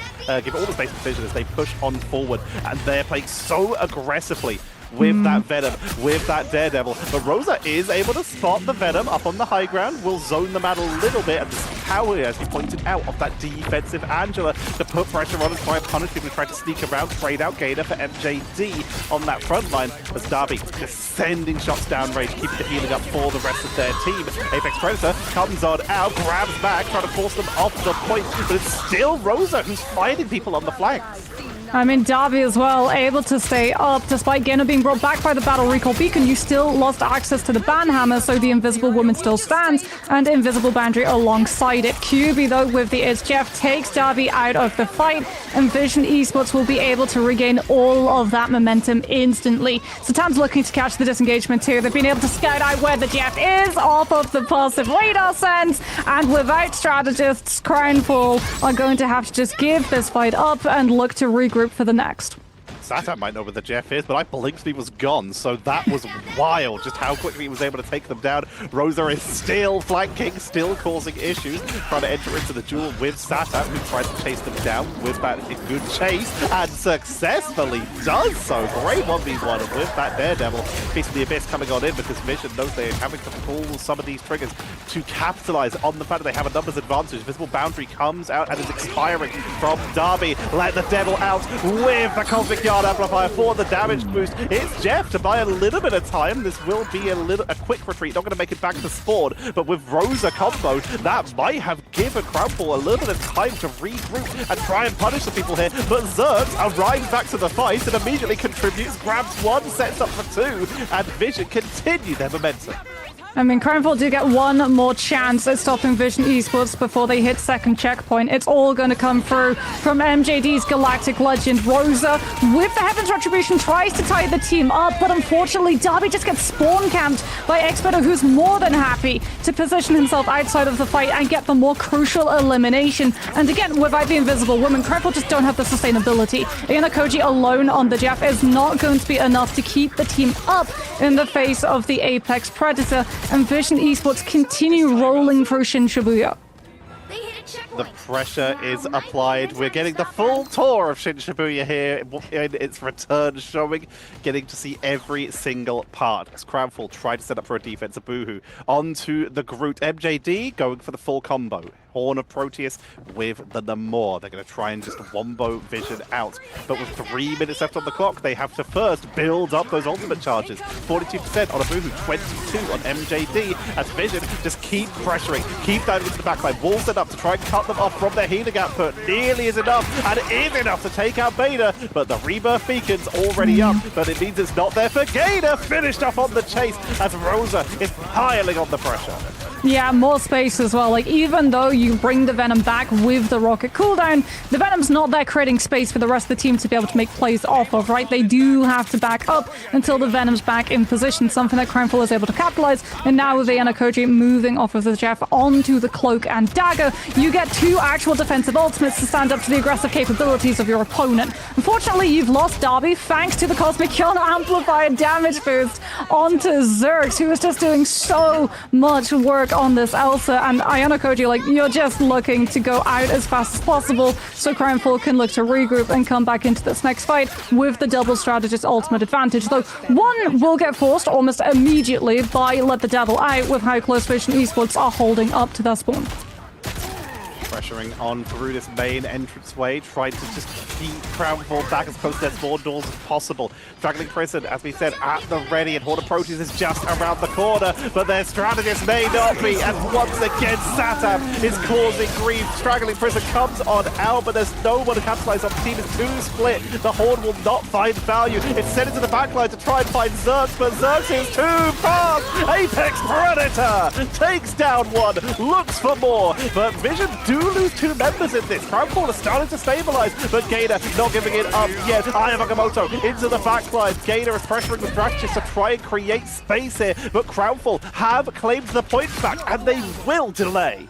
as they push on forward, and they're playing so aggressively with that Venom, with that Daredevil. But Rosa is able to spot the Venom up on the high ground, will zone them out a little bit, and this power, as you pointed out, of that defensive Angela to put pressure on and try and punish people who try to sneak around, trade out Gator for MJD on that front line, as Darby just sending shots down range, keeping the healing up for the rest of their team. Apex Predator comes on out, grabs back, trying to force them off the point, but it's still Rosa who's fighting people on the flanks. I mean, Darby as well, able to stay up despite Gainer being brought back by the Battle Recall Beacon. You still lost access to the Banhammer, so the Invisible Woman still stands, and Invisible Boundary alongside it. QB, though, with the It's Jeff, takes Darby out of the fight, and Vision Esports will be able to regain all of that momentum instantly. So Tam's looking to catch the disengagement too. They've been able to scout out where the Jeff is off of the passive radar sense, and without strategists, Crownfall are going to have to just give this fight up and look to regroup for the next. Satam might know where the Jeff is, but I blinked and he was gone, so that was wild, just how quickly he was able to take them down. Rosa is still flanking, still causing issues, trying to enter into the duel with Satam, who tries to chase them down with that good chase, and successfully does so. Great 1v1 with that Daredevil. Piece of the Abyss coming on in because Vision knows they're having to pull some of these triggers to capitalize on the fact that they have a numbers advantage. Visible Boundary comes out and is expiring from Darby. Let the Devil out with the Cosmic Yard Amplifier for the damage boost. It's Jeff to buy a little bit of time. This will be a quick retreat. Not going to make it back to spawn, but with Rosa combo, that might have given Crownfall a little bit of time to regroup and try and punish the people here. But Zerx arrives back to the fight and immediately contributes, grabs one, sets up for two, and Vision continue their momentum. I mean, Crownfall do get one more chance at stopping Vision Esports before they hit second checkpoint. It's all going to come through from MJD's Galactic Legend. Rosa, with the Heaven's Retribution, tries to tie the team up, but unfortunately, Darby just gets spawn camped by Experto, who's more than happy to position himself outside of the fight and get the more crucial elimination. And again, without the Invisible Woman, Crownfall just don't have the sustainability. Ianakoji alone on the Jeff is not going to be enough to keep the team up in the face of the Apex Predator. And Vision Esports continue rolling through Shin Shibuya. The pressure is applied. We're getting the full tour of Shin Shibuya here in its return showing, getting to see every single part. As Crownfall tried to set up for a defensive Boohoo. Onto the Groot. MJD going for the full combo. Horn of Proteus with the Namor. They're going to try and just wombo Vision out. But with 3 minutes left on the clock, they have to first build up those ultimate charges. 42% on a Boohoo, 22 on MJD. As Vision just keep pressuring, keep diving into the backline. Wall set up to try and cut them off from their healing output. Nearly is enough, and it is enough to take out Beta. But the Rebirth Beacon's already up, but it means it's not there for Gainer. Finished off on the chase as Rosa is piling on the pressure. Yeah, more space as well. Like, even though you bring the Venom back with the rocket cooldown, the Venom's not there creating space for the rest of the team to be able to make plays off of, right? They do have to back up until the Venom's back in position, something that Crownfall is able to capitalize. And now with Ianakoji moving off of the Jeff onto the Cloak and Dagger, you get 2 actual defensive ultimates to stand up to the aggressive capabilities of your opponent. Unfortunately, you've lost Darby thanks to the Cosmic Yawn Amplifier damage boost onto Zerx, who is just doing so much work on this Elsa. And Ianakoji, like, you're just looking to go out as fast as possible so Crownfall can look to regroup and come back into this next fight with the double strategist ultimate advantage. Though one will get forced almost immediately by Let the Devil Out with how close Vision Esports are holding up to their spawn. Pressuring on through this main entranceway, trying to just keep Crownfall back as close to their spawn doors as possible. Straggling Prison, as we said, at the ready, and Horn of Proteus is just around the corner, but their strategist may not be, and once again, Satam is causing grief. Straggling Prison comes on out, but there's no one to capitalize on. The team is 2 split. The Horn will not find value. It's sent into the backline to try and find Zerx, but Zerx is too fast. Apex Predator takes down one, looks for more, but Vision do lose 2 members in this. Crownfall is starting to stabilize, but Gainer not giving it up yet. Aya Nagamoto into the backline. Gainer is pressuring the strategist to try and create space here, but Crownfall have claimed the points back, and they will delay.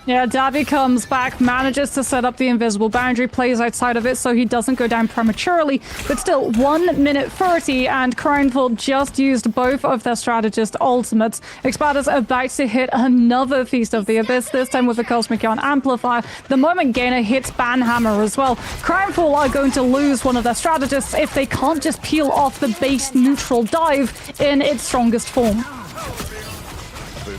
Yeah, Darby comes back, manages to set up the invisible boundary, plays outside of it so he doesn't go down prematurely, but still 1 minute 30, and Crownfall just used both of their strategist ultimates. Expada's about to hit another Feast of the Abyss, this time with the Cosmic Yawn Amplifier. The moment Gainer hits Banhammer as well, Crownfall are going to lose one of their strategists if they can't just peel off the base neutral dive in its strongest form.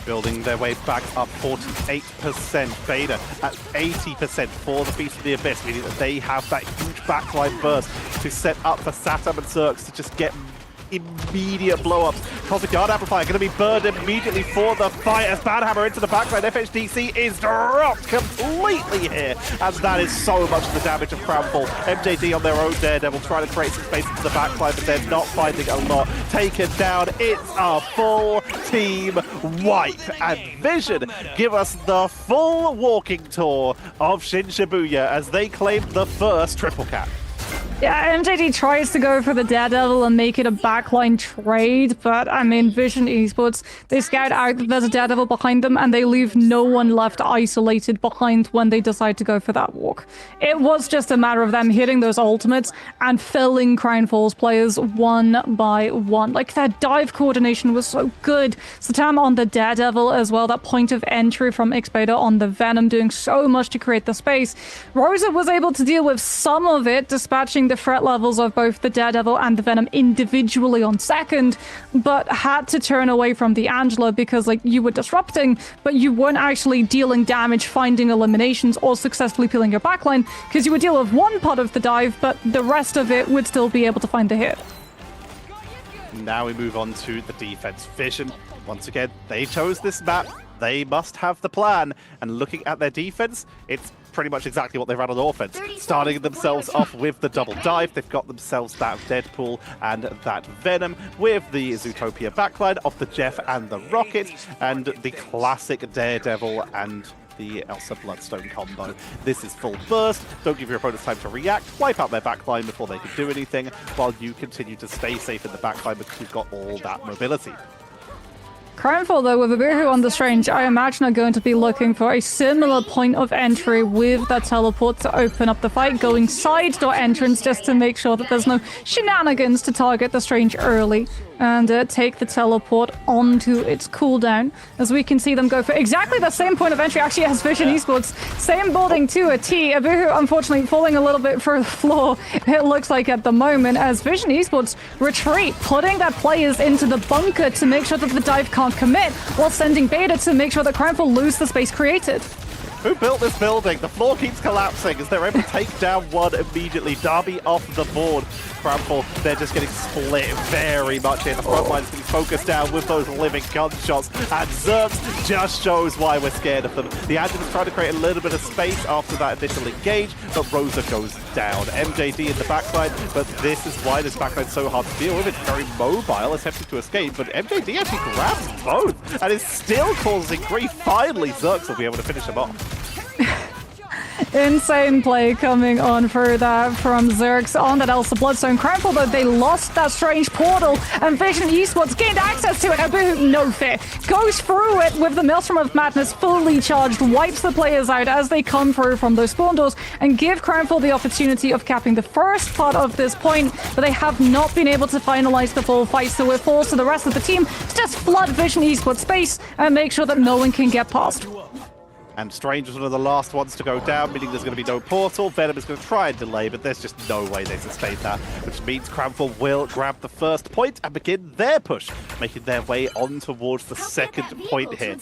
Building their way back up 48%. Beta at 80% for the Feast of the Abyss, meaning that they have that huge backline burst to set up for Satam and Zerx to just get immediate blow-ups. Cosmic Guard Amplifier going to be burned immediately for the fight as Banhammer into the backline. FHDC is dropped completely here, and that is so much of the damage of Crownfall. MJD on their own Daredevil trying to create some space into the backline, but they're not finding a lot. Taken down, it's a full team wipe, and Vision give us the full walking tour of Shin Shibuya as they claim the first triple cap. Yeah, MJD tries to go for the Daredevil and make it a backline trade, but I mean, Vision Esports, they scout out that there's a Daredevil behind them and they leave no one left isolated behind when they decide to go for that walk. It was just a matter of them hitting those ultimates and filling Crownfall's players one by one. Like, their dive coordination was so good. Satam on the Daredevil as well, that point of entry from Xbeta on the Venom doing so much to create the space. Rosa was able to deal with some of it, dispatching the threat levels of both the Daredevil and the Venom individually on second, but had to turn away from the Angela because, like, you were disrupting, but you weren't actually dealing damage, finding eliminations, or successfully peeling your backline, because you would deal with one part of the dive, but the rest of it would still be able to find the hit. Now we move on to the defense. Vision, once again, they chose this map. They must have the plan. And looking at their defense, it's pretty much exactly what they ran on offense. Starting themselves off with the double dive. They've got themselves that Deadpool and that Venom with the Zootopia backline of the Jeff and the Rocket and the classic Daredevil and the Elsa Bloodstone combo. This is full burst. Don't give your opponents time to react. Wipe out their backline before they can do anything, while you continue to stay safe in the backline because you've got all that mobility. Crownfall, though, with Abuhu on the Strange, I imagine are going to be looking for a similar point of entry with that teleport to open up the fight, going side door entrance just to make sure that there's no shenanigans to target the Strange early and take the teleport onto its cooldown, as we can see them go for exactly the same point of entry actually as Vision Esports. Same building to a T. Abuhu, unfortunately, falling a little bit for the floor, it looks like at the moment, as Vision Esports retreat, putting their players into the bunker to make sure that the dive can't commit, while sending Beta to make sure that Crownfall lose the space created. Who built this building? The floor keeps collapsing as they're able to take down one immediately. Darby off the board. Crownfall, they're just getting split very much here. The front line is getting focused down with those living gunshots, and Zerx just shows why we're scared of them. The Agil's trying to create a little bit of space after that initial engage, but Rosa goes down. MJD in the backline, but this is why this backline is so hard to deal with. It's very mobile, attempting to escape, but MJD actually grabs both and is still causing grief. Finally, Zerx will be able to finish him off. Insane play coming on for that from Zerx on that Elsa Bloodstone. Crownfall, though, they lost that strange portal, and Vision Esports gained access to it. Abu, no fear, goes through it with the Maelstrom of Madness fully charged, wipes the players out as they come through from those spawn doors, and give Crownfall the opportunity of capping the first part of this point, but they have not been able to finalize the full fight, so it falls to the rest of the team to just flood Vision Esports space and make sure that no one can get past. And Strange was one of the last ones to go down, meaning there's going to be no portal. Venom is going to try and delay, but there's just no way they sustain that, which means Crownfall will grab the first point and begin their push, making their way on towards the second point here.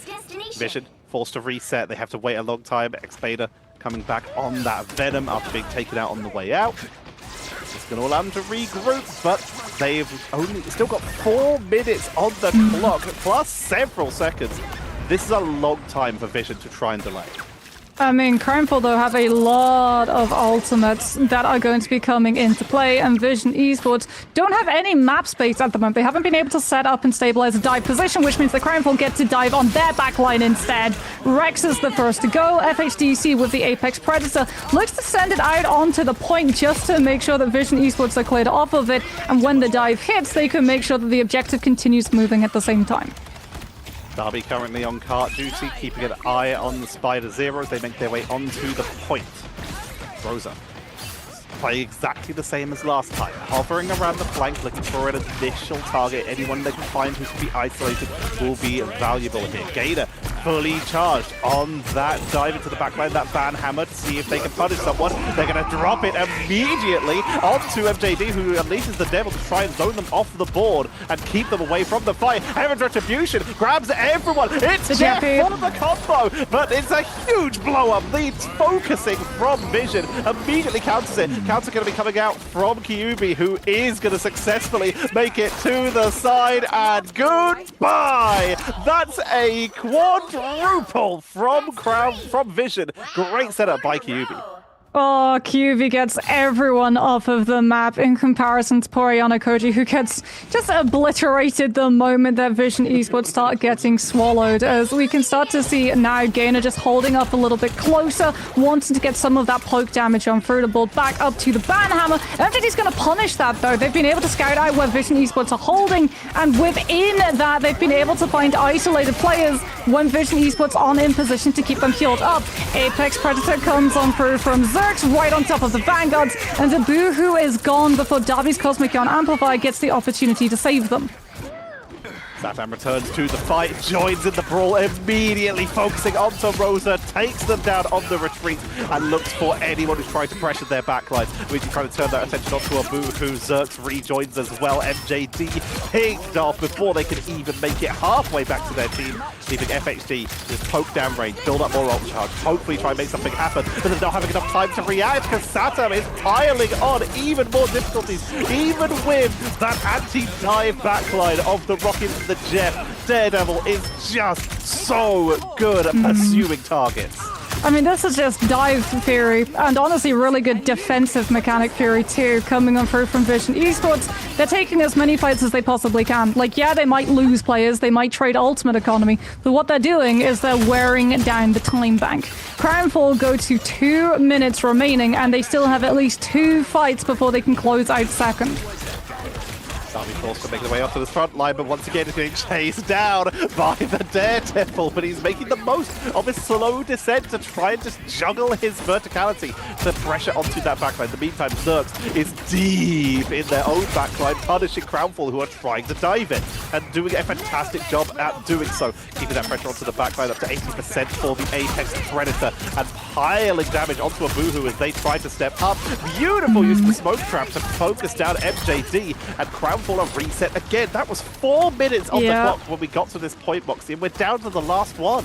Vision forced to reset. They have to wait a long time. Xbeta coming back on that Venom after being taken out on the way out. It's going to allow them to regroup, but they've only still got 4 minutes on the clock, plus several seconds. This is a long time for Vision to try and delay. I mean, Crownfall, though, have a lot of ultimates that are going to be coming into play, and Vision Esports don't have any map space at the moment. They haven't been able to set up and stabilize a dive position, which means the Crownfall get to dive on their backline instead. Rex is the first to go. FHDC with the Apex Predator looks to send it out onto the point just to make sure that Vision Esports are cleared off of it, and when the dive hits, they can make sure that the objective continues moving at the same time. Darby currently on cart duty, keeping an eye on the Spider Zero as they make their way onto the point. Rosa playing exactly the same as last time, hovering around the flank, looking for an initial target. Anyone they can find who can be isolated will be valuable here. Gator fully charged on that dive into the backline, that ban hammer to see if they can punish someone. They're going to drop it immediately onto MJD, who unleashes the devil to try and zone them off the board and keep them away from the fight. Heaven's Retribution grabs everyone. It's Jeff for the combo, but it's a huge blow up. The focusing from Vision immediately counters it. Counter going to be coming out from Kyubi, who is going to successfully make it to the side, and goodbye. That's a quadruple from Vision. Great setup by Kyubi. Oh, QV gets everyone off of the map in comparison to poor Koji, who gets just obliterated the moment that Vision Esports start getting swallowed, as we can start to see now Gainer just holding up a little bit closer, wanting to get some of that poke damage on through the board back up to the ban hammer. I don't think he's going to punish that, though. They've been able to scout out where Vision Esports are holding, and within that, they've been able to find isolated players when Vision Esports aren't in position to keep them healed up. Apex Predator comes on through from Zerx right on top of the Vanguards, and the Boohoo is gone before Davi's Cosmic Yawn Amplifier gets the opportunity to save them. Satan returns to the fight, joins in the brawl, immediately focusing onto Rosa, takes them down on the retreat, and looks for anyone who's trying to pressure their backline. Luigi trying to turn that attention onto a Boohoo. Zerx rejoins as well. MJD picked off before they can even make it halfway back to their team, leaving FHD with poke down range, build up more ult charge, hopefully try and make something happen, but they're not having enough time to react because Satam is piling on even more difficulties, even with that anti-dive backline of the Rockets and the Jeff. Daredevil is just so good at pursuing targets. I mean, this is just dive theory, and honestly really good defensive mechanic theory too, coming on through from Vision Esports. They're taking as many fights as they possibly can. Like, yeah, they might lose players, they might trade ultimate economy, but what they're doing is they're wearing down the time bank. Crownfall go to 2 minutes remaining, and they still have at least 2 fights before they can close out second. Darby forced to make their way onto this front line, but once again is getting chased down by the Daredevil, but he's making the most of his slow descent to try and just juggle his verticality to pressure onto that backline. In the meantime, Zerx is deep in their own backline, punishing Crownfall, who are trying to dive in and doing a fantastic job at doing so, keeping that pressure onto the backline up to 80% for the Apex Predator, and piling damage onto a Boohoo as they try to step up. Beautiful use of the smoke trap to focus down MJD, and Crownfall a reset again. That was 4 minutes on the clock when we got to this point, Moxie, and we're down to the last one.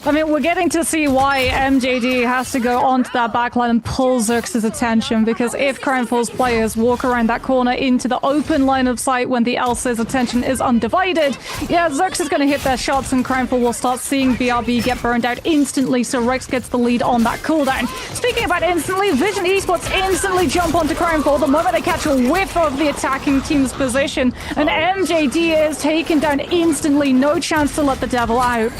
I mean, we're getting to see why MJD has to go onto that backline and pull Zerx's attention, because if Crownfall's players walk around that corner into the open line of sight when the Elsa's attention is undivided, yeah, Zerx is going to hit their shots and Crownfall will start seeing BRB get burned out instantly, so Rex gets the lead on that cooldown. Speaking about instantly, Vision Esports instantly jump onto Crownfall the moment they catch a whiff of the attacking team's position, and MJD is taken down instantly, no chance to let the devil out.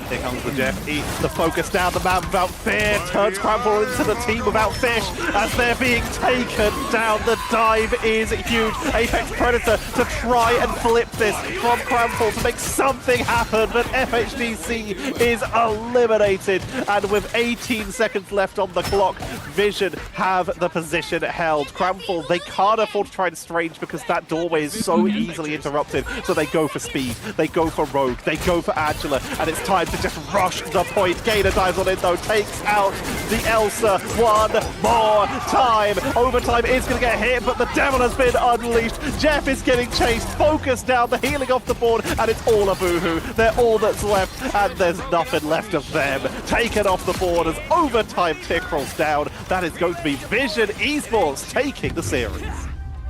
Here comes the Jeff, eats the focus down the map without fear, turns Crownfall into the team without fish as they're being taken down. The dive is huge. Apex Predator to try and flip this from Crownfall to make something happen, but FHDC is eliminated, and with 18 seconds left on the clock, Vision have the position held. Crownfall, they can't afford to try and strange because that doorway is so easily interrupted, so they go for speed, they go for Rogue, they go for Angela, and it's time to just rush the point. Gainer dives on in though, takes out the Elsa one more time. Overtime is going to get hit, but the devil has been unleashed. Jeff is getting chased, focused down, the healing off the board, and it's all a Boohoo. They're all that's left, and there's nothing left of them. Taken off the board as overtime tick rolls down. That is going to be Vision Esports taking the series.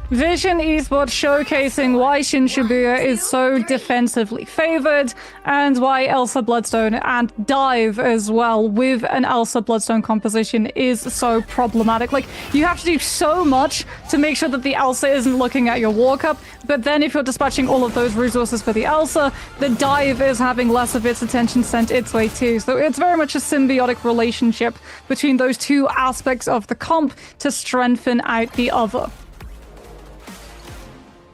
Vision Esports showcasing why Shin Shibuya is so defensively favored, and why Elsa Bloodstone and Dive as well with an Elsa Bloodstone composition is so problematic. Like, you have to do so much to make sure that the Elsa isn't looking at your walk up, but then if you're dispatching all of those resources for the Elsa, the Dive is having less of its attention sent its way too. So it's very much a symbiotic relationship between those two aspects of the comp to strengthen out the other.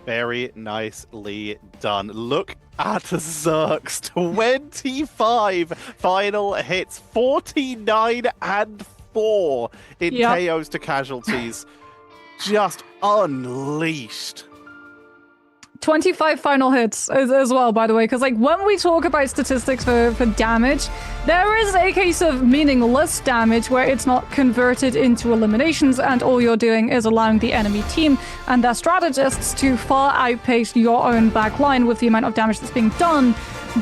Very nicely done. Look at Zerx. 25 final hits, 49 and 4 in KOs to casualties. Just unleashed. 25 final hits as well, by the way, because like when we talk about statistics for damage, there is a case of meaningless damage where it's not converted into eliminations and all you're doing is allowing the enemy team and their strategists to far outpace your own back line with the amount of damage that's being done.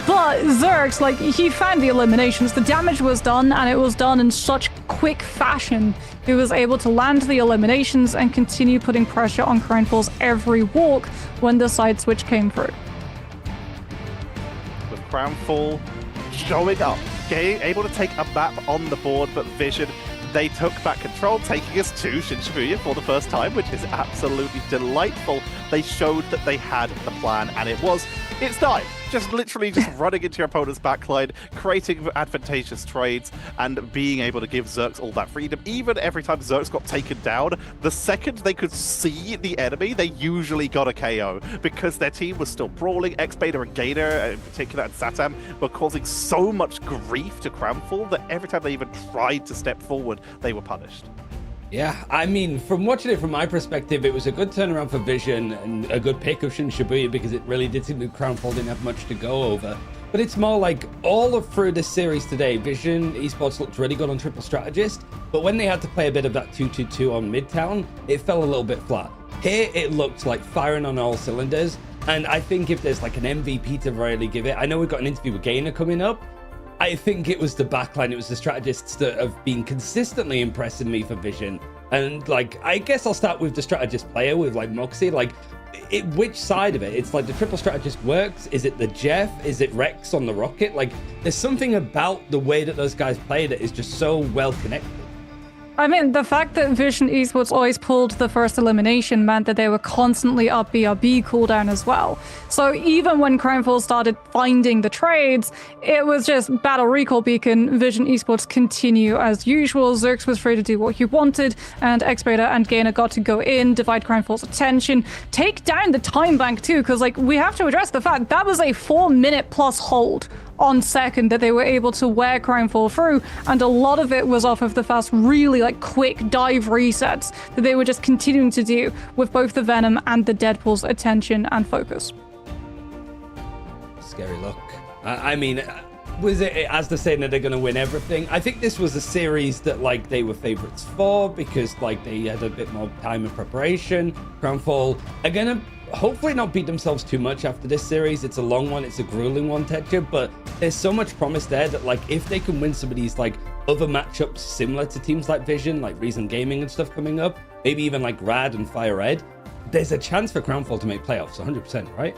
But Zerx, like, he found the eliminations. The damage was done, and it was done in such quick fashion. He was able to land the eliminations and continue putting pressure on Crownfall's every walk when the side switch came through. With Crownfall showing up, able to take a map on the board, but Vision, they took back control, taking us to Shinshibuya for the first time, which is absolutely delightful. They showed that they had the plan, and it's time. Just literally just running into your opponent's backline, creating advantageous trades, and being able to give Zerx all that freedom. Even every time Zerx got taken down, the second they could see the enemy, they usually got a KO because their team was still brawling. X-Beta and Gator, in particular, and Satam were causing so much grief to Crownfall that every time they even tried to step forward, they were punished. Yeah, I mean, from watching it from my perspective, it was a good turnaround for Vision and a good pick of Shinshibuya because it really did seem that Crownfall didn't have much to go over. But it's more like all through this series today, Vision Esports looked really good on Triple Strategist, but when they had to play a bit of that 2-2-2 on Midtown, it fell a little bit flat. Here, it looked like firing on all cylinders, and I think if there's like an MVP to really give it, I know we've got an interview with Gainer coming up, I think it was the backline, it was the strategists that have been consistently impressing me for Vision. And like, I guess I'll start with the strategist player with like Moxie. Like, which side of it? It's like the triple strategist works. Is it the Jeff? Is it Rex on the Rocket? Like, there's something about the way that those guys play that is just so well connected. I mean, the fact that Vision Esports always pulled the first elimination meant that they were constantly up BRB cooldown as well. So even when Crownfall started finding the trades, it was just battle recall beacon, Vision Esports continue as usual. Zerx was free to do what he wanted, and X-Beta and Gainer got to go in, divide Crownfall's attention, take down the time bank too, because like we have to address the fact that was a 4-minute plus hold on second that they were able to wear Crownfall through, and a lot of it was off of the fast, really like quick dive resets that they were just continuing to do with both the Venom and the Deadpool's attention and focus. Scary look. I mean, was it as they're saying that they're going to win everything? I think this was a series that like they were favorites for because like they had a bit more time of preparation. Crownfall are going to hopefully not beat themselves too much after this series. It's a long one, it's a grueling one, Tetcher, but there's so much promise there that like if they can win some of these like other matchups similar to teams like Vision, like Reason Gaming and stuff coming up, maybe even like Rad and Fire Red, there's a chance for Crownfall to make playoffs 100%, right?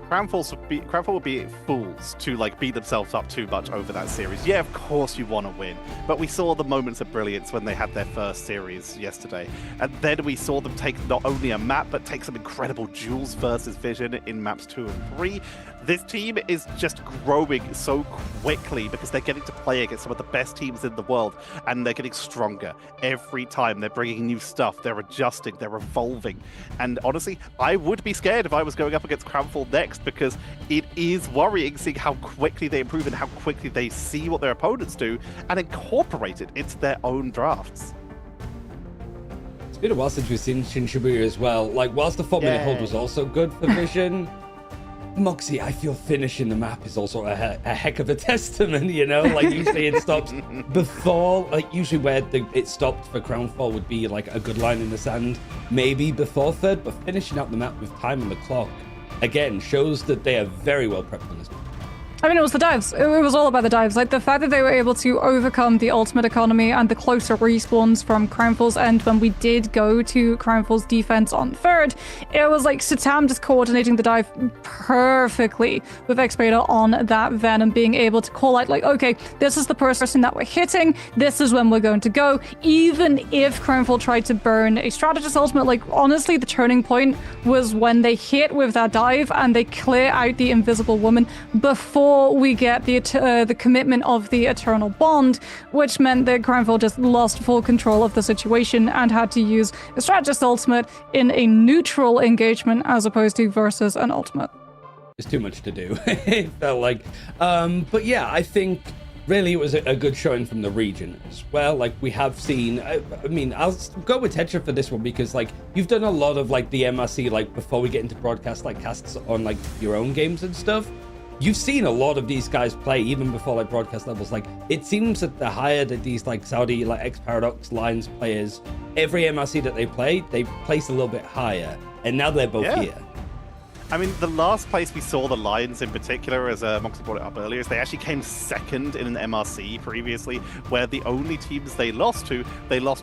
Crownfall would be fools to like beat themselves up too much over that series. Yeah, of course you want to win, but we saw the moments of brilliance when they had their first series yesterday, and then we saw them take not only a map but take some incredible duels versus Vision in maps 2 and 3. This team is just growing so quickly because they're getting to play against some of the best teams in the world, and they're getting stronger every time. They're bringing new stuff, they're adjusting, they're evolving, and honestly, I would be scared if I was going up against Crownfall next because it is worrying seeing how quickly they improve and how quickly they see what their opponents do and incorporate it into their own drafts. It's been a while since we've seen Shinshibuya as well. Like, whilst the 4-minute hold was also good for Vision, Moxie, I feel finishing the map is also a heck of a testament, you know? Like, usually it stops before, like, usually where it stopped for Crownfall would be, like, a good line in the sand, maybe before third, but finishing out the map with time on the clock, again, shows that they are very well prepped on this map. I mean, it was the dives. It was all about the dives. Like, the fact that they were able to overcome the ultimate economy and the closer respawns from Crownfall's end when we did go to Crownfall's defense on third, it was like Satam just coordinating the dive perfectly with X-Beta on that Venom, being able to call out, like, okay, this is the person that we're hitting, this is when we're going to go. Even if Crownfall tried to burn a strategist ultimate, like, honestly, the turning point was when they hit with that dive and they clear out the Invisible Woman before we get the commitment of the Eternal Bond, which meant that Crownfall just lost full control of the situation and had to use a strategist ultimate in a neutral engagement as opposed to versus an ultimate. There's too much to do. It felt like. But yeah, I think really it was a good showing from the region as well. Like we have seen, I mean, I'll go with Tetra for this one because like you've done a lot of like the MRC, like before we get into broadcast, like casts on like your own games and stuff. You've seen a lot of these guys play even before like broadcast levels. Like it seems that the higher that these like Saudi like X Paradox Lions players, every MRC that they place a little bit higher, and now they're both here. I mean, the last place we saw the Lions in particular, as Moxie brought it up earlier, is they actually came second in an MRC previously, where the only teams they lost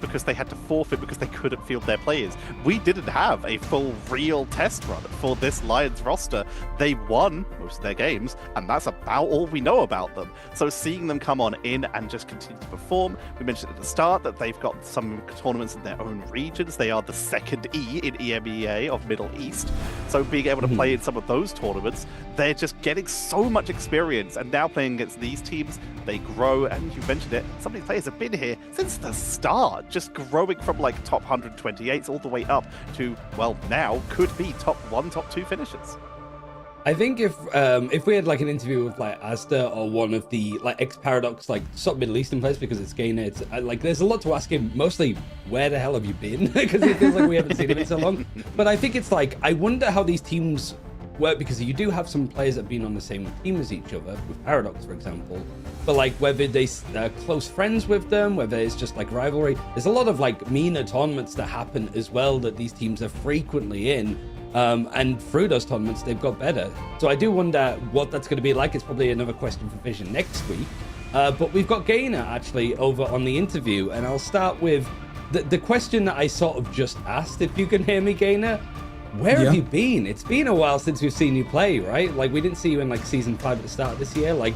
because they had to forfeit because they couldn't field their players. We didn't have a full real test run for this Lions roster. They won most of their games, and that's about all we know about them. So seeing them come on in and just continue to perform, we mentioned at the start that they've got some tournaments in their own regions. They are the second E in EMEA of Middle East. So being able to play in some of those tournaments, they're just getting so much experience, and now playing against these teams, they grow. And you mentioned it, some of these players have been here since the start, just growing from like top 128s all the way up to, well, now could be top 1, top 2 finishers. I think if we had like an interview with like Asda or one of the like X Paradox like sort of Middle Eastern players, because it's Gainer, it's like there's a lot to ask him. Mostly, where the hell have you been? Because it feels like we haven't seen him in so long. But I think it's like I wonder how these teams work, because you do have some players that have been on the same team as each other, with Paradox for example. But like whether they're close friends with them, whether it's just like rivalry. There's a lot of like MENA tournaments that happen as well that these teams are frequently in. And through those tournaments, they've got better. So I do wonder what that's going to be like. It's probably another question for Vision next week. But we've got Gainer actually over on the interview, and I'll start with the question that I sort of just asked, if you can hear me, Gainer. Where have you been? It's been a while since we've seen you play, right? Like we didn't see you in like season 5 at the start of this year. Like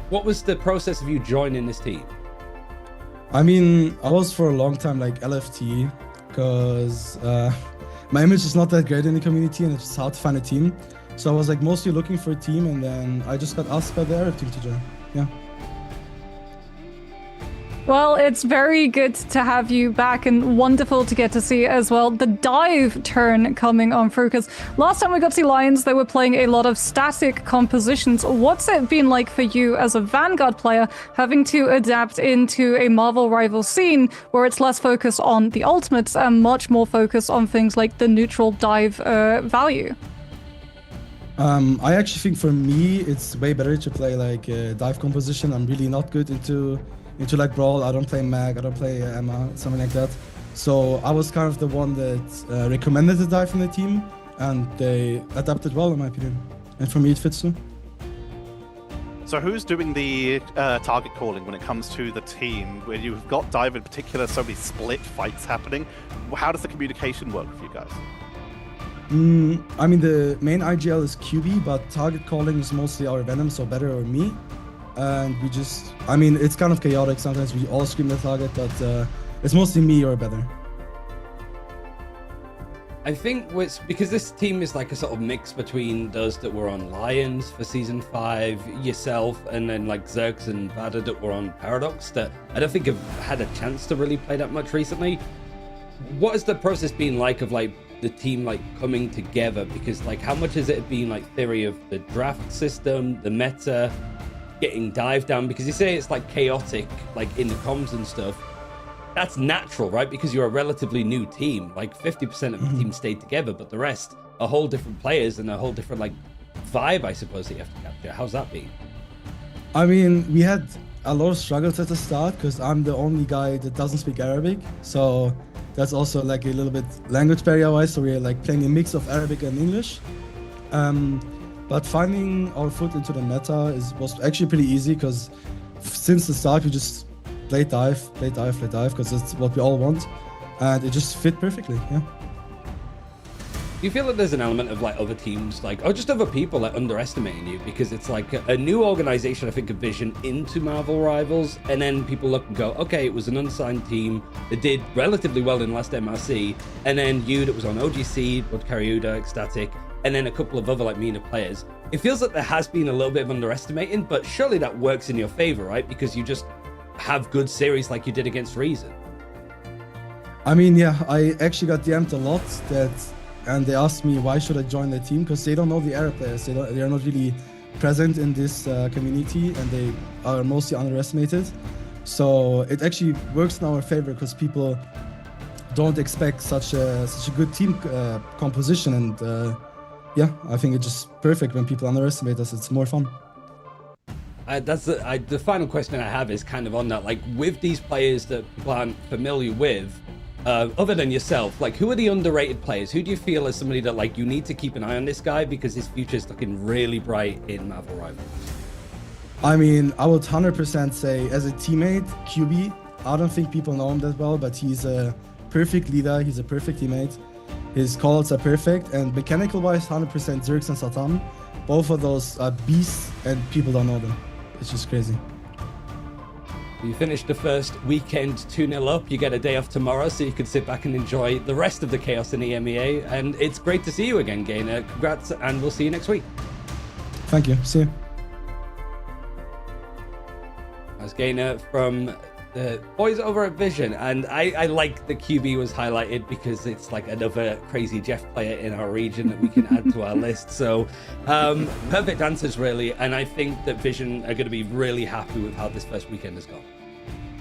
what was the process of you joining this team? I mean, I was for a long time like LFT, because my image is not that great in the community and it's hard to find a team. So I was like mostly looking for a team, and then I just got asked by the Arab team to join. Yeah. Well, it's very good to have you back, and wonderful to get to see as well the dive turn coming on through, because last time we got to see Lions, they were playing a lot of static compositions. What's it been like for you as a Vanguard player, having to adapt into a Marvel rival scene where it's less focused on the ultimates and much more focused on things like the neutral dive value? I actually think for me, it's way better to play like dive composition. I'm really not good into like Brawl. I don't play Mag, I don't play Emma, something like that. So I was kind of the one that recommended the dive from the team, and they adapted well in my opinion. And for me it fits too. So who's doing the target calling when it comes to the team? Where you've got dive in particular, so many split fights happening. How does the communication work for you guys? I mean, the main IGL is QB, but target calling is mostly our Venom, so Better or me. And we just, I mean, it's kind of chaotic. Sometimes we all scream the target, but it's mostly me or Better. I think because this team is like a sort of mix between those that were on Lions for season 5, yourself, and then like Zerx and Vada that were on Paradox, that I don't think have had a chance to really play that much recently. What has the process been like of like the team like coming together? Because like how much has it been like theory of the draft system, the meta, getting dive down? Because you say it's like chaotic like in the comms and stuff. That's natural, right? Because you're a relatively new team. Like 50% of the team stayed together, but the rest are whole different players and a whole different like vibe, I suppose, that you have to capture. How's that been? I mean, we had a lot of struggles at the start because I'm the only guy that doesn't speak Arabic. So that's also like a little bit language barrier wise. So we're like playing a mix of Arabic and English. But finding our foot into the meta was actually pretty easy, because since the start we just play dive, because that's what we all want, and it just fit perfectly. Yeah. Do you feel that there's an element of like other teams, like, or just other people like underestimating you, because it's like a new organization, I think, of Vision into Marvel Rivals, and then people look and go, okay, it was an unsigned team that did relatively well in last MRC, and then you that was on OGC, Blood Karyuda, Ecstatic, and then a couple of other like MENA players. It feels like there has been a little bit of underestimating, but surely that works in your favor, right? Because you just have good series like you did against Reason. I mean, yeah, I actually got DM'd a lot and they asked me why should I join the team, because they don't know the Arab players. They're not really present in this community, and they are mostly underestimated. So it actually works in our favor because people don't expect such a good team composition, and yeah, I think it's just perfect when people underestimate us. It's more fun. The final question I have is kind of on that. Like, with these players that people aren't familiar with, other than yourself, like, who are the underrated players? Who do you feel is somebody that, like, you need to keep an eye on this guy because his future is looking really bright in Marvel Rivals? I mean, I would 100% say as a teammate, QB, I don't think people know him that well, but he's a perfect leader. He's a perfect teammate. His calls are perfect, and mechanical-wise, 100% Zerx and Satan. Both of those are beasts, and people don't know them. It's just crazy. You finished the first weekend 2-0 up. You get a day off tomorrow, so you can sit back and enjoy the rest of the chaos in EMEA. And it's great to see you again, Gainer. Congrats, and we'll see you next week. Thank you. See you. As Gainer from the boys over at Vision, and I like the QB was highlighted because it's like another crazy Jeff player in our region that we can add to our list. So perfect answers, really, and I think that Vision are going to be really happy with how this first weekend has gone.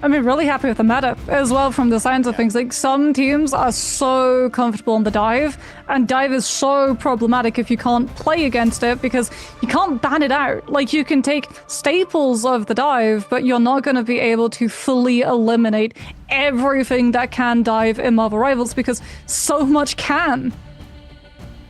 I mean, really happy with the meta as well from the signs of things. Like, some teams are so comfortable on the dive, and dive is so problematic if you can't play against it because you can't ban it out. Like, you can take staples of the dive, but you're not going to be able to fully eliminate everything that can dive in Marvel Rivals because so much can.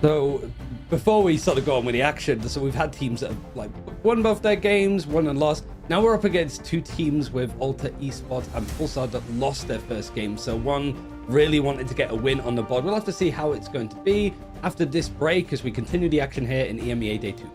So before we sort of go on with the action, so we've had teams that have like won both their games, won and lost. Now we're up against two teams with Alter Esports and Pulsar that lost their first game. So one really wanted to get a win on the board. We'll have to see how it's going to be after this break as we continue the action here in EMEA Day 2.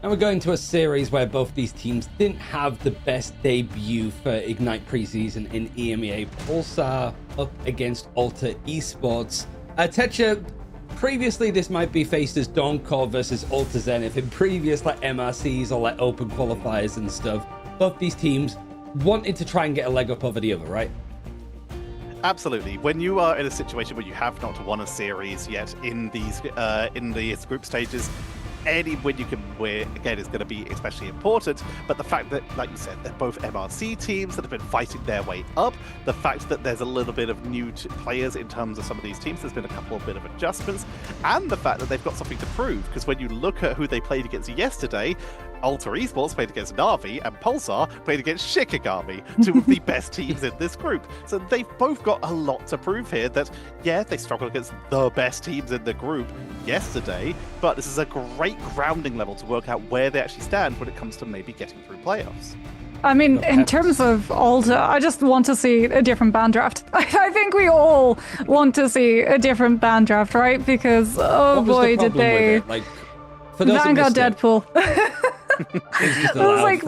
And we're going to a series where both these teams didn't have the best debut for Ignite preseason in EMEA. Pulsar up against Alter Esports. Techa, previously this might be faced as Dawncore versus Alter Zenith in previous like MRCs or like open qualifiers and stuff. Both these teams wanted to try and get a leg up over the other, right? Absolutely. When you are in a situation where you have not won a series yet in these group stages, any win you can win, again, is going to be especially important. But the fact that, like you said, they're both MRC teams that have been fighting their way up, the fact that there's a little bit of new players in terms of some of these teams, there's been a couple of bit of adjustments, and the fact that they've got something to prove, because when you look at who they played against yesterday, Alter Esports played against Na'Vi, and Pulsar played against Shikigami, two of the best teams in this group. So they've both got a lot to prove here that, yeah, they struggled against the best teams in the group yesterday, but this is a great grounding level to work out where they actually stand when it comes to maybe getting through playoffs. I mean, in terms of Alter, I just want to see a different ban draft. I think we all want to see a different ban draft, right? Because, oh boy, did they... Like, for those Vanguard Deadpool. It was like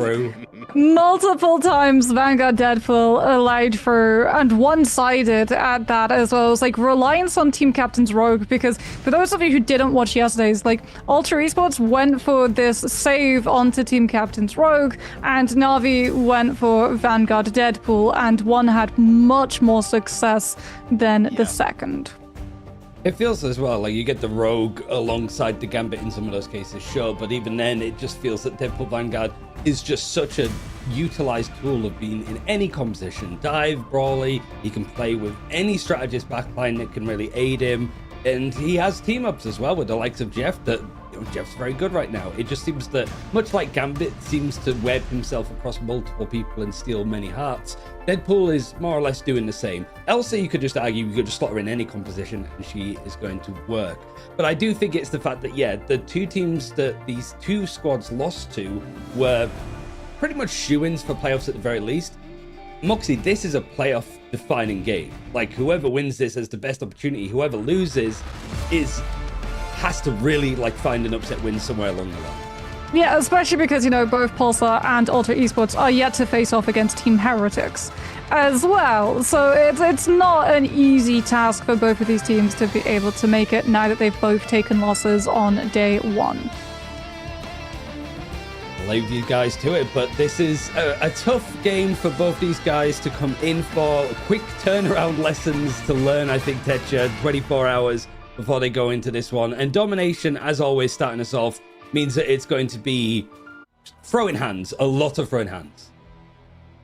multiple times Vanguard Deadpool allowed for, and one-sided at that as well. It was like reliance on Team Captain's Rogue, because for those of you who didn't watch yesterday's, like Alter Esports went for this save onto Team Captain's Rogue, and Na'Vi went for Vanguard Deadpool, and one had much more success than the second. It feels as well like you get the Rogue alongside the Gambit in some of those cases, sure, but even then it just feels that Deadpool Vanguard is just such a utilized tool of being in any composition. Dive, Brawly, he can play with any strategist backline that can really aid him, and he has team-ups as well with the likes of Jeff that, you know, Jeff's very good right now. It just seems that, much like Gambit seems to web himself across multiple people and steal many hearts, Deadpool is more or less doing the same. Elsa, you could just argue, you could just slot her in any composition and she is going to work. But I do think it's the fact that, yeah, the two teams that these two squads lost to were pretty much shoo-ins for playoffs at the very least. Moxie, this is a playoff-defining game. Like, whoever wins this has the best opportunity. Whoever loses has to really, like, find an upset win somewhere along the line. Yeah, especially because, you know, both Pulsar and Alter Esports are yet to face off against Team Heretics as well. So it's not an easy task for both of these teams to be able to make it now that they've both taken losses on day one. I'll leave you guys to it, but this is a tough game for both these guys to come in for. Quick turnaround lessons to learn, I think, Techa, 24 hours before they go into this one. And domination, as always, starting us off, means that it's going to be throwing hands, a lot of throwing hands.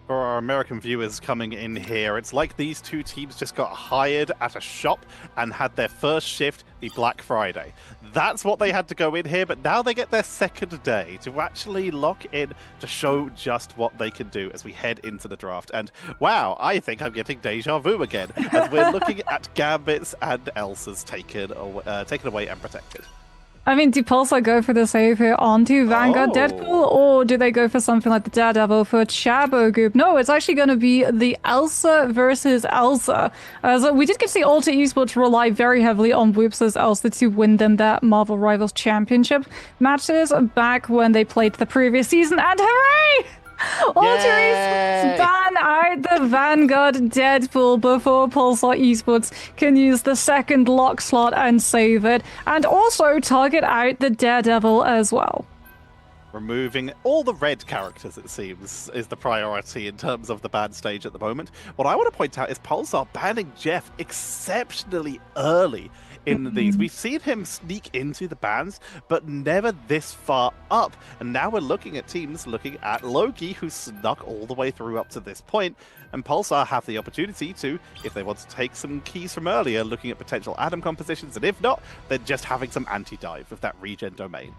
For our American viewers coming in here, it's like these two teams just got hired at a shop and had their first shift be Black Friday. That's what they had to go in here, but now they get their second day to actually lock in to show just what they can do as we head into the draft. And wow, I think I'm getting deja vu again as we're looking at Gambits and Elsa's taken away and protected. I mean, do Pulsar go for the save here onto Vanguard Deadpool, or do they go for something like the Daredevil for Chabo Group? No, it's actually going to be the Elsa versus Elsa. So we did get to see Alter Esports rely very heavily on Whoops's Elsa to win them that Marvel Rivals Championship matches back when they played the previous season, and hooray! Alter Esports ban out the Vanguard Deadpool before Pulsar Esports can use the second lock slot and save it, and also target out the Daredevil as well. Removing all the red characters, it seems, is the priority in terms of the ban stage at the moment. What I want to point out is Pulsar banning Jeff exceptionally early in these. We've seen him sneak into the bans, but never this far up. And now we're looking at teams looking at Loki, who snuck all the way through up to this point. And Pulsar have the opportunity to, if they want to take some keys from earlier, looking at potential Adam compositions, and if not, then just having some anti-dive with that regen domain.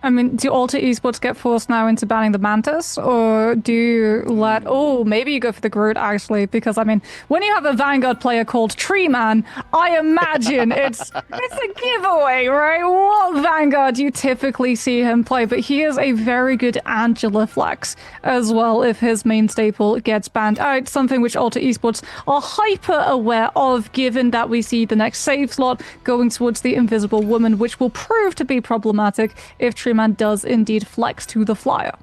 I mean, do Alter Esports get forced now into banning the Mantis, or do you let... Oh, maybe you go for the Groot, actually, because, I mean, when you have a Vanguard player called Tree Man, I imagine it's a giveaway, right? What Vanguard do you typically see him play? But he is a very good Angela flex as well if his main staple gets banned out, something which Alter Esports are hyper aware of, given that we see the next save slot going towards the Invisible Woman, which will prove to be problematic if Tree Treeman does indeed flex to the flyer.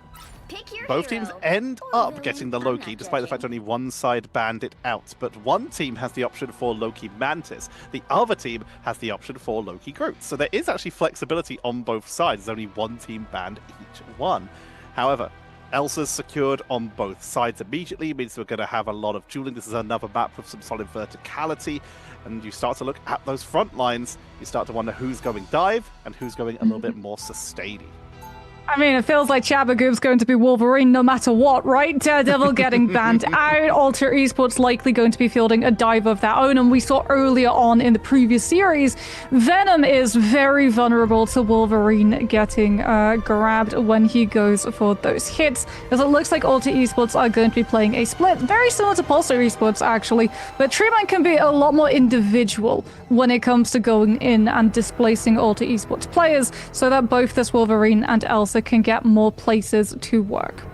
Pick your Both hero. teams end up getting the Loki, despite the fact only one side banned it out. But one team has the option for Loki Mantis. The other team has the option for Loki Groot. So there is actually flexibility on both sides. There's only one team banned each one. However, Elsa's secured on both sides immediately. It means we're going to have a lot of dueling. This is another map with some solid verticality. And you start to look at those front lines. You start to wonder who's going dive and who's going a little bit more sustaining. I mean, it feels like Chabagoop's going to be Wolverine no matter what, right? Daredevil getting banned out. Alter Esports likely going to be fielding a dive of their own. And we saw earlier on in the previous series, Venom is very vulnerable to Wolverine getting grabbed when he goes for those hits. As it looks like Alter Esports are going to be playing a split, very similar to Pulsar Esports, actually. But Treeman can be a lot more individual when it comes to going in and displacing Alter Esports players so that both this Wolverine and Elsa can get more places to work.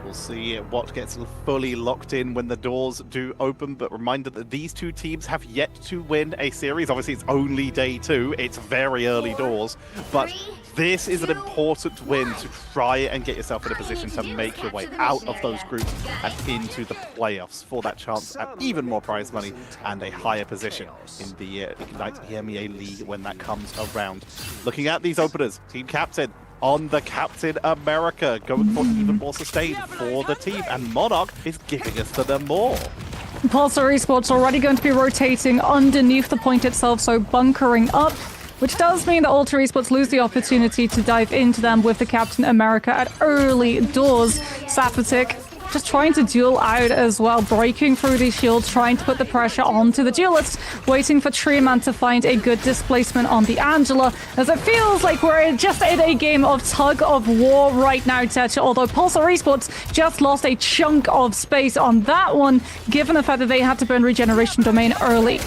We'll see what gets fully locked in when the doors do open, but reminder that these two teams have yet to win a series. Obviously, it's only day 2. It's very early doors, but this is an important win to try and get yourself in a position to make your way out of those groups and into the playoffs for that chance at even more prize money and a higher position in the Ignite EMEA League when that comes around. Looking at these openers, team captain on the Captain America, going for even more sustain for the team, and Monarch is giving us to them more. Pulsar Esports already going to be rotating underneath the point itself, so bunkering up, which does mean that Alter Esports lose the opportunity to dive into them with the Captain America at early doors. Safatic just trying to duel out as well, breaking through these shields, trying to put the pressure onto the duelists, waiting for Treeman to find a good displacement on the Angela, as it feels like we're just in a game of tug of war right now, Tetcha, although Pulsar Esports just lost a chunk of space on that one, given the fact that they had to burn regeneration domain early.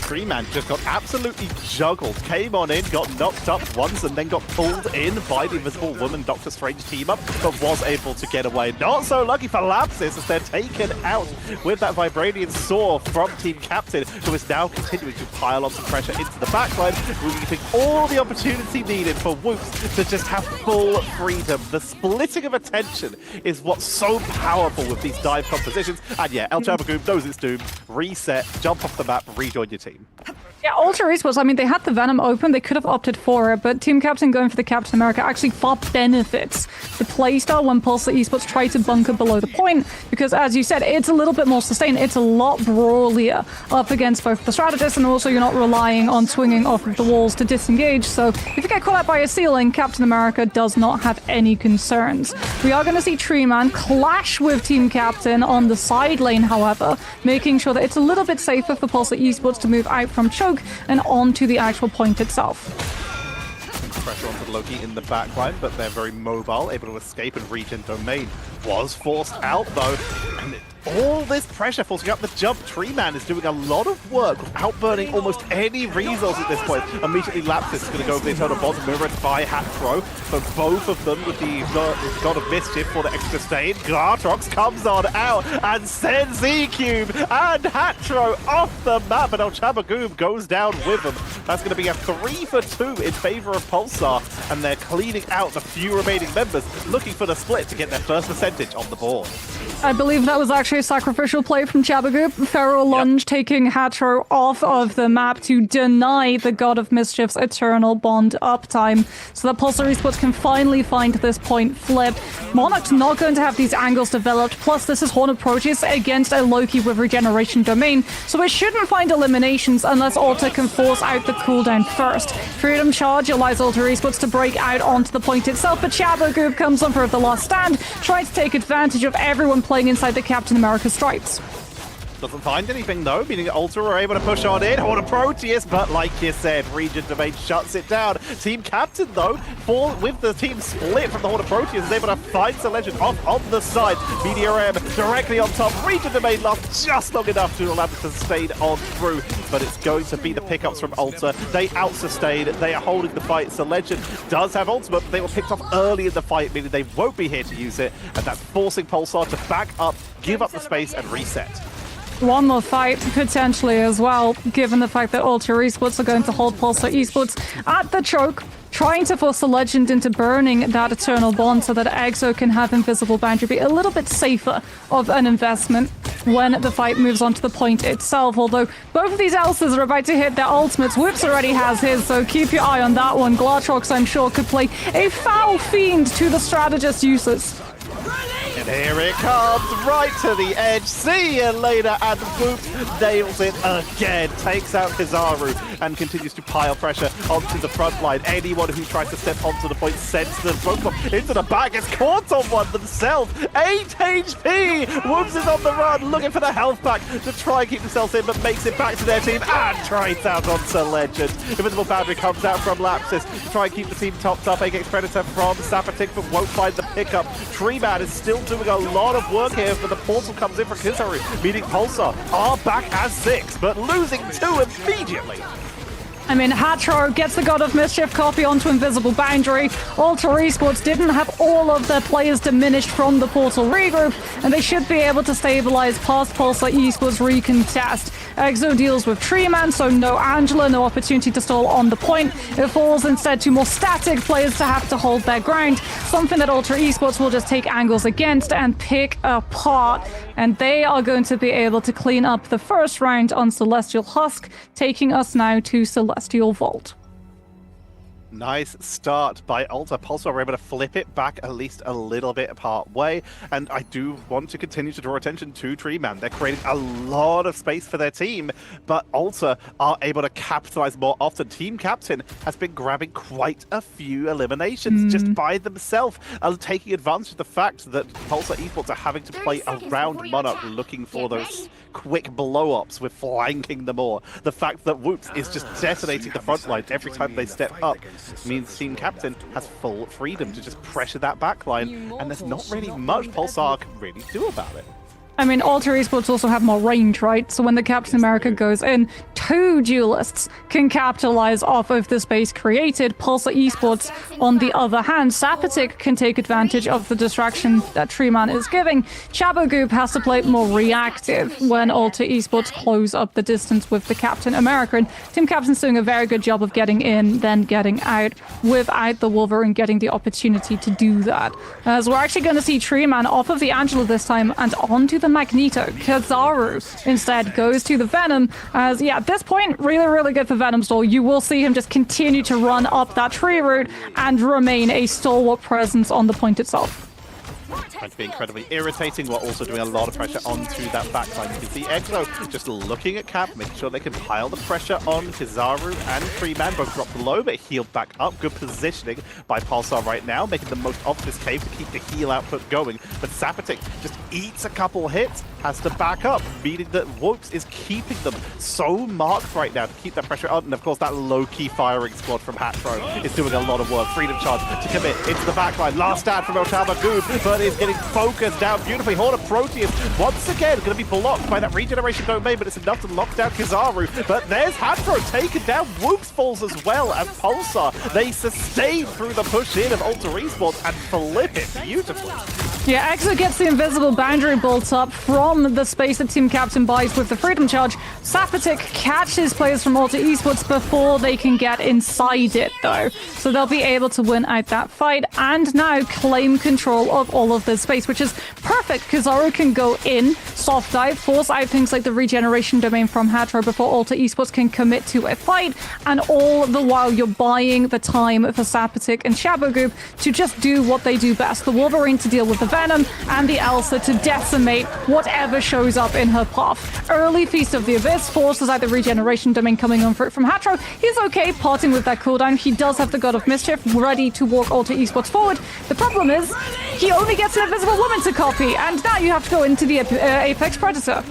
Treeman just got absolutely juggled, came on in, got knocked up once, and then got pulled in by the Invisible Woman Doctor Strange team up, but was able to get away. Not so lucky for Lapsus as they're taken out with that Vibranian Saw from Team Captain, who is now continuing to pile on some pressure into the backline, leaving all the opportunity needed for Whoops to just have full freedom. The splitting of attention is what's so powerful with these dive compositions. And yeah, El Chabagoop knows it's doomed. Reset, jump off the map, rejoin your team. Yeah, Alter Esports, I mean, they had the Venom open, they could have opted for it, but Team Captain going for the Captain America actually far benefits the playstyle when Pulsar Esports try to bunker below the point, because as you said, it's a little bit more sustained, it's a lot brawlier up against both the strategists, and also you're not relying on swinging off of the walls to disengage, so if you get caught out by a ceiling, Captain America does not have any concerns. We are going to see Treeman clash with Team Captain on the side lane, however, making sure that it's a little bit safer for Pulsar Esports to move out from choke and onto the actual point itself. Pressure onto Loki in the backline, but they're very mobile, able to escape and regen domain. Was forced out though, and all this pressure forcing up the jump. Treeman is doing a lot of work without burning almost any resources at this point. Immediately Lapsus is going to go for the Eternal Bond, mirrored by Hatro. So both of them with the God of Mischief for the extra stain. Gartrox comes on out and sends Z-Cube and Hatro off the map, and El Chabagoop goes down with them. That's going to be a 3 for 2 in favor of Pulsar, and they're cleaning out the few remaining members, looking for the split to get their first percentage on the board. I believe that was actually a sacrificial play from Chabagoop. Feral Lunge taking Hatro off of the map to deny the God of Mischief's Eternal Bond uptime, so that Pulsar Esports can finally find this point flipped. Monarch's not going to have these angles developed, plus this is Horn of Proteus against a Loki with regeneration domain, so it shouldn't find eliminations unless Alter can force out the cooldown first. Freedom Charge allows Alter Esports to break out onto the point itself, but Chabagoop comes on for the last stand, trying to take advantage of everyone playing inside the Captain America stripes. Doesn't find anything though, meaning Ultra are able to push on in. Horn of Proteus, but like you said, Regen Domain shuts it down. Team Captain though, with the team split from the Horn of Proteus, is able to find the Legend off on the side. Meteor M directly on top. Regen Domain lasts just long enough to allow them to sustain on through, but it's going to be the pickups from Ultra. They out-sustain, they are holding the fight. So Legend does have ultimate, but they were picked off early in the fight, meaning they won't be here to use it, and that's forcing Pulsar to back up, give up the space, and reset. One more fight, potentially as well, given the fact that Alter Esports are going to hold Pulsar Esports at the choke. trying to force the Legend into burning that Eternal Bond so that EXO can have Invisible Boundary be a little bit safer of an investment when the fight moves on to the point itself. Although both of these Elsas are about to hit their ultimates. Whoops already has his, so keep your eye on that one. Glartrox, I'm sure, could play a foul fiend to the strategist uses. And here it comes, right to the edge. See you later, and Whoop nails it again. Takes out Kizaru and continues to pile pressure onto the front line. Anyone who tries to step onto the point sends the Pokemon into the back. Gets caught on one themselves. 8 HP! Whoops is on the run, looking for the health pack to try and keep themselves in, but makes it back to their team and trades out onto Legend. Invisible Boundary comes out from Lapsus to try and keep the team topped up. Apex Predator from Sapatic, but won't find the pickup. Treeman is still doing a lot of work here, but the portal comes in for Kizaru, meeting Pulsar. Are back as 6, but losing 2 immediately. I mean, Hatro gets the God of Mischief copy onto Invisible Boundary. Alter Esports didn't have all of their players diminished from the portal regroup, and they should be able to stabilize past Pulsar Esports recontest. EXO deals with Treeman, so no Angela, no opportunity to stall on the point. It falls instead to more static players to have to hold their ground, something that Alter Esports will just take angles against and pick apart. And they are going to be able to clean up the first round on Celestial Husk, taking us now to Celestial Vault. Nice start by Alter. Pulsar were able to flip it back at least a little bit part way, and I do want to continue to draw attention to Treeman. They're creating a lot of space for their team, but Alter are able to capitalize more often. Team Captain has been grabbing quite a few eliminations just by themselves, taking advantage of the fact that Pulsar Esports are having to play around Monarch, looking for those quick blow-ups with flanking them more. The fact that Whoops is just detonating the front line every time they step up means Team Captain has full freedom to just pressure that backline, and there's not really much Pulsar can really do about it. I mean, Alter Esports also have more range, right? So when the Captain America goes in, 2 duelists can capitalize off of the space created. Pulsar Esports, on the other hand, Sapatic can take advantage of the distraction that Treeman is giving. Chabogoop has to play more reactive when Alter Esports close up the distance with the Captain America. And Team Captain's doing a very good job of getting in, then getting out, without the Wolverine getting the opportunity to do that. As we're actually going to see Treeman off of the Angela this time and onto the Magneto. Kizaru instead goes to the Venom, as at this point, really good for Venom Stall. You will see him just continue to run up that tree route and remain a stalwart presence on the point itself. Trying to be incredibly irritating while also doing a lot of pressure onto that backline. You can see EXO just looking at Cap, making sure they can pile the pressure on Kizaru and Treeman. Both dropped low, but healed back up. Good positioning by Pulsar right now, making the most of this cave to keep the heal output going. But Sapatic just eats a couple hits, has to back up, meaning that Whoops is keeping them so marked right now to keep that pressure on. And of course, that low-key firing squad from Hatro is doing a lot of work. Freedom Charge to commit into the backline. Last stand from Chabogoop, but is getting focused down beautifully. Horn of Proteus once again going to be blocked by that regeneration domain, but it's enough to lock down Kizaru. But there's Hatro taken down. Whoops falls as well as Pulsar. They sustain through the push in of Alter Esports and flip it beautifully. Yeah, EXO gets the Invisible Boundary bolts up from the space that Team Captain buys with the Freedom Charge. Sapatic catches players from Alter Esports before they can get inside it, though. So they'll be able to win out that fight and now claim control of all of this space, which is perfect. Kizaru can go in, soft dive, force out things like the regeneration domain from Hatro before Alter Esports can commit to a fight, and all the while you're buying the time for Sapatic and Chabogoop to just do what they do best. The Wolverine to deal with the Venom, and the Elsa to decimate whatever shows up in her path. Early Feast of the Abyss forces out the regeneration domain coming on for it from Hatro. He's okay parting with that cooldown. He does have the God of Mischief ready to walk Alter Esports forward. The problem is, he only gets an Invisible Woman to copy, and now you have to go into the Apex Predator.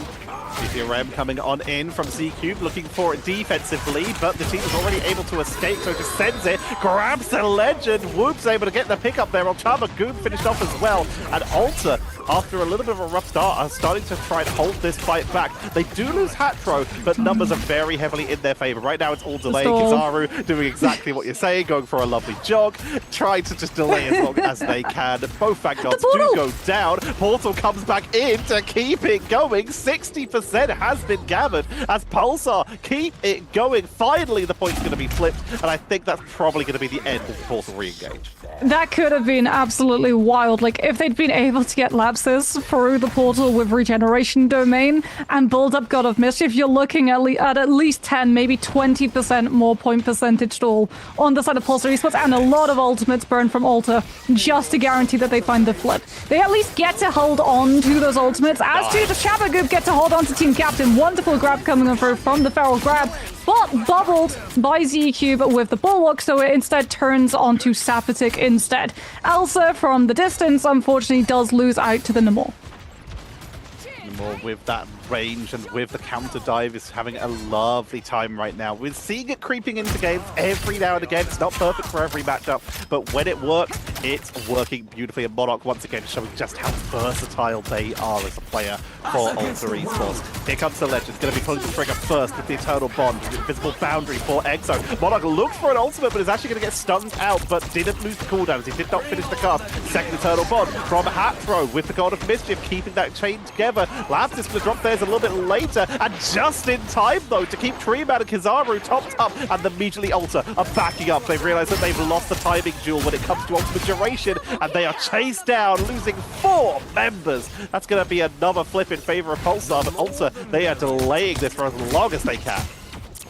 CCRM coming on in from C-Cube, looking for a defensive lead, but the team is already able to escape, so just sends it, grabs the Legend. Whoops able to get the pick up there on Chabogoop, finished off as well, and Alter after a little bit of a rough start, are starting to try and hold this fight back. They do lose Hatro, but numbers are very heavily in their favor. Right now, it's all delay. Kizaru doing exactly what you're saying, going for a lovely jog, trying to just delay as long as they can. Both Vanguards do go down. Portal comes back in to keep it going. 60% has been gathered as Pulsar keep it going. Finally, the point's going to be flipped, and I think that's probably going to be the end of the Portal re-engage. That could have been absolutely wild. Like, if they'd been able to get Lapsus through the portal with Regeneration Domain and build up God of Mischief, you're looking at least 10, maybe 20% more point percentage all on the side of Pulsar Esports, and a lot of ultimates burned from Alter just to guarantee that they find the flip. They at least get to hold on to those ultimates, as do the Shabagoo get to hold on to Team Captain. Wonderful grab coming through from the Feral Grab, but bubbled by Z-Cube with the Bulwark, so it instead turns onto Sapatic instead. Elsa, from the distance, unfortunately does lose out to the Namor. Namor with that range and with the counter dive is having a lovely time right now. We're seeing it creeping into games every now and again. It's not perfect for every matchup, but when it works, it's working beautifully. And Monarch once again showing just how versatile they are as a player for Alter Esports. Here comes the Legend, going to be pulling the trigger first with the Eternal Bond, the Invisible Boundary for Exo. Monarch looks for an ultimate, but is actually going to get stunned out, but didn't lose the cooldowns. He did not finish the cast. Second Eternal Bond from Hatro with the God of Mischief, keeping that chain together. Labs is going to drop theirs a little bit later, and just in time though to keep Treeman and Kizaru topped up, and immediately Alter are backing up. They've realized that they've lost the timing duel when it comes to ultimate duration, and they are chased down, losing 4 members. That's going to be another flip in favor of Pulsar, but Alter, they are delaying this for as long as they can.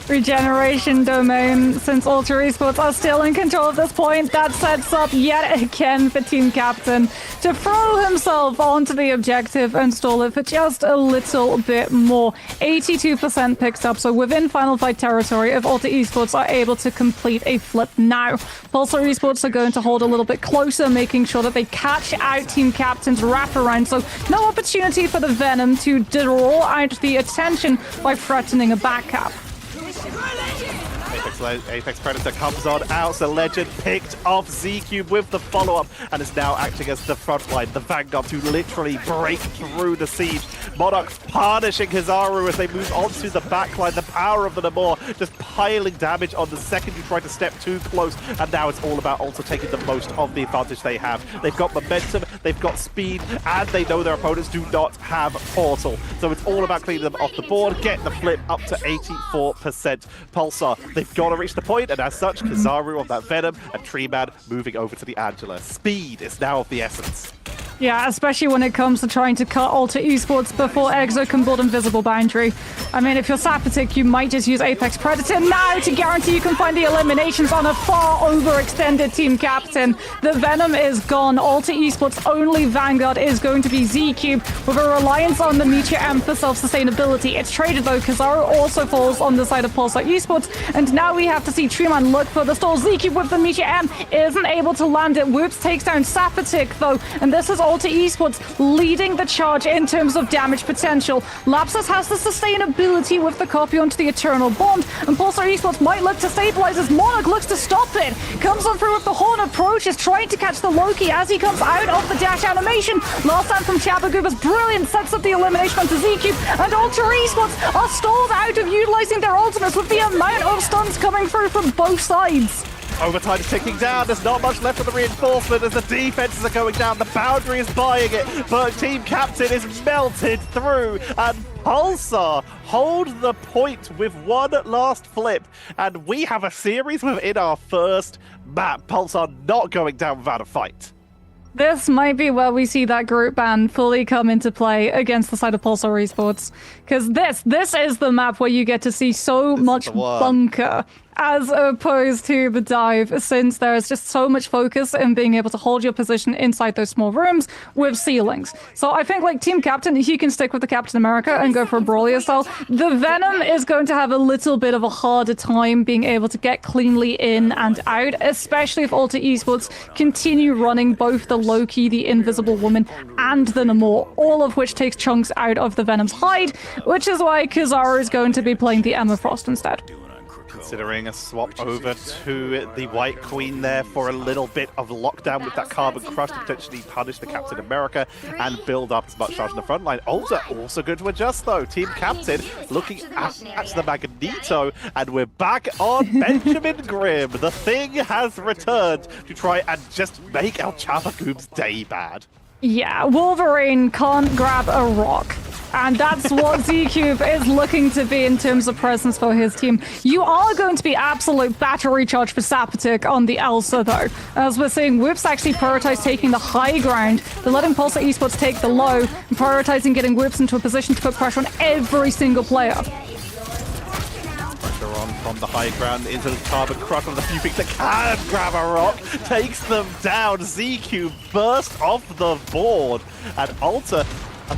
Regeneration Domain, since Alter Esports are still in control at this point, that sets up yet again for Team Captain to throw himself onto the objective and stall it for just a little bit more. 82% picked up, so within Final Fight territory if Alter Esports are able to complete a flip now. Pulsar Esports are going to hold a little bit closer, making sure that they catch out Team Captain's wraparound, so no opportunity for the Venom to draw out the attention by threatening a back cap. Apex Predator comes on out, so Legend picked off Z-Cube with the follow-up and is now acting as the front line, the Vanguard to literally break through the siege. Monarch punishing Kizaru as they move onto the backline. The power of the Namor just piling damage on the second you try to step too close, and now it's all about Alter taking the most of the advantage they have. They've got momentum, they've got speed, and they know their opponents do not have Portal. So it's all about cleaning them off the board, getting the flip up to 84%. Pulsar, they've got to reach the point, and as such, Kizaru on that Venom and Treeman moving over to the Angela. Speed is now of the essence. Yeah, especially when it comes to trying to cut Alter Esports before Exo can build Invisible Boundary. I mean, if you're Sapatic, you might just use Apex Predator now to guarantee you can find the eliminations on a far overextended Team Captain. The Venom is gone. Alter Esports' only Vanguard is going to be Z-Cube with a reliance on the Meteor M for self-sustainability. It's traded though. Kizaru also falls on the side of Pulsar Esports, and now we have to see Treeman look for the stall. Z-Cube with the Meteor M isn't able to land it. Whoops takes down Sapatic though, and this is Alter Esports leading the charge in terms of damage potential. Lapsus has the sustainability with the copy onto the Eternal Bond, and Pulsar Esports might look to stabilize as Monarch looks to stop it. Comes on through with the Horn approach, is trying to catch the Loki as he comes out of the dash animation. Last time from Shabagoo was brilliant, sets up the elimination onto Z-Cube, and Alter Esports are stalled out of utilizing their ultimates with the amount of stuns coming through from both sides. Overtime is ticking down. There's not much left of the reinforcement as the defenses are going down. The boundary is buying it, but Team Captain is melted through, and Pulsar hold the point with one last flip. And we have a series within our first map. Pulsar not going down without a fight. This might be where we see that group ban fully come into play against the side of Pulsar Esports. Because this is the map where you get to see so much bunker as opposed to the dive, since there is just so much focus in being able to hold your position inside those small rooms with ceilings. So I think, like, Team Captain, he can stick with the Captain America and go for a brawler style. The Venom is going to have a little bit of a harder time being able to get cleanly in and out, especially if Alter Esports continue running both the Loki, the Invisible Woman, and the Namor, all of which takes chunks out of the Venom's hide, which is why Kizaru is going to be playing the Emma Frost instead. considering a swap over to the White Queen there for a little bit of lockdown with that Carbon Crush to potentially punish the Captain America and build up as much charge in the front line. Ulta also good to adjust though. Team Captain looking at the Magneto, and we're back on Benjamin Grimm. The Thing has returned to try and just make El Chabagoob's day bad. Yeah, Wolverine can't grab a rock. And that's what Z-Cube is looking to be in terms of presence for his team. You are going to be absolute battery charge for Sapatic on the Elsa, though. As we're seeing, Whoops actually prioritize taking the high ground. They're letting Pulsar Esports take the low, and prioritizing getting Whoops into a position to put pressure on every single player. Pressure on from the high ground into the Carbon Crush. One of the few things that can grab a rock takes them down. Z-Cube burst off the board, and Alta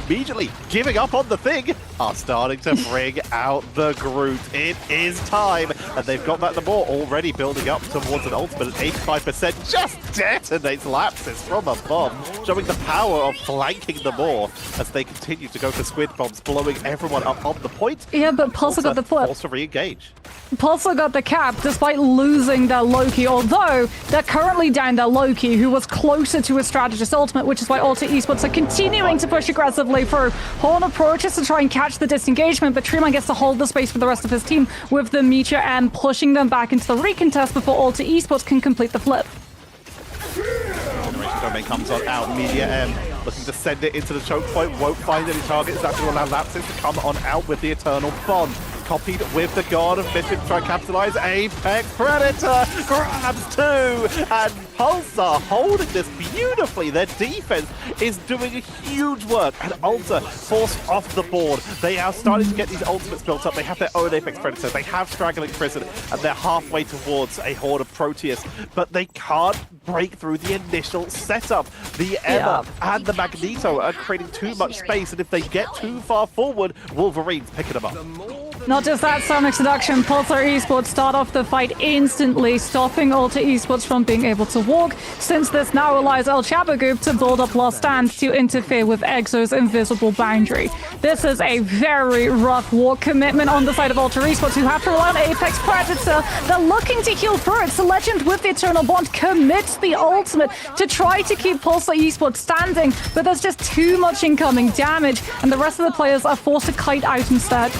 immediately giving up on the Thing are starting to bring out the Groot. It is time, and they've got that the more already building up towards an ultimate at 85%. Just detonates Lapsus from a bomb, showing the power of flanking the more as they continue to go for squid bombs, blowing everyone up on the point. Yeah, but Pulsar got the flip. Also re-engage. Pulsar got the cap despite losing their Loki, although they're currently down their Loki, who was closer to a strategist ultimate, which is why Alta Esports are continuing to push aggressively through. Horn approaches to try and catch the disengagement, but Treeman gets to hold the space for the rest of his team with the Meteor M pushing them back into the recontest before Alta Esports can complete the flip. Generation Domain comes on out, Media M looking to send it into the choke point, won't find any targets. That's going to allow Lapsus to come on out with the Eternal Bond. Copied with the God of Mission to try and capitalize. Apex Predator grabs two, and Pulsar holding this beautifully. Their defense is doing huge work, and Ulta forced off the board. They are starting to get these ultimates built up. They have their own Apex Predator. They have Straggling Prison, and they're halfway towards a horde of Proteus, but they can't break through the initial setup. The Emma and the Magneto are creating too much space, and if they get too far forward, Wolverine's picking them up. Not just that, Sonic Seduction, Pulsar Esports start off the fight instantly, stopping Alta Esports from being able to walk, since this now allows El Chabagoob to build up Last Stand to interfere with Exo's invisible boundary. This is a very rough walk commitment on the side of Alta Esports, who have to rely on Apex Predator. They're looking to heal through it, so Legend with the Eternal Bond commits the ultimate to try to keep Pulsar Esports standing, but there's just too much incoming damage, and the rest of the players are forced to kite out instead.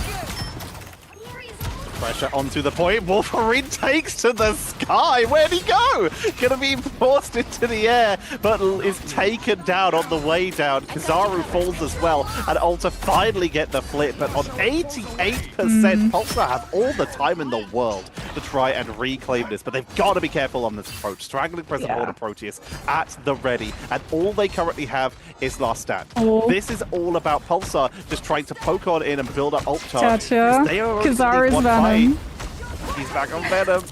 Pressure onto the point. Wolverine takes to the sky. Where'd he go? Gonna be forced into the air, but is taken down on the way down. Kizaru falls as well, and Ulta finally get the flip, but on 88%, Pulsar have all the time in the world to try and reclaim this, but they've got to be careful on this approach. Straggling Present Order Proteus at the ready, and all they currently have is Last Stand. This is all about Pulsar just trying to poke on in and build up ult charge. Kizaru's Venom. He's back on Venom.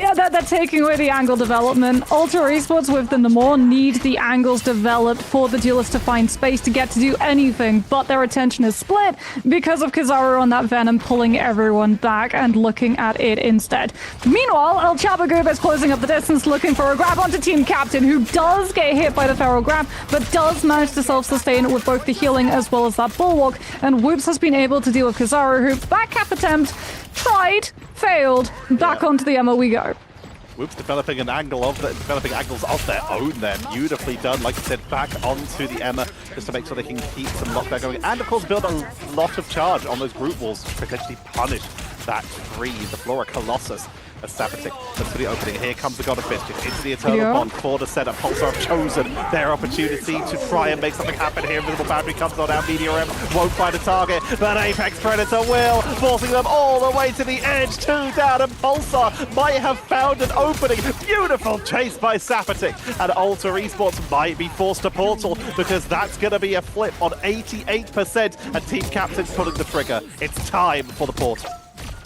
Yeah, they're taking away the angle development. Ultra Esports with the Namor need the angles developed for the duelist to find space to get to do anything, but their attention is split because of Kizaru on that Venom pulling everyone back and looking at it instead. Meanwhile, El Chabagoob is closing up the distance, looking for a grab onto Team Captain, who does get hit by the Feral Grab, but does manage to self-sustain with both the healing as well as that Bulwark, and Whoops has been able to deal with Kizaru, who back cap attempt, tried, failed, back onto the Emma we go. Whoops developing angles of their own there. Beautifully done. Like I said, back onto the Emma just to make sure they can keep some lockdown going. And of course build a lot of charge on those group walls to potentially punish that freeze. The Flora Colossus. A Sapatic looks for the opening. Here comes the God of Mischief into the Eternal Bond for the setup. Pulsar have chosen their opportunity to try and make something happen here. Invisible Boundary comes on out. Meteor M won't find a target, but Apex Predator will, forcing them all the way to the edge. Two down, and Pulsar might have found an opening. Beautiful chase by Sapatic, and Alta Esports might be forced to portal because that's going to be a flip on 88%, and Team Captain's pulling the trigger. It's time for the portal.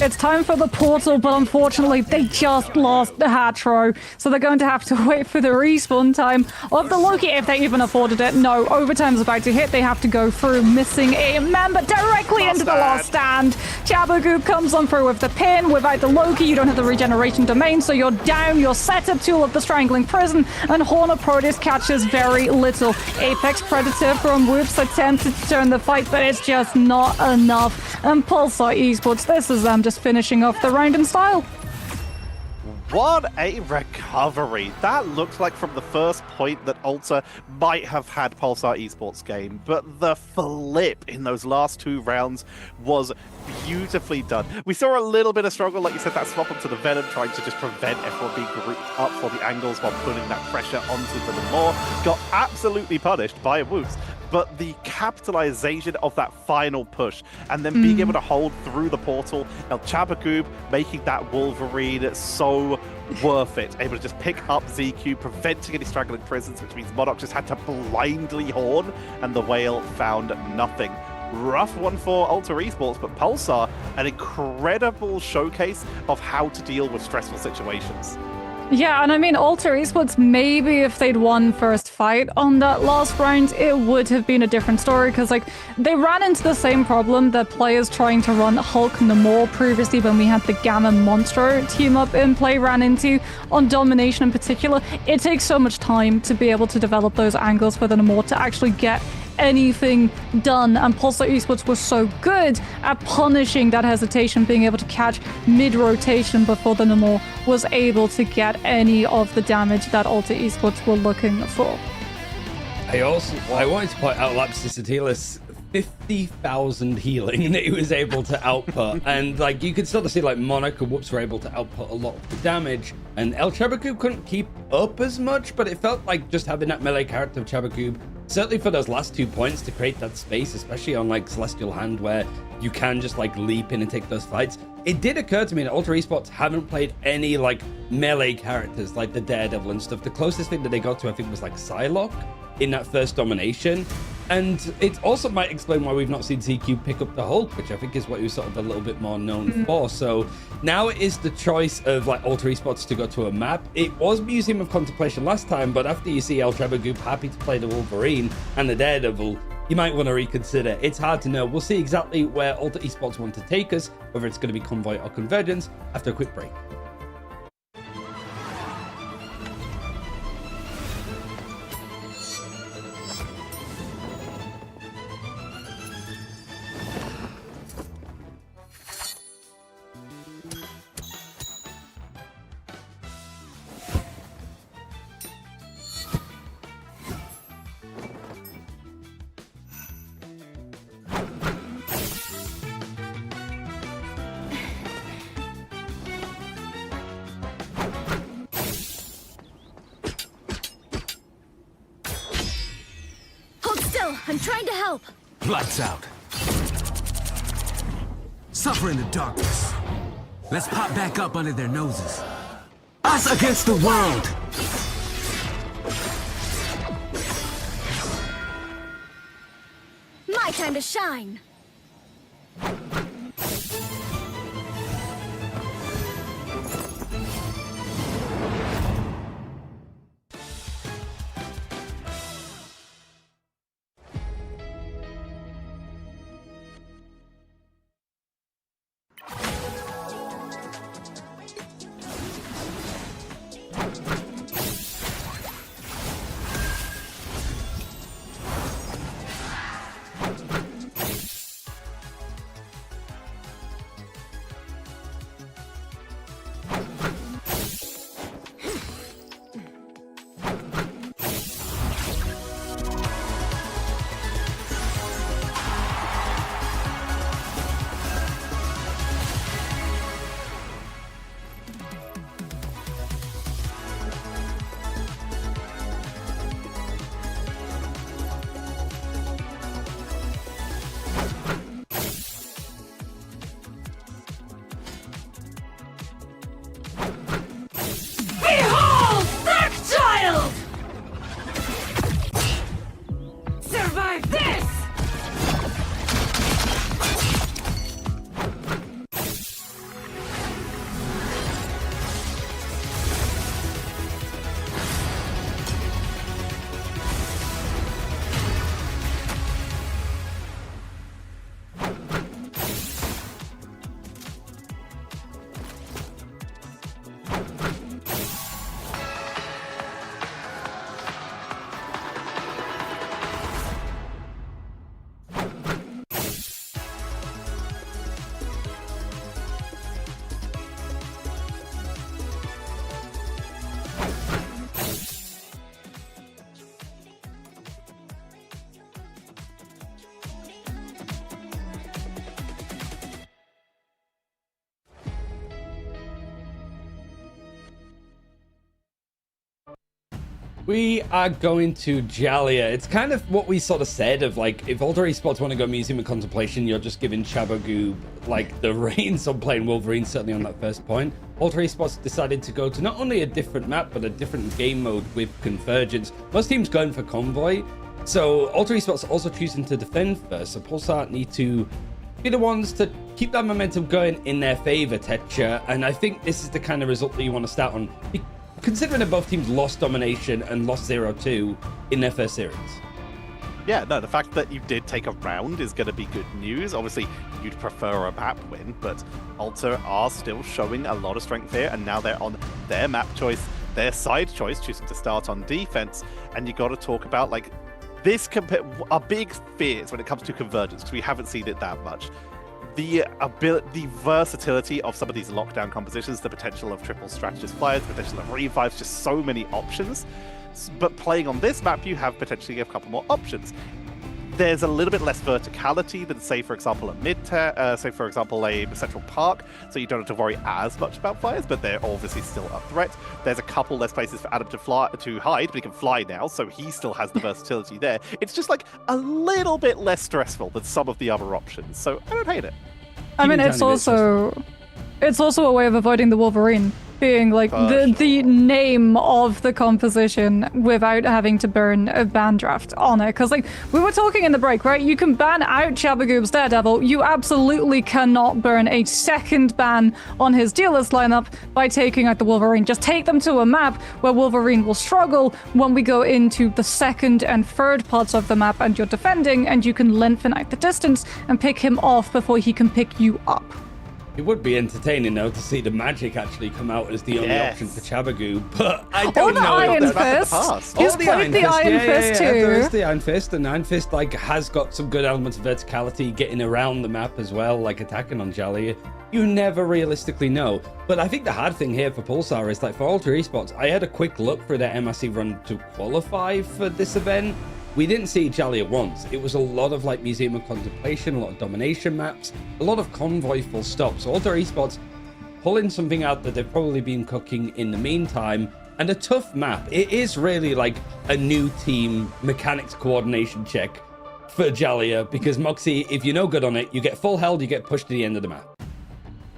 It's time for the portal, but unfortunately they just lost the Hatro, so they're going to have to wait for the respawn time of the Loki, if they even afforded it. No, overtime's about to hit. They have to go through, missing a member directly into the Last Stand. Chabagoob comes on through with the pin. Without the Loki, you don't have the regeneration domain, so you're down your setup tool of the Strangling Prison, and Horner Proteus catches very little. Apex Predator from Whoops attempted to turn the fight, but it's just not enough. And Pulsar Esports, this is them just just finishing off the round in style. What a recovery. That looked like from the first point that Ulta might have had Pulsar Esports game, but the flip in those last 2 rounds was beautifully done. We saw a little bit of struggle, like you said, that swap onto the Venom, trying to just prevent everyone being grouped up for the angles while putting that pressure onto the Namor. Got absolutely punished by Woots. But the capitalization of that final push and then being able to hold through the portal, El Chabagoob making that Wolverine so worth it. Able to just pick up ZQ, preventing any straggling presence, which means Monarch just had to blindly horn, and the Whale found nothing. Rough one for Ultra Esports, but Pulsar, an incredible showcase of how to deal with stressful situations. Yeah, and I mean, Ultra Esports, maybe if they'd won first fight on that last round, it would have been a different story, because, like, they ran into the same problem that players trying to run Hulk Namor previously when we had the Gamma Monstro team up in play ran into on Domination in particular. It takes so much time to be able to develop those angles for the Namor to actually get anything done, and Pulsar Esports was so good at punishing that hesitation, being able to catch mid-rotation before the Namor was able to get any of the damage that Ultra Esports were looking for. I wanted to point out Lapsus Atilis 50,000 healing that he was able to output, and like you could sort of see like Monarch and Whoops were able to output a lot of the damage, and El Chabagoob couldn't keep up as much, but it felt like just having that melee character of Chabagoob, certainly for those last 2 points, to create that space, especially on like Celestial Hand where you can just like leap in and take those fights. It did occur to me that Ultra Esports haven't played any like melee characters like the Daredevil and stuff. The closest thing that they got to, I think, was like Psylocke in that first Domination. And it also might explain why we've not seen ZQ pick up the Hulk, which I think is what he was sort of a little bit more known for. So now it is the choice of like Ultra Esports to go to a map. It was Museum of Contemplation last time, but after you see El Chabagoob happy to play the Wolverine and the Daredevil, you might want to reconsider. It's hard to know. We'll see exactly where Ultra Esports want to take us, whether it's going to be Convoy or Convergence, after a quick break. I'm trying to help. Lights out. Suffer in the darkness. Let's pop back up under their noses. Us against the world! My time to shine. We are going to Jalia. It's kind of what we sort of said of like, if Alter Esports want to go Museum of Contemplation, you're just giving Chabagoob like the reins on playing Wolverine, certainly on that first point. Alter Esports decided to go to not only a different map, but a different game mode with Convergence. Most teams going for Convoy. So Alter Esports also choosing to defend first. So Pulsar need to be the ones to keep that momentum going in their favor, Tetcher. And I think this is the kind of result that you want to start on, considering that both teams lost domination and lost 0-2 in their first series. Yeah, no, the fact that you did take a round is going to be good news. Obviously, you'd prefer a map win, but Alter are still showing a lot of strength here, and now they're on their map choice, their side choice, choosing to start on defense. And you got to talk about, like, this our big fears when it comes to Convergence, because we haven't seen it that much. The versatility of some of these lockdown compositions, the potential of triple strategist flyers, the potential of revives, just so many options. But playing on this map, you have potentially a couple more options. There's a little bit less verticality than, say, for example, a Central Park, so you don't have to worry as much about flyers, but they're obviously still a threat. There's a couple less places for Adam to hide, but he can fly now, so he still has the versatility there. It's just like a little bit less stressful than some of the other options, so I don't hate it. I mean, it's also a way of avoiding the Wolverine being like the name of the composition without having to burn a ban draft on it. Because like we were talking in the break, right? You can ban out Chabagoob's Daredevil. You absolutely cannot burn a second ban on his dealer's lineup by taking out the Wolverine. Just take them to a map where Wolverine will struggle when we go into the second and third parts of the map and you're defending, and you can lengthen out the distance and pick him off before he can pick you up. It would be entertaining, though, to see the Magic actually come out as the only option for Chabagoob, but I don't know. Iron Fist. He's played the Iron Fist too. There is the Iron Fist, and Iron Fist like has got some good elements of verticality, getting around the map as well, like attacking on Jalia. You never realistically know. But I think the hard thing here for Pulsar is like for Alter Esports, I had a quick look through their MRC run to qualify for this event. We didn't see Jalia once. It was a lot of like Museum of Contemplation, a lot of domination maps, a lot of convoy full stop. So Alter Esports pulling something out that they've probably been cooking in the meantime, and a tough map. It is really like a new team mechanics coordination check for Jalia, because Moxie, if you're no good on it, you get full held, you get pushed to the end of the map.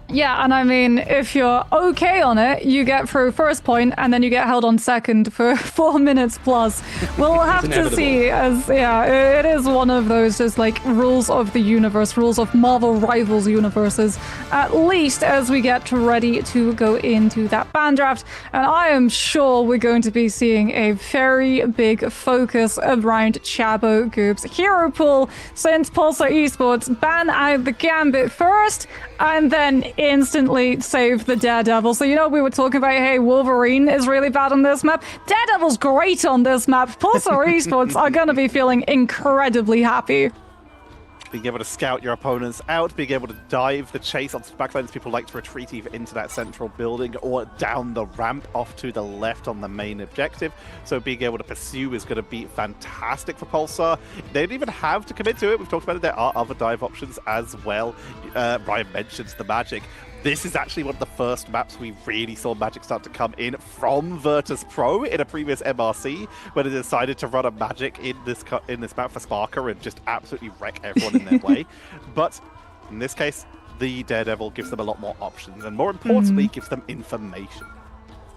Yeah, and I mean, if you're okay on it, you get through first point, and then you get held on second for 4 minutes plus. We'll have to see, as, yeah, it is one of those just like rules of the universe, rules of Marvel Rivals universes, at least as we get ready to go into that ban draft. And I am sure we're going to be seeing a very big focus around Chabagoob's hero pool, since Pulsar Esports ban out the Gambit first, and then instantly save the Daredevil. So, you know, we were talking about, hey, Wolverine is really bad on this map. Daredevil's great on this map. Pulsar Esports are going to be feeling incredibly happy. Being able to scout your opponents out, being able to dive the chase onto the backlines. People like to retreat either into that central building or down the ramp off to the left on the main objective. So being able to pursue is going to be fantastic for Pulsar. They don't even have to commit to it. We've talked about it. There are other dive options as well. Ryan mentions the Magic. This is actually one of the first maps we really saw Magic start to come in from Virtus Pro in a previous MRC, when they decided to run a Magic in this map for Sparker and just absolutely wreck everyone in their way. But in this case, the Daredevil gives them a lot more options, and more importantly, gives them information.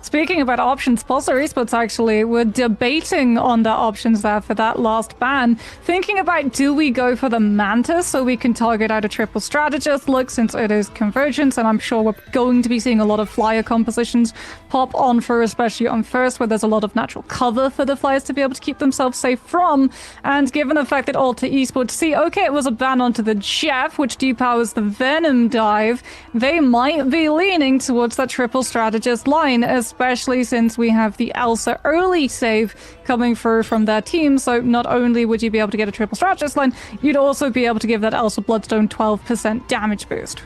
Speaking about options, Pulsar Esports actually were debating on the options there for that last ban, thinking about, do we go for the Mantis so we can target out a triple strategist look, since it is Convergence, and I'm sure we're going to be seeing a lot of flyer compositions pop on for, especially on first, where there's a lot of natural cover for the flyers to be able to keep themselves safe from. And given the fact that Alter Esports see, okay, it was a ban onto the Jeff, which depowers the Venom dive, they might be leaning towards that triple strategist line, especially since we have the Elsa early save coming through from their team. So not only would you be able to get a triple strategist line, you'd also be able to give that Elsa Bloodstone 12% damage boost.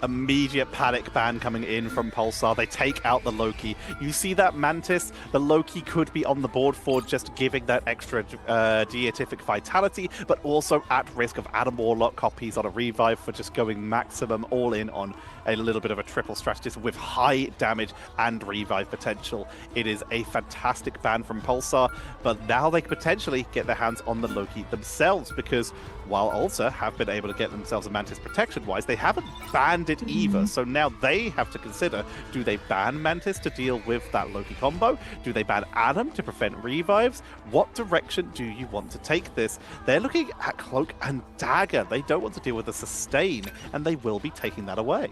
Immediate panic ban coming in from Pulsar. They take out the Loki. You see that Mantis? The Loki could be on the board for just giving that extra Deitific vitality, but also at risk of Adam Warlock copies on a revive for just going maximum all in on a little bit of a triple strategist with high damage and revive potential. It is a fantastic ban from Pulsar, but now they could potentially get their hands on the Loki themselves, because while Ulta have been able to get themselves a Mantis protection-wise, they haven't banned it either. So now they have to consider, do they ban Mantis to deal with that Loki combo? Do they ban Adam to prevent revives? What direction do you want to take this? They're looking at Cloak and Dagger. They don't want to deal with the sustain, and they will be taking that away.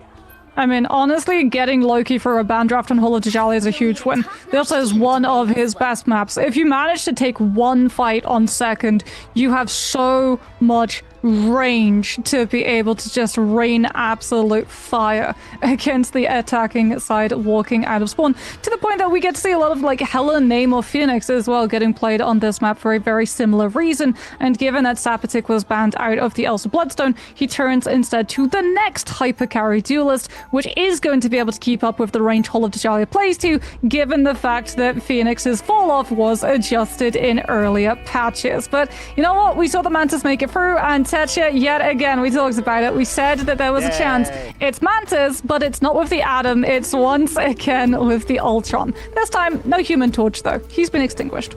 I mean, honestly, getting Loki for a ban draft on Hall of Djali is a huge win. This is one of his best maps. If you manage to take one fight on second, you have so much range to be able to just rain absolute fire against the attacking side walking out of spawn, to the point that we get to see a lot of like Helen, Name, or Phoenix as well getting played on this map for a very similar reason. And given that Sapatic was banned out of the Elsa Bloodstone, he turns instead to the next hyper carry duelist, which is going to be able to keep up with the range Hall of Djali plays to, given the fact that Phoenix's fall off was adjusted in earlier patches. But you know what, we saw the Mantis make it through, and Tetcha, yet again, we talked about it. We said that there was a chance. It's Mantis, but it's not with the Atom. It's once again with the Ultron. This time, no Human Torch, though. He's been extinguished.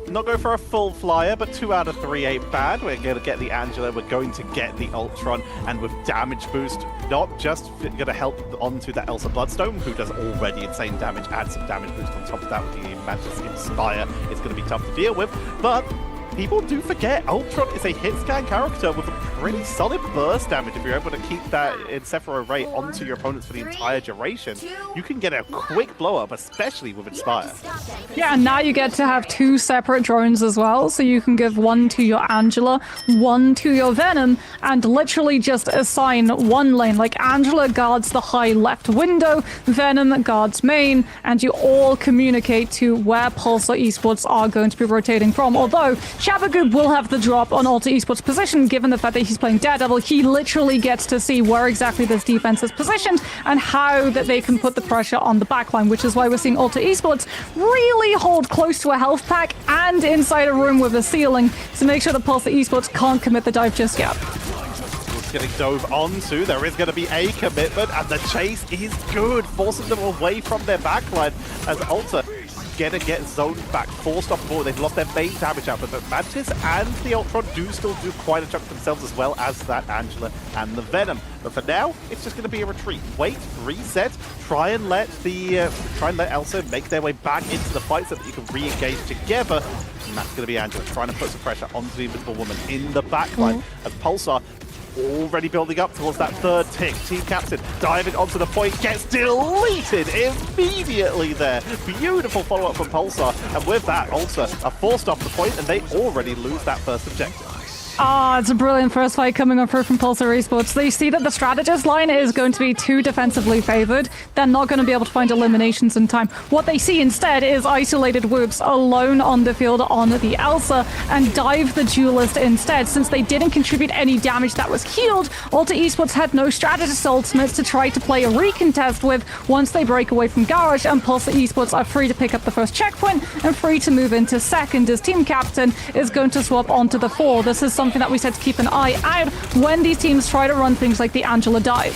Not go for a full flyer, but 2 out of 3 ain't bad. We're going to get the Angela, we're going to get the Ultron, and with damage boost, not just going to help onto that Elsa Bloodstone, who does already insane damage, add some damage boost on top of that with the Mantis Inspire. It's going to be tough to deal with, but people do forget Ultron is a hit scan character with a pretty solid burst damage. If you're able to keep that Encephalo Ray onto your opponents for the entire duration, you can get a quick blow up, especially with Inspire. Yeah, and now you get to have 2 separate drones as well, so you can give one to your Angela, one to your Venom, and literally just assign one lane. Like, Angela guards the high left window, Venom guards main, and you all communicate to where Pulsar Esports are going to be rotating from. Although Shabagoob will have the drop on Ulta Esports' position, given the fact that he's playing Daredevil. He literally gets to see where exactly this defense is positioned and how that they can put the pressure on the backline, which is why we're seeing Ulta Esports really hold close to a health pack and inside a room with a ceiling to make sure that Pulsar Esports can't commit the dive just yet. Getting dove onto, there is going to be a commitment, and the chase is good, forcing them away from their backline as Ulta gonna get zoned back, forced off the board. They've lost their main damage output, but Mantis and the Ultron do still do quite a chunk themselves, as well as that Angela and the Venom. But for now, it's just going to be a retreat. Wait, reset, try and let Elsa make their way back into the fight so that you can re-engage together. And that's going to be Angela trying to put some pressure onto the Invisible Woman in the backline as Pulsar already building up towards that third tick. Team captain diving onto the point, gets deleted immediately there. Beautiful follow-up from Pulsar, and with that, Ulta are forced off the point, and they already lose that first objective. Ah, it's a brilliant first fight coming up from Pulsar Esports. They see that the strategist line is going to be too defensively favored. They're not going to be able to find eliminations in time. What they see instead is isolated Whoops alone on the field on the Elsa and dive the duelist instead. Since they didn't contribute any damage that was healed, Ulta Esports had no strategist ultimates to try to play a recontest with once they break away from Garage, and Pulsar Esports are free to pick up the first checkpoint and free to move into second as team captain is going to swap onto the 4. This is something that we said to keep an eye out when these teams try to run things like the Angela dive.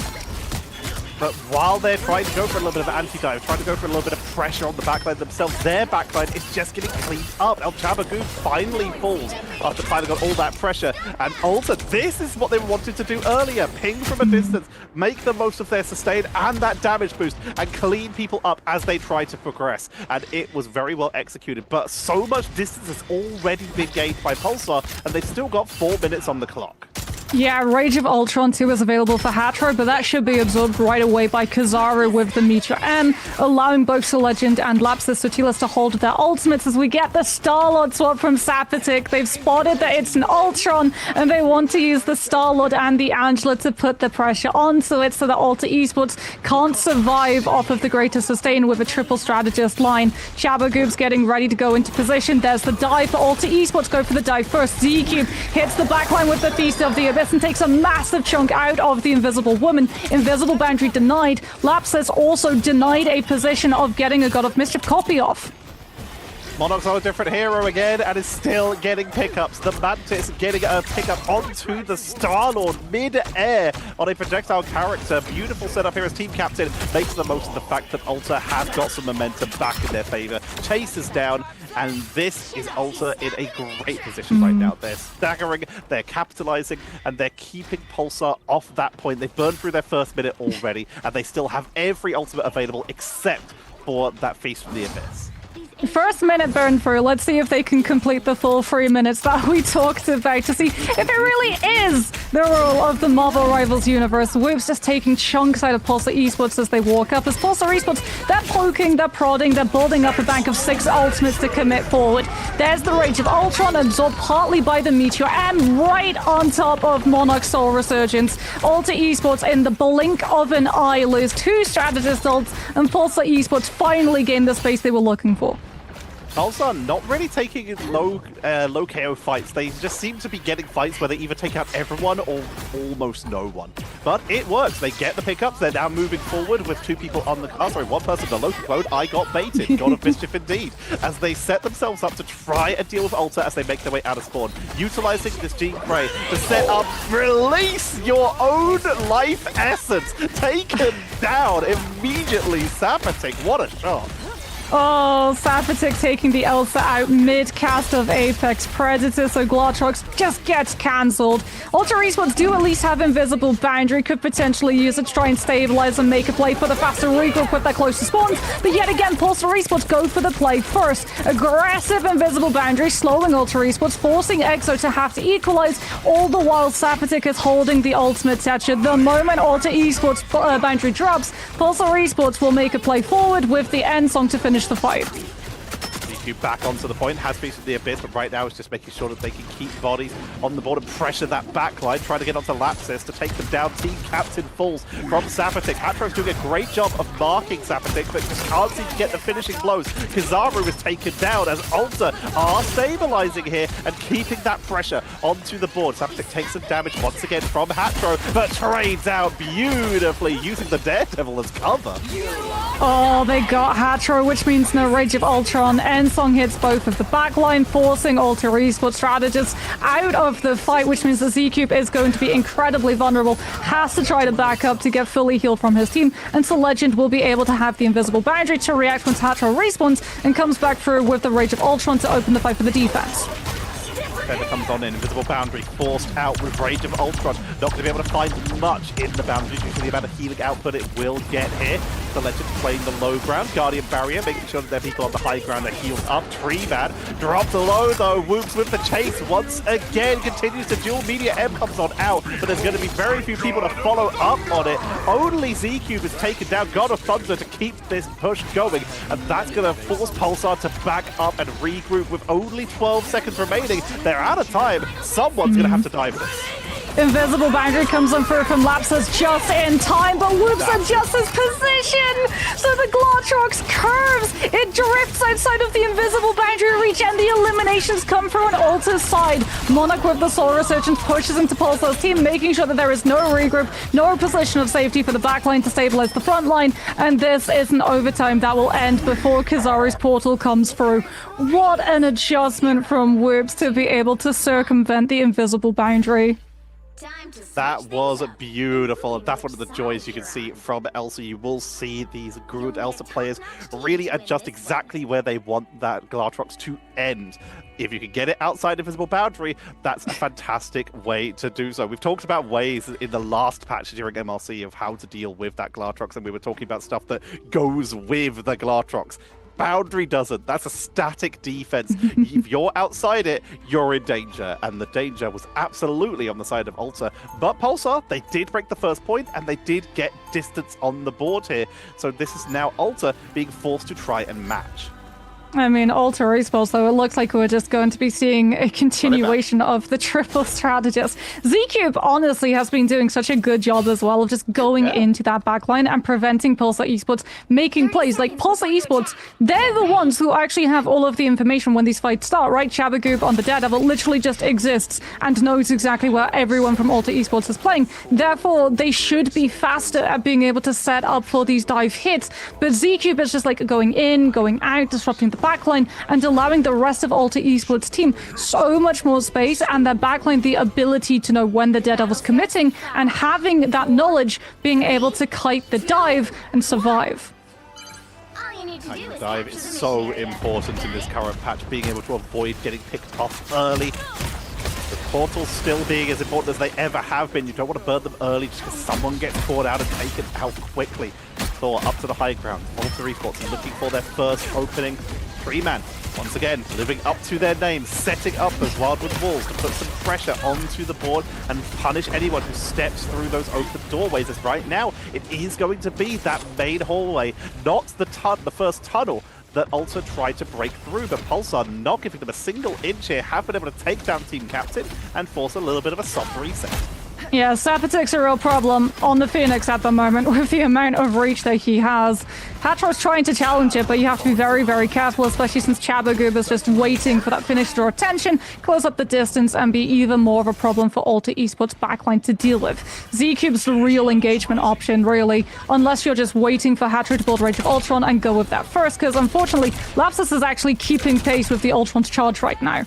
But while they're trying to go for a little bit of anti-dive, trying to go for a little bit of pressure on the backline themselves, their backline is just getting cleaned up. El Chabagoo finally falls after piling on all that pressure. And Ulta, this is what they wanted to do earlier. Ping from a distance, make the most of their sustain and that damage boost, and clean people up as they try to progress. And it was very well executed. But so much distance has already been gained by Pulsar, and they've still got 4 minutes on the clock. Yeah, Rage of Ultron 2 is available for Hatro, but that should be absorbed right away by Kizaru with the Meteor M, allowing both the Legend and Lapsus Sotilas to hold their ultimates as we get the Star-Lord swap from Sapatic. They've spotted that it's an Ultron, and they want to use the Star-Lord and the Angela to put the pressure onto it so that Ulta Esports can't survive off of the greater sustain with a triple strategist line. Shabagoob's getting ready to go into position. There's the dive for Ulta Esports. Go for the dive first. Z-Cube hits the backline with the Feast of the this and takes a massive chunk out of the Invisible Woman. Invisible Boundary denied. Lapsus also denied a position of getting a God of Mischief copy off. Monarch's on a different hero again and is still getting pickups. The Mantis getting a pickup onto the Star-Lord mid-air on a projectile character. Beautiful setup here as team captain. Makes the most of the fact that Ulta has got some momentum back in their favor. Chase is down, and this is Ulta in a great position right now. They're staggering, they're capitalizing, and they're keeping Pulsar off that point. They've burned through their first minute already, and they still have every ultimate available except for that Feast from the Abyss. First minute burn through. Let's see if they can complete the full 3 minutes that we talked about to see if it really is the role of the Marvel Rivals universe. Whoops just taking chunks out of Pulsar Esports as they walk up. As Pulsar Esports, they're poking, they're prodding, they're building up a bank of 6 ultimates to commit forward. There's the Rage of Ultron, absorbed partly by the Meteor, and right on top of Monarch Soul Resurgence. Ulta Esports, in the blink of an eye, lose 2 strategist ults, and Pulsar Esports finally gain the space they were looking for. Pulsar not really taking low KO fights. They just seem to be getting fights where they either take out everyone or almost no one. But it works. They get the pickups. They're now moving forward with 2 people on the... Oh, sorry, 1 person, the local clone. I got baited. God of Mischief indeed. As they set themselves up to try and deal with Ulta as they make their way out of spawn. Utilizing this Gene Prey to set up, release your own life essence. Taken down immediately. Sapatic, what a shot. Oh, Sapatic taking the Elsa out mid-cast of Apex Predator, so Glortrox just gets cancelled. Ultra Esports do at least have Invisible Boundary, could potentially use it to try and stabilize and make a play for the faster regroup with their closer spawns, but yet again, Pulsar Esports go for the play first. Aggressive Invisible Boundary, slowing Ultra Esports, forcing EXO to have to equalize, all the while Sapatic is holding the ultimate Tetcher. The moment Ultra Esports Boundary drops, Pulsar Esports will make a play forward with the end song to finish the fight. Back onto the point, has Feast of the Abyss, but right now it's just making sure that they can keep bodies on the board and pressure that backline, trying to get onto Lapsus to take them down. Team captain falls from Sapatic. Hatro's doing a great job of marking Sapatic, but just can't seem to get the finishing blows. Kizaru is taken down as Ulta are stabilizing here and keeping that pressure onto the board. Sapatic takes some damage once again from Hatro, but trades out beautifully using the Daredevil as cover. Oh, they got Hatro, which means no Rage of Ultron. Ensong hits both of the backline, forcing Ultra Esports strategists out of the fight, which means the Z-Cube is going to be incredibly vulnerable. Has to try to back up to get fully healed from his team, until Legend will be able to have the Invisible Boundary to react once Hatro respawns and comes back through with the Rage of Ultron to open the fight for the defense. Feather comes on in, Invisible Boundary forced out with Rage of Ultron. Not going to be able to find much in the boundary due to the amount of healing output it will get here. The Legend playing the low ground, Guardian Barrier, making sure that their people on the high ground are healed up. Treebad dropped low though, Whoops with the chase once again, continues to duel. Media M comes on out, but there's going to be very few people to follow up on it. Only Z-Cube is taken down, God of Thunder to keep this push going, and that's going to force Pulsar to back up and regroup with only 12 seconds remaining. They're out of time. Someone's going to have to die for this. Invisible Boundary comes on through from Lapsus just in time, but Whoops adjusts his position! So the Glortrox curves! It drifts outside of the Invisible Boundary reach, and the eliminations come through on Ulta's side. Monarch with the Soul Resurgence pushes into Pulsar's team, making sure that there is no regroup, no position of safety for the backline to stabilize the front line, and this is an overtime that will end before Kizaru's portal comes through. What an adjustment from Whoops to be able to circumvent the Invisible Boundary. That was beautiful. That's one of the joys you can see from Elsa. You will see these good Elsa players really adjust exactly where they want that Glortrox to end. If you can get it outside Invisible Boundary, that's a fantastic way to do so. We've talked about ways in the last patch during MLC of how to deal with that Glortrox, and we were talking about stuff that goes with the Glortrox. Boundary doesn't. That's a static defense. If you're outside it, you're in danger. And the danger was absolutely on the side of Ulta. But Pulsar, they did break the first point, and they did get distance on the board here. So this is now Ulta being forced to try and match. I mean, Alter Esports, though, it looks like we're just going to be seeing a continuation of the triple strategist. Z-Cube, honestly, has been doing such a good job as well of just going into that backline and preventing Pulsar Esports making plays. Like, Pulsar Esports, they're the ones who actually have all of the information when these fights start, right? Chabagoob on the Daredevil literally just exists and knows exactly where everyone from Alter Esports is playing. Therefore, they should be faster at being able to set up for these dive hits. But Z-Cube is just like going in, going out, disrupting the backline, and allowing the rest of Alter Esports team so much more space, and their backline the ability to know when the Daredevil's committing, and having that knowledge, being able to kite the dive and survive. Kiting dive is so important in this current patch, being able to avoid getting picked off early. The portals still being as important as they ever have been. You don't want to burn them early just because someone gets caught out and taken out quickly. Thor up to the high ground. Alter Esports looking for their first opening. Freeman, once again, living up to their name, setting up those Wildwood walls to put some pressure onto the board and punish anyone who steps through those open doorways. As right now, it is going to be that main hallway, not the first tunnel that Alter tried to break through, but Pulsar not giving them a single inch here, have been able to take down Team Captain and force a little bit of a soft reset. Yeah, Sapatek's a real problem on the Phoenix at the moment with the amount of reach that he has. Hatro's trying to challenge it, but you have to be very, very careful, especially since Chabagoob is just waiting for that finish to draw attention, close up the distance, and be even more of a problem for Alter Esports backline to deal with. Z-Cube's the real engagement option, really, unless you're just waiting for Hatro to build Rage of Ultron and go with that first, because unfortunately, Lapsus is actually keeping pace with the Ultron's charge right now.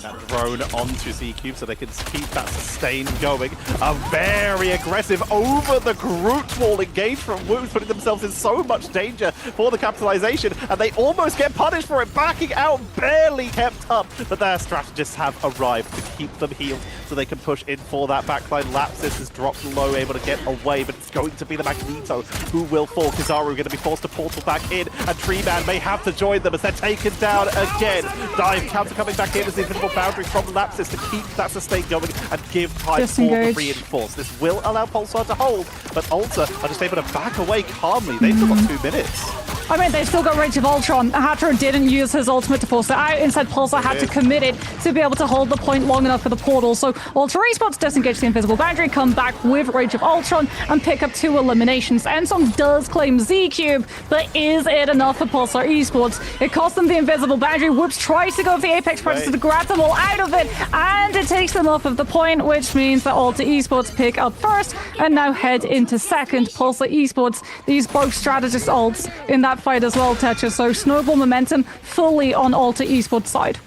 That drone onto Z-Cube so they can keep that sustain going. A very aggressive over the Groot wall engage from Woos, putting themselves in so much danger for the capitalization, and they almost get punished for it, backing out, barely kept up, but their strategists have arrived to keep them healed so they can push in for that backline. Lapsus is dropped low, able to get away, but it's going to be the Magneto who will fall. Kizaru going to be forced to portal back in, and Treeman may have to join them as they're taken down again. Dive counter coming back in as the invisible boundary from Lapsus to keep that sustain going and give time for the reinforce. This will allow Pulsar to hold, but Alter are just able to back away calmly. They've still got 2 minutes. I mean, they've still got Rage of Ultron. Hatro didn't use his ultimate to force it out. Instead, Pulsar had to commit it to be able to hold the point long enough for the portal. So Alter Esports disengage the invisible boundary, come back with Rage of Ultron, and pick up 2 eliminations. Ensom does claim Z-Cube, but is it enough for Pulsar Esports? It costs them the invisible boundary. Whoops tries to go for the Apex Predator to grab them all out of it, and it takes them off of the point, which means that Alter Esports pick up first and now head into second. Pulsar Esports, these both strategist ults in that fight as well, Tetcher, so snowball momentum fully on Alter Esports side.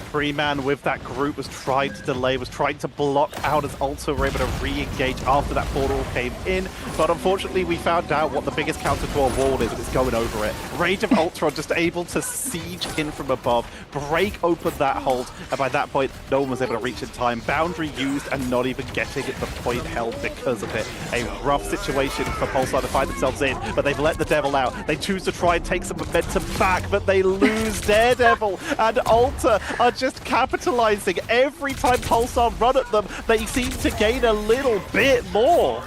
Freeman with that group was trying to delay, was trying to block out as Alter were able to re-engage after that portal came in. But unfortunately, we found out what the biggest counter to our wall is, and it's going over it. Rage of Ultron just able to siege in from above, break open that hold, and by that point, no one was able to reach in time. Boundary used and not even getting the point held because of it. A rough situation for Pulsar to find themselves in, but they've let the Devil out. They choose to try and take some momentum back, but they lose Daredevil, and Alter are just capitalizing. Every time Pulsar run at them, they seem to gain a little bit more.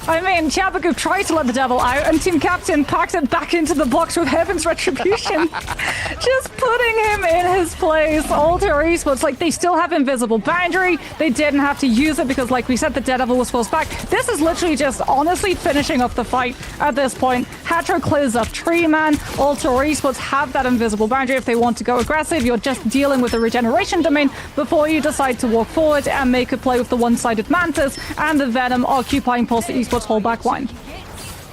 I mean, Chabagoob tried to let the Devil out, and Team Captain packed it back into the box with Heaven's Retribution. Just putting him in his place. Alter Esports, like, they still have Invisible Boundary. They didn't have to use it because, like we said, the Daredevil was forced back. This is literally just, honestly, finishing off the fight at this point. Hatro clears up Tree Man. Alter Esports have that Invisible Boundary if they want to go aggressive. You're just dealing with the regeneration domain before you decide to walk forward and make a play with the one-sided Mantis and the Venom occupying Pulsar Esports' whole back line.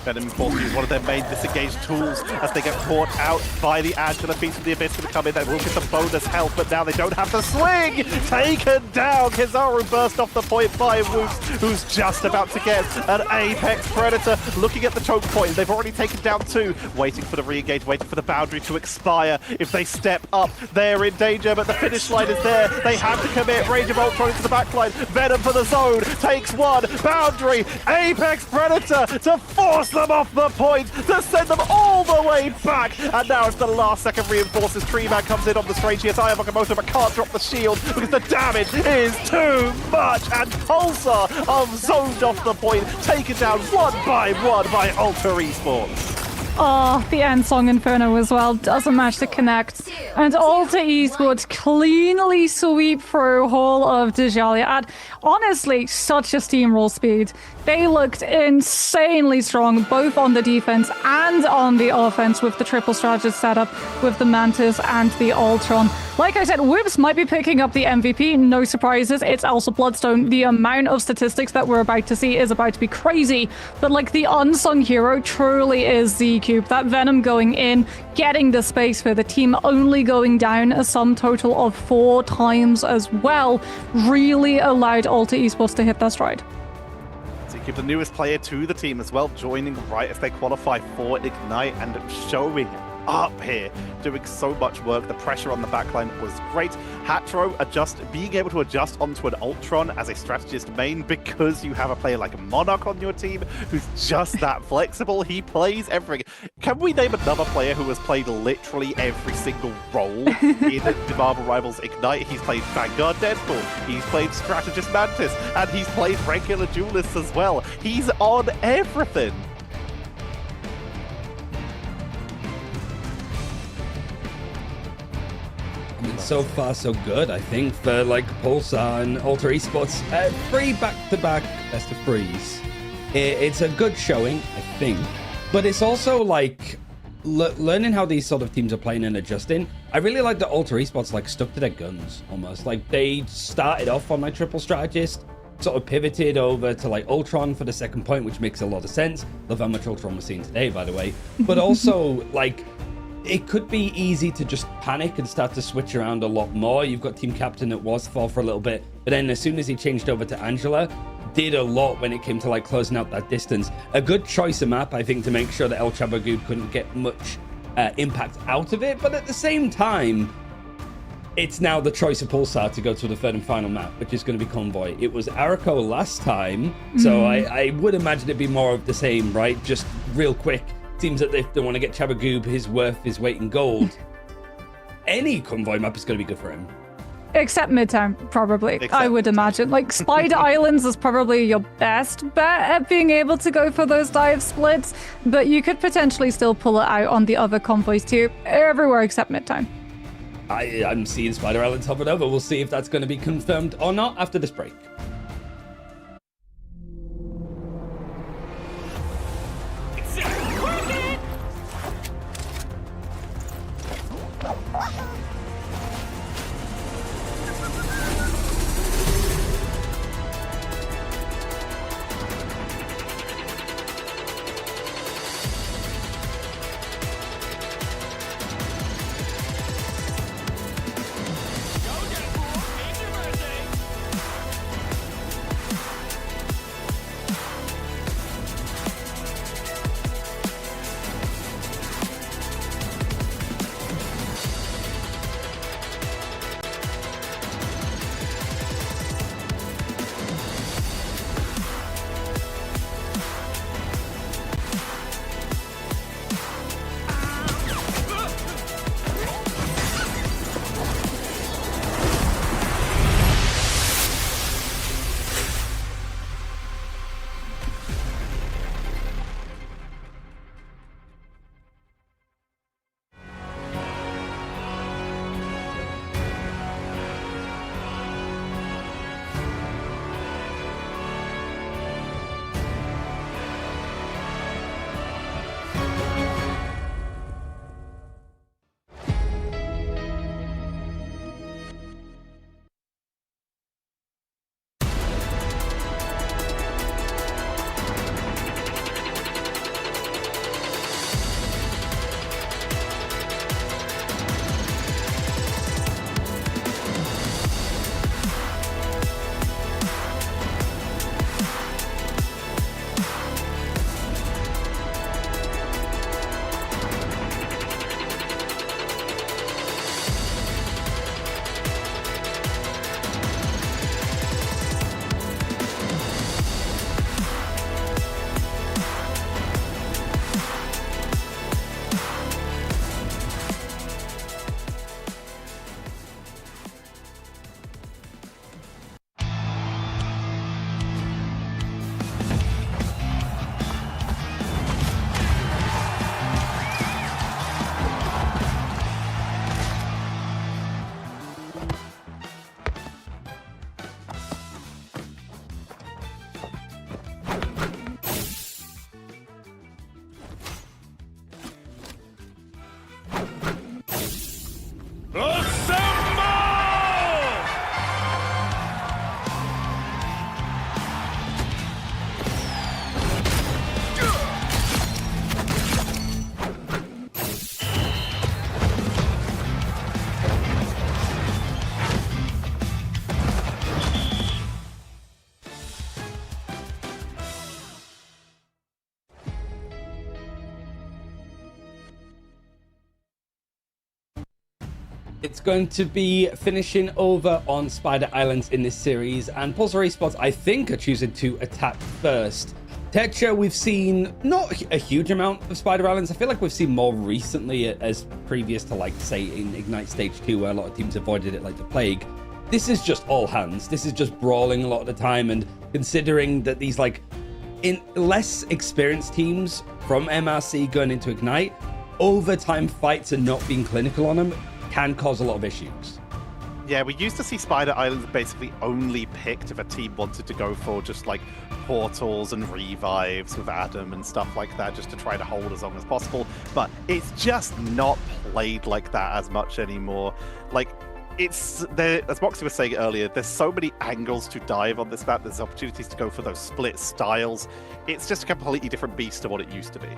Venom Force is one of their main disengaged tools as they get caught out by the Angela Feast of the Abyss going to come in. They will get some bonus health, but now they don't have the swing! Taken down! Kizaru burst off the point by Woops, who's just about to get an Apex Predator. Looking at the choke point, they've already taken down 2. Waiting for the re-engage, waiting for the boundary to expire. If they step up, they're in danger, but the finish line is there. They have to commit. Rage of Ultron into the backline. Venom for the zone. Takes 1. Boundary. Apex Predator to force them off the point, to send them all the way back. And now it's the last second reinforces. Treeman comes in on the strange GSI of Okamoto, but can't drop the shield because the damage is too much. And Pulsar are zoned off the point, taken down one by Alter Esports. Oh, the end song Inferno as well doesn't manage to connect. And Alter Esports cleanly sweep through Hall of Djalia at, honestly, such a steamroll speed. They looked insanely strong, both on the defense and on the offense, with the triple strategist setup, with the Mantis and the Ultron. Like I said, Whips might be picking up the MVP, no surprises. It's also Bloodstone. The amount of statistics that we're about to see is about to be crazy. But like the unsung hero truly is Z-Cube. That Venom going in, getting the space for the team, only going down a sum total of 4 times as well, really allowed Alter Esports to hit their stride. Z-Cube, the newest player to the team as well, joining right as they qualify for Ignite and showing up here, doing so much work. The pressure on the backline was great. Hatro being able to adjust onto an Ultron as a strategist main because you have a player like Monarch on your team who's just that flexible. He plays everything. Can we name another player who has played literally every single role in the Marvel Rivals Ignite? He's played Vanguard Deadpool, he's played Strategist Mantis, and he's played regular duelists as well. He's on everything. So far, so good, I think, for like Pulsar and Alter Esports. 3 back-to-back best of 3s. It's a good showing, I think, but it's also like learning how these sort of teams are playing and adjusting. I really like that Alter Esports like stuck to their guns almost. Like they started off on like triple strategist, sort of pivoted over to like Ultron for the second point, which makes a lot of sense. Love how much Ultron we're seeing today, by the way. But also like, it could be easy to just panic and start to switch around a lot more. You've got team captain that was Fall for a little bit, but then as soon as he changed over to Angela, did a lot when it came to like closing out that distance. A good choice of map, I think, to make sure that El Chabagud couldn't get much impact out of it. But at the same time, it's now the choice of Pulsar to go to the third and final map, which is going to be Convoy. It was Arako last time, so I would imagine it'd be more of the same, right? Just real quick. Seems that if they want to get Chabagoob his weight in gold, any Convoy map is going to be good for him. Except Midtown, probably, I would imagine. Like, Spider Islands is probably your best bet at being able to go for those dive splits, but you could potentially still pull it out on the other convoys too, everywhere except Midtown. I'm seeing Spider Islands hovering over. We'll see if that's going to be confirmed or not after this break. It's going to be finishing over on Spider Islands in this series, and Pulsar Esports, I think, are choosing to attack first. Tetra, we've seen not a huge amount of Spider Islands. I feel like we've seen more recently as previous to, like, say, in Ignite Stage 2, where a lot of teams avoided it like the plague. This is just all hands. This is just brawling a lot of the time, and considering that these, like, in less experienced teams from MRC going into Ignite, overtime fights and not being clinical on them can cause a lot of issues. Yeah, we used to see Spider Islands basically only picked if a team wanted to go for just like portals and revives with Adam and stuff like that, just to try to hold as long as possible. But it's just not played like that as much anymore. Like, it's there, as Moxie was saying earlier, there's so many angles to dive on this map. There's opportunities to go for those split styles. It's just a completely different beast to what it used to be.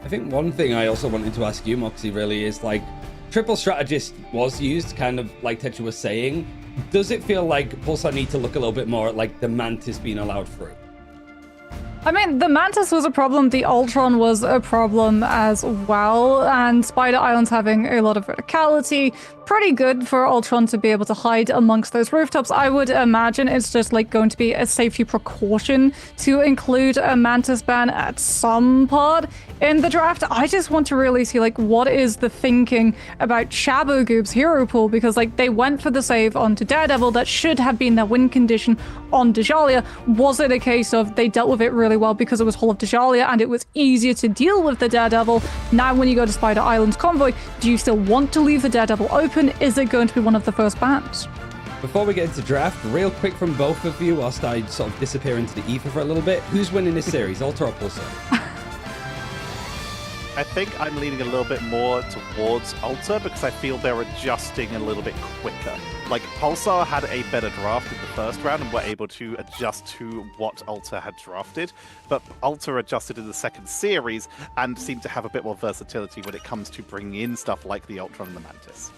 I think one thing I also wanted to ask you, Moxie, really is, like, Triple Strategist was used, kind of like Tetra was saying. Does it feel like Pulsar need to look a little bit more at, like, the Mantis being allowed through? I mean, the Mantis was a problem, the Ultron was a problem as well, and Spider Islands having a lot of verticality, pretty good for Ultron to be able to hide amongst those rooftops. I would imagine it's just like going to be a safety precaution to include a Mantis ban at some part in the draft. I just want to really see, like, what is the thinking about Shabu Goob's hero pool, because, like, they went for the save onto Daredevil. That should have been their win condition on Djalia. Was it a case of they dealt with it really well because it was Hall of Djalia and it was easier to deal with the Daredevil? Now when you go to Spider Islands Convoy, do you still want to leave the Daredevil open? Is it going to be one of the first bans? Before we get into draft, real quick from both of you, whilst I sort of disappear into the ether for a little bit, who's winning this series, Ultra or Pulsar? I think I'm leaning a little bit more towards Ultra because I feel they're adjusting a little bit quicker. Like, Pulsar had a better draft in the first round and were able to adjust to what Ultra had drafted, but Ultra adjusted in the second series and seemed to have a bit more versatility when it comes to bringing in stuff like the Ultron and the Mantis.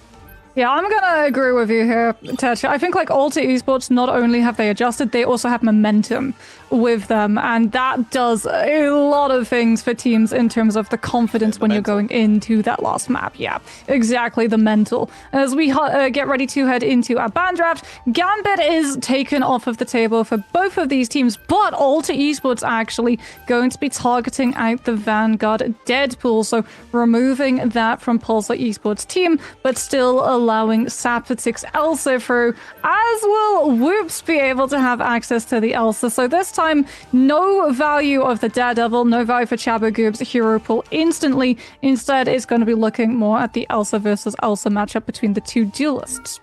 Yeah, I'm gonna agree with you here, Tetra. I think, like, Ultra Esports, not only have they adjusted, they also have momentum with them, and that does a lot of things for teams in terms of the confidence when you're going into that last map. Yeah, exactly, the mental. As we get ready to head into our ban draft, Gambit is taken off of the table for both of these teams, but Ultra Esports actually going to be targeting out the Vanguard Deadpool, so removing that from Pulsar Esports team, but still allowing Sapatix Elsa through, as will Whoops be able to have access to the Elsa. So this time, no value of the Daredevil, no value for Chabo Goob's hero pool instantly. Instead, it's going to be looking more at the Elsa versus Elsa matchup between the two duelists.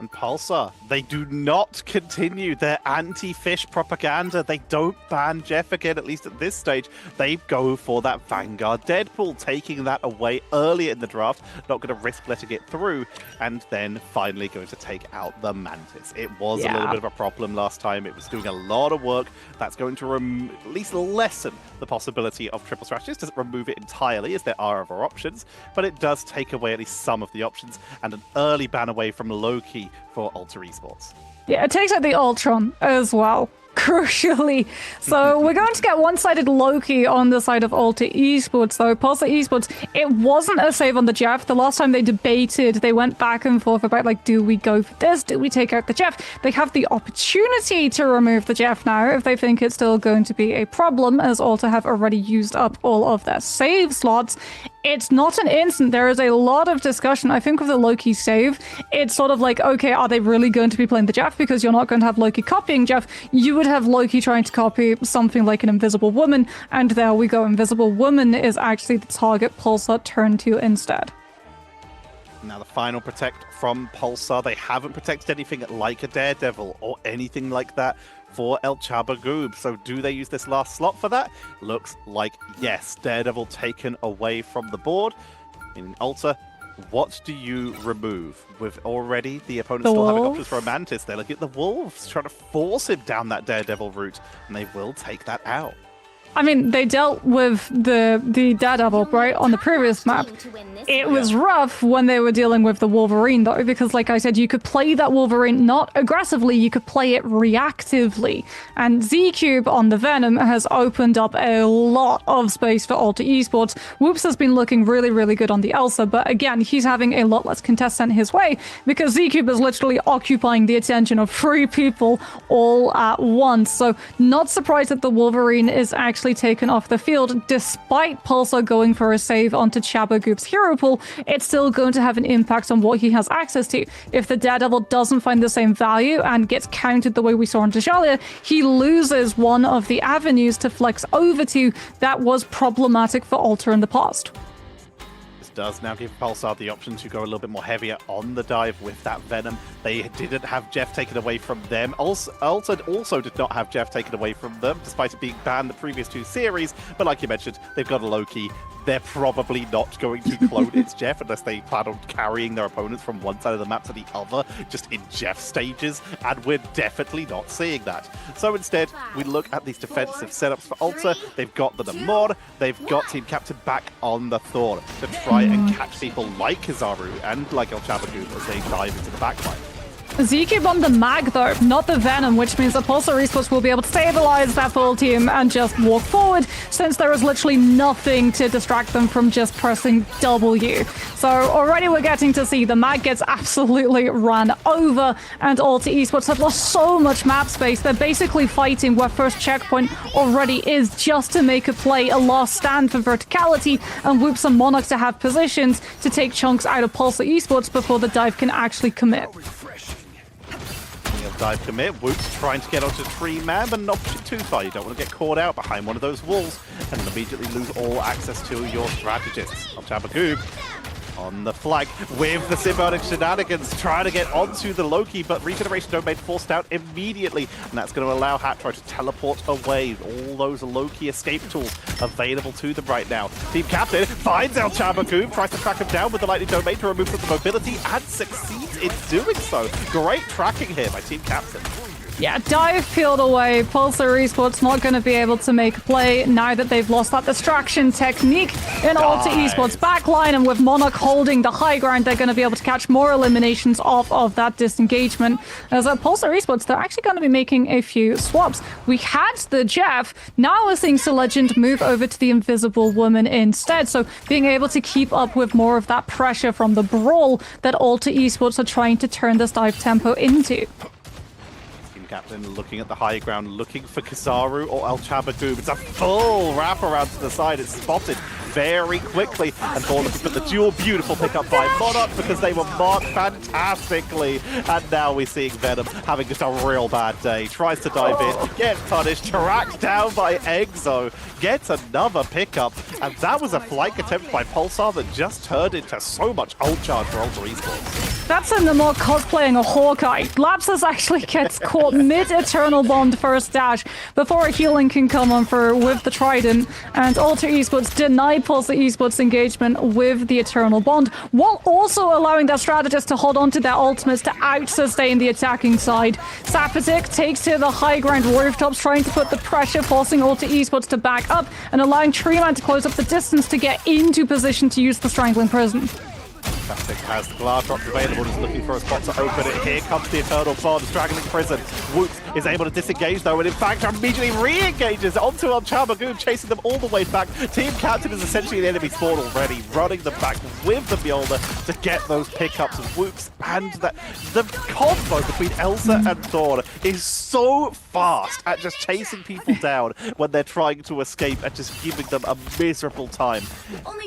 And Pulsar, they do not continue their anti-fish propaganda. They don't ban Jeff again, at least at this stage. They go for that Vanguard Deadpool, taking that away earlier in the draft, not going to risk letting it through, and then finally going to take out the Mantis. It was a little bit of a problem last time. It was doing a lot of work. That's going to at least lessen the possibility of triple strategies. Doesn't remove it entirely, as there are other options, but it does take away at least some of the options, and an early ban away from Loki for Ultra Esports. Yeah, it takes out the Ultron as well, crucially. So we're going to get one-sided Loki on the side of Ultra Esports, though. Pulsar Esports, it wasn't a save on the Jeff. The last time they debated, they went back and forth about, like, do we go for this? Do we take out the Jeff? They have the opportunity to remove the Jeff now if they think it's still going to be a problem, as Ultra have already used up all of their save slots. It's not an instant. There is a lot of discussion. I think with the Loki save, it's sort of like, okay, are they really going to be playing the Jeff? Because you're not going to have Loki copying Jeff. You would have Loki trying to copy something like an Invisible Woman, and there we go. Invisible Woman is actually the target Pulsar turned to instead. Now the final protect from Pulsar. They haven't protected anything like a Daredevil or anything like that for El Chaba Goob. So do they use this last slot for that? Looks like yes. Daredevil taken away from the board. In Ultra, what do you remove? With already the opponent still having options for a Mantis, they look at the Wolves, trying to force him down that Daredevil route, and they will take that out. I mean, they dealt with the Daredevil, right, on the previous map. It was rough when they were dealing with the Wolverine, though, because, like I said, you could play that Wolverine not aggressively, you could play it reactively. And Z-Cube on the Venom has opened up a lot of space for Alter Esports. Whoops has been looking really, really good on the Elsa, but again, he's having a lot less contests sent his way because Z-Cube is literally occupying the attention of 3 people all at once. So not surprised that the Wolverine is actually taken off the field, despite Pulsar going for a save onto Chabagoop's hero pool. It's still going to have an impact on what he has access to. If the Daredevil doesn't find the same value and gets counted the way we saw on Tashalia, he loses one of the avenues to flex over to that was problematic for Alter in the past. Does now give Pulsar the option to go a little bit more heavier on the dive with that Venom. They didn't have Jeff taken away from them. Alter also did not have Jeff taken away from them, despite it being banned the previous 2 series. But like you mentioned, they've got a Loki. They're probably not going to clone its Jeff unless they plan on carrying their opponents from one side of the map to the other, just in Jeff stages, and we're definitely not seeing that. So instead, we look at these defensive setups for Alter. They've got the Namor, they've got Team Captain back on the Thor to try and catch people like Kizaru and like El Chabagoop as they dive into the backline. Z-Cube on the Mag, though, not the Venom, which means that Pulsar Esports will be able to stabilize that full team and just walk forward, since there is literally nothing to distract them from just pressing W. So already we're getting to see the Mag gets absolutely run over, and Alter Esports have lost so much map space. They're basically fighting where first checkpoint already is, just to make a play, a last stand for verticality, and Whoops and Monarch to have positions to take chunks out of Pulsar Esports before the dive can actually commit. Dive commit. Whoops trying to get onto Tree Man, but not push it too far. You don't want to get caught out behind one of those walls and immediately lose all access to your strategists. El Chabagoop on the flag with the symbiotic shenanigans, trying to get onto the Loki, but regeneration domain forced out immediately, and that's going to allow Hattro to teleport away. All those Loki escape tools available to them right now. Team Captain finds El Chabagoop, tries to track him down with the lightning domain to remove from the mobility, and succeeds in doing so. Great tracking here by Team Captain. Yeah, dive peeled away. Pulsar Esports not going to be able to make a play now that they've lost that distraction technique in Alter Esports backline, and with Monarch holding the high ground, they're going to be able to catch more eliminations off of that disengagement. As at Pulsar Esports, they're actually going to be making a few swaps. We had the Jeff, now we're seeing Legend move over to the Invisible Woman instead, so being able to keep up with more of that pressure from the brawl that Alter Esports are trying to turn this dive tempo into. Captain looking at the high ground, looking for Kizaru or El Chabagoop. It's a full wraparound to the side. It's spotted very quickly. And Thor looking for the dual beautiful pickup by Monarch because they were marked fantastically. And now we're seeing Venom having just a real bad day. Tries to dive in, gets punished, tracked down by Exo, gets another pickup. And that was a flank attempt by Pulsar that just turned into so much ult charge for Alter Esports. That's in the more cosplaying a Hawkeye. Lapsus actually gets caught mid-Eternal Bond first dash before a healing can come on for with the Trident, and Alter Esports deny Pulsar Esports engagement with the Eternal Bond, while also allowing their strategists to hold on to their ultimates to out-sustain the attacking side. Zapatic takes to the high ground rooftops, trying to put the pressure, forcing Alter Esports to back up, and allowing Treeman to close up the distance to get into position to use the Strangling Prison. Fantastic has the Glass Drops available, just looking for a spot to open it. Here comes the Eternal Bond, Strangling Prison. Whoops is able to disengage though, and in fact immediately re-engages onto El Chabagoop, chasing them all the way back. Team Captain is essentially an enemy spawn already, running them back with the Mjolnir to get those pickups of Whoops. And the combo between Elsa and Thor is so fast at just chasing people down when they're trying to escape and just giving them a miserable time.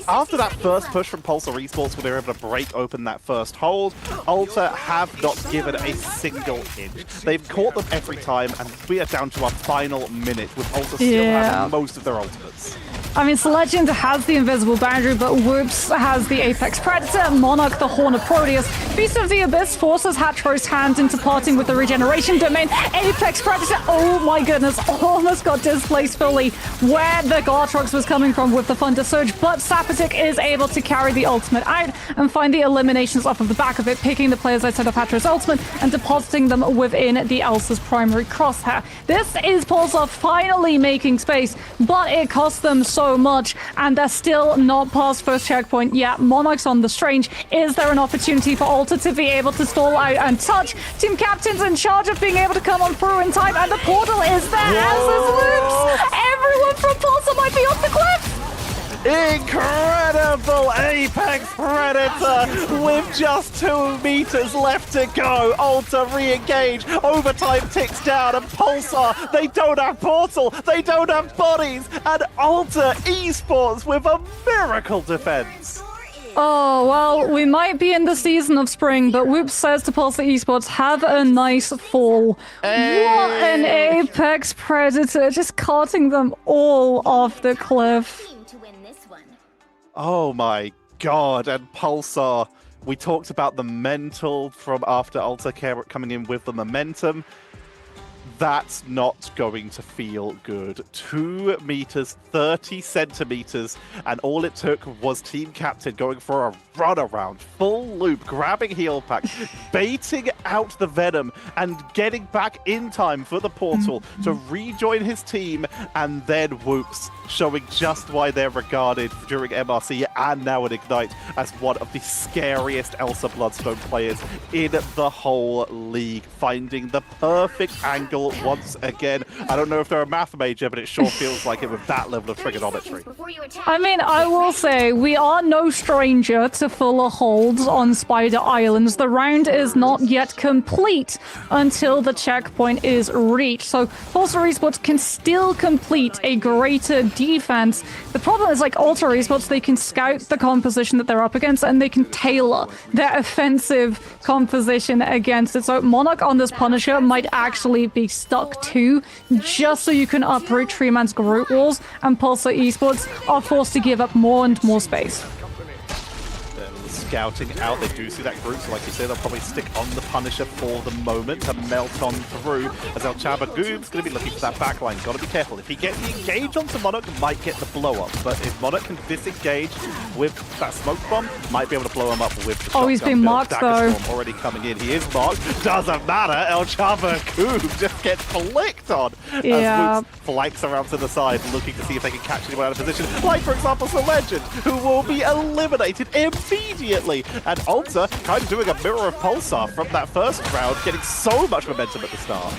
After that first push from Pulsar Esports, when they were able to break open that first hold, Alter have not given a single inch. They've caught them every time, and we are down to our final minute with Alter still having most of their ultimates. I mean, Legend has the invisible boundary, but Whoops has the Apex Predator, Monarch the Horn of Proteus. Feast of the Abyss forces Hatro's hand into parting with the regeneration domain. Apex Predator, oh my goodness, almost got displaced fully where the Gartrox was coming from with the Thunder Surge, but Sapatic is able to carry the ultimate out and find the eliminations off of the back of it, picking the players outside of Hatro's ultimate and depositing them within the Elsa's primary crosshair. This is Pulsar finally making space, but it costs them so much, and they're still not past first checkpoint yet. Monarch's on the Strange. Is there an opportunity for Alter to be able to stall out and touch? Team Captain's in charge of being able to come on through in time, and the portal is there as is Whoops. Everyone from Pulsar might be off the cliff. Incredible Apex Predator with just 2 meters left to go. Alter re-engage. Overtime ticks down, and Pulsar, they don't have portal, they don't have bodies, and Alter Esports with a miracle defense. Oh, well, we might be in the season of spring, but Whoops says to Pulsar Esports, have a nice fall. Hey. What an Apex Predator, just carting them all off the cliff. Oh my god, and Pulsar, we talked about the mental from after Alter coming in with the momentum. That's not going to feel good. 2 meters, 30 centimeters, and all it took was Team Captain going for a run around, full loop, grabbing heal pack, baiting out the Venom, and getting back in time for the portal to rejoin his team, and then Whoops, showing just why they're regarded during MRC and now at Ignite as one of the scariest Elsa Bloodstone players in the whole league, finding the perfect angle once again. I don't know if they're a math major, but it sure feels like it with that level of trigonometry. I mean, I will say, we are no stranger to fuller holds on Spider Islands. The round is not yet complete until the checkpoint is reached, so Pulsar Esports can still complete a greater defense. The problem is, like Alter Esports, they can scout the composition that they're up against, and they can tailor their offensive composition against it. So Monarch on this Punisher might actually be stuck too, just so you can uproot Treeman's Groot walls, and Pulsar Esports are forced to give up more and more space. Scouting out, they do see that group, so like you say, they'll probably stick on the Punisher for the moment to melt on through, as El Chaba Goob's going to be looking for that backline. Got to be careful. If he gets the engage onto Monarch, might get the blow up, but if Monarch can disengage with that smoke bomb, might be able to blow him up with the shotgun. Oh, he's been marked though. Already coming in. He is marked. Doesn't matter. El Chaba Goob just gets flicked on as Whoops flanks around to the side, looking to see if they can catch anyone out of position. Like, for example, the Legend, who will be eliminated immediately. And Alter kind of doing a mirror of Pulsar from that first round, getting so much momentum at the start.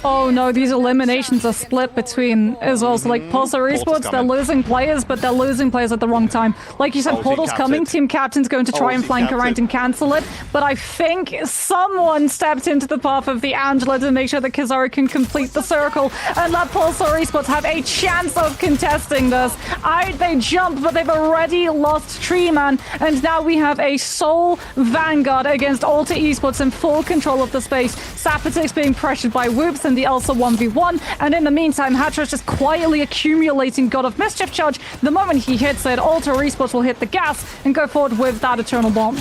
Oh no, these eliminations are split between as well. So like Pulsar Esports, they're losing players, but they're losing players at the wrong time. Like you said, Portal's coming, Team Captain's going to try and flank around and cancel it, but I think someone stepped into the path of the Angela to make sure that Kizaru can complete the circle and let Pulsar Esports have a chance of contesting this. Out they jump, but they've already lost Treeman, and now we have a sole Vanguard against Alter Esports in full control of the space. Sapatic's being pressured by Whoops and the Elsa 1v1, and in the meantime, Hatro's just quietly accumulating God of Mischief charge. The moment he hits it, Alter Esports will hit the gas and go forward with that Eternal Bomb.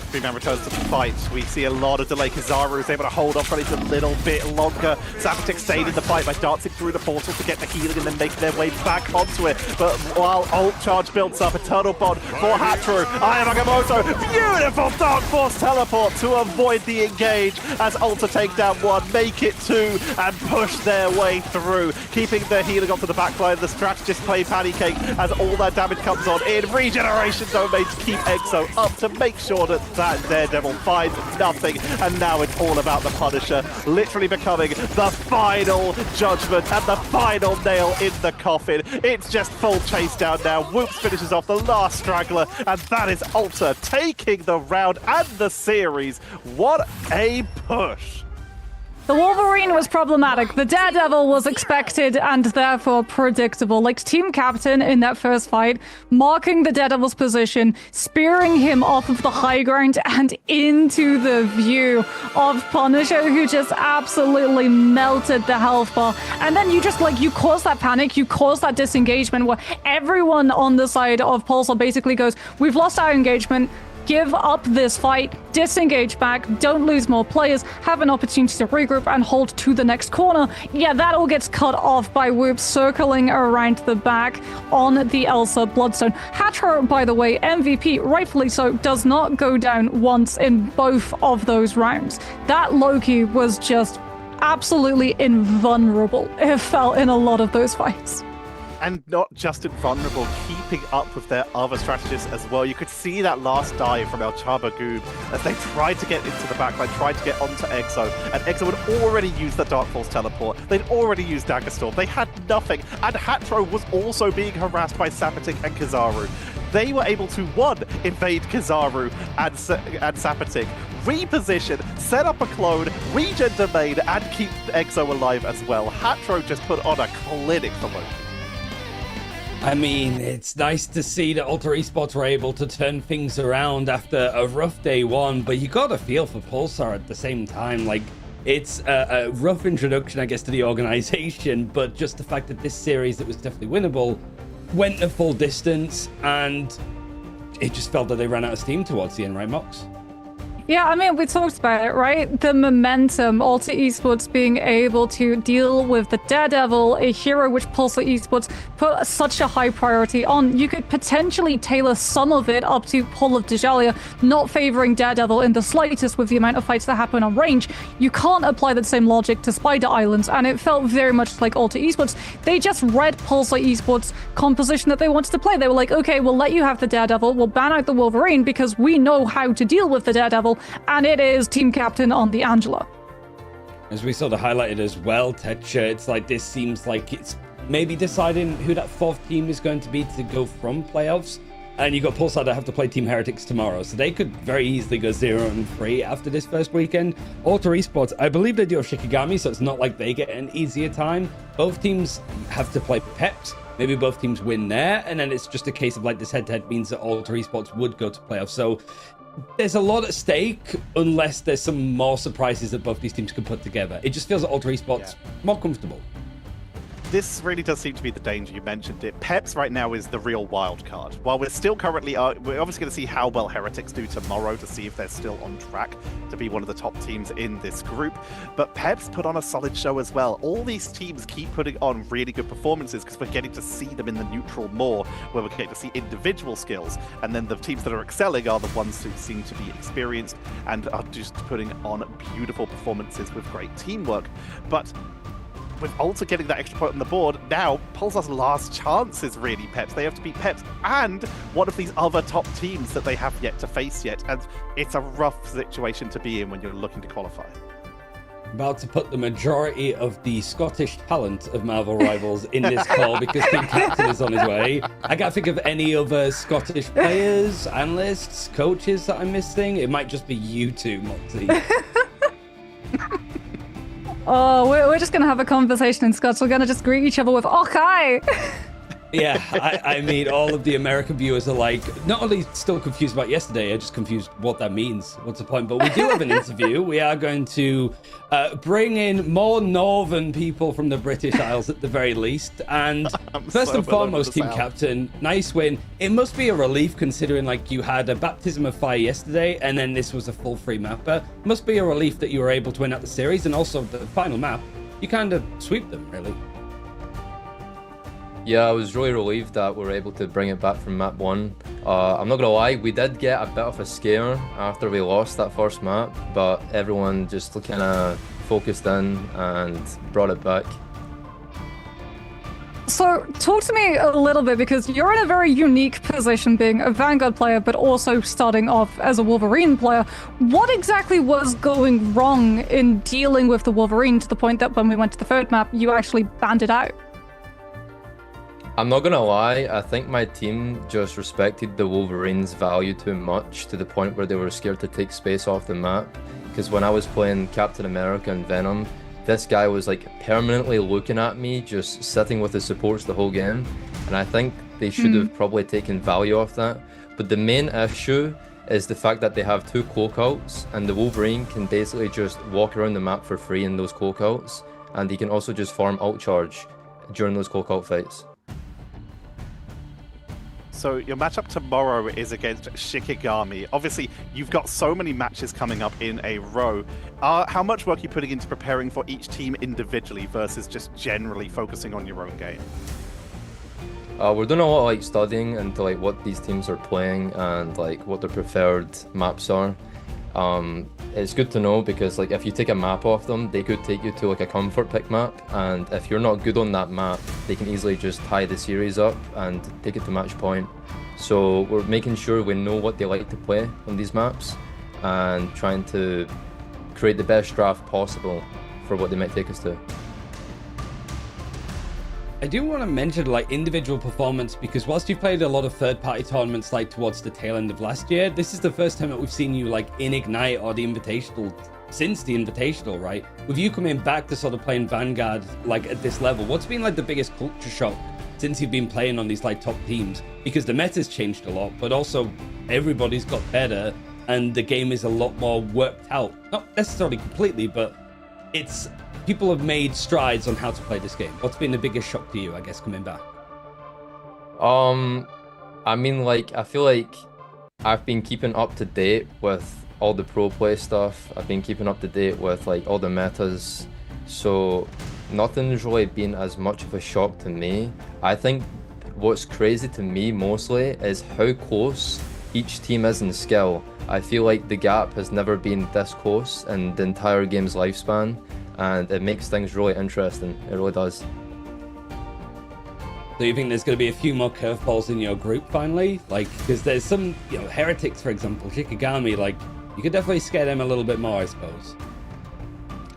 Treeman returns to the fight. We see a lot of delay. Kizaru is able to hold on for at least a little bit longer. Sapatic stayed in the fight by dancing through the portal to get the healing and then making their way back onto it. But while ult charge builds up, Eternal Bond for Hatru. Aya Magamoto, beautiful Dark Force teleport to avoid the engage as Alter take down 1, make it 2, and push their way through. Keeping their healing onto the backline. The strategist play patty cake as all that damage comes on in. Regeneration domain to keep Exo up to make sure that Daredevil finds nothing, and now it's all about the Punisher, literally becoming the final judgment and the final nail in the coffin. It's just full chase down now. Whoops finishes off the last straggler, and that is Alter taking the round and the series. What a push! The Wolverine was problematic. The Daredevil was expected and therefore predictable. Like Team Captain in that first fight, marking the Daredevil's position, spearing him off of the high ground and into the view of Punisher, who just absolutely melted the health bar. And then you just you cause that panic, you cause that disengagement where everyone on the side of Pulsar basically goes, we've lost our engagement. Give up this fight, disengage back, don't lose more players, have an opportunity to regroup and hold to the next corner. Yeah, that all gets cut off by Whoop circling around the back on the Elsa Bloodstone. Hatcher, by the way, MVP, rightfully so, does not go down once in both of those rounds. That Loki was just absolutely invulnerable, it felt, in a lot of those fights. And not just invulnerable, keeping up with their other strategists as well. You could see that last dive from El Chaba Goob as they tried to get into the backline, tried to get onto Exo, and Exo had already used the Dark Force teleport. They'd already used Dagger Storm. They had nothing, and Hatro was also being harassed by Sapatic and Kizaru. They were able to, one, invade Kizaru and Sapatic, reposition, set up a clone, regen domain, and keep Exo alive as well. Hatro just put on a clinic for Loki. I mean, it's nice to see that Alter Esports were able to turn things around after a rough day one, but you got a feel for Pulsar at the same time. Like, it's a rough introduction, I guess, to the organization, but just the fact that this series that was definitely winnable went the full distance, and it just felt that they ran out of steam towards the end, right, Mox? Yeah, I mean, we talked about it, right? The momentum, Alter Esports being able to deal with the Daredevil, a hero which Pulsar Esports put such a high priority on. You could potentially tailor some of it up to Pull of Djalia, not favoring Daredevil in the slightest with the amount of fights that happen on range. You can't apply that same logic to Spider Islands, and it felt very much like Alter Esports. They just read Pulsar Esports' composition that they wanted to play. They were like, okay, we'll let you have the Daredevil, we'll ban out the Wolverine because we know how to deal with the Daredevil. And it is Team Captain on the Angela. As we sort of highlighted as well, Tetch, it's like this seems like it's maybe deciding who that fourth team is going to be to go from playoffs. And you got Pulsar that have to play Team Heretics tomorrow, so they could very easily go 0-3 after this first weekend. Alter Esports, I believe they do have Shikigami, so it's not like they get an easier time. Both teams have to play Peps. Maybe both teams win there, and then it's just a case of like this head-to-head means that Alter Esports would go to playoffs. So there's a lot at stake unless there's some more surprises that both these teams can put together. It just feels like Alter Esports more comfortable. This really does seem to be the danger. You mentioned it. Peps right now is the real wild card. While we're still currently, we're obviously going to see how well Heretics do tomorrow to see if they're still on track to be one of the top teams in this group. But Peps put on a solid show as well. All these teams keep putting on really good performances because we're getting to see them in the neutral more, where we're getting to see individual skills. And then the teams that are excelling are the ones who seem to be experienced and are just putting on beautiful performances with great teamwork. But with Alter getting that extra point on the board, now Pulsar's last chance is really Peps. They have to beat Peps and one of these other top teams that they have yet to face yet, and it's a rough situation to be in when you're looking to qualify. About to put the majority of the Scottish talent of Marvel Rivals in this call because Team Captain is on his way. I can't think of any other Scottish players, analysts, coaches that I'm missing. It might just be you two, Moxie. Oh, we're just going to have a conversation in Scots. We're going to just greet each other with, okay. Yeah, I mean, all of the American viewers are like, not only still confused about yesterday, I'm just confused what that means. What's the point? But we do have an interview. We are going to bring in more northern people from the British Isles at the very least. And first and foremost, Team Captain, nice win. It must be a relief considering like you had a baptism of fire yesterday and then this was a full free mapper. Must be a relief that you were able to win out the series and also the final map. You kind of sweep them, really. Yeah, I was really relieved that we were able to bring it back from map 1. I'm not gonna lie, we did get a bit of a scare after we lost that first map, but everyone just kind of focused in and brought it back. So talk to me a little bit, because you're in a very unique position being a Vanguard player, but also starting off as a Wolverine player. What exactly was going wrong in dealing with the Wolverine to the point that when we went to the third map, you actually banned it out? I'm not gonna lie, I think my team just respected the Wolverine's value too much to the point where they were scared to take space off the map. Because when I was playing Captain America and Venom, this guy was like permanently looking at me, just sitting with his supports the whole game. And I think they should have probably taken value off that. But the main issue is the fact that they have 2 cloakouts, and the Wolverine can basically just walk around the map for free in those cloakouts, and he can also just farm ult charge during those cloakout fights. So your matchup tomorrow is against Shikigami. Obviously, you've got so many matches coming up in a row. How much work are you putting into preparing for each team individually versus just generally focusing on your own game? We're doing a lot of like studying into like what these teams are playing and like what their preferred maps are. It's good to know because like if you take a map off them, they could take you to like a comfort pick map, and if you're not good on that map, they can easily just tie the series up and take it to match point. So we're making sure we know what they like to play on these maps and trying to create the best draft possible for what they might take us to. I do want to mention like individual performance, because whilst you've played a lot of third-party tournaments like towards the tail end of last year, this is the first time that we've seen you like in Ignite or the Invitational since the Invitational, right? With you coming back to sort of playing Vanguard like at this level, what's been like the biggest culture shock since you've been playing on these like top teams? Because the meta's changed a lot, but also everybody's got better and the game is a lot more worked out. Not necessarily completely, but it's... people have made strides on how to play this game. What's been the biggest shock to you, I guess, coming back? I mean, like, I feel like I've been keeping up to date with all the pro play stuff. I've been keeping up to date with, like, all the metas. So nothing's really been as much of a shock to me. I think what's crazy to me mostly is how close each team is in skill. I feel like the gap has never been this close in the entire game's lifespan. And it makes things really interesting. It really does. So you think there's going to be a few more curveballs in your group finally? Like, because there's some, you know, Heretics, for example, Shikigami, like, you could definitely scare them a little bit more, I suppose.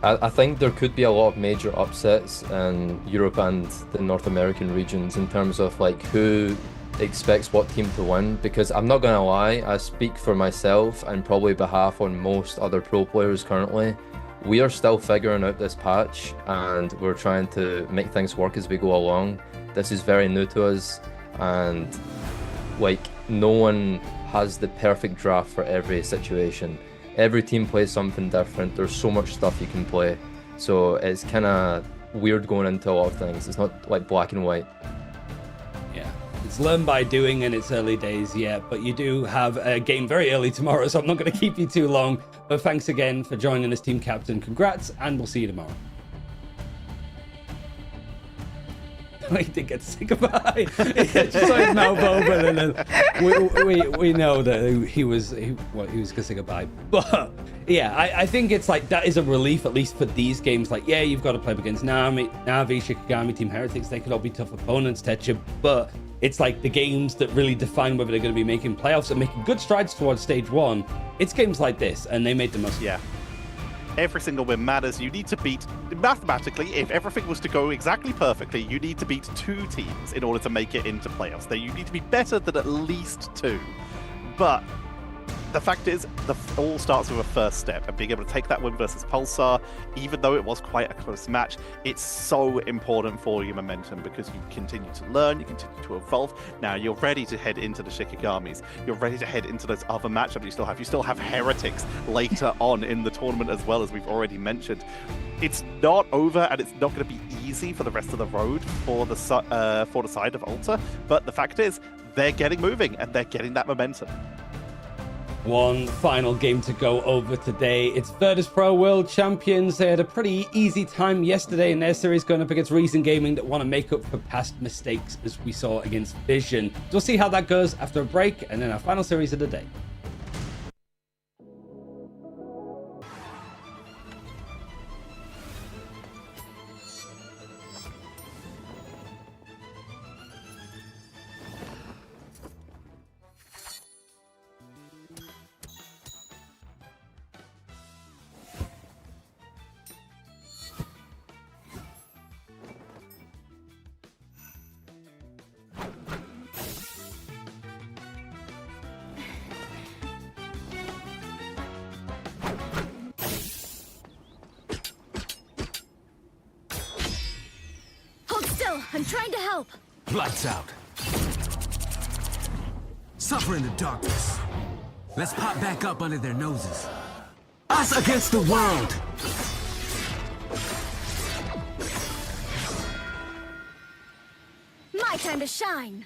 I think there could be a lot of major upsets in Europe and the North American regions in terms of, like, who expects what team to win. Because I'm not going to lie, I speak for myself and probably behalf on most other pro players currently. We are still figuring out this patch and we're trying to make things work as we go along. This is very new to us, and like no one has the perfect draft for every situation. Every team plays something different. There's so much stuff you can play. So it's kind of weird going into a lot of things. It's not like black and white. Yeah, it's learn by doing in its early days, yeah, but you do have a game very early tomorrow, so I'm not going to keep you too long. But thanks again for joining us, Team Captain. Congrats, and we'll see you tomorrow. He did get to say goodbye. Just saw his mouth open, and then we know that he was going to say goodbye. But yeah, I think it's like that is a relief, at least for these games. Like, yeah, you've got to play up against Navi, Shikigami, Team Heretics. They could all be tough opponents, Tetcha, but it's like the games that really define whether they're going to be making playoffs and making good strides towards stage one. It's games like this, and they made the most. Yeah. Every single win matters. You need to beat, mathematically, if everything was to go exactly perfectly, you need to beat 2 teams in order to make it into playoffs. You need to be better than at least 2. But the fact is, all starts with a first step, and being able to take that win versus Pulsar, even though it was quite a close match, it's so important for your momentum because you continue to learn, you continue to evolve. Now you're ready to head into the Shikigamis. You're ready to head into those other matchups you still have. You still have Heretics later on in the tournament as well, as we've already mentioned. It's not over, and it's not going to be easy for the rest of the road for the side of Ulta. But the fact is, they're getting moving and they're getting that momentum. One final game to go over today. It's Virtus Pro World Champions. They had a pretty easy time yesterday in their series going up against Reason Gaming that want to make up for past mistakes as we saw against Vision. So we'll see how that goes after a break and then our final series of the day. still, I'm trying to help. Lights out. Suffer in the darkness. Let's pop back up under their noses. Us against the world! My time to shine.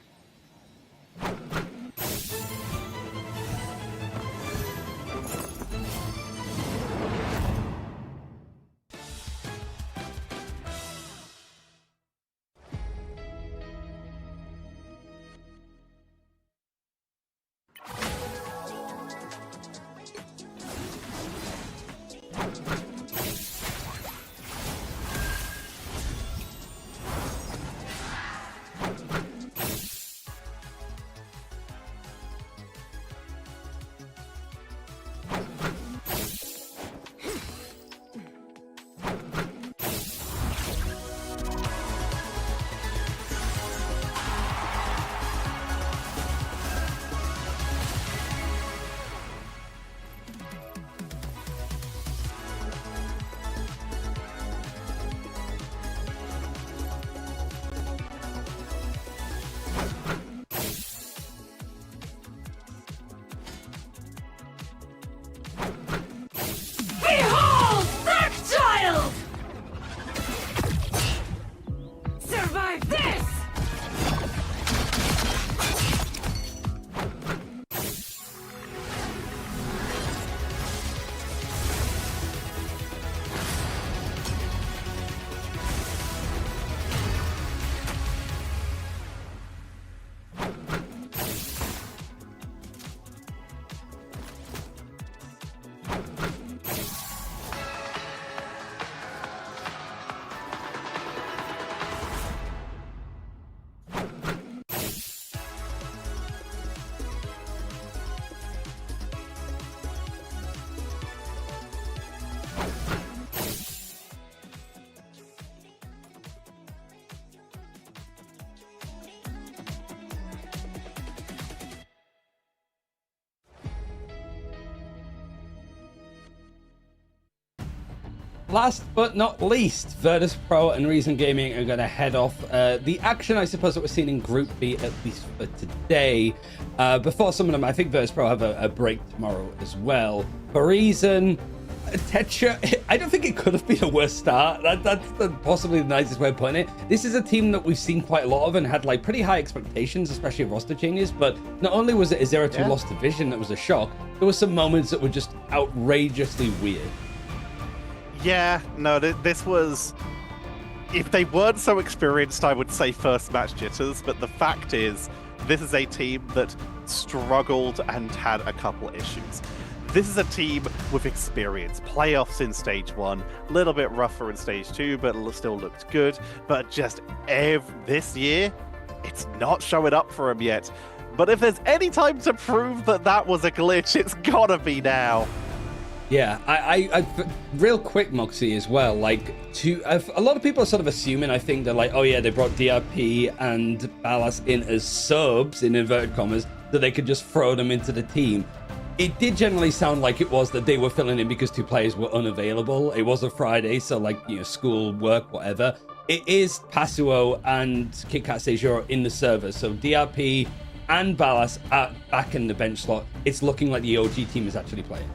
Behold, Dark Child! Survive this! Last but not least, Virtus Pro and Reason Gaming are going to head off the action, I suppose, that we're seeing in Group B, at least for today. Before some of them, I think Virtus Pro have a break tomorrow as well. For Reason, Tetra, I don't think it could have been a worse start. That's possibly the nicest way of putting it. This is a team that we've seen quite a lot of and had like pretty high expectations, especially of roster changes. But not only was it a 0-2 loss division that was a shock, there were some moments that were just outrageously weird. Yeah, no, this was... If they weren't so experienced, I would say first match jitters, but the fact is, this is a team that struggled and had a couple issues. This is a team with experience. Playoffs in Stage 1, a little bit rougher in Stage 2, but still looked good. But just this year, it's not showing up for them yet. But if there's any time to prove that that was a glitch, it's gotta be now. Yeah, I real quick, Moxie, as well, like, a lot of people are sort of assuming, I think, they're like, oh yeah, they brought DRP and Ballas in as subs, in inverted commas, that they could just throw them into the team. It did generally sound like it was that they were filling in because two players were unavailable. It was a Friday, so like, you know, school, work, whatever. It is Pasuo and KitKat Sejour in the server, so DRP and Ballas are back in the bench slot. It's looking like the OG team is actually playing.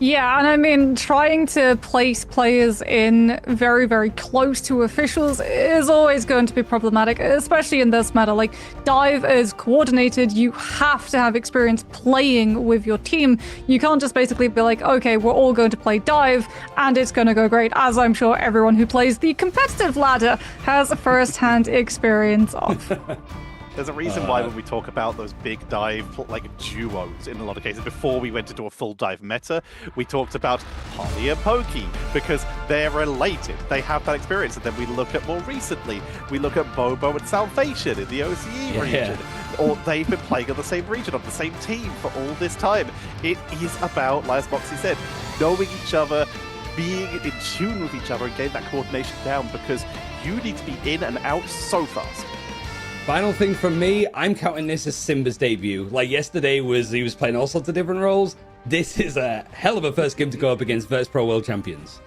Yeah, and I mean, trying to place players in very, very close to officials is always going to be problematic, especially in this meta. Like, Dive is coordinated. You have to have experience playing with your team. You can't just basically be like, okay, we're all going to play Dive, and it's going to go great, as I'm sure everyone who plays the competitive ladder has first-hand experience of. There's a reason why when we talk about those big dive like duos in a lot of cases, before we went into a full dive meta, we talked about Holly and Pokey because they're related. They have that experience. And then we look at more recently, we look at Bobo and Salvation in the OCE region. Or they've been playing on the same region, on the same team for all this time. It is about, as Moxie said, knowing each other, being in tune with each other and getting that coordination down because you need to be in and out so fast. Final thing from me, I'm counting this as Simba's debut. Like yesterday he was playing all sorts of different roles. This is a hell of a first game to go up against Virtus Pro World Champions.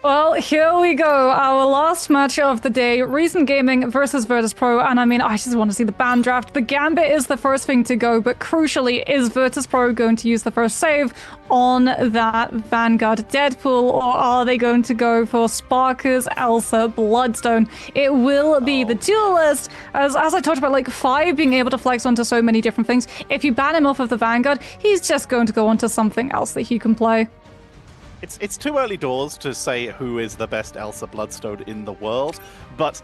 Well, here we go. Our last match of the day, Reason Gaming versus Virtus Pro. And I mean, I just want to see the ban draft. The Gambit is the first thing to go, but crucially, is Virtus Pro going to use the first save on that Vanguard Deadpool, or are they going to go for Sparker's Elsa Bloodstone? It will be the duelist, as I talked about, like Fi being able to flex onto so many different things. If you ban him off of the Vanguard, he's just going to go onto something else that he can play. It's too early doors to say who is the best Elsa Bloodstone in the world, but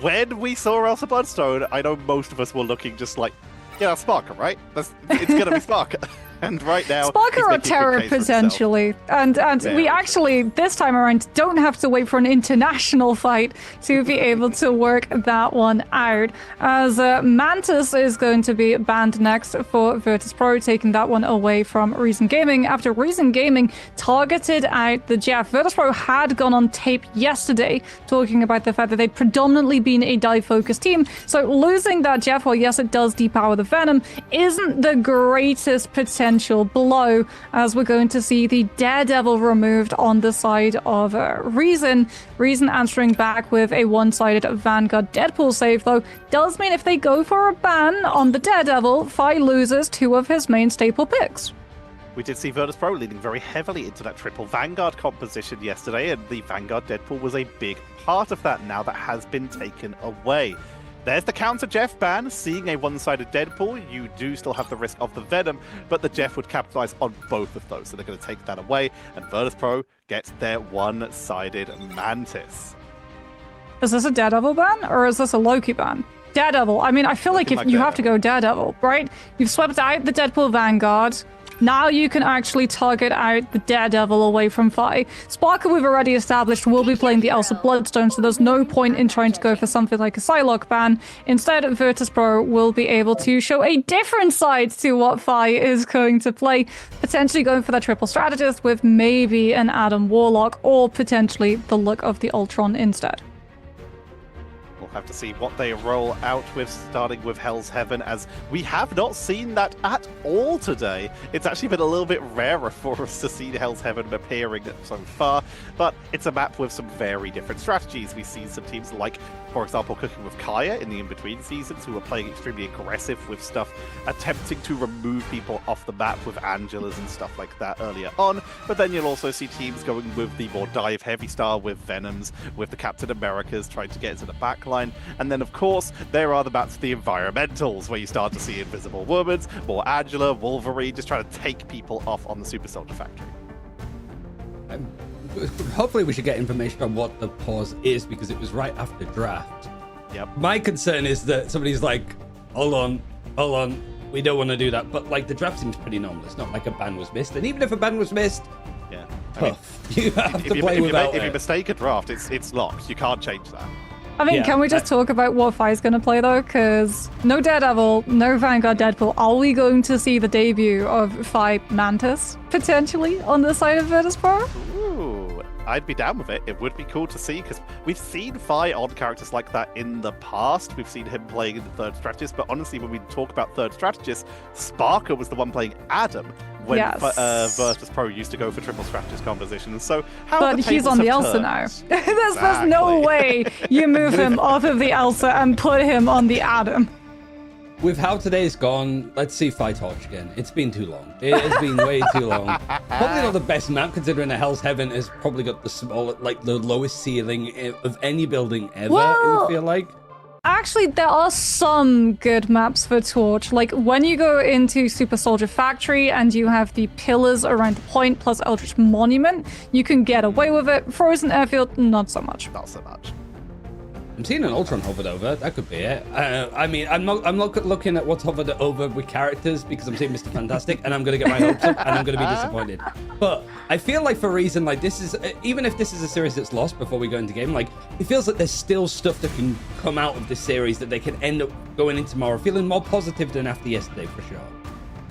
when we saw Elsa Bloodstone, I know most of us were looking just like, yeah, Sparker, right? It's gonna be Sparker. And right now, Sparker or Terror potentially, and we actually this time around don't have to wait for an international fight to be able to work that one out. As Mantis is going to be banned next for Virtus Pro, taking that one away from Reason Gaming after Reason Gaming targeted out the Jeff. Virtus Pro had gone on tape yesterday talking about the fact that they'd predominantly been a dive-focused team, so losing that Jeff, while yes, it does depower the Venom, isn't the greatest potential blow, as we're going to see the Daredevil removed on the side of Reason. Reason answering back with a one-sided Vanguard Deadpool save, though, does mean if they go for a ban on the Daredevil, Fi loses two of his main staple picks. We did see Virtus Pro leaning very heavily into that triple Vanguard composition yesterday, and the Vanguard Deadpool was a big part of that. Now that has been taken away. There's the counter Jeff ban. Seeing a one-sided Deadpool, you do still have the risk of the Venom, but the Jeff would capitalize on both of those, so they're going to take that away, and Virtus Pro gets their one-sided Mantis. Is this a Daredevil ban, or is this a Loki ban? Daredevil. I mean, I feel like if you have to go Daredevil, right? You've swept out the Deadpool Vanguard. Now you can actually target out the Daredevil away from Fi. Sparker, we've already established, will be playing the Elsa Bloodstone, so there's no point in trying to go for something like a Psylocke ban. Instead, Virtus Pro will be able to show a different side to what Fi is going to play, potentially going for that triple strategist with maybe an Adam Warlock, or potentially the look of the Ultron instead. We'll have to see what they roll out with, starting with Hell's Heaven, as we have not seen that at all today. It's actually been a little bit rarer for us to see Hell's Heaven appearing so far, but it's a map with some very different strategies. We've seen some teams like, for example, Cooking with Kaya in the in-between seasons, who are playing extremely aggressive with stuff, attempting to remove people off the map with Angelas and stuff like that earlier on. But then you'll also see teams going with the more dive-heavy style, with Venoms, with the Captain Americas, trying to get into the backline. And then, of course, there are the maps of the environmentals, where you start to see Invisible Woman, more Angela, Wolverine, just trying to take people off on the Super Soldier Factory. Hopefully we should get information on what the pause is, because it was right after draft. Yep. My concern is that somebody's like, hold on, we don't want to do that. But like, the draft seems pretty normal. It's not like a ban was missed. And even if a ban was missed, yeah, tough. You have to play without it. If you mistake a draft, it's locked. You can't change that. I mean, can we just talk about what Fi's going to play, though? Because no Daredevil, no Vanguard Deadpool. Are we going to see the debut of Fi Mantis, potentially, on the side of Virtus Pro? Ooh, I'd be down with it. It would be cool to see, because we've seen Fi on characters like that in the past. We've seen him playing in the third strategist, but honestly, when we talk about third strategist, Sparker was the one playing Adam when Virtus Pro used to go for triple strategist compositions. So but he's on the Elsa now. There's no way you move him off of the Elsa and put him on the Adam. With how today's gone, let's see Fi Torch again. It's been too long. It has been way too long. Probably not the best map, considering a Hell's Heaven has probably got the the lowest ceiling of any building ever, it would feel like. Actually, there are some good maps for Torch. Like, when you go into Super Soldier Factory and you have the pillars around the point plus Eldritch Monument, you can get away with it. Frozen Airfield, not so much. Not so much. I'm seeing an Ultron hovered over. That could be it. I mean, I'm not looking at what's hovered over with characters, because I'm seeing Mr. Fantastic, and I'm going to get my hopes up, and I'm going to be disappointed. But I feel like, for a reason, like, this is, even if this is a series that's lost before we go into game, like, it feels like there's still stuff that can come out of this series that they can end up going into tomorrow, feeling more positive than after yesterday, for sure.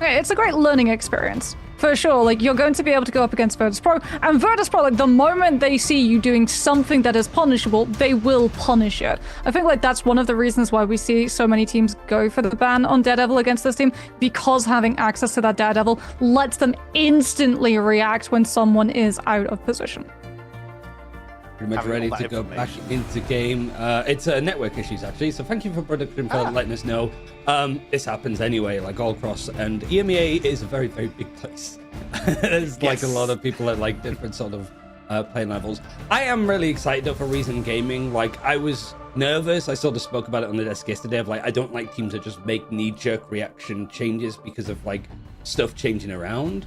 It's a great learning experience, for sure. Like, you're going to be able to go up against Virtus Pro, and Virtus Pro, like, the moment they see you doing something that is punishable, they will punish it. I think, like, that's one of the reasons why we see so many teams go for the ban on Daredevil against this team, because having access to that Daredevil lets them instantly react when someone is out of position. pretty much having ready all to that go back information. into game. It's network issues, actually, so thank you for production for letting us know. This happens anyway, like all across, and EMEA is a very, very big place. There's like a lot of people at like different sort of playing levels. I am really excited though for Reason Gaming. Like, I was nervous. I sort of spoke about it on the desk yesterday of like, I don't like teams that just make knee-jerk reaction changes because of like stuff changing around.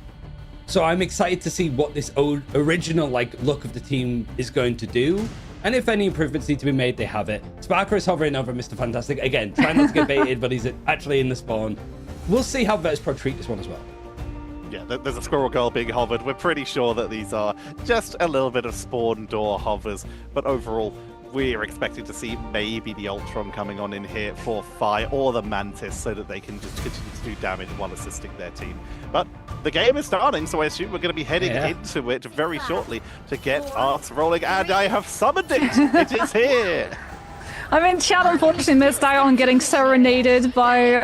So I'm excited to see what this original like look of the team is going to do. And if any improvements need to be made, they have it. Sparker is hovering over Mr. Fantastic. Again, trying not to get baited, but he's actually in the spawn. We'll see how Virtus.pro treat this one as well. Yeah, there's a squirrel girl being hovered. We're pretty sure that these are just a little bit of spawn door hovers. But overall, we're expecting to see maybe the Ultron coming on in here for Fi or the Mantis so that they can just continue to do damage while assisting their team. But the game is starting, so I assume we're going to be heading into it very shortly to get us rolling. And I have summoned it! It is here! I mean, chat unfortunately missed out on getting serenaded by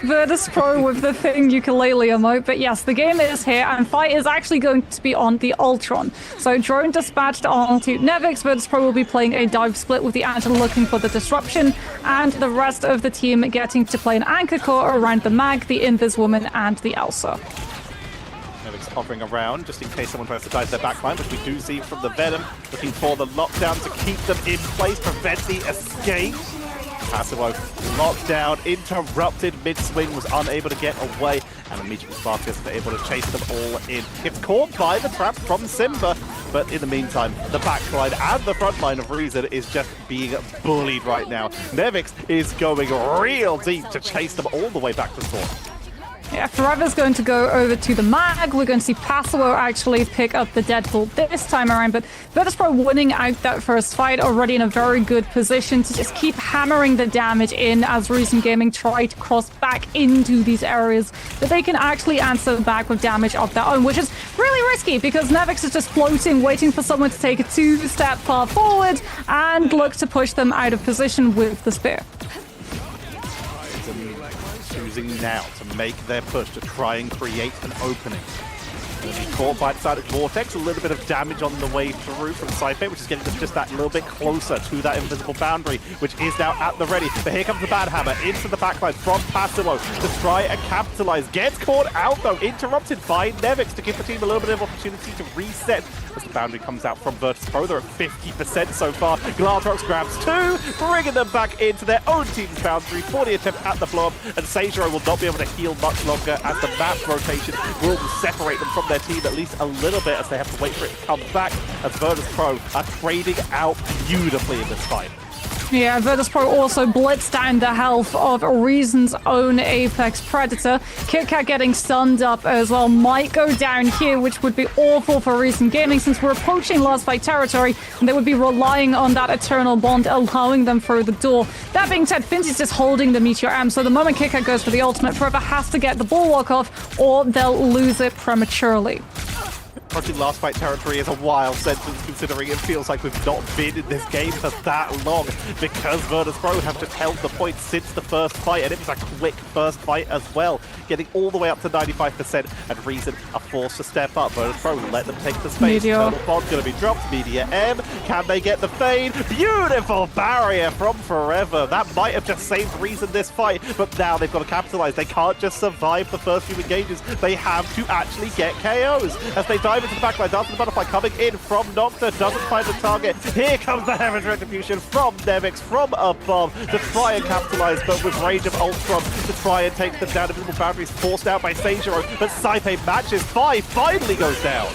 Virtus.pro with the thing ukulele emote. But yes, the game is here, and fight is actually going to be on the Ultron. So drone dispatched onto Nevix. Virtus.pro will be playing a dive split with the Angela looking for the disruption, and the rest of the team getting to play an anchor core around the Mag, the Invis Woman, and the Elsa. Nevix hovering around just in case someone tries to dive their backline, which we do see from the Venom, looking for the lockdown to keep them in place, prevent the escape. Passimo locked down, interrupted mid-swing, was unable to get away, and immediately Sparkus were able to chase them all in. Gets caught by the trap from Simba, but in the meantime, the backline and the front line of Reason is just being bullied right now. Nevix is going real deep to chase them all the way back to spawn. Yeah, Forever's going to go over to the Mag. We're going to see Passimo actually pick up the Deadpool this time around, but Virtus.pro winning out that first fight, already in a very good position to just keep hammering the damage in as Reason Gaming try to cross back into these areas that they can actually answer back with damage of their own, which is really risky because Nevix is just floating, waiting for someone to take a two-step far forward and look to push them out of position with the spear. Choosing now to make their push to try and create an opening. Going to be caught by the side of Vortex, a little bit of damage on the way through from Saipe, which is getting them just that little bit closer to that invisible boundary, which is now at the ready. But here comes the Bad Hammer into the backline from Passimo to try and capitalize. Gets caught out though, interrupted by Nevix to give the team a little bit of opportunity to reset as the boundary comes out from Virtus.pro. They're at 50% so far. Gladrox grabs two, bringing them back into their own team's boundary for the attempt at the blow-up, and Seijiro will not be able to heal much longer as the map rotation will separate them from their team at least a little bit as they have to wait for it to come back, as Virtus.pro are trading out beautifully in this fight. Yeah, Virtus.pro also blitzed down the health of Reason's own Apex Predator. KitKat getting stunned up as well might go down here, which would be awful for Reason Gaming since we're approaching last fight territory and they would be relying on that Eternal Bond allowing them through the door. That being said, Finch is just holding the Meteor M, so the moment KitKat goes for the ultimate, Forever has to get the Bulwark off or they'll lose it prematurely. Approaching last fight territory is a wild sentence considering it feels like we've not been in this game for that long because Virtus.pro have just held the point since the first fight, and it was a quick first fight as well, getting all the way up to 95%, and Reason are forced to step up. Virtus.pro let them take the space. Eternal Bond going to be dropped. Media M, can they get the fade? Beautiful barrier from Forever. That might have just saved Reason this fight, but now they've got to capitalize. They can't just survive the first few engages. They have to actually get KOs as they dive into the backline. Dance the Butterfly coming in from Nocta, doesn't find the target. Here comes the Heaven's Retribution from Nevix from above to try and capitalize, but with range of Ultron to try and take them down. Invisible boundaries forced out by Seijiro, but Saipe matches 5, finally goes down.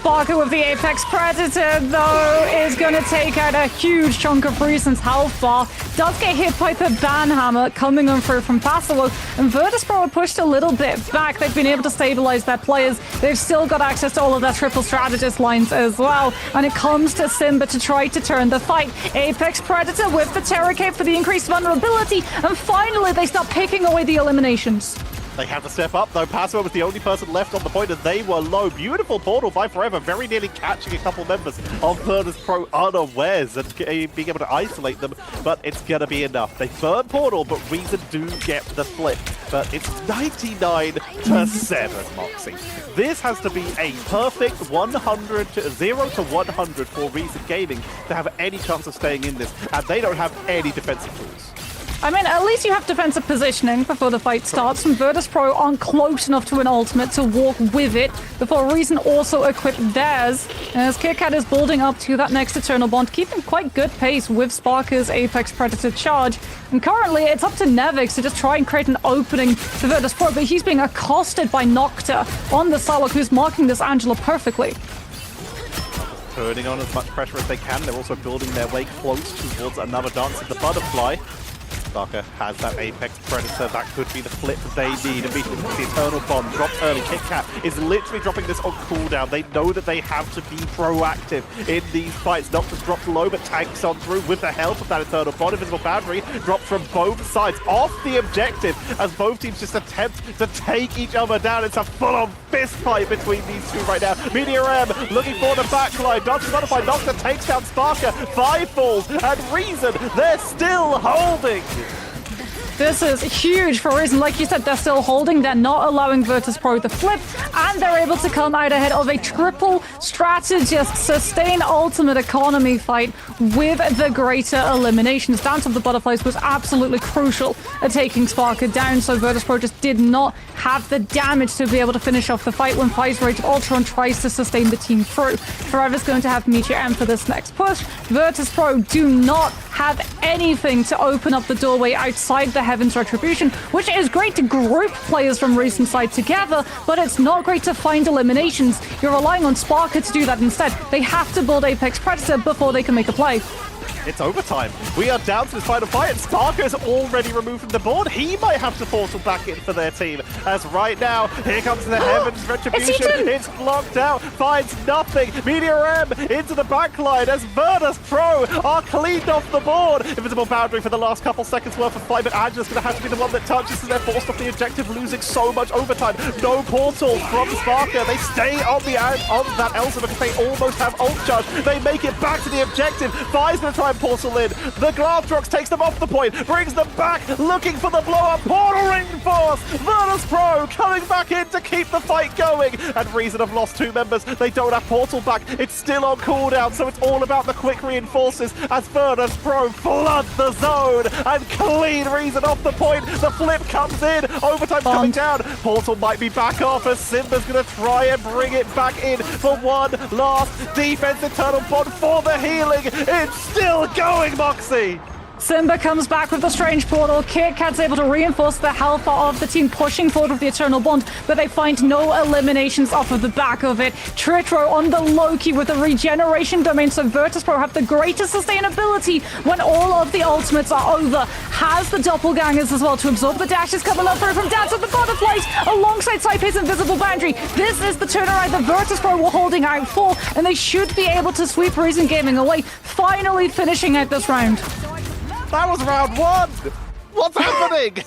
Sparker with the Apex Predator, though, is going to take out a huge chunk of Reason's health bar. Does get hit by the Banhammer coming on through from Passimo, and Virtus.pro are pushed a little bit back. They've been able to stabilize their players. They've still got access to all of their triple strategist lines as well. And it comes to Simba to try to turn the fight. Apex Predator with the Terror Cape for the increased vulnerability, and finally they start picking away the eliminations. They have to step up, though. Passimo was the only person left on the point, and they were low. Beautiful portal by Forever, very nearly catching a couple members of Virtus.pro unawares and being able to isolate them, but it's going to be enough. They burn portal, but Reason do get the flip. but it's 99-7, Moxie. This has to be a perfect 100 to 0 to 100 for Reason Gaming to have any chance of staying in this, and they don't have any defensive tools. I mean, at least you have defensive positioning before the fight starts, and Virtus Pro aren't close enough to an ultimate to walk with it before Reason also equip theirs, as KitKat is building up to that next Eternal Bond, keeping quite good pace with Sparker's Apex Predator charge. And currently, it's up to Nevix to just try and create an opening to Virtus Pro, but he's being accosted by Nocta on the Psylocke, who's marking this Angela perfectly. Turning on as much pressure as they can, they're also building their way close towards another Dance of the Butterfly. Sparker has that Apex Predator. That could be the flip they need. Immediately, the Eternal Bomb dropped early. KitKat is literally dropping this on cooldown. They know that they have to be proactive in these fights. Noctis dropped low, but tanks on through with the help of that Eternal Bomb. Invisible Boundary dropped from both sides off the objective as both teams just attempt to take each other down. It's a full-on fist fight between these two right now. Meteor M looking for the backline. Dodge modified. Noctis takes down Sparker. 5 falls, and Reason, they're still holding. This is huge for Reason. Like you said, they're still holding. They're not allowing Virtus Pro to flip, and they're able to come out ahead of a triple strategist sustain ultimate economy fight with the greater eliminations. Dance of the Butterflies was absolutely crucial at taking Sparker down, so Virtus Pro just did not have the damage to be able to finish off the fight when Fai's Rage of Ultron tries to sustain the team through. Forever's going to have Meteor M for this next push. Virtus Pro do not have anything to open up the doorway outside the Heaven's Retribution, which is great to group players from Reason side together, but it's not great to find eliminations. You're relying on Sparker to do that instead. They have to build Apex Predator before they can make a play. It's overtime. We are down to this final fight, and Sparker is already removed from the board. He might have to portal back in for their team. As right now, here comes the Heaven's Retribution. It's blocked out, finds nothing. Meteor M into the backline as Virtus Pro are cleaned off the board. Invisible Boundary for the last couple seconds worth of fight, but Angela's going to have to be the one that touches, and they're forced off the objective, losing so much overtime. No portal from Sparker. They stay on that Elsa because they almost have ult charge. They make it back to the objective. Fi's going to try and portal in. The Gladrox takes them off the point, brings them back, looking for the blow-up. Portal reinforced. Virtus Pro coming back in to keep the fight going. And Reason have lost 2 members. They don't have portal back. It's still on cooldown, so it's all about the quick reinforces as Virtus Pro flood the zone and clean Reason off the point. The flip comes in. Overtime coming down. Portal might be back off as Simba's going to try and bring it back in for one last defense. Eternal Bond for the healing. It's still going, Moxie! Simba comes back with the strange portal. KitKat's able to reinforce the health of the team pushing forward with the Eternal Bond, but they find no eliminations off of the back of it. Tritro on the Loki with the regeneration domain, so Virtus Pro have the greatest sustainability when all of the ultimates are over. Has the doppelgangers as well to absorb the dashes coming up through from Dance of the Butterflies alongside Saipei's Invisible Boundary. This is the turnaround that Virtus Pro were holding out for, and they should be able to sweep Reason Gaming away, finally finishing out this round. That was round 1! What's happening?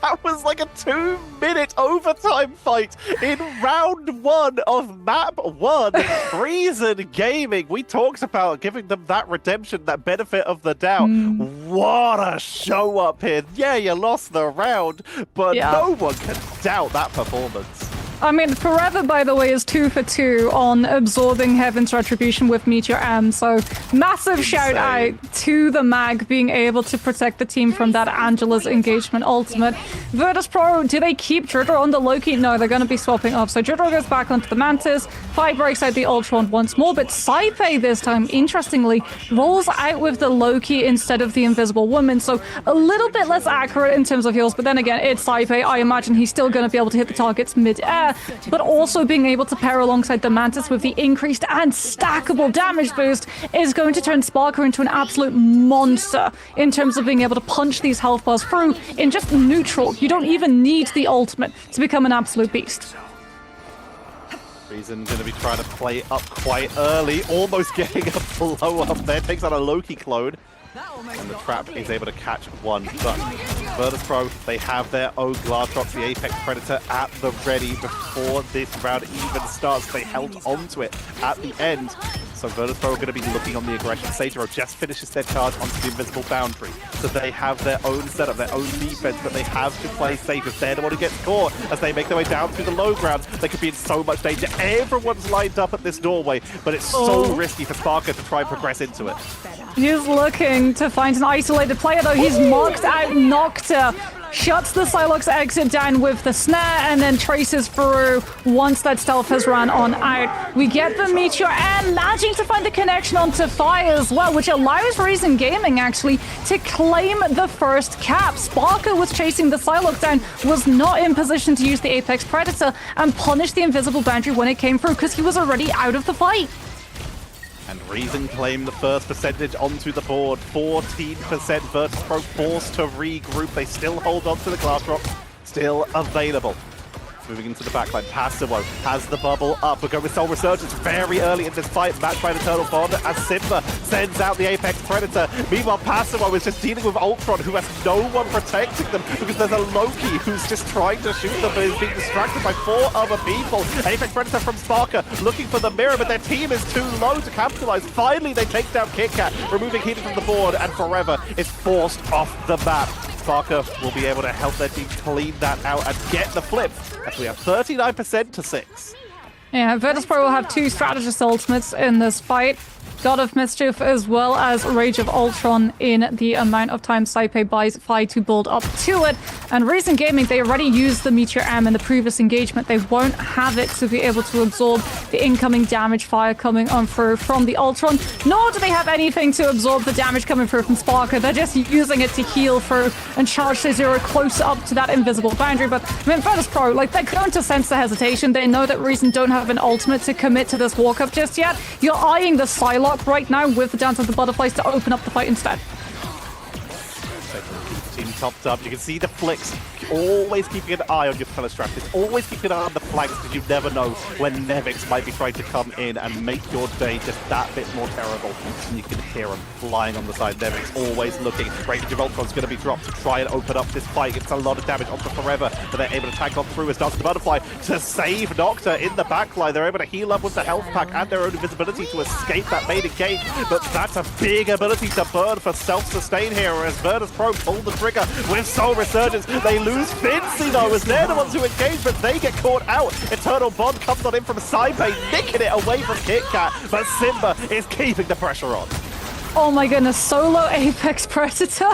That was like a 2-minute overtime fight in round 1 of map 1. Reason Gaming. We talked about giving them that redemption, that benefit of the doubt. What a show up here. Yeah, you lost the round, but no one can doubt that performance. I mean, Forever, by the way, is 2 for 2 on absorbing Heaven's Retribution with Meteor M, so massive shout out to the Mag being able to protect the team from that Angela's engagement ultimate. Virtus Pro, do they keep Dridro on the Loki? No, they're going to be swapping off, so Dridro goes back onto the Mantis, Fi breaks out the Ultron once more, but Saipei this time, interestingly, rolls out with the Loki instead of the Invisible Woman, so a little bit less accurate in terms of heals, but then again, it's Saipei. I imagine he's still going to be able to hit the targets mid-air, but also being able to pair alongside the Mantis with the increased and stackable damage boost is going to turn Sparker into an absolute monster in terms of being able to punch these health bars through in just neutral. You don't even need the ultimate to become an absolute beast. Reason going to be trying to play up quite early, almost getting a blow up there. Takes out a Loki clone. And the trap is able to catch one. But Virtus Pro, they have their own Gladrox, the Apex Predator, at the ready before this round even starts. They held onto it at the end. So Virtus.pro are going to be looking on the aggression. Seijiro just finishes their charge onto the invisible boundary. So they have their own setup, their own defense, but they have to play safe. If they're the one who gets caught as they make their way down through the low ground, they could be in so much danger. Everyone's lined up at this doorway, but it's so risky for Sparker to try and progress into it. He's looking to find an isolated player, though. He's marked out Nocta. Shuts the Psylocke's exit down with the snare and then traces through once that stealth has run on out. We get the Meteor and managing to find the connection onto Fire as well, which allows Reason Gaming actually to claim the first cap. Sparker was chasing the Psylocke down, was not in position to use the Apex Predator and punish the invisible boundary when it came through because he was already out of the fight. And Reason claim the first percentage onto the board. 14%. Virtus.pro forced to regroup. They still hold on to the glass rock. Still available. Moving into the backline, Passimo has the bubble up. We're going with Soul Resurgence very early in this fight, matched by an Eternal Bond as Simba sends out the Apex Predator. Meanwhile, Passimo is just dealing with Ultron, who has no one protecting them because there's a Loki who's just trying to shoot them but is being distracted by 4 other people. Apex Predator from Sparker looking for the mirror, but their team is too low to capitalize. Finally, they take down KitKat, removing Heating from the board, and Forever is forced off the map. Sparker will be able to help their team clean that out and get the flip. As we have 39% to 6. Yeah, Virtus.pro will have 2 strategist ultimates in this fight. God of Mischief as well as Rage of Ultron in the amount of time Saipei buys Fi to build up to it. And Reason Gaming, they already used the Meteor M in the previous engagement. They won't have it to be able to absorb the incoming damage fire coming on through from the Ultron, nor do they have anything to absorb the damage coming through from Sparker. They're just using it to heal through and charge Seijiro close up to that invisible boundary. But I mean, Virtus.pro, like, they're going to sense the hesitation. They know that Reason don't have an ultimate to commit to this walk-up just yet. You're eyeing the Psylocke right now with the Dance of the Butterflies to open up the fight instead. Team topped up. You can see the flicks. Always keeping an eye on your fellow strategists. Always keeping an eye on the flanks because you never know when Nevix might be trying to come in and make your day just that bit more terrible. And you can hear him flying on the side. Nevix always looking. Rage of Ultron's going to be dropped to try and open up this fight. It's a lot of damage onto Forever, but they're able to tank on through as Dance of the Butterfly to save Nocta in the backline. They're able to heal up with the health pack and their own invisibility to escape that main engage. But that's a big ability to burn for self-sustain here as Virtus.pro pull the trigger with Soul Resurgence. They lose Fincy though, as they're the ones who engage, but they get caught out. Eternal Bond comes on in from Saipei, nicking it away from KitKat, but Simba is keeping the pressure on. Oh my goodness, solo Apex Predator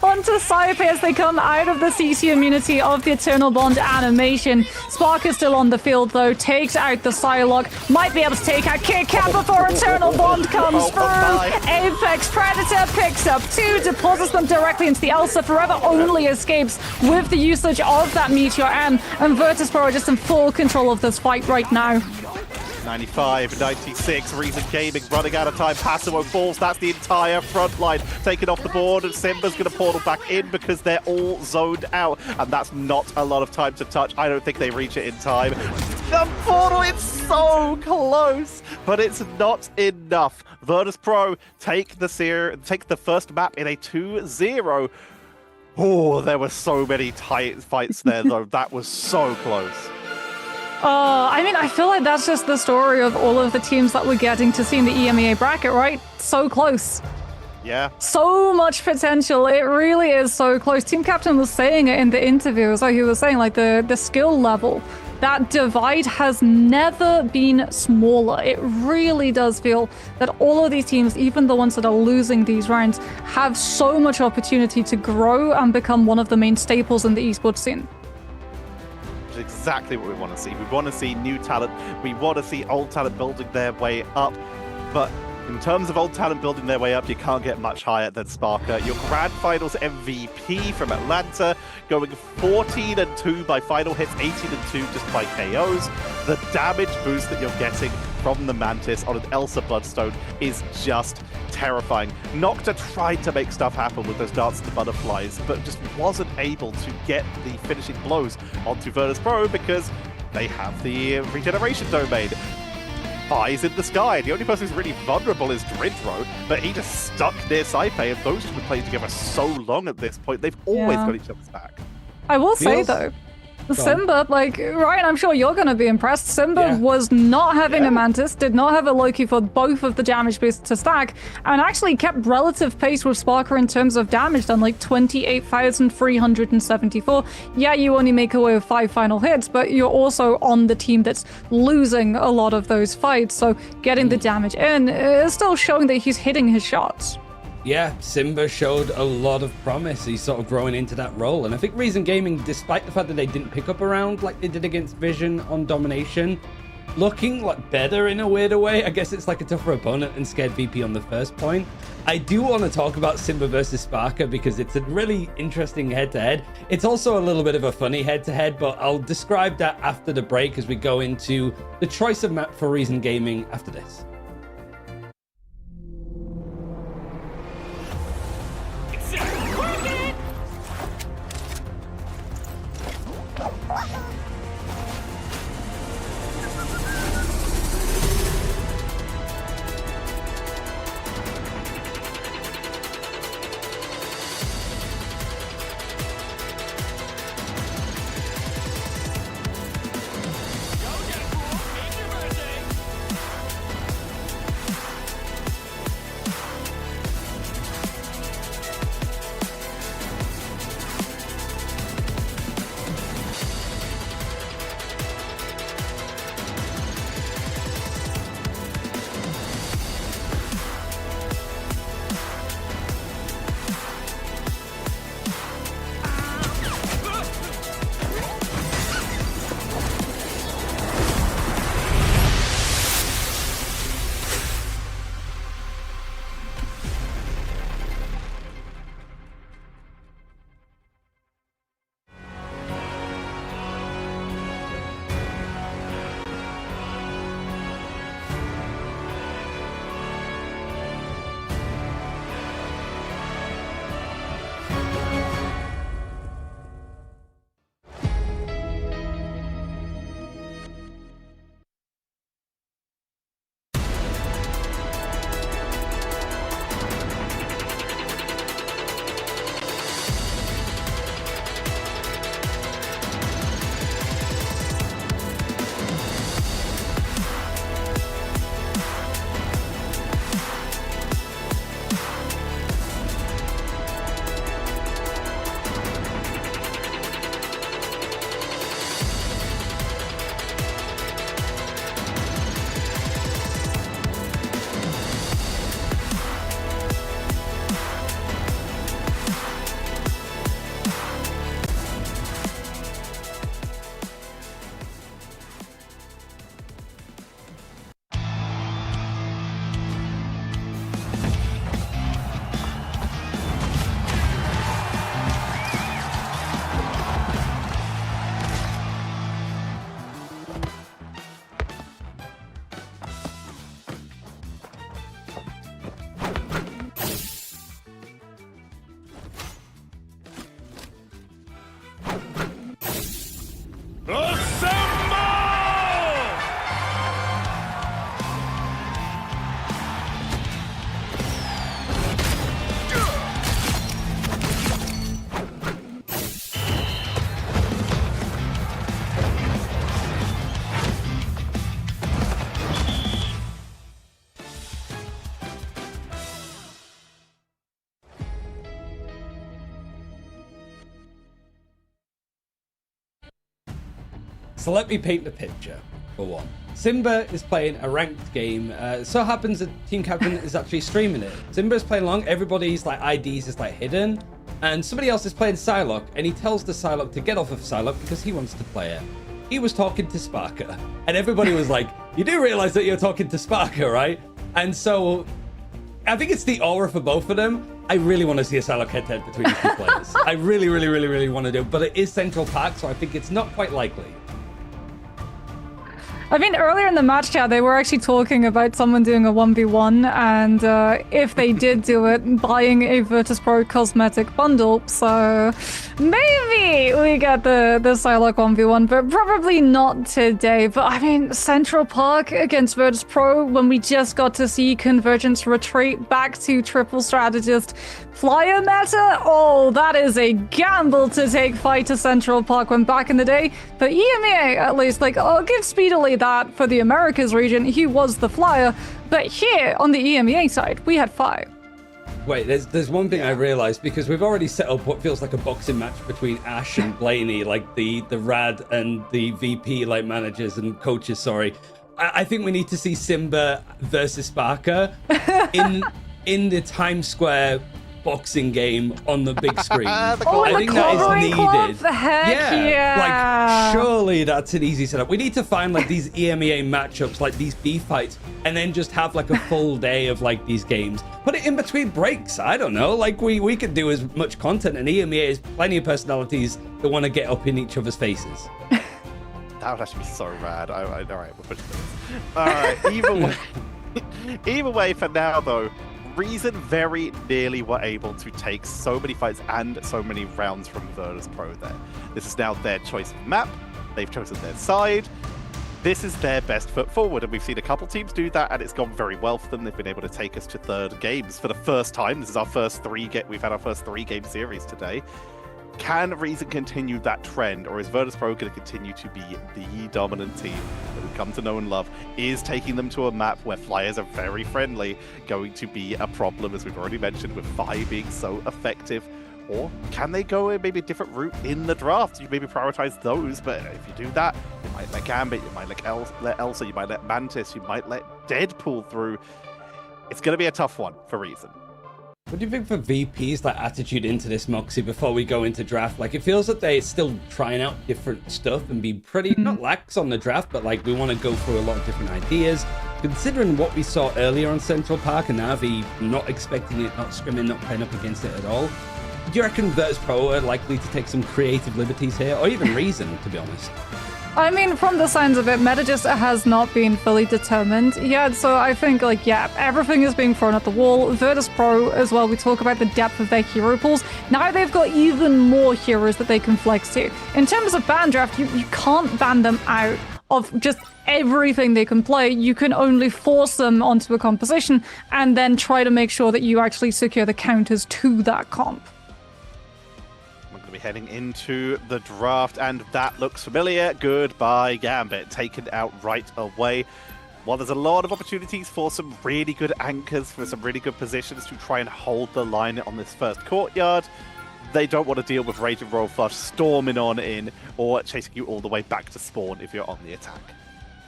onto Saipei as they come out of the CC immunity of the Eternal Bond animation. Spark is still on the field though, takes out the Psylocke, might be able to take out KitKat before Eternal Bond comes through. Apex Predator picks up 2, deposits them directly into the Elsa. Forever only escapes with the usage of that Meteor M, and Virtus.pro are just in full control of this fight right now. 95, 96, Reason Gaming running out of time. Passimo falls. That's the entire front line taken off the board, and Simba's going to portal back in because they're all zoned out, and that's not a lot of time to touch. I don't think they reach it in time. The portal, it's so close, but it's not enough. Virtus.pro take the first map in a 2-0. Oh, there were so many tight fights there, though. That was so close. I mean, I feel like that's just the story of all of the teams that we're getting to see in the EMEA bracket, right? So close. Yeah. So much potential. It really is so close. Team captain was saying it in the interview. So he was saying, like, the skill level, that divide has never been smaller. It really does feel that all of these teams, even the ones that are losing these rounds, have so much opportunity to grow and become one of the main staples in the esports scene. Exactly what we want to see. We want to see new talent. We want to see old talent building their way up. But in terms of old talent building their way up, you can't get much higher than Sparker. Your Grand Finals MVP from Atlanta, going 14-2 by final hits, 18-2 just by KOs. The damage boost that you're getting from the Mantis on an Elsa Bloodstone is just terrifying. Nocta tried to make stuff happen with those Dance of the Butterflies, but just wasn't able to get the finishing blows onto Virtus.pro because they have the regeneration domain. Fi's in the sky. The only person who's really vulnerable is Dridro, but he just stuck near Saipei, and those two have been playing together so long at this point. They've always got each other's back. I will say, though, Simba, like, Ryan, I'm sure you're going to be impressed. Simba Yeah. was not having a Mantis, did not have a Loki for both of the damage boosts to stack, and actually kept relative pace with Sparker in terms of damage done, like 28,374. Yeah, you only make away with 5 final hits, but you're also on the team that's losing a lot of those fights, so getting the damage in is still showing that he's hitting his shots. Yeah, Simba showed a lot of promise. He's sort of growing into that role. And I think Reason Gaming, despite the fact that they didn't pick up a round like they did against Vision on Domination, looking like better in a weirder way. I guess it's like a tougher opponent than Scared VP on the first point. I do want to talk about Simba versus Sparker because it's a really interesting head-to-head. It's also a little bit of a funny head-to-head, but I'll describe that after the break as we go into the choice of map for Reason Gaming after this. So let me paint the picture, for one. Simba is playing a ranked game. So happens that Team Captain is actually streaming it. Simba is playing along, everybody's like IDs is like hidden, and somebody else is playing Psylocke, and he tells the Psylocke to get off of Psylocke because he wants to play it. He was talking to Sparker, and everybody was like, you do realize that you're talking to Sparker, right? And so I think it's the aura for both of them. I really want to see a Psylocke head-to-head between the two players. I really want to do, but it is Central Park, so I think it's not quite likely. I mean, earlier in the match chat, they were actually talking about someone doing a 1v1, and if they did do it, buying a Virtus.pro cosmetic bundle. So maybe we get the Psylocke 1v1, but probably not today. But I mean, Central Park against Virtus.pro, when we just got to see Convergence retreat back to triple strategist flyer meta. Oh, that is a gamble to take fight to Central Park when back in the day. For EMEA, at least, like, I'll give Speedily that for the Americas region. He was the flyer. But here on the EMEA side, we had fire. Wait, there's one thing I realized, because we've already set up what feels like a boxing match between Ash and Blaney, like the Rad and the VP, like managers and coaches, sorry. I think we need to see Simba versus Sparker in the Times Square boxing game on the big screen. I think that is needed. Yeah. Like, surely that's an easy setup. We need to find like these EMEA matchups, like these B fights, and then just have like a full day of like these games. Put it in between breaks. I don't know. Like we could do as much content, and EMEA is plenty of personalities that want to get up in each other's faces. That would actually be so rad. All right, we're pushing this. All right, either way for now though, Reason very nearly were able to take so many fights and so many rounds from Virtus.pro there. This is now their choice of map. They've chosen their side. This is their best foot forward, and we've seen a couple teams do that, and it's gone very well for them. They've been able to take us to third games for the first time. This is our first we've had our first 3-game series today. Can Reason continue that trend, or is Virtus.pro going to continue to be the dominant team that we've come to know and love? Is taking them to a map where flyers are very friendly going to be a problem, as we've already mentioned, with Vi being so effective? Or can they go maybe a different route in the draft? You maybe prioritize those, but if you do that, you might let Gambit, you might let Elsa, you might let Mantis, you might let Deadpool through. It's going to be a tough one for Reason. What do you think for VP's like attitude into this, Moxie, before we go into draft? Like, it feels that they're still trying out different stuff and be pretty, not lax on the draft, but like we want to go through a lot of different ideas. Considering what we saw earlier on Central Park and Navi not expecting it, not scrimming, not playing up against it at all, do you reckon Virtus.pro are likely to take some creative liberties here, or even Reason, to be honest? I mean, from the signs of it, meta just has not been fully determined yet, so I think, like, yeah, everything is being thrown at the wall. Virtus.pro as well, we talk about the depth of their hero pools. Now they've got even more heroes that they can flex to. In terms of ban draft, you can't ban them out of just everything they can play. You can only force them onto a composition and then try to make sure that you actually secure the counters to that comp. Be heading into the draft, and that looks familiar. Goodbye Gambit, taken out right away. While there's a lot of opportunities for some really good anchors, for some really good positions to try and hold the line on this first courtyard, they don't want to deal with Rage and Royal Flush storming on in or chasing you all the way back to spawn if you're on the attack.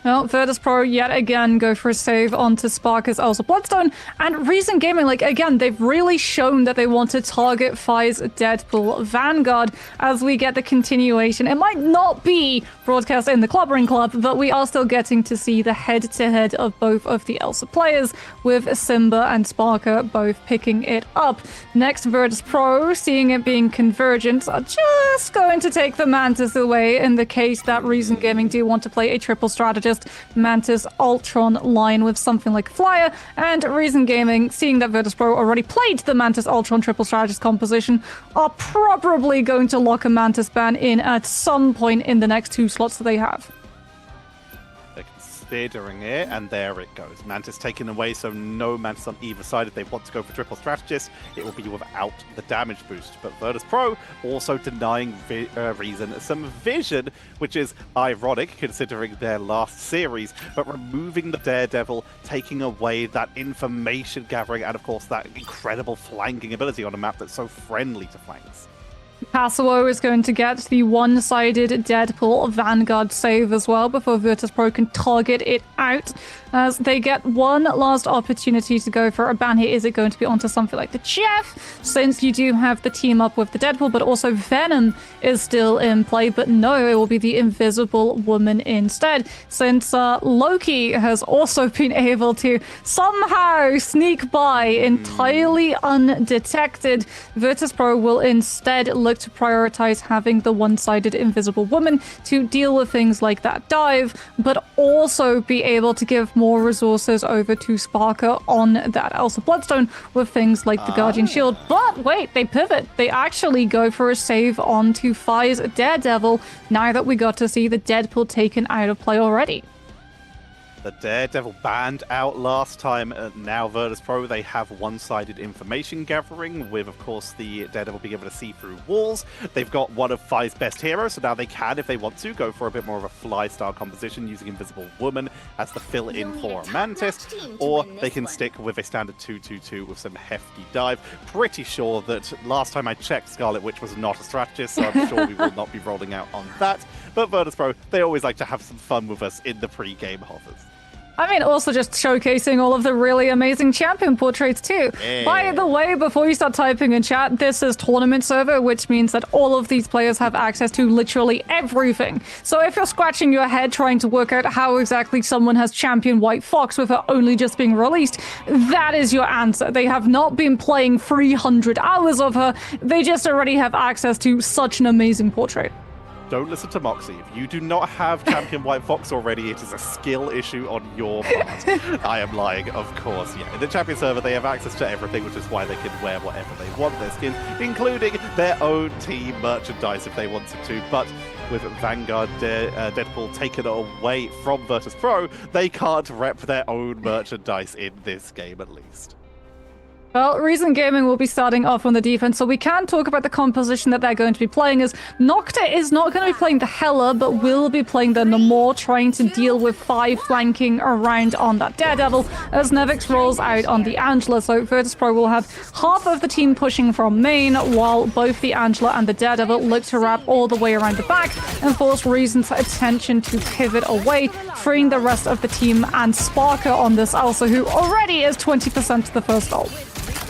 Well, Virtus.pro yet again go for a save onto Sparker's also Bloodstone, and Reason Gaming, like, again, they've really shown that they want to target Fi's Deadpool Vanguard as we get the continuation. It might not be broadcast in the Clubbering Club, but we are still getting to see the head-to-head of both of the Elsa players, with Simba and Sparker both picking it up. Next, Virtus.pro, seeing it being convergent, are just going to take the Mantis away in the case that Reason Gaming do want to play a triple strategist Mantis Ultron line with something like Flyer, and Reason Gaming, seeing that Virtus.pro already played the Mantis Ultron triple strategist composition, are probably going to lock a Mantis ban in at some point in the next 2 slots that they have. They're considering it, and there it goes. Mantis taken away, so no Mantis on either side. If they want to go for triple strategist, it will be without the damage boost. But Virtus.pro also denying Reason some vision, which is ironic considering their last series, but removing the Daredevil, taking away that information gathering, and of course that incredible flanking ability on a map that's so friendly to flanks. Pasuo is going to get the one-sided Deadpool Vanguard save as well before Virtus.pro can target it out. as they get one last opportunity to go for a ban here. Is it going to be onto something like the Chef, since you do have the team up with the Deadpool, but also Venom is still in play? But no, it will be the Invisible Woman instead, since Loki has also been able to somehow sneak by entirely undetected. Virtus.pro will instead look to prioritize having the one-sided Invisible Woman to deal with things like that dive, but also be able to give more resources over to Sparker on that Elsa Bloodstone with things like the Guardian Shield. But wait, they pivot. They actually go for a save onto Fi's Daredevil now that we got to see the Deadpool taken out of play already. The Daredevil banned out last time. Now Virtus.pro, they have one-sided information gathering with, of course, the Daredevil being able to see through walls. They've got one of Fi's best heroes, so now they can, if they want to, go for a bit more of a fly-style composition using Invisible Woman as the fill-in for Mantis, or they can stick with a standard 2-2-2 with some hefty dive. Pretty sure that last time I checked, Scarlet Witch was not a strategist, so I'm sure we will not be rolling out on that. But Virtus.pro, they always like to have some fun with us in the pre-game hovers. I mean, also just showcasing all of the really amazing champion portraits too. Yeah. By the way, before you start typing in chat, this is tournament server, which means that all of these players have access to literally everything. So if you're scratching your head trying to work out how exactly someone has champion White Fox with her only just being released, that is your answer. They have not been playing 300 hours of her. They just already have access to such an amazing portrait. Don't listen to Moxie. If you do not have Champion White Fox already, it is a skill issue on your part. I am lying, of course. Yeah, in the Champion server, they have access to everything, which is why they can wear whatever they want, their skin, including their own team merchandise if they wanted to. But with Vanguard Deadpool taken away from Virtus.pro, they can't rep their own merchandise in this game, at least. Well, Reason Gaming will be starting off on the defense, so we can talk about the composition that they're going to be playing, as Nocta is not going to be playing the Hela, but will be playing the Namor, trying to deal with 5 flanking around on that Daredevil, as Nevix rolls out on the Angela. So Virtus.pro will have half of the team pushing from main, while both the Angela and the Daredevil look to wrap all the way around the back and force Reason's attention to pivot away, freeing the rest of the team and Sparker on this Elsa, who already is 20% to the first ult.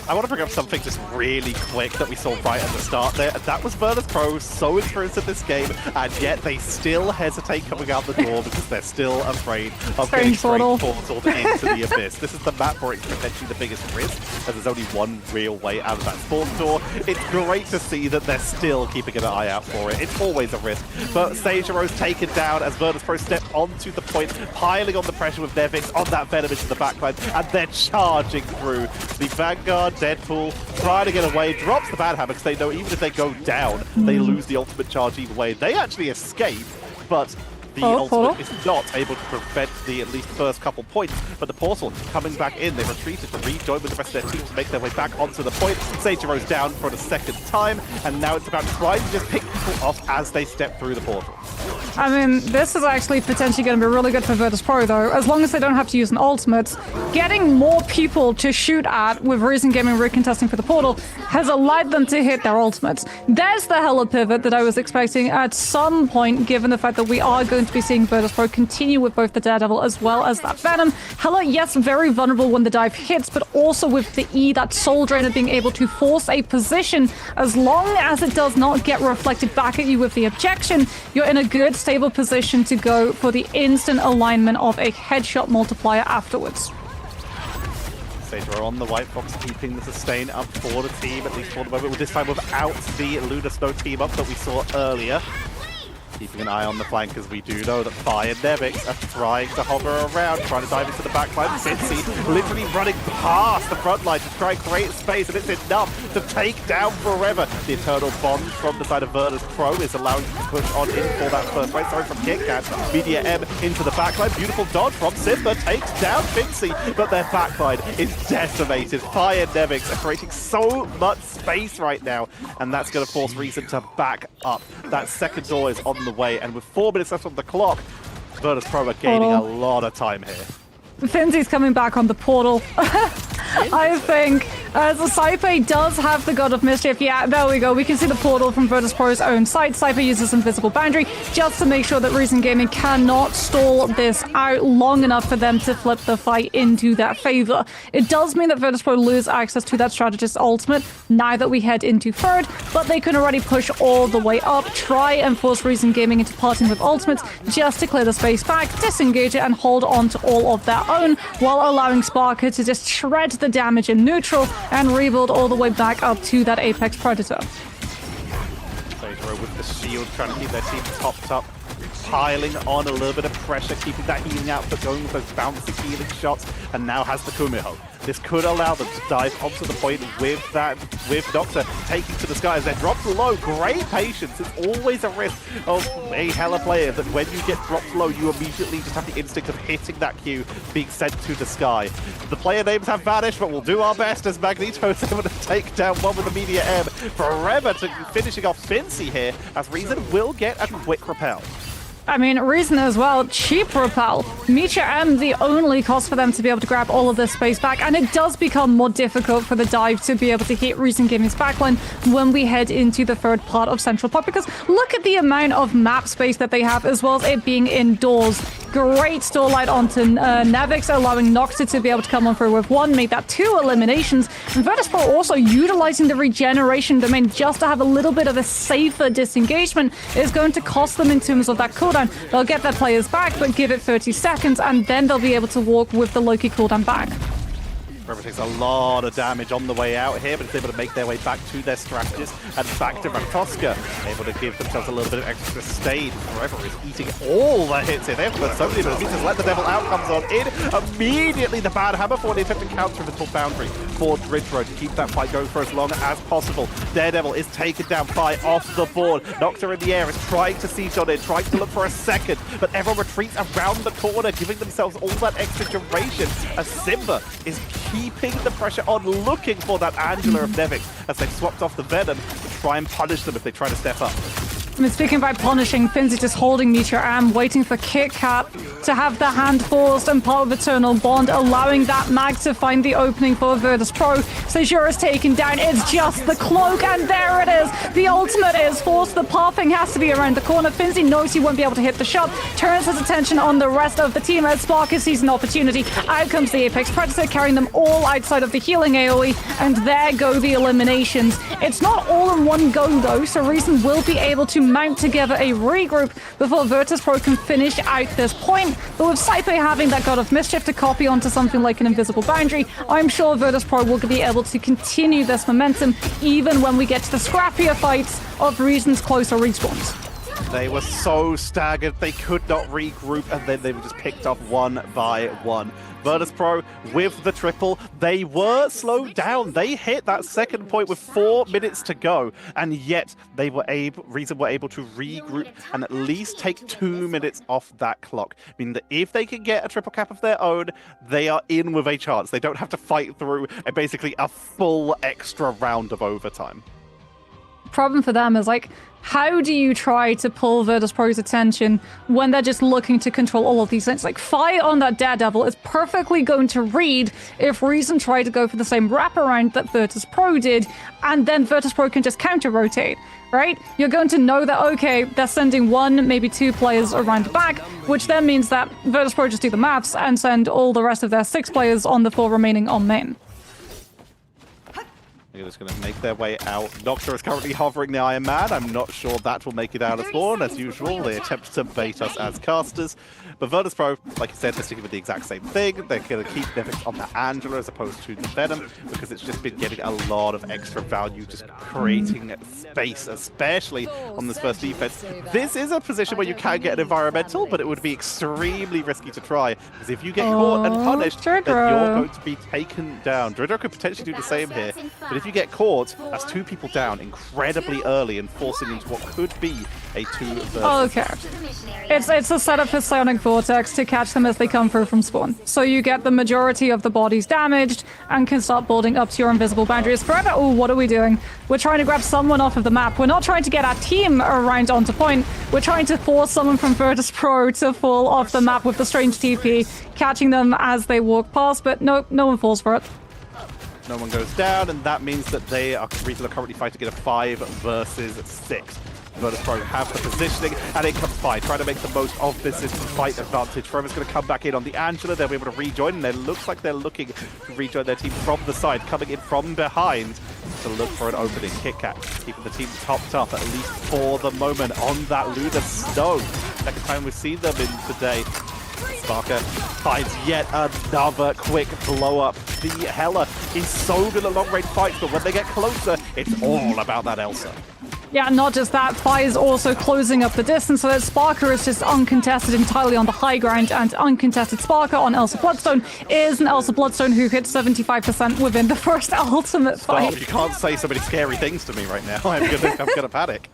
I want to bring up something just really quick that we saw right at the start there, and that was Virtus.pro, so experienced in this game, and yet they still hesitate coming out the door because they're still afraid of getting straight portaled into the abyss. This is the map where it's potentially the biggest risk, as there's only one real way out of that spawn door. It's great to see that they're still keeping an eye out for it. It's always a risk, but Seijiro's taken down as Virtus.pro step onto the point, piling on the pressure with Nevix on that Venom into the backline, and they're charging through. The Vanguard Deadpool trying to get away, drops the Bad Hammer because they know even if they go down, they lose the ultimate charge either way. They actually escape, but the ultimate is not able to prevent the at least first couple points. But the portal coming back in, they retreated to rejoin with the rest of their team to make their way back onto the point. Seijiro's down for the second time, and now it's about trying to just pick people off as they step through the portal. I mean, this is actually potentially going to be really good for Virtus.pro, though, as long as they don't have to use an ultimate. Getting more people to shoot at with Reason Gaming recontesting for the portal has allowed them to hit their ultimates. There's the Hela pivot that I was expecting at some point, given the fact that we are going to be seeing Virtus.pro continue with both the Daredevil as well as that Venom. Hela, yes, very vulnerable when the dive hits, but also with the E, that Soul Drainer being able to force a position, as long as it does not get reflected back at you with the objection, you're in a good, stable position to go for the instant alignment of a headshot multiplier afterwards. Seijiro on the White Fox, keeping the sustain up for the team, at least for the moment, this time without the Lunar Snow team up that we saw earlier. Keeping an eye on the flank, as we do know that Fi and Nevix are trying to hover around, trying to dive into the backline. Cincy literally running past the front line to try and create space, and it's enough to take down Forever. The Eternal Bond from the side of Virtus.pro is allowing you to push on in for that first fight. Sorry, from KitKat. Media M into the backline. Beautiful dodge from Simba, takes down Cincy, but their backline is decimated. Fi and Nevix are creating so much space right now, and that's going to force Reason to back up. That second door is on the way, and with 4 minutes left on the clock, Virtus.pro are gaining a lot of time here. Finzy's coming back on the portal. I think As Saipe does have the God of Mischief. Yeah, there we go. We can see the portal from Virtus.pro's own site. Saipe uses Invisible Boundary just to make sure that Reason Gaming cannot stall this out long enough for them to flip the fight into their favor. It does mean that Virtus.pro lose access to that strategist ultimate now that we head into third, but they can already push all the way up, try and force Reason Gaming into parting with ultimates just to clear the space back, disengage it, and hold on to all of their own, while allowing Sparker to just shred the damage in neutral and rebuild all the way back up to that Apex Predator. Pedro with the shield, trying to keep their team topped up, piling on a little bit of pressure, keeping that healing output going with those bouncy healing shots, and now has the Kumiho. This could allow them to dive onto the point with Doctor taking to the skies. They're dropped low. Great patience. It's always a risk of a hella player that when you get dropped low, you immediately just have the instinct of hitting that Q being sent to the sky. The player names have vanished, but we'll do our best as Magneto is able to take down one with the Media M. Forever to finishing off Fincy here, as Reason will get a quick repel. I mean, Reason as well, cheap repel. Meteor M, the only cost for them to be able to grab all of this space back, and it does become more difficult for the dive to be able to hit Reason Gaming's backline when we head into the third part of Central Park, because look at the amount of map space that they have, as well as it being indoors. Great starlight onto Navix, allowing Noxa to be able to come on through with one, make that 2 eliminations. And Virtus.pro also utilizing the regeneration domain just to have a little bit of a safer disengagement is going to cost them in terms of that cooldown. They'll get their players back, but give it 30 seconds, and then they'll be able to walk with the Loki cooldown back. Forever takes a lot of damage on the way out here, but it's able to make their way back to their strategist and back to Rantoska, able to give themselves a little bit of extra stain. Forever is eating all the hits here. They've got so many abilities. Let the Devil Out comes on in. Immediately the Bad Hammer for the attempted counter of the full boundary for Dridro to keep that fight going for as long as possible. Daredevil is taken down by off the board. Nocta in the air is trying to siege on it, trying to look for a second, but everyone retreats around the corner, giving themselves all that extra duration as Simba is keeping the pressure on, looking for that Angela of Nevix as they've swapped off the Venom to try and punish them if they try to step up. I mean, speaking about punishing, Finzy just holding Meteor Am, waiting for Kit Kat to have the hand forced and part of Eternal Bond, allowing that mag to find the opening for Virtus.pro. Sejour is taken down. It's just the cloak, and there it is. The ultimate is forced. The pathing has to be around the corner. Finzy knows he won't be able to hit the shot, turns his attention on the rest of the team as Sparker sees an opportunity. Out comes the Apex Predator, carrying them all outside of the healing AoE, and there go the eliminations. It's not all in one go, though, so Reason will be able to mount together a regroup before Virtus.pro can finish out this point. But with Saipe having that God of Mischief to copy onto something like an Invisible Boundary, I'm sure Virtus.pro will be able to continue this momentum even when we get to the scrappier fights of Reason's closer respawns. They were so staggered, they could not regroup, and then they were just picked off one by one. Virtus.pro with the triple, they were slowed down. They hit that second point with 4 minutes to go, and yet Reason were able to regroup and at least take 2 minutes off that clock. Meaning that if they can get a triple cap of their own, they are in with a chance. They don't have to fight through basically a full extra round of overtime. Problem for them is, like, how do you try to pull Virtus.pro's attention when they're just looking to control all of these things? Like, Fire on that Daredevil is perfectly going to read if Reason tried to go for the same wraparound that Virtus.pro did, and then Virtus.pro can just counter-rotate, right? You're going to know that, okay, they're sending 1, maybe 2 players around the back, which then means that Virtus.pro just do the maths and send all the rest of their 6 players on the 4 remaining on main. They're just going to make their way out. Nocta is currently hovering the Iron Man. I'm not sure that will make it out of spawn. As usual, they attempt to bait us as casters. But Virtus.pro, like I said, they're sticking with the exact same thing. They're going to keep Nevix on the Angela as opposed to the Venom, because it's just been getting a lot of extra value, just creating space, especially on this first defense. This is a position where you can get an environmental, but it would be extremely risky to try, because if you get caught and punished, then you're going to be taken down. Dridro could potentially do the same here, but if you get caught, that's 2 people down incredibly early and forcing into what could be a 2 versus. Okay. It's a setup for Psionic Vortex to catch them as they come through from spawn. So you get the majority of the bodies damaged and can start building up to your invisible boundaries. Forever, oh, what are we doing? We're trying to grab someone off of the map. We're not trying to get our team around onto point. We're trying to force someone from Virtus.pro to fall off the map with the strange TP, catching them as they walk past, but no one falls for it. No one goes down, and that means that Reason are currently fighting in a 5 versus 6. Virtus Pro have the positioning, and it comes by, trying to make the most of this fight advantage. Trevor's going to come back in on the Angela. They'll be able to rejoin, and it looks like they're looking to rejoin their team from the side, coming in from behind to look for an opening. KitKat keeping the team topped up, at least for the moment, on that Lunar Stone. Second time we've seen them in today. Sparker finds yet another quick blow-up. The Hela is so good at long-range fights, but when they get closer, it's all about that Elsa. Yeah, not just that, Fire's also closing up the distance so that Sparker is just uncontested entirely on the high ground, and uncontested Sparker on Elsa Bloodstone is an Elsa Bloodstone who hit 75% within the first ultimate fight. Stop, you can't say so many scary things to me right now. I'm gonna panic.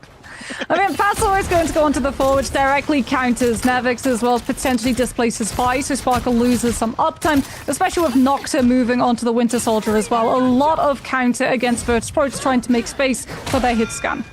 I mean, Passo is going to go onto the 4, which directly counters Nevix as well as potentially displaces Fi, so Sparkle loses some uptime, especially with Nocta moving onto the Winter Soldier as well. A lot of counter against Virtus Pro, trying to make space for their hit scan.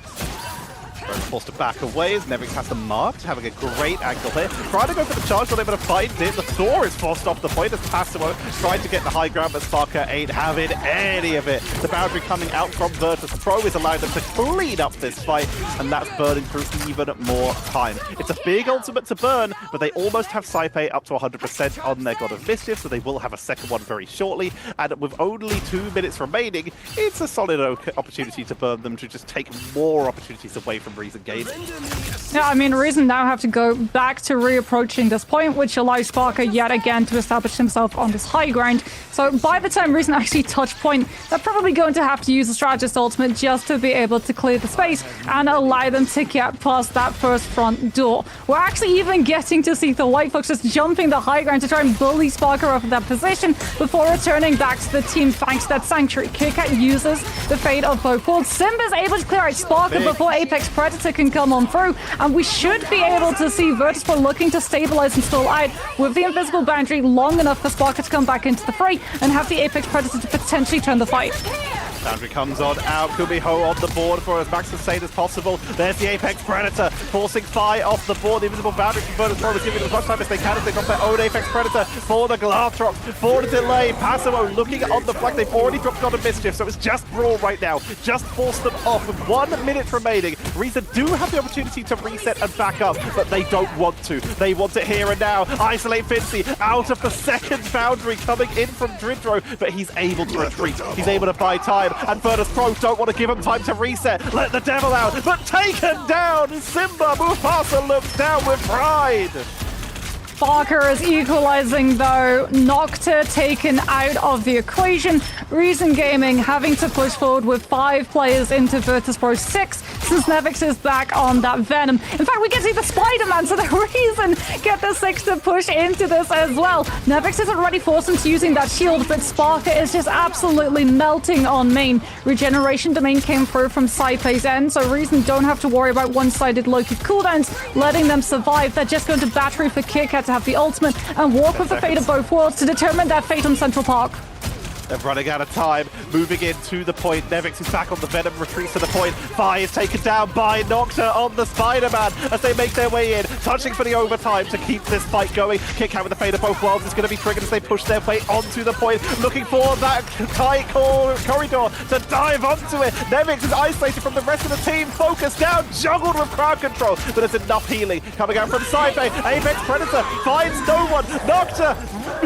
Forced to back away as Nevix has them marked, having a great angle here. Trying to go for the charge, not able to find it. The Thor is forced off the point as Passimo trying to get the high ground, but Sparker ain't having any of it. The boundary coming out from Virtus Pro is allowing them to clean up this fight, and that's burning through even more time. It's a big ultimate to burn, but they almost have Saipe up to 100% on their God of Mischief, so they will have a second one very shortly. And with only 2 minutes remaining, it's a solid opportunity to burn them, to just take more opportunities away from Reason Gaming. Yeah, I mean, Reason now have to go back to reapproaching this point, which allows Sparker yet again to establish himself on this high ground. So by the time Reason actually touch point, they're probably going to have to use the Strategist ultimate just to be able to clear the space and allow them to get past that first front door. We're actually even getting to see the White Fox just jumping the high ground to try and bully Sparker off of that position before returning back to the team thanks to that Sanctuary. KitKat uses the fate of both worlds. Simba's able to clear out Sparker before Apex Predator can come on through, and we should be able to see Virtus Pro looking to stabilize and stall out with the invisible boundary long enough for Sparker to come back into the fray and have the Apex Predator to potentially turn the fight. Boundary comes on out, Kumiho on the board for as max sustain as possible. There's the Apex Predator, forcing Fi off the board. The invisible boundary from Virtus Pro is giving them as much time as they can as they got their own Apex Predator for the Glarthrox, for the delay. Passimo looking on the flank. They've already dropped God of Mischief, so it's just Brawl right now. Just force them off with 1 minute remaining. Reason do have the opportunity to reset and back up, but they don't want to. They want it here and now. Isolate Fincy out of the second boundary coming in from Dridro, but he's able to retreat. He's able to buy time. And Virtus Pro don't want to give him time to reset. Let the devil out, but taken down. Simba Mufasa looks down with pride. Sparker is equalizing though. Nocta taken out of the equation. Reason Gaming having to push forward with 5 players into Virtus Pro 6 since Nevix is back on that Venom. In fact, we can see the Spider-Man, so the Reason get the 6 to push into this as well. Nevix is already forced into using that shield, but Sparker is just absolutely melting on main. Regeneration domain came through from Saipe's end, so Reason don't have to worry about one-sided Loki cooldowns, letting them survive. They're just going to battery for KitKat to have the ultimate and walk with the fate of both worlds to determine that fate on Central Park. They're running out of time, moving into the point. Nevix is back on the Venom, retreats to the point. Fi is taken down by Nocta on the Spider-Man as they make their way in, touching for the overtime to keep this fight going. KitKat with the fate of both worlds is going to be triggered as they push their way onto the point, looking for that tight corridor to dive onto it. Nevix is isolated from the rest of the team, focused down, juggled with crowd control, but it's enough healing coming out from Saipe. Apex Predator finds no one. Nocta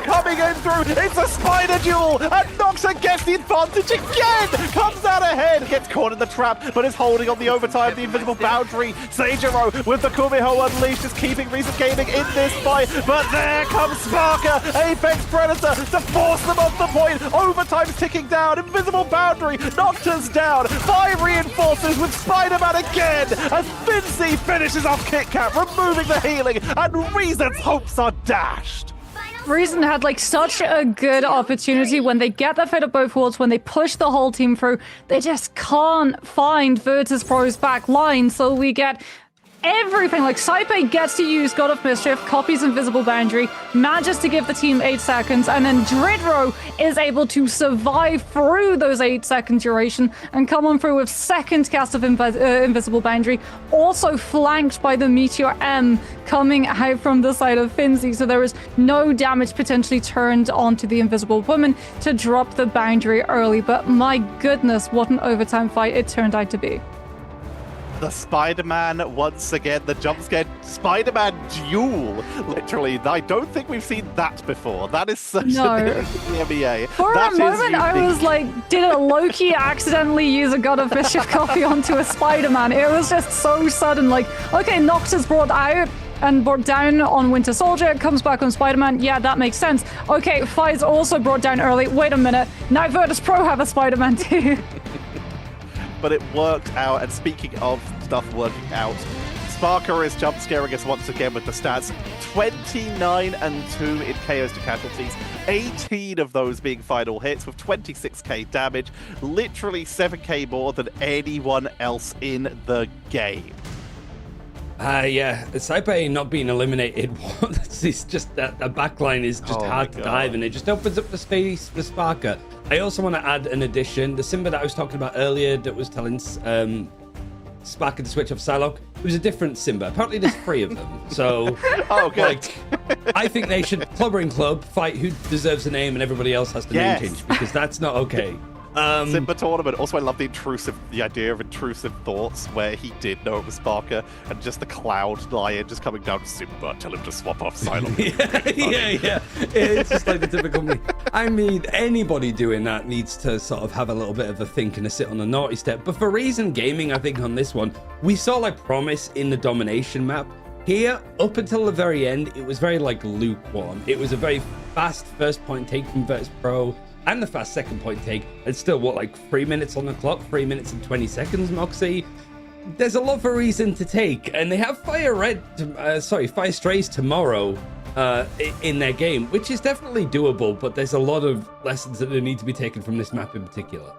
coming in through. It's a spider duel, and Nocta gets the advantage again! Comes out ahead, gets caught in the trap, but is holding on the overtime, the invisible boundary. Seijiro with the Kumiho unleashed is keeping Reason Gaming in this fight, but there comes Sparker, Apex Predator, to force them off the point. Overtime's ticking down, invisible boundary, Nocta's down. 5 reinforces with Spider-Man again, as Vinci finishes off KitKat, removing the healing, and Reason's hopes are dashed. Reason had like such a good opportunity when they get the fate of both worlds, when they push the whole team through. They just can't find Virtus Pro's back line, so we get everything. Like, Saipe gets to use God of Mischief, copies Invisible Boundary, manages to give the team 8 seconds, and then Dridro is able to survive through those 8 second duration and come on through with second cast of Invisible Boundary, also flanked by the Meteor M coming out from the side of Finzi, so there is no damage potentially turned onto the Invisible Woman to drop the boundary early. But my goodness, what an overtime fight it turned out to be. The Spider-Man, once again, the jump scare Spider-Man duel. Literally, I don't think we've seen that before. That is such a thing in the EMEA. For a moment, I was like, did a Loki accidentally use a God of Mischief copy onto a Spider-Man? It was just so sudden. Like, okay, Nox is brought out and brought down on Winter Soldier, comes back on Spider-Man. Yeah, that makes sense. Okay, Fi's also brought down early. Wait a minute. Now Virtus Pro have a Spider-Man too. But it worked out, and speaking of stuff working out, Sparker is jump scaring us once again with the stats. 29 and 2 in KOs to casualties, 18 of those being final hits with 26k damage, literally 7k more than anyone else in the game. Yeah, Saipe not being eliminated, it's just that the backline is just hard to dive, and it just opens up the space for Sparker. I also want to add an addition. The Simba that I was talking about earlier that was telling Sparker to switch off Psylocke, it was a different Simba. Apparently there's 3 of them. So, I think they should clubbering club, fight who deserves the name, and everybody else has to name change, because that's not okay. Simba tournament. Also, I love the idea of intrusive thoughts where he did know it was Sparker, and just the cloud lion just coming down to Simba, tell him to swap off Silent. yeah. It's just like the typical. I mean, anybody doing that needs to sort of have a little bit of a think and a sit on a naughty step. But for Reason Gaming, I think on this one, we saw like promise in the domination map. Here, up until the very end, it was very like lukewarm. It was a very fast first point take from Virtus Pro, and the fast second point take. It's still, what, like 3 minutes on the clock? 3 minutes and 20 seconds, Moxie? There's a lot for Reason to take, and they have Fire Strays tomorrow in their game, which is definitely doable, but there's a lot of lessons that need to be taken from this map in particular.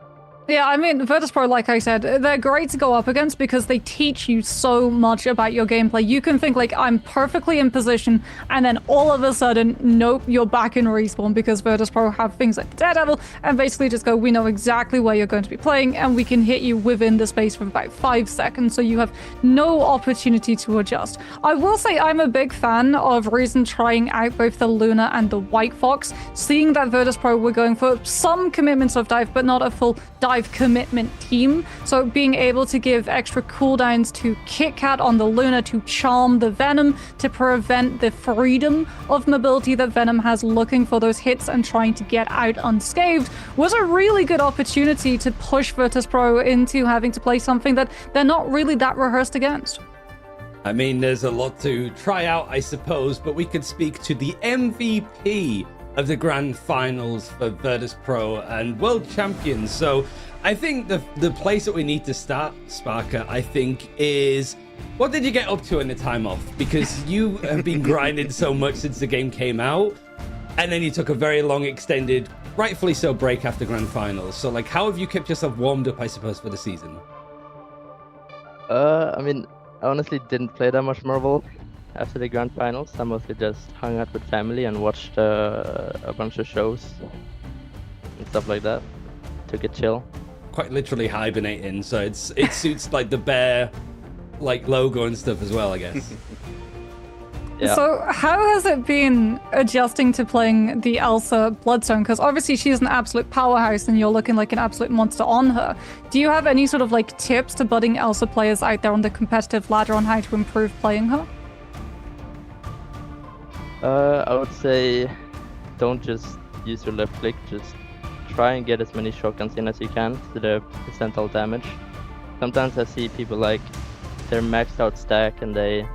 Yeah, I mean, Virtus Pro, like I said, they're great to go up against because they teach you so much about your gameplay. You can think, like, I'm perfectly in position, and then all of a sudden, nope, you're back in respawn because Virtus Pro have things like Daredevil, and basically just go, we know exactly where you're going to be playing, and we can hit you within the space of about 5 seconds, so you have no opportunity to adjust. I will say I'm a big fan of Reason trying out both the Luna and the White Fox, seeing that Virtus Pro were going for some commitments of dive, but not a full dive commitment team. So being able to give extra cooldowns to Kit Kat on the Luna to charm the Venom to prevent the freedom of mobility that Venom has looking for those hits and trying to get out unscathed was a really good opportunity to push Virtus Pro into having to play something that they're not really that rehearsed against. I mean, there's a lot to try out, I suppose, but we could speak to the MVP of the grand finals for Virtus Pro and world champions. So I think the place that we need to start, Sparker, I think, is what did you get up to in the time off? Because you have been grinding so much since the game came out, and then you took a very long extended, rightfully so, break after grand finals. So like, how have you kept yourself warmed up, I suppose, for the season? I mean, I honestly didn't play that much Marvel after the grand finals. I mostly just hung out with family and watched a bunch of shows and stuff like that. Took it chill. Quite literally hibernating, so it suits like the bear like logo and stuff as well, I guess. Yeah. So how has it been adjusting to playing the Elsa Bloodstone? Because obviously she's an absolute powerhouse and you're looking like an absolute monster on her. Do you have any sort of like tips to budding Elsa players out there on the competitive ladder on how to improve playing her? I would say don't just use your left click, just try and get as many shotguns in as you can to the percentile damage. Sometimes I see people like they're maxed out stack and they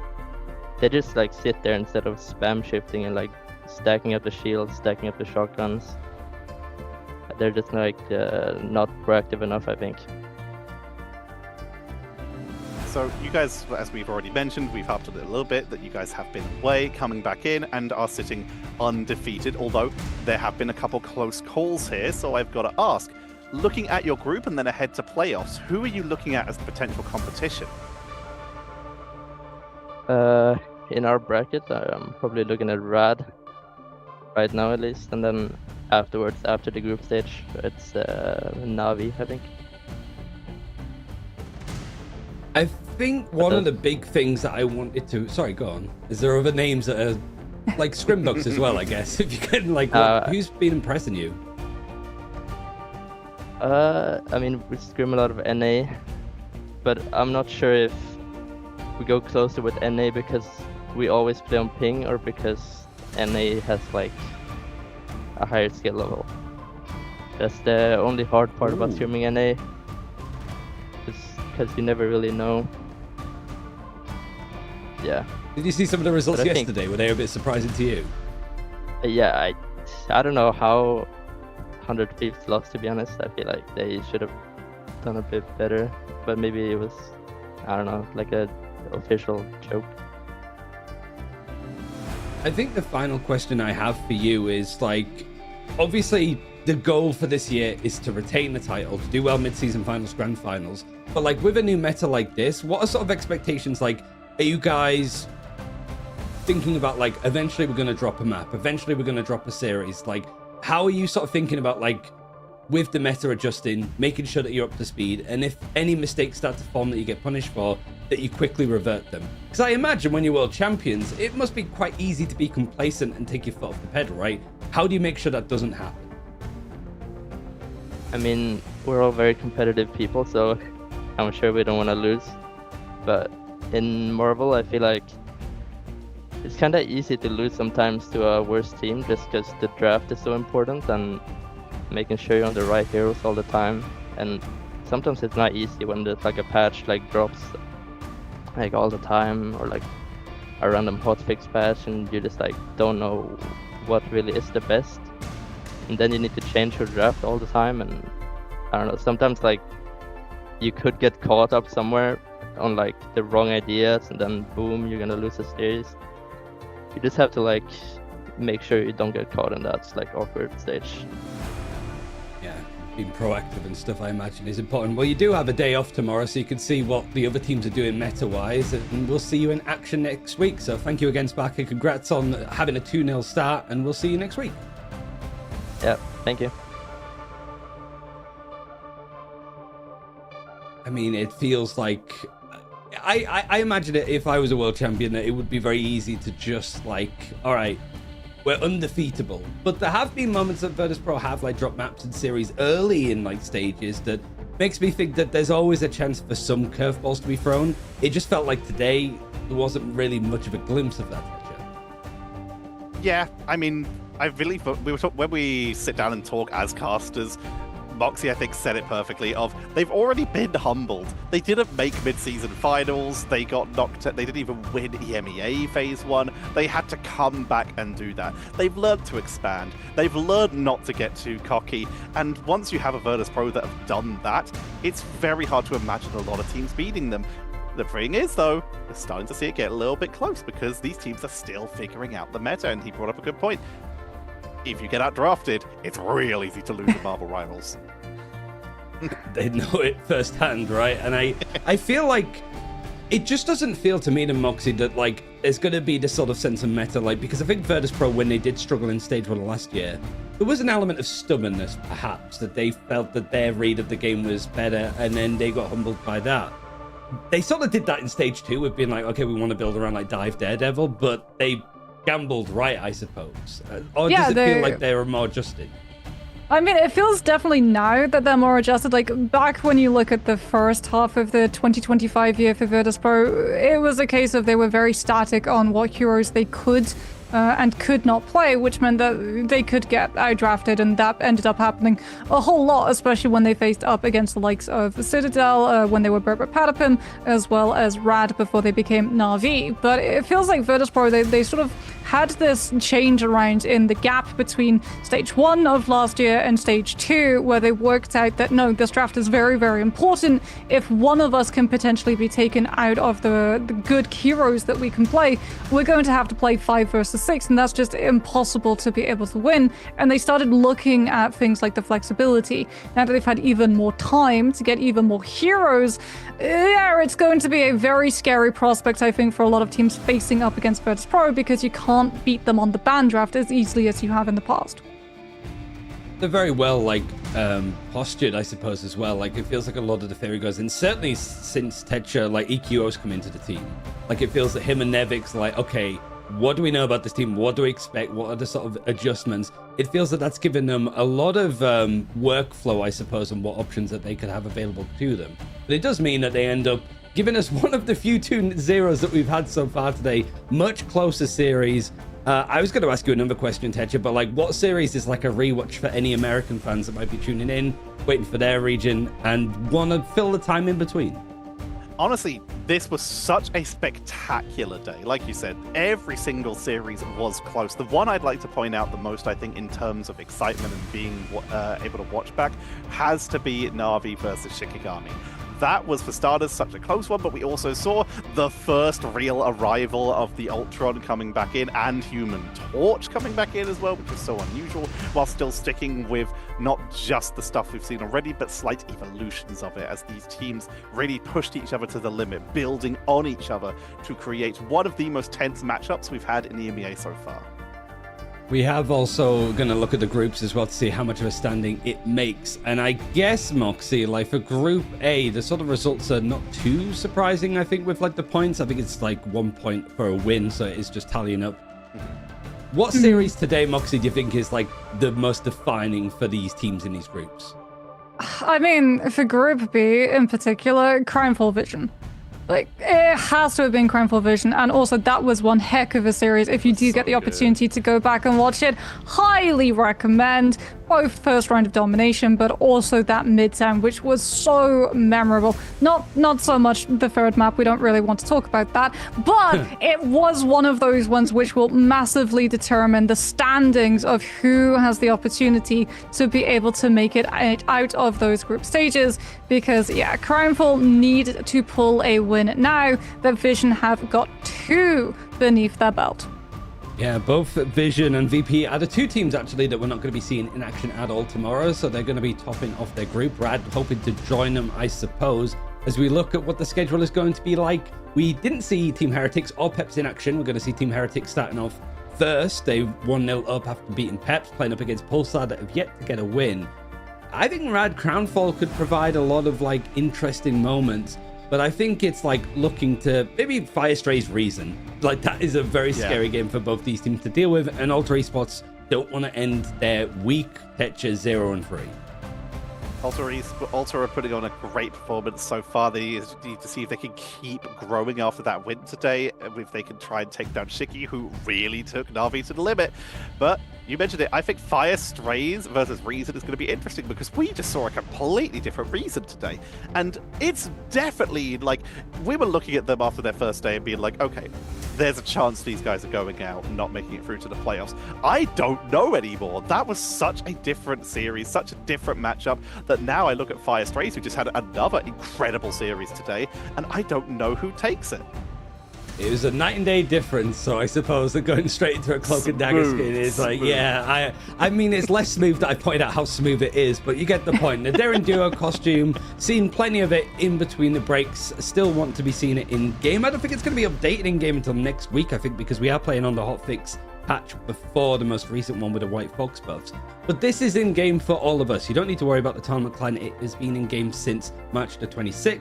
just like sit there instead of spam shifting and like stacking up the shields, stacking up the shotguns. They're just like not proactive enough, I think. So you guys, as we've already mentioned, we've harped on it a little bit, that you guys have been away, coming back in, and are sitting undefeated, although there have been a couple close calls here, so I've got to ask, looking at your group and then ahead to playoffs, who are you looking at as potential competition? In our bracket, I'm probably looking at Rad right now at least, and then afterwards, after the group stage, it's Navi, I think. I think one of the big things that I wanted to... Sorry, go on. Is there other names that are like Scrimdogs as well, I guess? If you can, like, who's been impressing you? I mean, we scrim a lot of NA, but I'm not sure if we go closer with NA because we always play on ping or because NA has like a higher skill level. That's the only hard part about scrimming NA, because you never really know. Yeah. Did you see some of the results yesterday? Were they a bit surprising to you? Yeah, I don't know how 100 Thieves lost, to be honest. I feel like they should have done a bit better, but maybe it was, I don't know, like a official joke. I think the final question I have for you is, like, obviously the goal for this year is to retain the title, to do well mid-season finals, grand finals. But like with a new meta like this, what are sort of expectations? Like, are you guys thinking about like eventually we're going to drop a map, eventually we're going to drop a series? Like, how are you sort of thinking about like with the meta adjusting, making sure that you're up to speed, and if any mistakes start to form that you get punished for, that you quickly revert them? Because I imagine when you're world champions, it must be quite easy to be complacent and take your foot off the pedal, right? How do you make sure that doesn't happen? I mean, we're all very competitive people, so I'm sure we don't want to lose. But in Marvel, I feel like it's kind of easy to lose sometimes to a worse team just because the draft is so important and making sure you're on the right heroes all the time. And sometimes it's not easy when there's like a patch like drops like all the time, or like a random hotfix patch, and you just like don't know what really is the best. And then you need to change your draft all the time, and I don't know, sometimes like you could get caught up somewhere on like the wrong ideas, and then boom, you're gonna lose a series. You just have to like make sure you don't get caught in that like awkward stage. Yeah, being proactive and stuff, I imagine, is important. Well, you do have a day off tomorrow, so you can see what the other teams are doing meta-wise, and we'll see you in action next week. So thank you again, Sparky. Congrats on having a 2-0 start, and we'll see you next week. Yeah, thank you. I mean, it feels like... I imagine it, if I was a world champion, that it would be very easy to just like, all right, we're undefeatable. But there have been moments that Virtus.pro have like dropped maps and series early in like stages that makes me think that there's always a chance for some curveballs to be thrown. It just felt like today there wasn't really much of a glimpse of that. Yeah, I mean, I really thought when we sit down and talk as casters, Moxie, I think, said it perfectly of they've already been humbled. They didn't make mid-season finals. They got knocked out. They didn't even win EMEA Phase 1. They had to come back and do that. They've learned to expand. They've learned not to get too cocky. And once you have a Virtus.pro that have done that, it's very hard to imagine a lot of teams beating them. The thing is, though, we're starting to see it get a little bit close because these teams are still figuring out the meta, and he brought up a good point. If you get outdrafted, it's real easy to lose to Marvel rivals. They know it firsthand, right? And I feel like it just doesn't feel to me to Moxie that like there's going to be this sort of sense of meta, like, because I think Virtus.pro, when they did struggle in stage 1 last year, there was an element of stubbornness, perhaps, that they felt that their read of the game was better, and then they got humbled by that. They sort of did that in stage 2 with being like, okay, we want to build around like Dive Daredevil, but they gambled right, I suppose. Or does it feel like they were more adjusted? I mean, it feels definitely now that they're more adjusted. Like, back when you look at the first half of the 2025 year for Virtus.pro, it was a case of they were very static on what heroes they could and could not play, which meant that they could get outdrafted, and that ended up happening a whole lot, especially when they faced up against the likes of Citadel, when they were Berber Patapim, as well as Rad before they became Na'Vi. But it feels like Virtus.pro, they sort of had this change around in the gap between stage 1 of last year and stage 2, where they worked out that no, this draft is very, very important. If one of us can potentially be taken out of the good heroes that we can play, we're going to have to play 5 versus 6, and that's just impossible to be able to win. And they started looking at things like the flexibility. Now that they've had even more time to get even more heroes, yeah, it's going to be a very scary prospect, I think, for a lot of teams facing up against Virtus Pro, because you can't beat them on the ban draft as easily as you have in the past. They're very well, postured, I suppose, as well. Like, it feels like a lot of the theory goes in, certainly since Tetra, EQO's come into the team. Like, it feels that him and Nevic's okay, what do we know about this team? What do we expect? What are the sort of adjustments? It feels that that's given them a lot of workflow, I suppose, and what options that they could have available to them. But it does mean that they end up giving us one of the few 2-0s that we've had so far today. Much closer series. I was going to ask you another question, Tetra, but what series is a rewatch for any American fans that might be tuning in, waiting for their region, and want to fill the time in between? Honestly, this was such a spectacular day. Like you said, every single series was close. The one I'd like to point out the most, I think, in terms of excitement and being able to watch back, has to be Na'Vi versus Shikigami. That was, for starters, such a close one, but we also saw the first real arrival of the Ultron coming back in, and Human Torch coming back in as well, which is so unusual, while still sticking with not just the stuff we've seen already, but slight evolutions of it, as these teams really pushed each other to the limit, building on each other to create one of the most tense matchups we've had in the EMEA so far. We have also going to look at the groups as well to see how much of a standing it makes. And I guess, Moxie, for Group A, the sort of results are not too surprising, I think, with the points. I think it's 1 point for a win, so it is just tallying up. What series today, Moxie, do you think is the most defining for these teams in these groups? I mean, for Group B in particular, Crimefall Vision. It has to have been Crimefall Vision, and also that was one heck of a series. If you do get the opportunity to go back and watch it, highly recommend. Both first round of domination, but also that midterm, which was so memorable. Not so much the third map, we don't really want to talk about that, but it was one of those ones which will massively determine the standings of who has the opportunity to be able to make it out of those group stages, because Crimefall need to pull a win now that Vision have got 2 beneath their belt. Yeah, both Vision and VP are the 2 teams, actually, that we're not going to be seeing in action at all tomorrow, so they're going to be topping off their group. Rad hoping to join them, I suppose, as we look at what the schedule is going to be like. We didn't see Team Heretics or Peps in action. We're going to see Team Heretics starting off first. They 1-0 up after beating Peps, playing up against Pulsar that have yet to get a win. I think Rad Crownfall could provide a lot of interesting moments. But I think it's looking to maybe Firestray's Reason. That is a very scary game for both these teams to deal with, and Ultra Esports don't want to end their weak Tetra 0-3. Ultra are putting on a great performance so far. They need to see if they can keep growing after that win today, if they can try and take down Shiki, who really took Na'Vi to the limit. But you mentioned it, I think Firestrays versus Reason is going to be interesting, because we just saw a completely different Reason today. And it's definitely we were looking at them after their first day and being okay, there's a chance these guys are going out and not making it through to the playoffs. I don't know anymore. That was such a different series, such a different matchup, that now I look at Firestrays, who just had another incredible series today, and I don't know who takes it. It was a night and day difference, so I suppose that going straight into a cloak and dagger skin is I mean, it's less smooth that I point out how smooth it is, but you get the point. The Daring Duo costume, seen plenty of it in between the breaks, still want to be seeing it in game. I don't think it's going to be updated in game until next week, I think, because we are playing on the hotfix patch before the most recent one with the White Fox buffs. But this is in game for all of us. You don't need to worry about the tournament clan. It has been in game since March the 26th.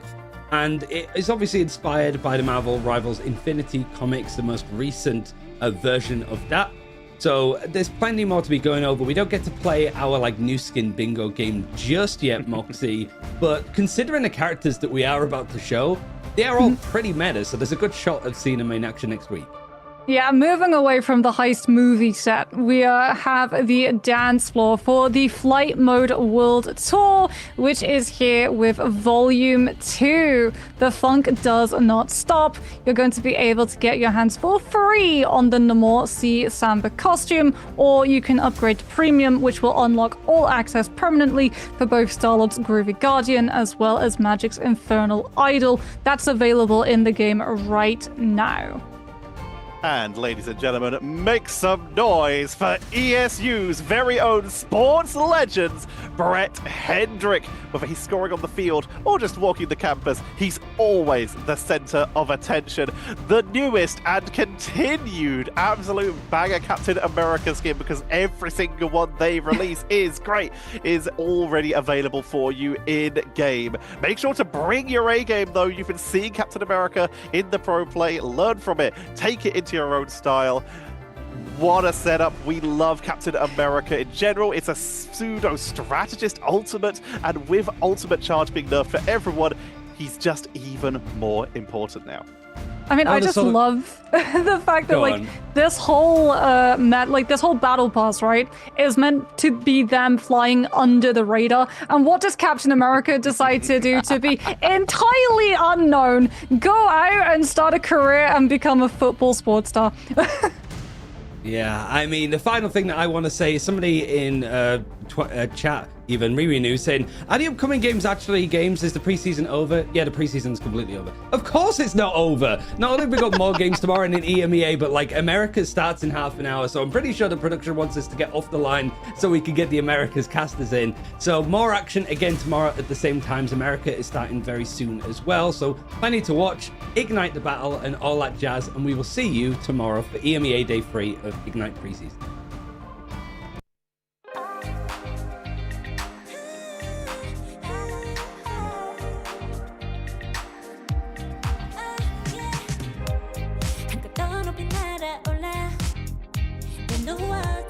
And it is obviously inspired by the Marvel Rivals Infinity comics, the most recent version of that. So there's plenty more to be going over. We don't get to play our new skin bingo game just yet, Moxie. But considering the characters that we are about to show, they are all pretty meta. So there's a good shot of seeing them in action next week. Yeah, moving away from the heist movie set, we have the dance floor for the Flight Mode World Tour, which is here with Volume 2. The funk does not stop. You're going to be able to get your hands for free on the Namor C Samba costume, or you can upgrade to Premium, which will unlock all access permanently for both Star-Lord's Groovy Guardian as well as Magic's Infernal Idol. That's available in the game right now. And ladies and gentlemen, make some noise for ESU's very own sports legends, Brett Hendrick. Whether he's scoring on the field or just walking the campus, he's always the center of attention. The newest and continued absolute banger Captain America skin, because every single one they release is great, is already available for you in-game. Make sure to bring your A-game though. You've been seeing Captain America in the pro play. Learn from it. Take it into your own style. What a setup. We love Captain America in general. It's a pseudo-strategist ultimate, and with ultimate charge being nerfed for everyone, he's just even more important now. I mean, I just love the fact that like this whole this whole battle pass, right, is meant to be them flying under the radar. And what does Captain America decide to do to be entirely unknown? Go out and start a career and become a football sports star. Yeah, I mean, the final thing that I want to say is somebody in chat, even Riri News, saying, are the upcoming games actually games? Is the preseason over? Yeah, the preseason's completely over. Of course it's not over. Not only have we got more games tomorrow in EMEA, but like Americas starts in half an hour. So I'm pretty sure the production wants us to get off the line so we can get the Americas casters in. So more action again tomorrow at the same times. America is starting very soon as well. So plenty to watch, Ignite the battle and all that jazz. And we will see you tomorrow for EMEA Day 3 of Ignite Preseason. 높이 날아올라 내 노아